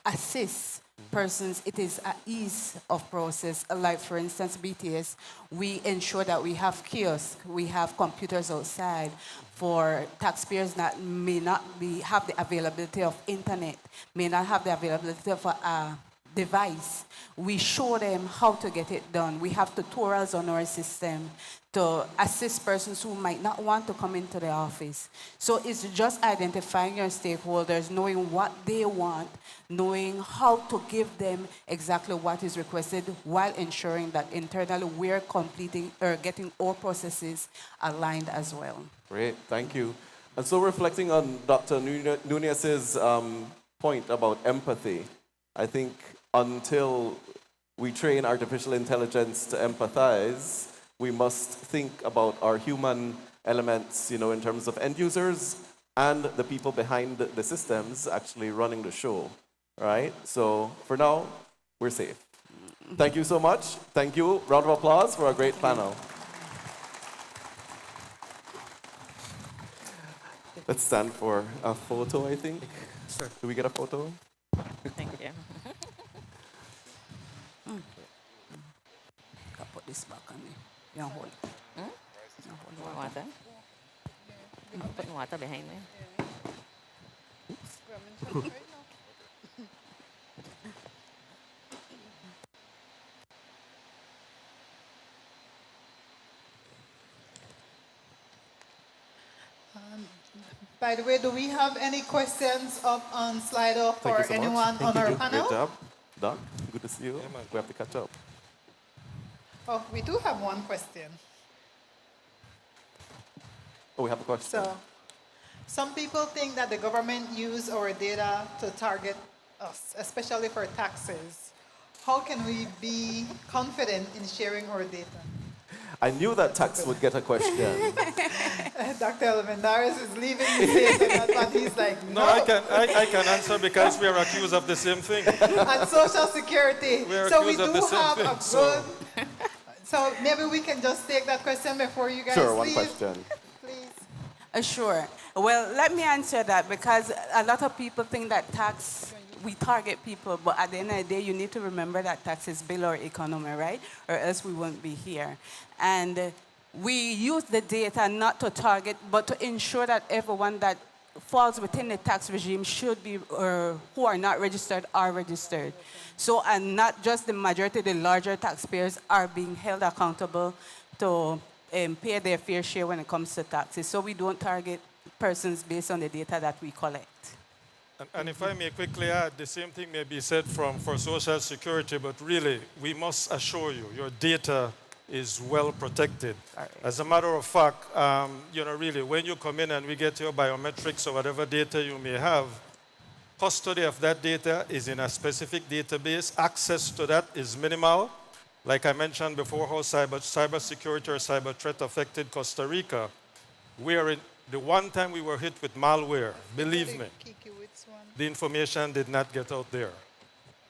assist persons, it is an ease of process. Like, for instance, BTS, we ensure that we have kiosks, we have computers outside for taxpayers that may not have the availability of internet, may not have the availability of a device. We show them how to get it done. We have tutorials on our system to assist persons who might not want to come into the office. So it's just identifying your stakeholders, knowing what they want, knowing how to give them exactly what is requested, while ensuring that internally we're completing or getting all processes aligned as well. Great, thank you. And so reflecting on Dr. Nunez's point about empathy, I think until we train artificial intelligence to empathize, we must think about our human elements, in terms of end users and the people behind the systems actually running the show, right? So for now, we're safe. Thank you so much. Thank you. Round of applause for a great panel. Let's stand for a photo, I think. Sure. Do we get a photo? Thank you. I'll put this back on me. You don't hold it. You hold Water? I'm putting water behind me. By the way, do we have any questions up on Slido Thank for you so anyone much. on Thank our you. panel? Great job. Doc, good to see you. We have to catch up. Oh, we do have one question. Oh, we have a question. So, some people think that the government use our data to target us, especially for taxes. How can we be confident in sharing our data? I knew that tax would get a question. Dr. Almendares is leaving the stage, and that's what he's like, No, I can answer because we are accused of the same thing. And Social Security. We are So we accused of do the same have thing, a so- good. So maybe we can just take that question before you guys Sure, one leave. question. Sure. Well, let me answer that because a lot of people think that tax, we target people, but at the end of the day, you need to remember that taxes build our economy, right? Or else we won't be here. And we use the data not to target, but to ensure that everyone that falls within the tax regime should be, or who are not registered, are registered. So, and not just the majority, the larger taxpayers are being held accountable to pay their fair share when it comes to taxes. So we don't target persons based on the data that we collect. And if I may quickly add, the same thing may be said for Social Security, but really, we must assure you, your data is well protected. As a matter of fact, really, when you come in and we get your biometrics or whatever data you may have, custody of that data is in a specific database. Access to that is minimal. Like I mentioned before, how cybersecurity or cyber threat affected Costa Rica. The one time we were hit with malware, believe me, the information did not get out there.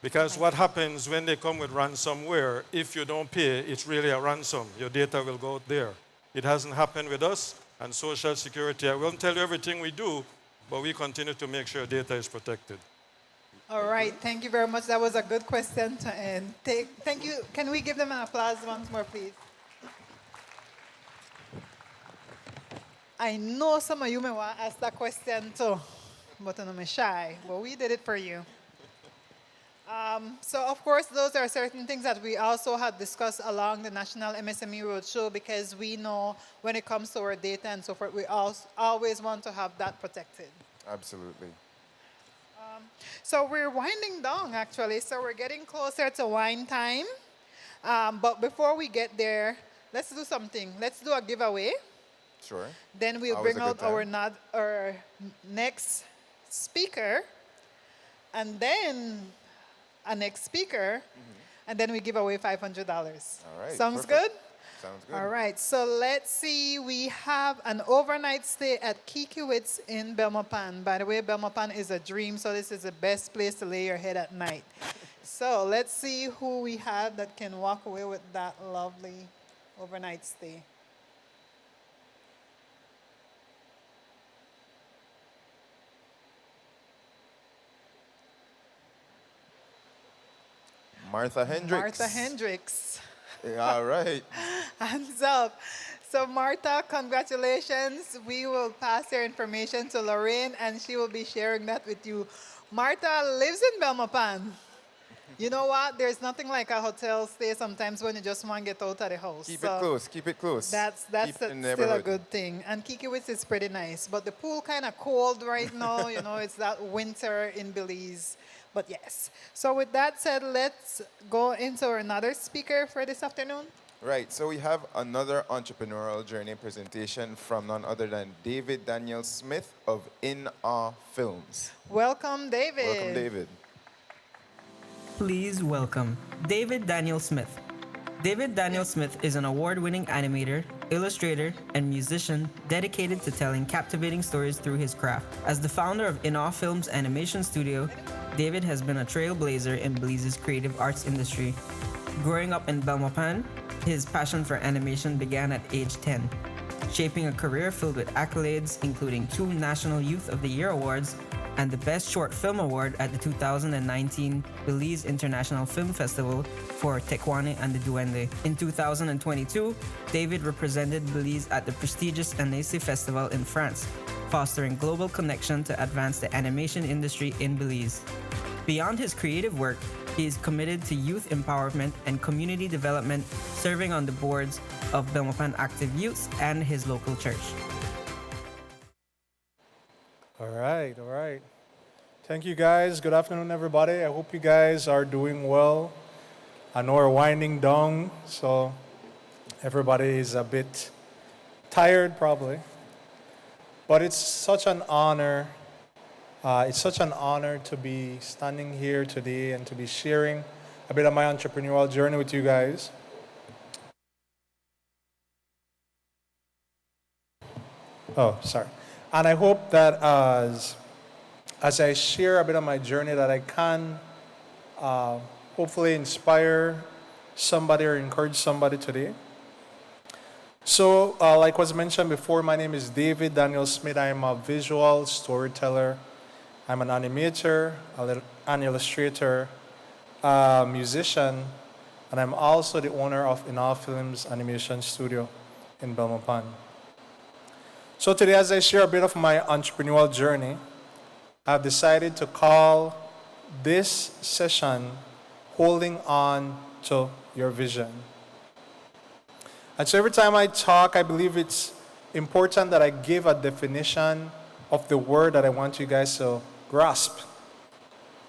Because what happens when they come with ransomware, if you don't pay, it's really a ransom. Your data will go out there. It hasn't happened with us and Social Security. I won't tell you everything we do, but we continue to make sure data is protected. All right, thank you very much. That was a good question to end. Thank you. Can we give them an applause once more, please? I know some of you may want to ask that question too, but I'm shy. But we did it for you. So, of course, those are certain things that we also had discussed along the National MSME Roadshow because we know when it comes to our data and so forth, we always want to have that protected. Absolutely. So we're winding down, actually. So we're getting closer to wine time. But before we get there, let's do something. Let's do a giveaway. Sure. Then we'll Always bring a out good time. our next speaker. And then a next speaker. And then we give away $500. All right. Sounds Perfect. good? Sounds good. All right, so let's see. We have an overnight stay at Kikiwitz in Belmopan. By the way, Belmopan is a dream, so this is the best place to lay your head at night. So let's see who we have that can walk away with that lovely overnight stay. Martha Hendricks. Martha Hendricks. Yeah, all right. Hands up. So Martha, congratulations. We will pass your information to Lorraine and she will be sharing that with you. Martha lives in Belmopan. You know what? There's nothing like a hotel stay sometimes when you just want to get out of the house. Keep it close. Keep it close. That's Keep it in the still a neighborhood. good thing. And Kikiwitz is pretty nice. But the pool kind of cold right now. You know, it's that winter in Belize. But yes. So with that said, let's go into another speaker for this afternoon. Right, so we have another entrepreneurial journey presentation from none other than David Daniel Smith of In Awe Films. Welcome, David. Welcome, David. Please welcome David Daniel Smith. David Daniel Smith is an award-winning animator, illustrator, and musician dedicated to telling captivating stories through his craft. As the founder of In Awe Films Animation Studio, David has been a trailblazer in Belize's creative arts industry. Growing up in Belmopan, his passion for animation began at age 10, shaping a career filled with accolades, including 2 National Youth of the Year awards and the Best Short Film Award at the 2019 Belize International Film Festival for Tecuani and the Duende. In 2022, David represented Belize at the prestigious Annecy Festival in France, fostering global connection to advance the animation industry in Belize. Beyond his creative work, he is committed to youth empowerment and community development, serving on the boards of Belmopan Active Youths and his local church. All right, all right. Thank you, guys. Good afternoon, everybody. I hope you guys are doing well. I know we're winding down, so everybody is a bit tired, probably. But it's such an honor. It's such an honor to be standing here today and to be sharing a bit of my entrepreneurial journey with you guys. Oh, sorry. And I hope that as I share a bit of my journey, that I can hopefully inspire somebody or encourage somebody today. So, like was mentioned before, my name is David Daniel Smith. I am a visual storyteller. I'm an animator, an illustrator, a musician, and I'm also the owner of Inal Films Animation Studio in Belmopan. So today, as I share a bit of my entrepreneurial journey, I've decided to call this session Holding On to Your Vision. And so every time I talk, I believe it's important that I give a definition of the word that I want you guys to grasp.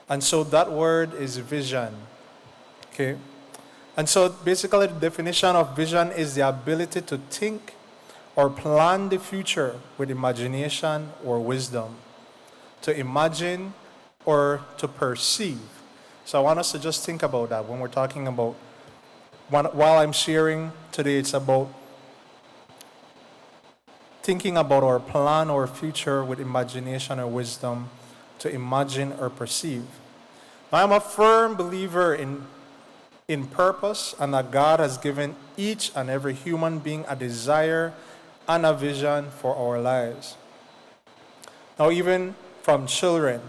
And so that word is vision. Okay? And so basically the definition of vision is the ability to think or plan the future with imagination or wisdom. To imagine or to perceive. So I want us to just think about that when we're talking about, while I'm sharing today, it's about thinking about our plan or future with imagination or wisdom, to imagine or perceive. I'm a firm believer in purpose, and that God has given each and every human being a desire and a vision for our lives. Now, even from children,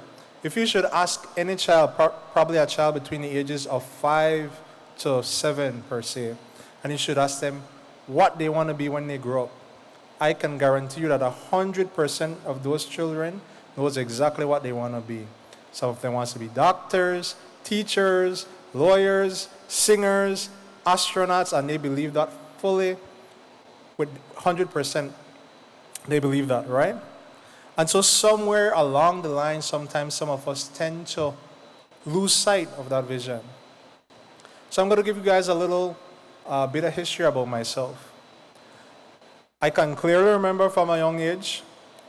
if you should ask any child, probably a child between the ages of 5 to 7 per se, and you should ask them what they want to be when they grow up, I can guarantee you that 100% of those children knows exactly what they want to be. Some of them want to be doctors, teachers, lawyers, singers, astronauts, and they believe that fully, with 100%, they believe that, right? And so somewhere along the line, sometimes some of us tend to lose sight of that vision. So I'm going to give you guys a little bit of history about myself. I can clearly remember from a young age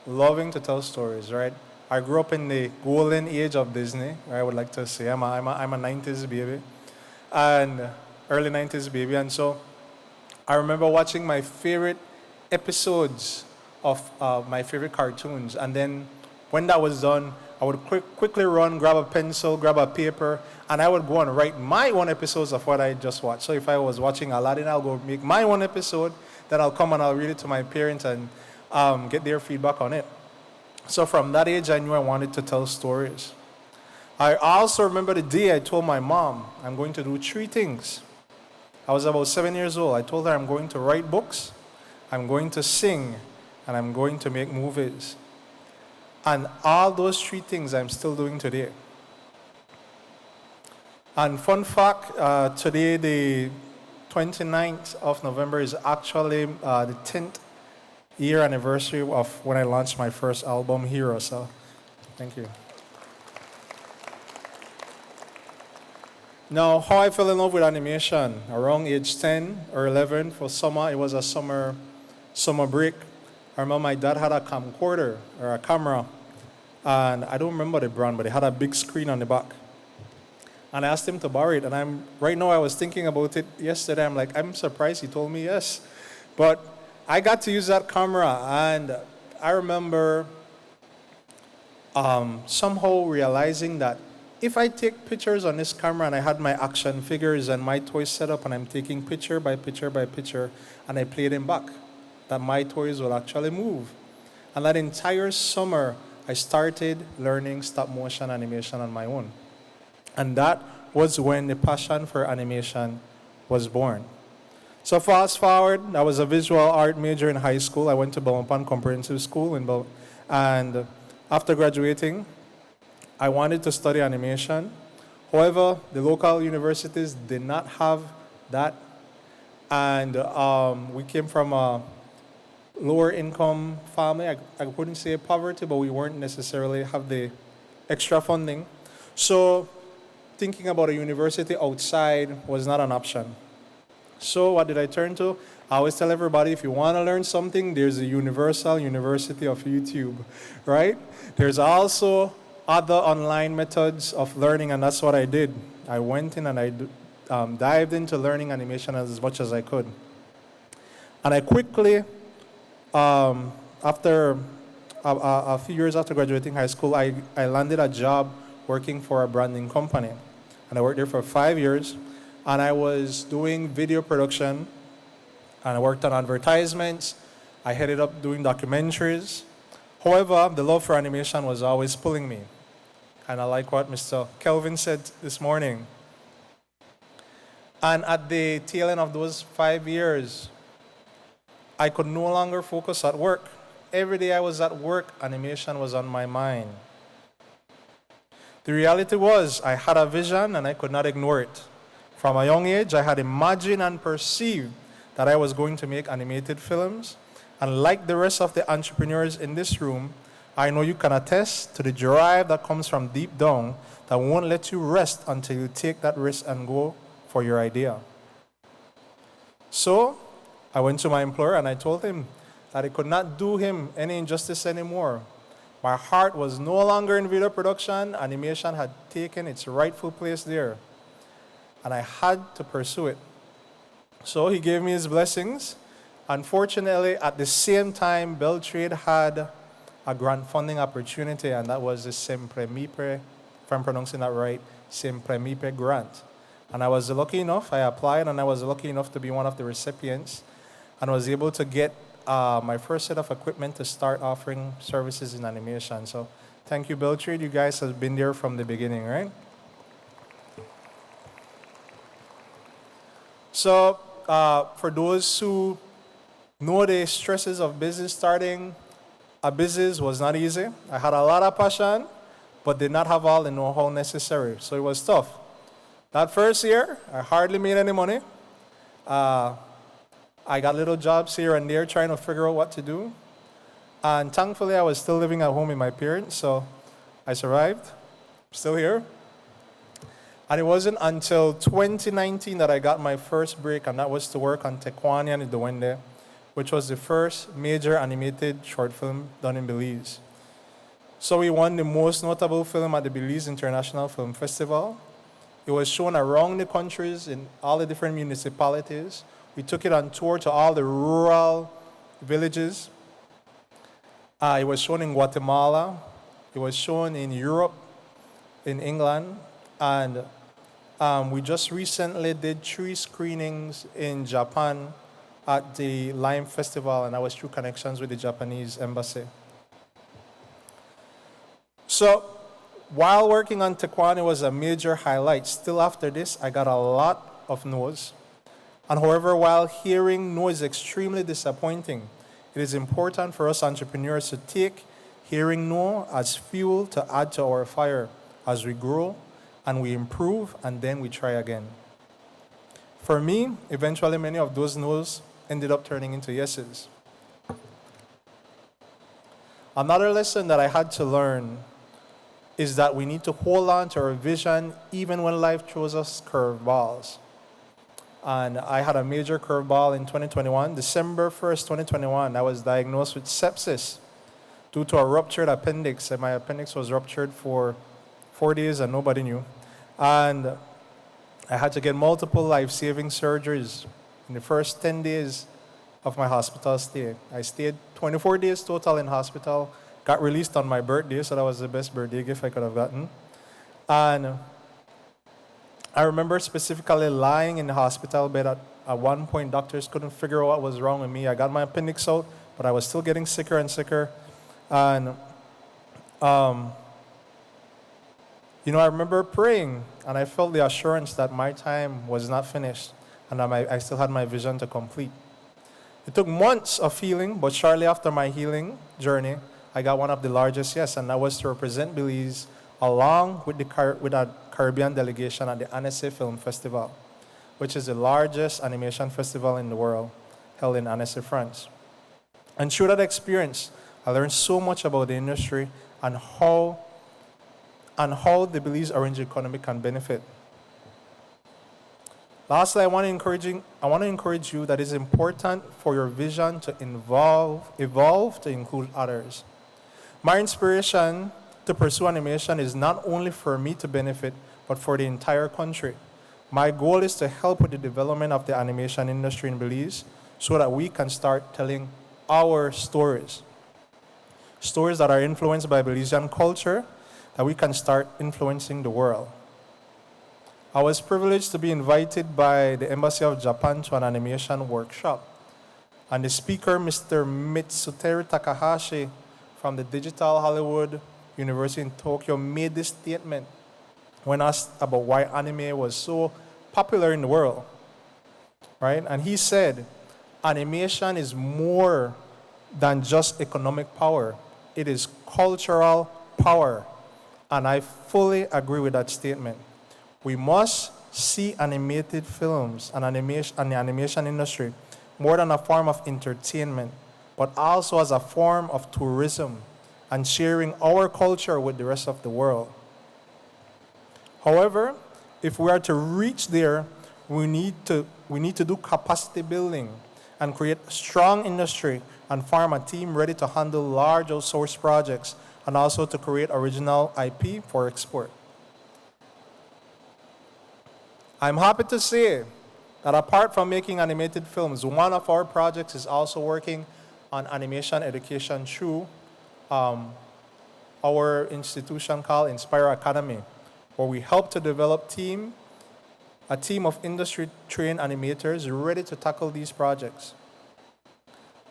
loving to tell stories, right? I grew up in the golden age of Disney, I would like to say. I'm a 90s baby, and early 90s baby. And so I remember watching my favorite episodes of my favorite cartoons. And then when that was done, I would quickly run, grab a pencil, grab a paper, and I would go and write my own episodes of what I just watched. So if I was watching Aladdin, I'll go make my own episode, then I'll come and I'll read it to my parents and get their feedback on it. So from that age, I knew I wanted to tell stories. I also remember the day I told my mom, I'm going to do 3 things. I was about 7 years old. I told her I'm going to write books, I'm going to sing, and I'm going to make movies. And all those 3 things I'm still doing today. And fun fact, today, the 29th of November, is actually the 10th year anniversary of when I launched my first album, Hero. So, thank you. Now, how I fell in love with animation, around age 10 or 11 for summer, it was a summer break. I remember my dad had a camcorder or a camera, and I don't remember the brand, but it had a big screen on the back. And I asked him to borrow it, and right now I was thinking about it yesterday. I'm like, I'm surprised he told me yes. But I got to use that camera, and I remember somehow realizing that if I take pictures on this camera and I had my action figures and my toys set up and I'm taking picture by picture by picture and I play them back, that my toys will actually move. And that entire summer, I started learning stop motion animation on my own. And that was when the passion for animation was born. So fast forward, I was a visual art major in high school. I went to Belmopan Comprehensive School and after graduating, I wanted to study animation. However, the local universities did not have that. And we came from a lower income family. I wouldn't say poverty, but we weren't necessarily have the extra funding. So thinking about a university outside was not an option. So what did I turn to? I always tell everybody, if you want to learn something, there's a universal university of YouTube, right? There's also other online methods of learning, and that's what I did. I went in and I dived into learning animation as much as I could. And I quickly, after a few years after graduating high school, I landed a job working for a branding company. And I worked there for 5 years. And I was doing video production. And I worked on advertisements. I headed up doing documentaries. However, the love for animation was always pulling me. And I like what Mr. Kelvin said this morning. And at the tail end of those 5 years, I could no longer focus at work. Every day I was at work, animation was on my mind. The reality was, I had a vision and I could not ignore it. From a young age, I had imagined and perceived that I was going to make animated films. And like the rest of the entrepreneurs in this room, I know you can attest to the drive that comes from deep down that won't let you rest until you take that risk and go for your idea. So I went to my employer and I told him that I could not do him any injustice anymore. My heart was no longer in video production. Animation had taken its rightful place there. And I had to pursue it. So he gave me his blessings. Unfortunately, at the same time, BELTRAIDE had a grant funding opportunity, and that was the SEMPREMIPRE, if I'm pronouncing that right, SEMPREMIPRE grant. And I was lucky enough, I applied, and I was lucky enough to be one of the recipients, and was able to get my first set of equipment to start offering services in animation. So thank you, BELTRAIDE. You guys have been there from the beginning, right? So for those who know the stresses of business starting, a business was not easy. I had a lot of passion, but did not have all the know-how necessary. So it was tough. That first year, I hardly made any money. I got little jobs here and there trying to figure out what to do. And thankfully, I was still living at home with my parents, so I survived. Still here. And it wasn't until 2019 that I got my first break, and that was to work on Tequani and Duende, which was the first major animated short film done in Belize. So we won the most notable film at the Belize International Film Festival. It was shown around the countries in all the different municipalities. We took it on tour to all the rural villages. It was shown in Guatemala. It was shown in Europe, in England. And we just recently did 3 screenings in Japan at the Lime Festival, and I was through connections with the Japanese embassy. So while working on Tequani was a major highlight, still after this, I got a lot of no's. And however, while hearing no is extremely disappointing, it is important for us entrepreneurs to take hearing no as fuel to add to our fire as we grow and we improve and then we try again. For me, eventually many of those no's ended up turning into yeses. Another lesson that I had to learn is that we need to hold on to our vision even when life throws us curveballs. And I had a major curveball in 2021. December 1st, 2021, I was diagnosed with sepsis due to a ruptured appendix. And my appendix was ruptured for 4 days and nobody knew. And I had to get multiple life-saving surgeries in the first 10 days of my hospital stay. I stayed 24 days total in hospital, got released on my birthday, so that was the best birthday gift I could have gotten. And I remember specifically lying in the hospital bed at one point. Doctors couldn't figure out what was wrong with me. I got my appendix out, but I was still getting sicker and sicker. And, I remember praying, and I felt the assurance that my time was not finished, and that I still had my vision to complete. It took months of healing, but shortly after my healing journey, I got one of the largest yes, and that was to represent Belize along with a Caribbean delegation at the Annecy Film Festival, which is the largest animation festival in the world, held in Annecy, France. And through that experience, I learned so much about the industry and how the Belize Orange economy can benefit. Lastly, I want to encourage you that it's important for your vision to evolve to include others. My inspiration to pursue animation is not only for me to benefit, but for the entire country. My goal is to help with the development of the animation industry in Belize so that we can start telling our stories. stories that are influenced by Belizean culture, that we can start influencing the world. I was privileged to be invited by the Embassy of Japan to an animation workshop. And the speaker, Mr. Mitsuteru Takahashi from the Digital Hollywood University in Tokyo, made this statement when asked about why anime was so popular in the world, right? And he said, animation is more than just economic power. It is cultural power. And I fully agree with that statement. We must see animated films and the animation industry more than a form of entertainment, but also as a form of tourism and sharing our culture with the rest of the world. However, if we are to reach there, we need to do capacity building and create a strong industry and form a team ready to handle large outsourced projects and also to create original IP for export. I'm happy to say that apart from making animated films, one of our projects is also working on animation education through our institution called Inspire Academy, where we help to develop a team of industry-trained animators ready to tackle these projects.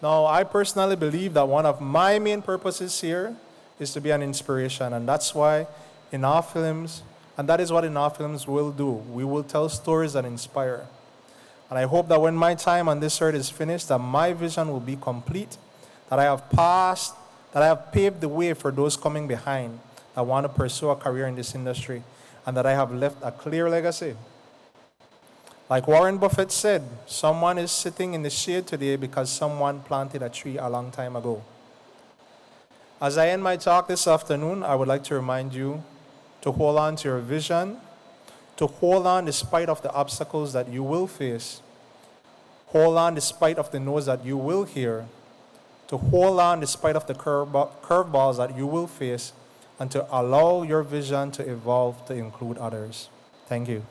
Now, I personally believe that one of my main purposes here is to be an inspiration, and that's why in our films, and that is what in our films will do. We will tell stories that inspire. And I hope that when my time on this earth is finished, that my vision will be complete, that I have paved the way for those coming behind that want to pursue a career in this industry, and that I have left a clear legacy. Like Warren Buffett said, someone is sitting in the shade today because someone planted a tree a long time ago. As I end my talk this afternoon, I would like to remind you to hold on to your vision, to hold on despite of the obstacles that you will face, hold on despite of the no's that you will hear, to hold on despite of the curveballs that you will face, and to allow your vision to evolve to include others. Thank you.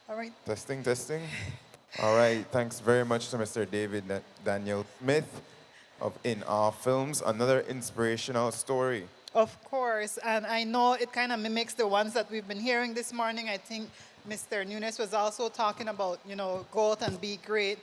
All right. Testing. All right, thanks very much to Mr. David Daniel Smith of In Our Films. Another inspirational story. Of course, and I know it kind of mimics the ones that we've been hearing this morning. I think Mr. Nunes was also talking about, go out and be great.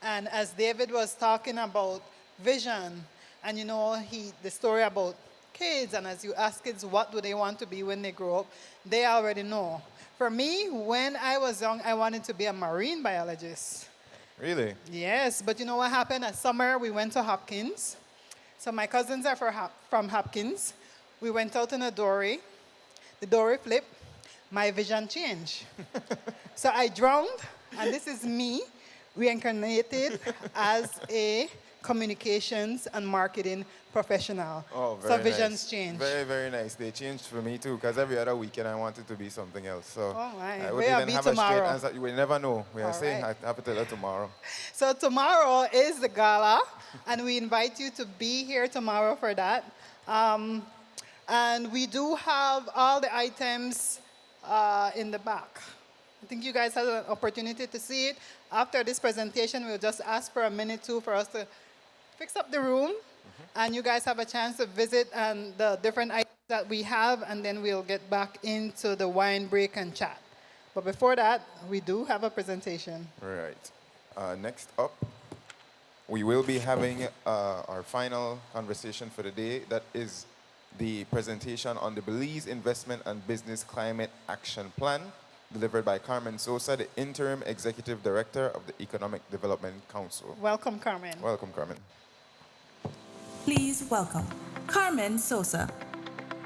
And as David was talking about vision, and the story about kids, and as you ask kids what do they want to be when they grow up, they already know. For me, when I was young, I wanted to be a marine biologist. Really? Yes, but you know what happened? At summer, we went to Hopkins. So my cousins are from Hopkins. We went out in a dory. The dory flipped. My vision changed. So I drowned, and this is me reincarnated as a communications and marketing professional. Oh, very so visions nice. change. Very, very nice. They changed for me too, because every other weekend I wanted to be something else. So I Where wouldn't be have tomorrow? a straight answer. You will never know. We are All saying right. I have to tell her tomorrow. So tomorrow is the gala, and we invite you to be here tomorrow for that. And we do have all the items in the back. I think you guys had an opportunity to see it. After this presentation, we'll just ask for a minute too for us to fix up the room, and you guys have a chance to visit and the different items that we have, and then we'll get back into the wine break and chat. But before that, we do have a presentation. Right. Next up, we will be having our final conversation for the day. That is the presentation on the Belize Investment and Business Climate Action Plan, delivered by Carmen Sosa, the Interim Executive Director of the Economic Development Council. Welcome, Carmen. Welcome, Carmen. Please welcome Carmen Sosa.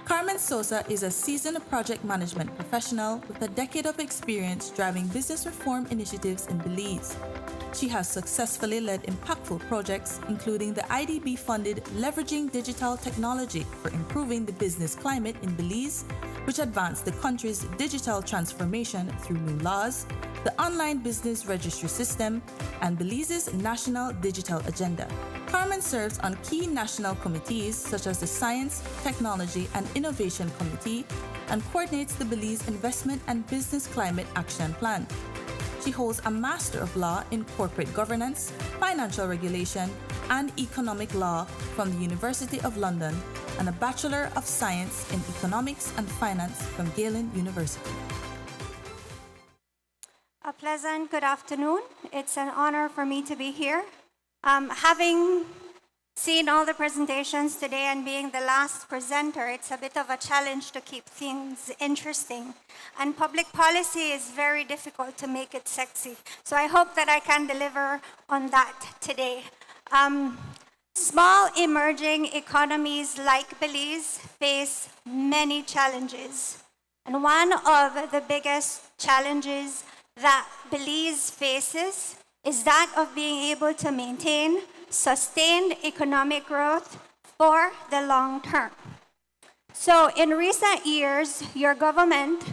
Carmen Sosa is a seasoned project management professional with a decade of experience driving business reform initiatives in Belize. She has successfully led impactful projects, including the IDB-funded Leveraging Digital Technology for Improving the Business Climate in Belize which advanced the country's digital transformation through new laws, the online business registry system, and Belize's national digital agenda. Carmen serves on key national committees such as the Science, Technology, and Innovation Committee and coordinates the Belize Investment and Business Climate Action Plan. She holds a Master of Law in Corporate Governance, Financial Regulation, and Economic Law from the University of London and a Bachelor of Science in Economics and Finance from Galen University. A pleasant good afternoon. It's an honor for me to be here. Having seen all the presentations today and being the last presenter, it's a bit of a challenge to keep things interesting. And public policy is very difficult to make it sexy. So I hope that I can deliver on that today. Small emerging economies like Belize face many challenges. And one of the biggest challenges that Belize faces is that of being able to maintain sustained economic growth for the long term. So in recent years, your government,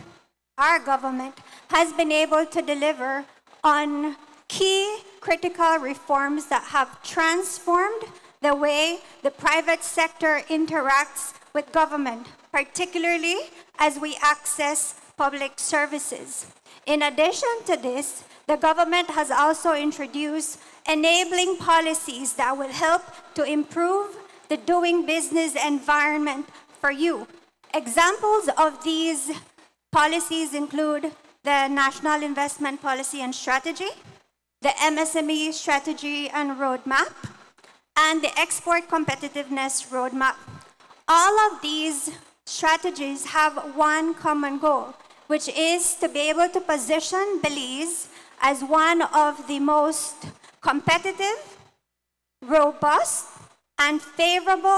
our government, has been able to deliver on key critical reforms that have transformed the way the private sector interacts with government, particularly as we access public services. In addition to this, the government has also introduced enabling policies that will help to improve the doing business environment for you. Examples of these policies include the National Investment Policy and Strategy, the MSME Strategy and Roadmap, and the Export Competitiveness Roadmap. All of these strategies have one common goal, which is to be able to position Belize as one of the most competitive, robust, and favorite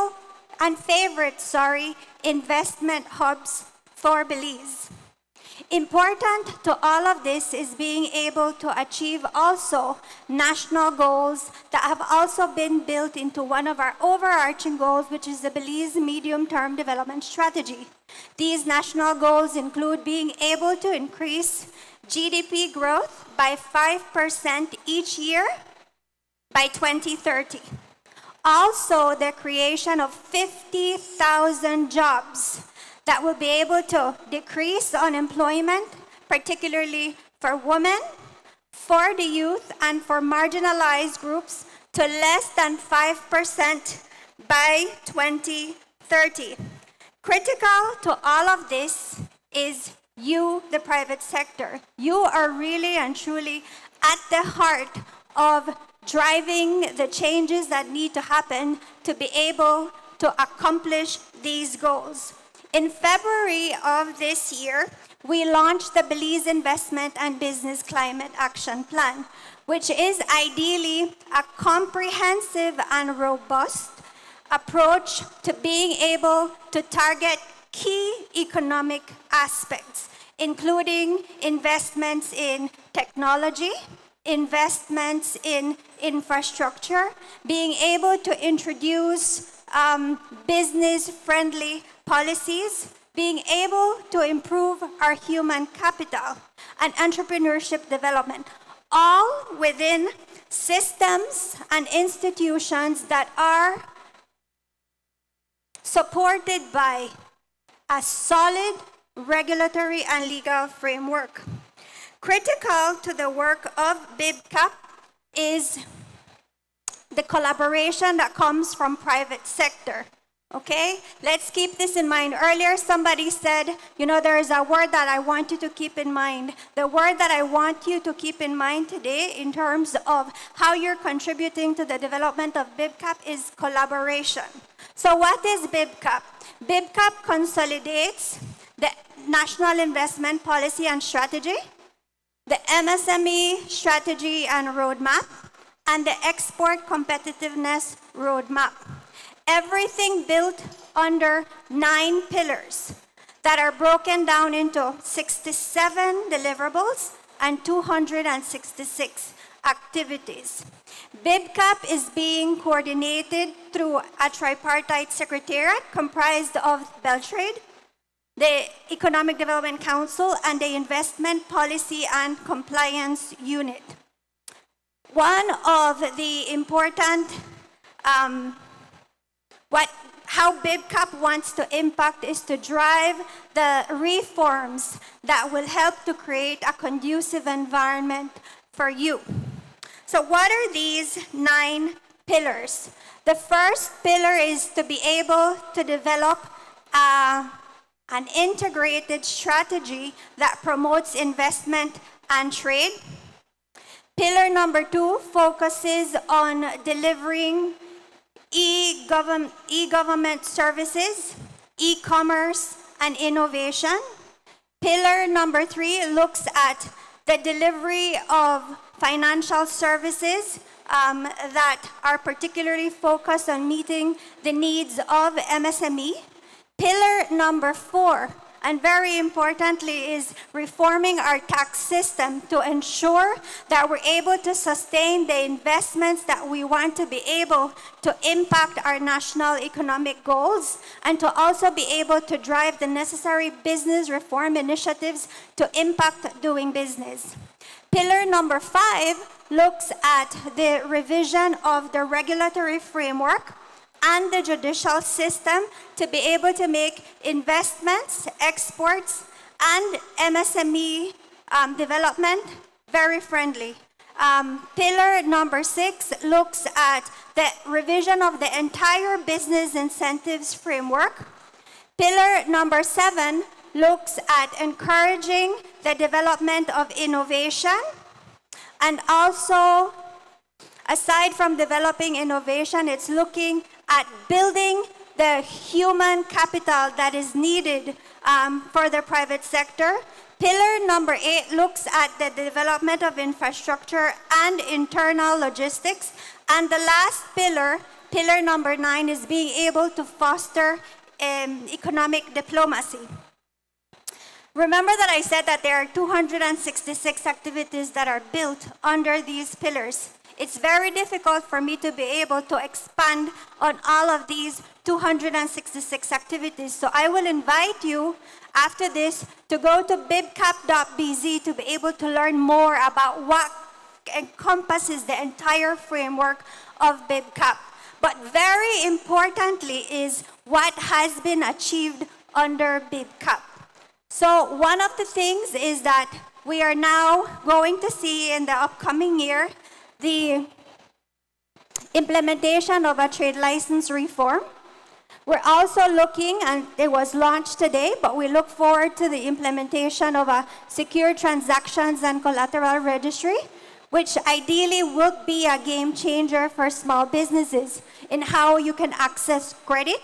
investment hubs for Belize. Important to all of this is being able to achieve also national goals that have also been built into one of our overarching goals, which is the Belize Medium-Term Development Strategy. These national goals include being able to increase GDP growth by 5% each year by 2030. Also, the creation of 50,000 jobs that will be able to decrease unemployment, particularly for women, for the youth, and for marginalized groups to less than 5% by 2030. Critical to all of this is you, the private sector. You are really and truly at the heart of driving the changes that need to happen to be able to accomplish these goals. In February of this year, we launched the Belize Investment and Business Climate Action Plan, which is ideally a comprehensive and robust approach to being able to target key economic aspects, including investments in technology, investments in infrastructure, being able to introduce business-friendly policies, being able to improve our human capital and entrepreneurship development, all within systems and institutions that are supported by a solid regulatory and legal framework. Critical to the work of BIBCAP is the collaboration that comes from private sector. Okay, let's keep this in mind. Earlier, somebody said, there is a word that I want you to keep in mind. The word that I want you to keep in mind today in terms of how you're contributing to the development of BIBCAP is collaboration. So what is BIBCAP? BIBCAP consolidates the National Investment Policy and Strategy, the MSME Strategy and Roadmap, and the Export Competitiveness Roadmap. Everything built under 9 pillars that are broken down into 67 deliverables and 266 activities. BIBCAP is being coordinated through a tripartite secretariat comprised of BELTRAIDE, the Economic Development Council, and the Investment Policy and Compliance Unit. One of the important, how BIBCAP wants to impact is to drive the reforms that will help to create a conducive environment for you. So what are these 9 pillars? The first pillar is to be able to develop an integrated strategy that promotes investment and trade. Pillar number 2 focuses on delivering e-government services, e-commerce, and innovation. Pillar number 3 looks at the delivery of financial services that are particularly focused on meeting the needs of MSME. Pillar number 4, and very importantly, is reforming our tax system to ensure that we're able to sustain the investments that we want to be able to impact our national economic goals, and to also be able to drive the necessary business reform initiatives to impact doing business. Pillar number 5 looks at the revision of the regulatory framework and the judicial system to be able to make investments, exports, and MSME development very friendly. Pillar number 6 looks at the revision of the entire business incentives framework. Pillar number 7 looks at encouraging the development of innovation, and also, aside from developing innovation, it's looking at building the human capital that is needed for the private sector. Pillar number 8 looks at the development of infrastructure and internal logistics. And the last pillar, pillar number 9, is being able to foster economic diplomacy. Remember that I said that there are 266 activities that are built under these pillars. It's very difficult for me to be able to expand on all of these 266 activities. So I will invite you after this to go to bibcap.bz to be able to learn more about what encompasses the entire framework of BIBCAP. But very importantly is what has been achieved under BIBCAP. So one of the things is that we are now going to see in the upcoming year the implementation of a trade license reform. We're also looking, and it was launched today, but we look forward to the implementation of a secure transactions and collateral registry, which ideally would be a game changer for small businesses in how you can access credit.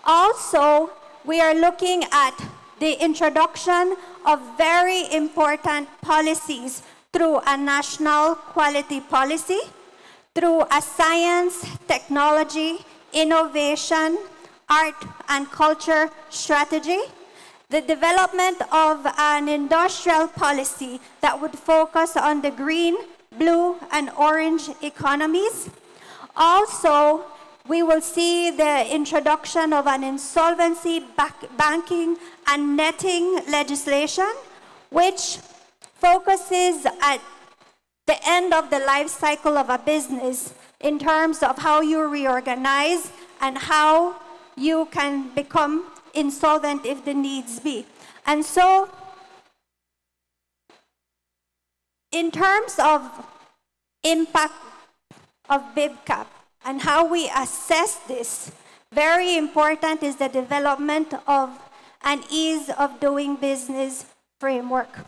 Also, we are looking at the introduction of very important policies through a national quality policy, through a science, technology, innovation, art, and culture strategy, the development of an industrial policy that would focus on the green, blue, and orange economies. Also, we will see the introduction of an insolvency banking and netting legislation, which focuses at the end of the life cycle of a business in terms of how you reorganize and how you can become insolvent if the needs be. And so, in terms of impact of BIBCAP and how we assess this, very important is the development of an ease of doing business framework.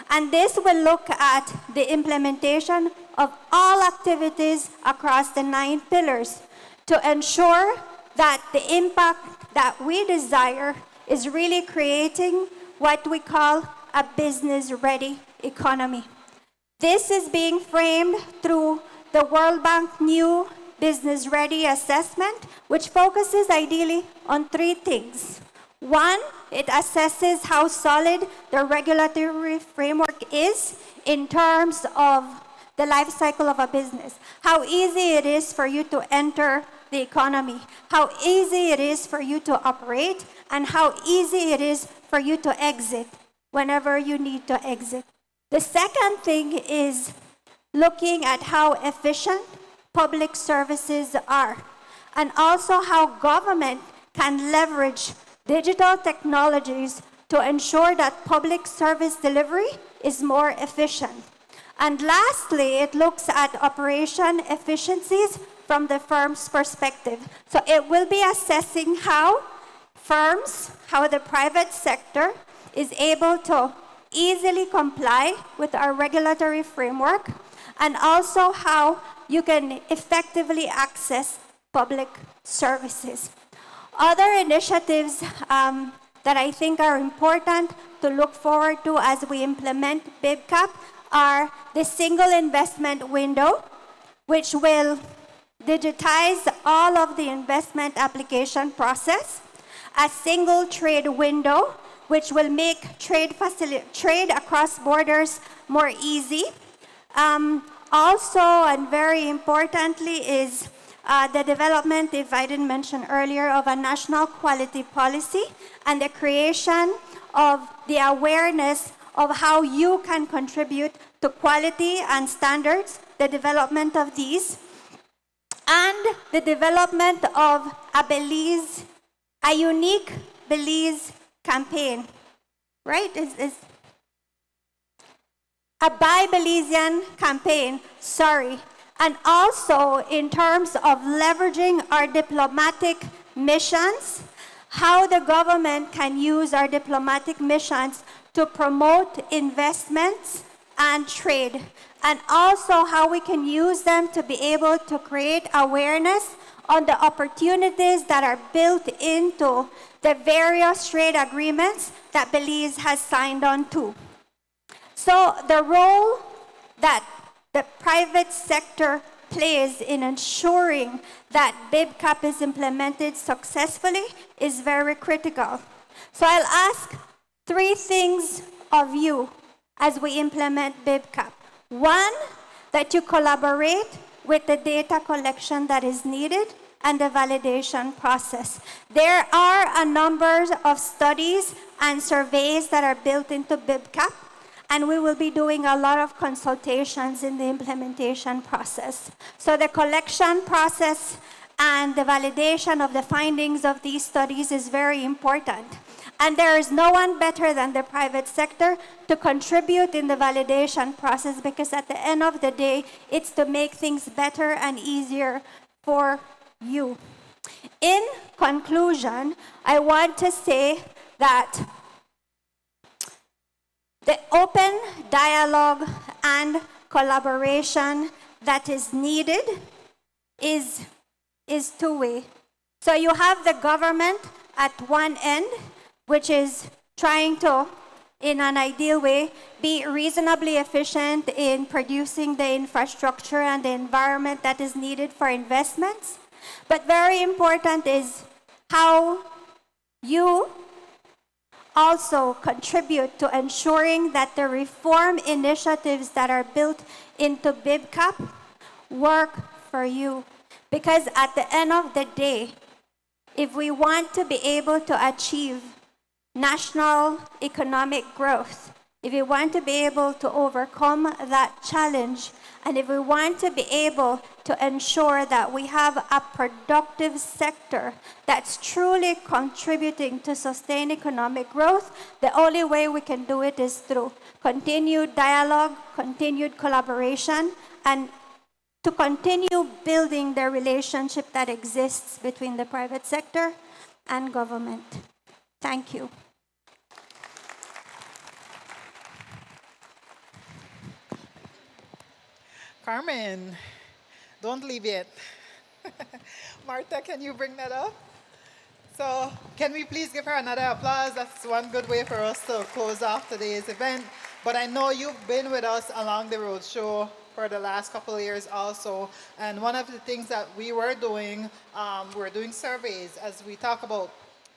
And this will look at the implementation of all activities across the 9 pillars to ensure that the impact that we desire is really creating what we call a business-ready economy. This is being framed through the World Bank New Business Ready Assessment, which focuses ideally on 3 things. 1, it assesses how solid the regulatory framework is in terms of the life cycle of a business, how easy it is for you to enter the economy, how easy it is for you to operate, and how easy it is for you to exit whenever you need to exit. The second thing is looking at how efficient public services are, and also how government can leverage digital technologies to ensure that public service delivery is more efficient. And lastly, it looks at operation efficiencies from the firm's perspective. So it will be assessing how firms, how the private sector is able to easily comply with our regulatory framework, and also how you can effectively access public services. Other initiatives that I think are important to look forward to as we implement BIBCAP are the single investment window, which will digitize all of the investment application process, a single trade window, which will make trade across borders more easy. Also, and very importantly, is the development, if I didn't mention earlier, of a national quality policy and the creation of the awareness of how you can contribute to quality and standards, the development of these, and the development of a unique Belize campaign, right? Is a Buy Belizean campaign, and also in terms of leveraging our diplomatic missions, how the government can use our diplomatic missions to promote investments and trade, and also how we can use them to be able to create awareness on the opportunities that are built into the various trade agreements that Belize has signed on to. So the role that the private sector plays in ensuring that BIBCAP is implemented successfully is very critical. So I'll ask three things of you as we implement BIBCAP. One, that you collaborate with the data collection that is needed and the validation process. There are a number of studies and surveys that are built into BIBCAP, and we will be doing a lot of consultations in the implementation process. So the collection process and the validation of the findings of these studies is very important. And there is no one better than the private sector to contribute in the validation process, because at the end of the day, it's to make things better and easier for you. In conclusion, I want to say that the open dialogue and collaboration that is needed is two-way. So you have the government at one end, which is trying to, in an ideal way, be reasonably efficient in producing the infrastructure and the environment that is needed for investments. But very important is how you also contribute to ensuring that the reform initiatives that are built into BIBCAP work for you. Because at the end of the day, if we want to be able to achieve national economic growth, if we want to be able to overcome that challenge, and if we want to be able to ensure that we have a productive sector that's truly contributing to sustained economic growth, the only way we can do it is through continued dialogue, continued collaboration, and to continue building the relationship that exists between the private sector and government. Thank you. Carmen, don't leave yet. Martha, can you bring that up? So can we please give her another applause? That's one good way for us to close off today's event. But I know you've been with us along the roadshow for the last couple of years also. And one of the things that we were doing surveys as we talk about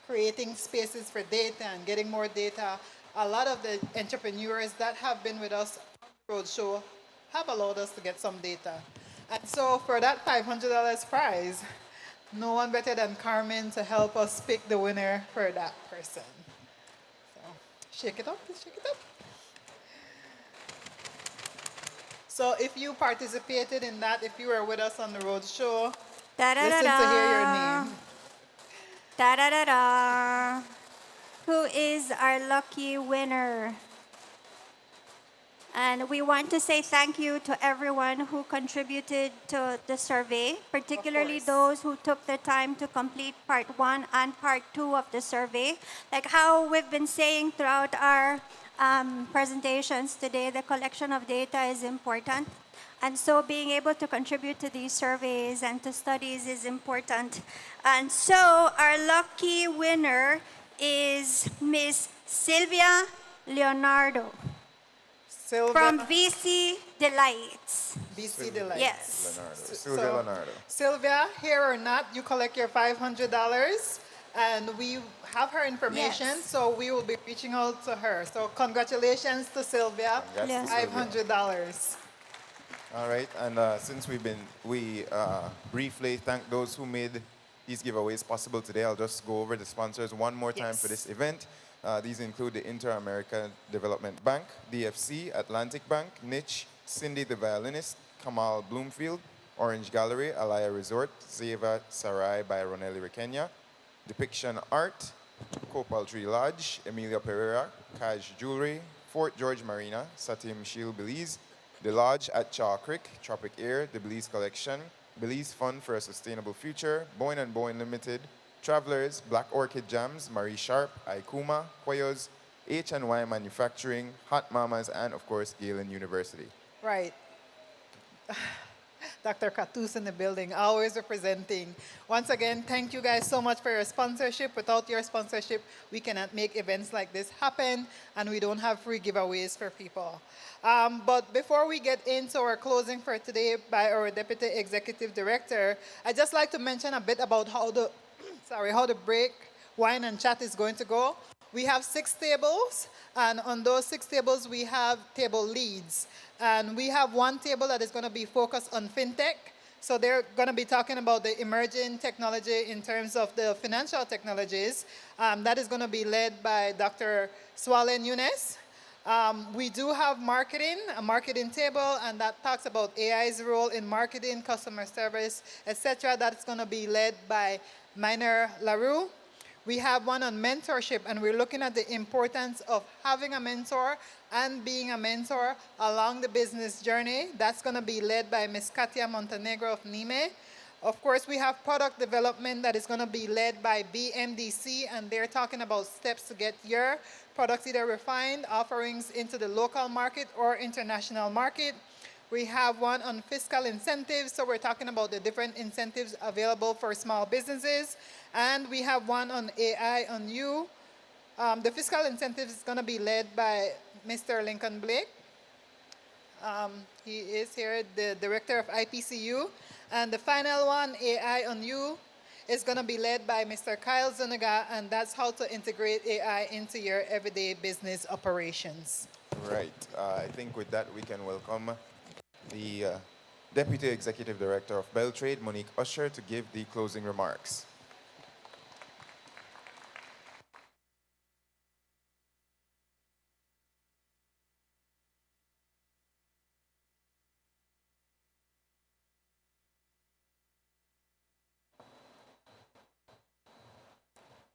creating spaces for data and getting more data. A lot of the entrepreneurs that have been with us on the roadshow have allowed us to get some data. And so for that $500 prize, no one better than Carmen to help us pick the winner for that person. So, shake it up, shake it up. So if you participated in that, if you were with us on the Roadshow, listen to hear your name. Da-da-da-da. Who is our lucky winner? And we want to say thank you to everyone who contributed to the survey, particularly those who took the time to complete part 1 and part 2 of the survey. Like how we've been saying throughout our presentations today, the collection of data is important. And so being able to contribute to these surveys and to studies is important. And so our lucky winner is Miss Sylvia Leonardo. From VC Delights. VC Delights. Yes. Sylvia Leonardo. Sylvia, here or not, you collect your $500, and we have her information, so we will be reaching out to her. So congratulations to Sylvia, Congrats to $500. All right, and since we briefly thank those who made these giveaways possible today, I'll just go over the sponsors one more time for this event. These include the Inter-American Development Bank, DFC, Atlantic Bank, Niche, Cindy the Violinist, Kamal Bloomfield, Orange Gallery, Alaya Resort, Zeva Sarai by Ronelli Requena, Depiction Art, Copal Tree Lodge, Emilia Pereira, Kaj Jewelry, Fort George Marina, Satim Shield Belize, The Lodge at Chaw Creek, Tropic Air, The Belize Collection, Belize Fund for a Sustainable Future, Boyne & Boyne Limited, Travelers, Black Orchid Jams, Marie Sharp, Aikuma, Quiroz, H&Y Manufacturing, Hot Mamas, and of course, Galen University. Right. Dr. Katus in the building, always representing. Once again, thank you guys so much for your sponsorship. Without your sponsorship, we cannot make events like this happen, and we don't have free giveaways for people. But before we get into our closing for today by our Deputy Executive Director, I'd just like to mention a bit about how the break, wine, and chat is going to go. We have 6 tables, and on those 6 tables, we have table leads. And we have one table that is going to be focused on fintech. So they're going to be talking about the emerging technology in terms of the financial technologies. That is going to be led by Dr. Swalen Younes. We do have marketing, a marketing table, and that talks about AI's role in marketing, customer service, etc. That's going to be led by Minor LaRue. We have one on mentorship, and we're looking at the importance of having a mentor and being a mentor along the business journey. That's going to be led by Ms. Katia Montenegro of NIME. Of course, we have product development that is going to be led by BMDC, and they're talking about steps to get your products either refined, offerings into the local market or international market. We have one on fiscal incentives, so we're talking about the different incentives available for small businesses. And we have one on AI on you. The fiscal incentives is going to be led by Mr. Lincoln Blake. He is here, the director of IPCU. And the final one, AI on you, is going to be led by Mr. Kyle Zuniga, and that's how to integrate AI into your everyday business operations. Right. I think with that, we can welcome the Deputy Executive Director of BELTRAIDE, Monique Usher, to give the closing remarks.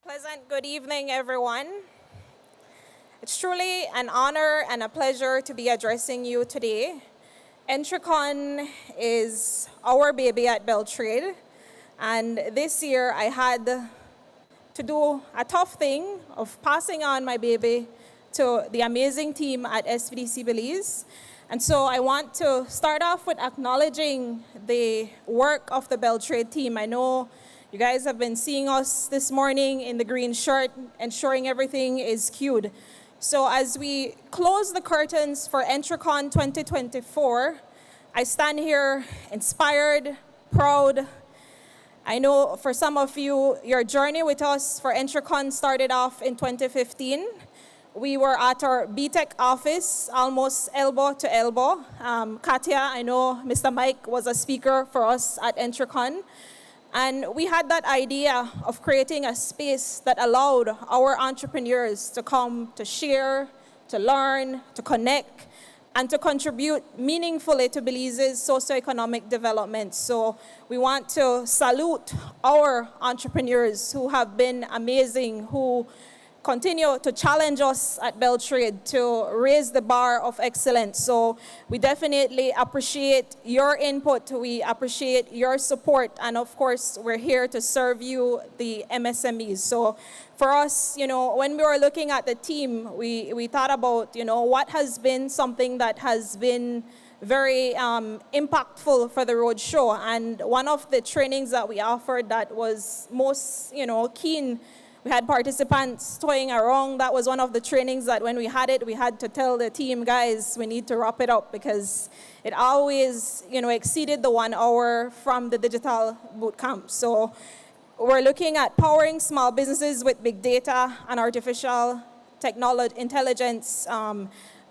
Pleasant good evening, everyone. It's truly an honor and a pleasure to be addressing you today. EntreCon is our baby at BELTRAIDE, and this year I had to do a tough thing of passing on my baby to the amazing team at SVDC Belize. And so I want to start off with acknowledging the work of the BELTRAIDE team. I know you guys have been seeing us this morning in the green shirt, ensuring everything is queued. So as we close the curtains for EntreCon 2024, I stand here inspired, proud. I know for some of you, your journey with us for EntreCon started off in 2015. We were at our BTEC office, almost elbow to elbow. Katia, I know Mr. Mike was a speaker for us at EntreCon. And we had that idea of creating a space that allowed our entrepreneurs to come to share, to learn, to connect, and to contribute meaningfully to Belize's socioeconomic development. So we want to salute our entrepreneurs who have been amazing, who continue to challenge us at BELTRAIDE to raise the bar of excellence. So we definitely appreciate your input, we appreciate your support, and of course, we're here to serve you, the MSMEs. So for us, when we were looking at the team, we thought about, what has been something that has been very impactful for the Roadshow. And one of the trainings that we offered that was most, keen, we had participants toying around. That was one of the trainings that when we had it, we had to tell the team, guys, we need to wrap it up because it always, exceeded the 1 hour from the digital bootcamp. So we're looking at powering small businesses with big data and artificial intelligence.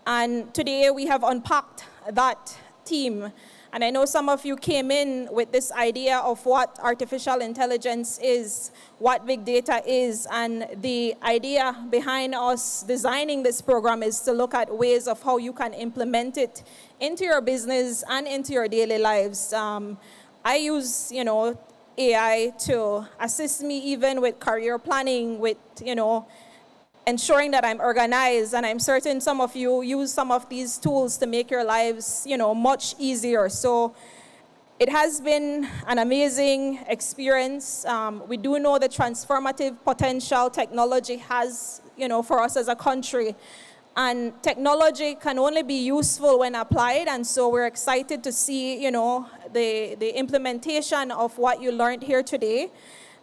And today we have unpacked that theme. And I know some of you came in with this idea of what artificial intelligence is, what big data is, and the idea behind us designing this program is to look at ways of how you can implement it into your business and into your daily lives. I use, AI to assist me even with career planning, with, ensuring that I'm organized, and I'm certain some of you use some of these tools to make your lives, much easier. So it has been an amazing experience. We do know the transformative potential technology has, for us as a country. And technology can only be useful when applied, and so we're excited to see, the implementation of what you learned here today.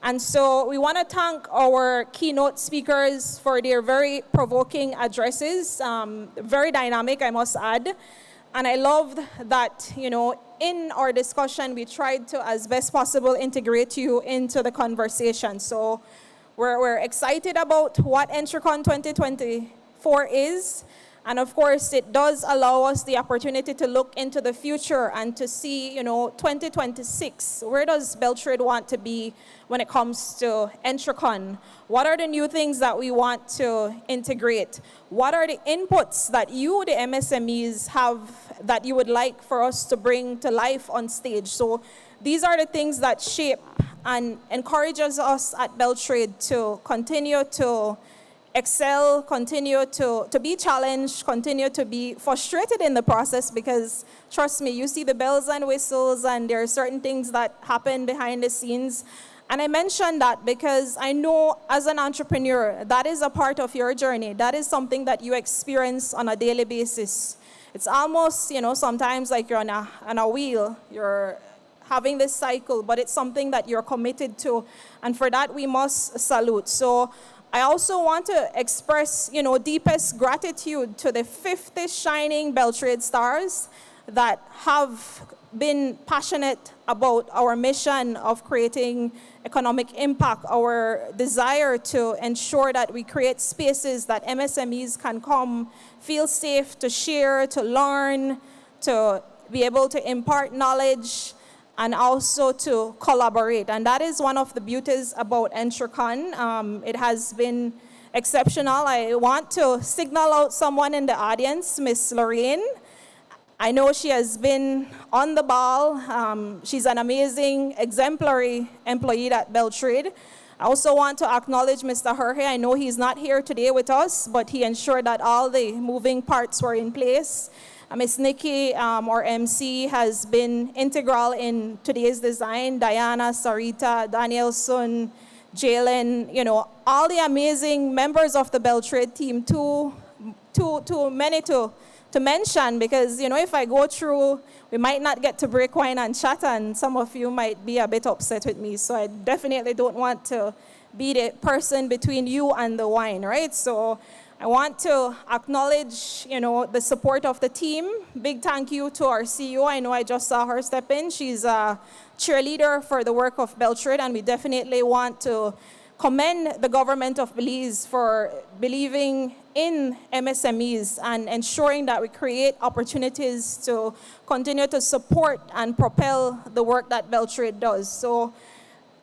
And so we want to thank our keynote speakers for their very provoking addresses, very dynamic, I must add. And I loved that, in our discussion, we tried to, as best possible, integrate you into the conversation. So we're excited about what EntreCon 2024 is. And of course, it does allow us the opportunity to look into the future and to see, 2026, where does BELTRAIDE want to be when it comes to EntreCon? What are the new things that we want to integrate? What are the inputs that you, the MSMEs, have that you would like for us to bring to life on stage? So these are the things that shape and encourages us at BELTRAIDE to continue to excel, continue to be challenged, continue to be frustrated in the process, because trust me, you see the bells and whistles and there are certain things that happen behind the scenes. And I mention that because I know as an entrepreneur, that is a part of your journey. That is something that you experience on a daily basis. It's almost, sometimes like you're on a wheel, you're having this cycle, but it's something that you're committed to. And for that, we must salute. So I also want to express, deepest gratitude to the 50 shining BELTRAIDE stars that have been passionate about our mission of creating economic impact, our desire to ensure that we create spaces that MSMEs can come, feel safe to share, to learn, to be able to impart knowledge, and also to collaborate. And that is one of the beauties about EntreCon. It has been exceptional. I want to signal out someone in the audience, Miss Lorraine. I know she has been on the ball. She's an amazing, exemplary employee at BELTRAIDE. I also want to acknowledge Mr. Jorge. I know he's not here today with us, but he ensured that all the moving parts were in place. Miss Nikki, our MC, has been integral in today's design. Diana, Sarita, Danielson, Jalen, all the amazing members of the BELTRAIDE team, too many to mention, because, if I go through, we might not get to break wine and chat, and some of you might be a bit upset with me. So I definitely don't want to be the person between you and the wine, right? So I want to acknowledge, the support of the team. Big thank you to our CEO. I know I just saw her step in. She's a cheerleader for the work of BELTRAIDE, and we definitely want to commend the government of Belize for believing in MSMEs and ensuring that we create opportunities to continue to support and propel the work that BELTRAIDE does. So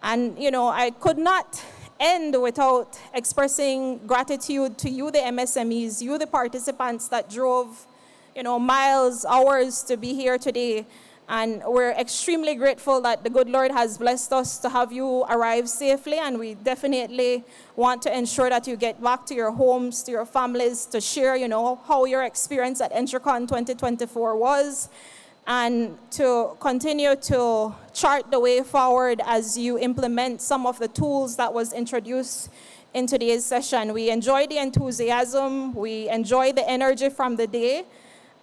And, I could not end without expressing gratitude to you, the MSMEs, you, the participants that drove, miles, hours to be here today. And we're extremely grateful that the good Lord has blessed us to have you arrive safely. And we definitely want to ensure that you get back to your homes, to your families, to share, how your experience at EntreCon 2024 was, and to continue to chart the way forward as you implement some of the tools that was introduced in today's session. We enjoy the enthusiasm, we enjoy the energy from the day,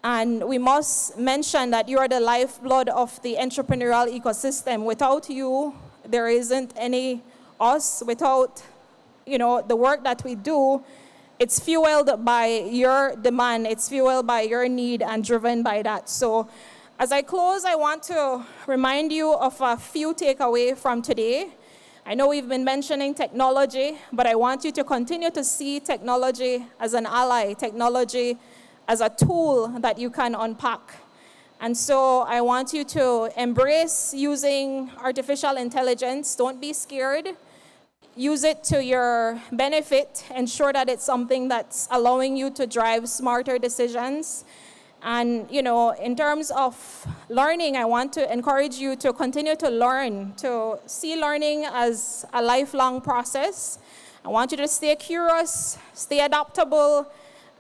and we must mention that you are the lifeblood of the entrepreneurial ecosystem. Without you, there isn't any us. Without, the work that we do, it's fueled by your demand, it's fueled by your need and driven by that. So as I close, I want to remind you of a few takeaways from today. I know we've been mentioning technology, but I want you to continue to see technology as an ally, technology as a tool that you can unpack. And so I want you to embrace using artificial intelligence. Don't be scared. Use it to your benefit. Ensure that it's something that's allowing you to drive smarter decisions. And, in terms of learning, I want to encourage you to continue to learn, to see learning as a lifelong process. I want you to stay curious, stay adaptable,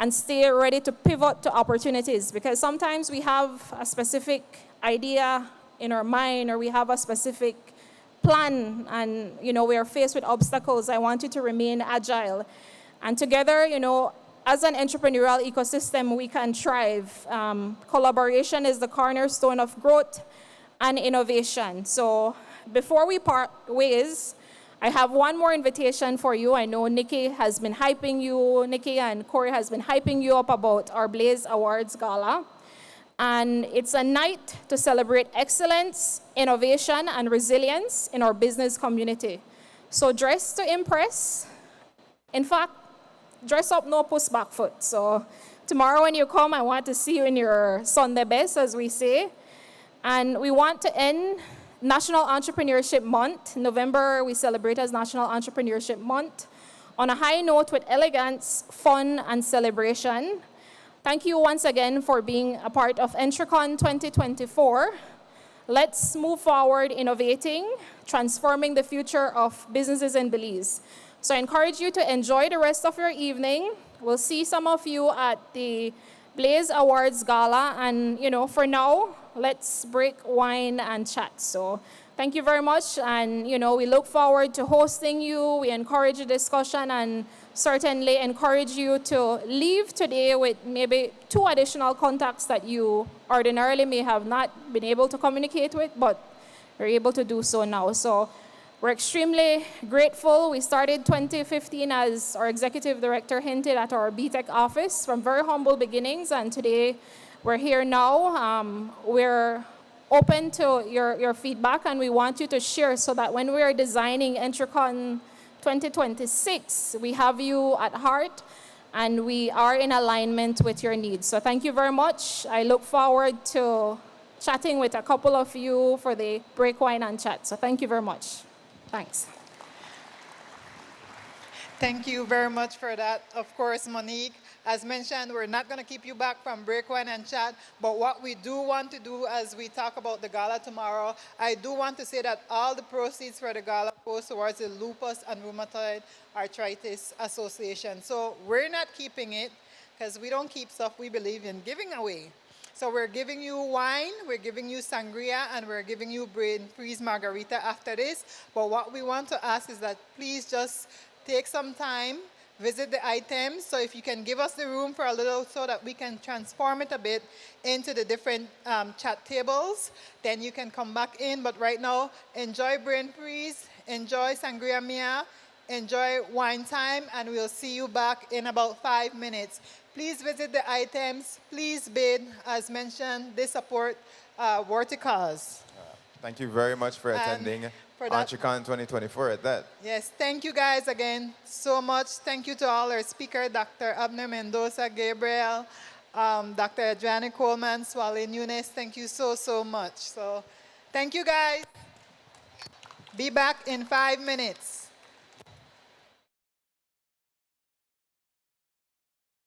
and stay ready to pivot to opportunities, because sometimes we have a specific idea in our mind, or we have a specific plan, and we are faced with obstacles. I want you to remain agile, and together, as an entrepreneurial ecosystem, we can thrive. Collaboration is the cornerstone of growth and innovation. So before we part ways, I have one more invitation for you. I know Nikki has been hyping you, Nikki and Corey has been hyping you up about our Blaze Awards Gala. And it's a night to celebrate excellence, innovation, and resilience in our business community. So dress to impress. In fact, dress up, no push back foot. So tomorrow when you come, I want to see you in your Sunday best, as we say. And we want to end National Entrepreneurship Month. November, we celebrate as National Entrepreneurship Month on a high note with elegance, fun, and celebration. Thank you once again for being a part of EntreCon 2024. Let's move forward innovating, transforming the future of businesses in Belize. So I encourage you to enjoy the rest of your evening. We'll see some of you at the Blaze Awards Gala. And, for now, let's break wine and chat. So thank you very much. And, we look forward to hosting you. We encourage the discussion and certainly encourage you to leave today with maybe 2 additional contacts that you ordinarily may have not been able to communicate with, but you're able to do so now. So we're extremely grateful. We started 2015, as our executive director hinted, at our BTEC office from very humble beginnings, and today we're here now. We're open to your feedback, and we want you to share so that when we are designing EntreCon 2026, we have you at heart and we are in alignment with your needs. So thank you very much. I look forward to chatting with a couple of you for the break wine and chat. So thank you very much. Thanks. Thank you very much for that. Of course, Monique, as mentioned, we're not going to keep you back from break wine and chat, but what we do want to do as we talk about the gala tomorrow, I do want to say that all the proceeds for the gala goes towards the Lupus and Rheumatoid Arthritis Association. So we're not keeping it because we don't keep stuff we believe in giving away. So we're giving you wine, we're giving you sangria, and we're giving you brain freeze margarita after this. But what we want to ask is that please just take some time, visit the items. So if you can give us the room for a little so that we can transform it a bit into the different chat tables, then you can come back in. But right now, enjoy brain freeze, enjoy sangria mia, enjoy wine time, and we'll see you back in about 5 minutes. Please visit the items. Please bid. As mentioned, they support verticals. Thank you very much for attending EntreCon 2024 at that. Yes, thank you guys again so much. Thank you to all our speakers, Dr. Abner Mendoza, Gabriel, Dr. Adriani Coleman, Swale Nunes. Thank you so, so much. So thank you guys. Be back in 5 minutes.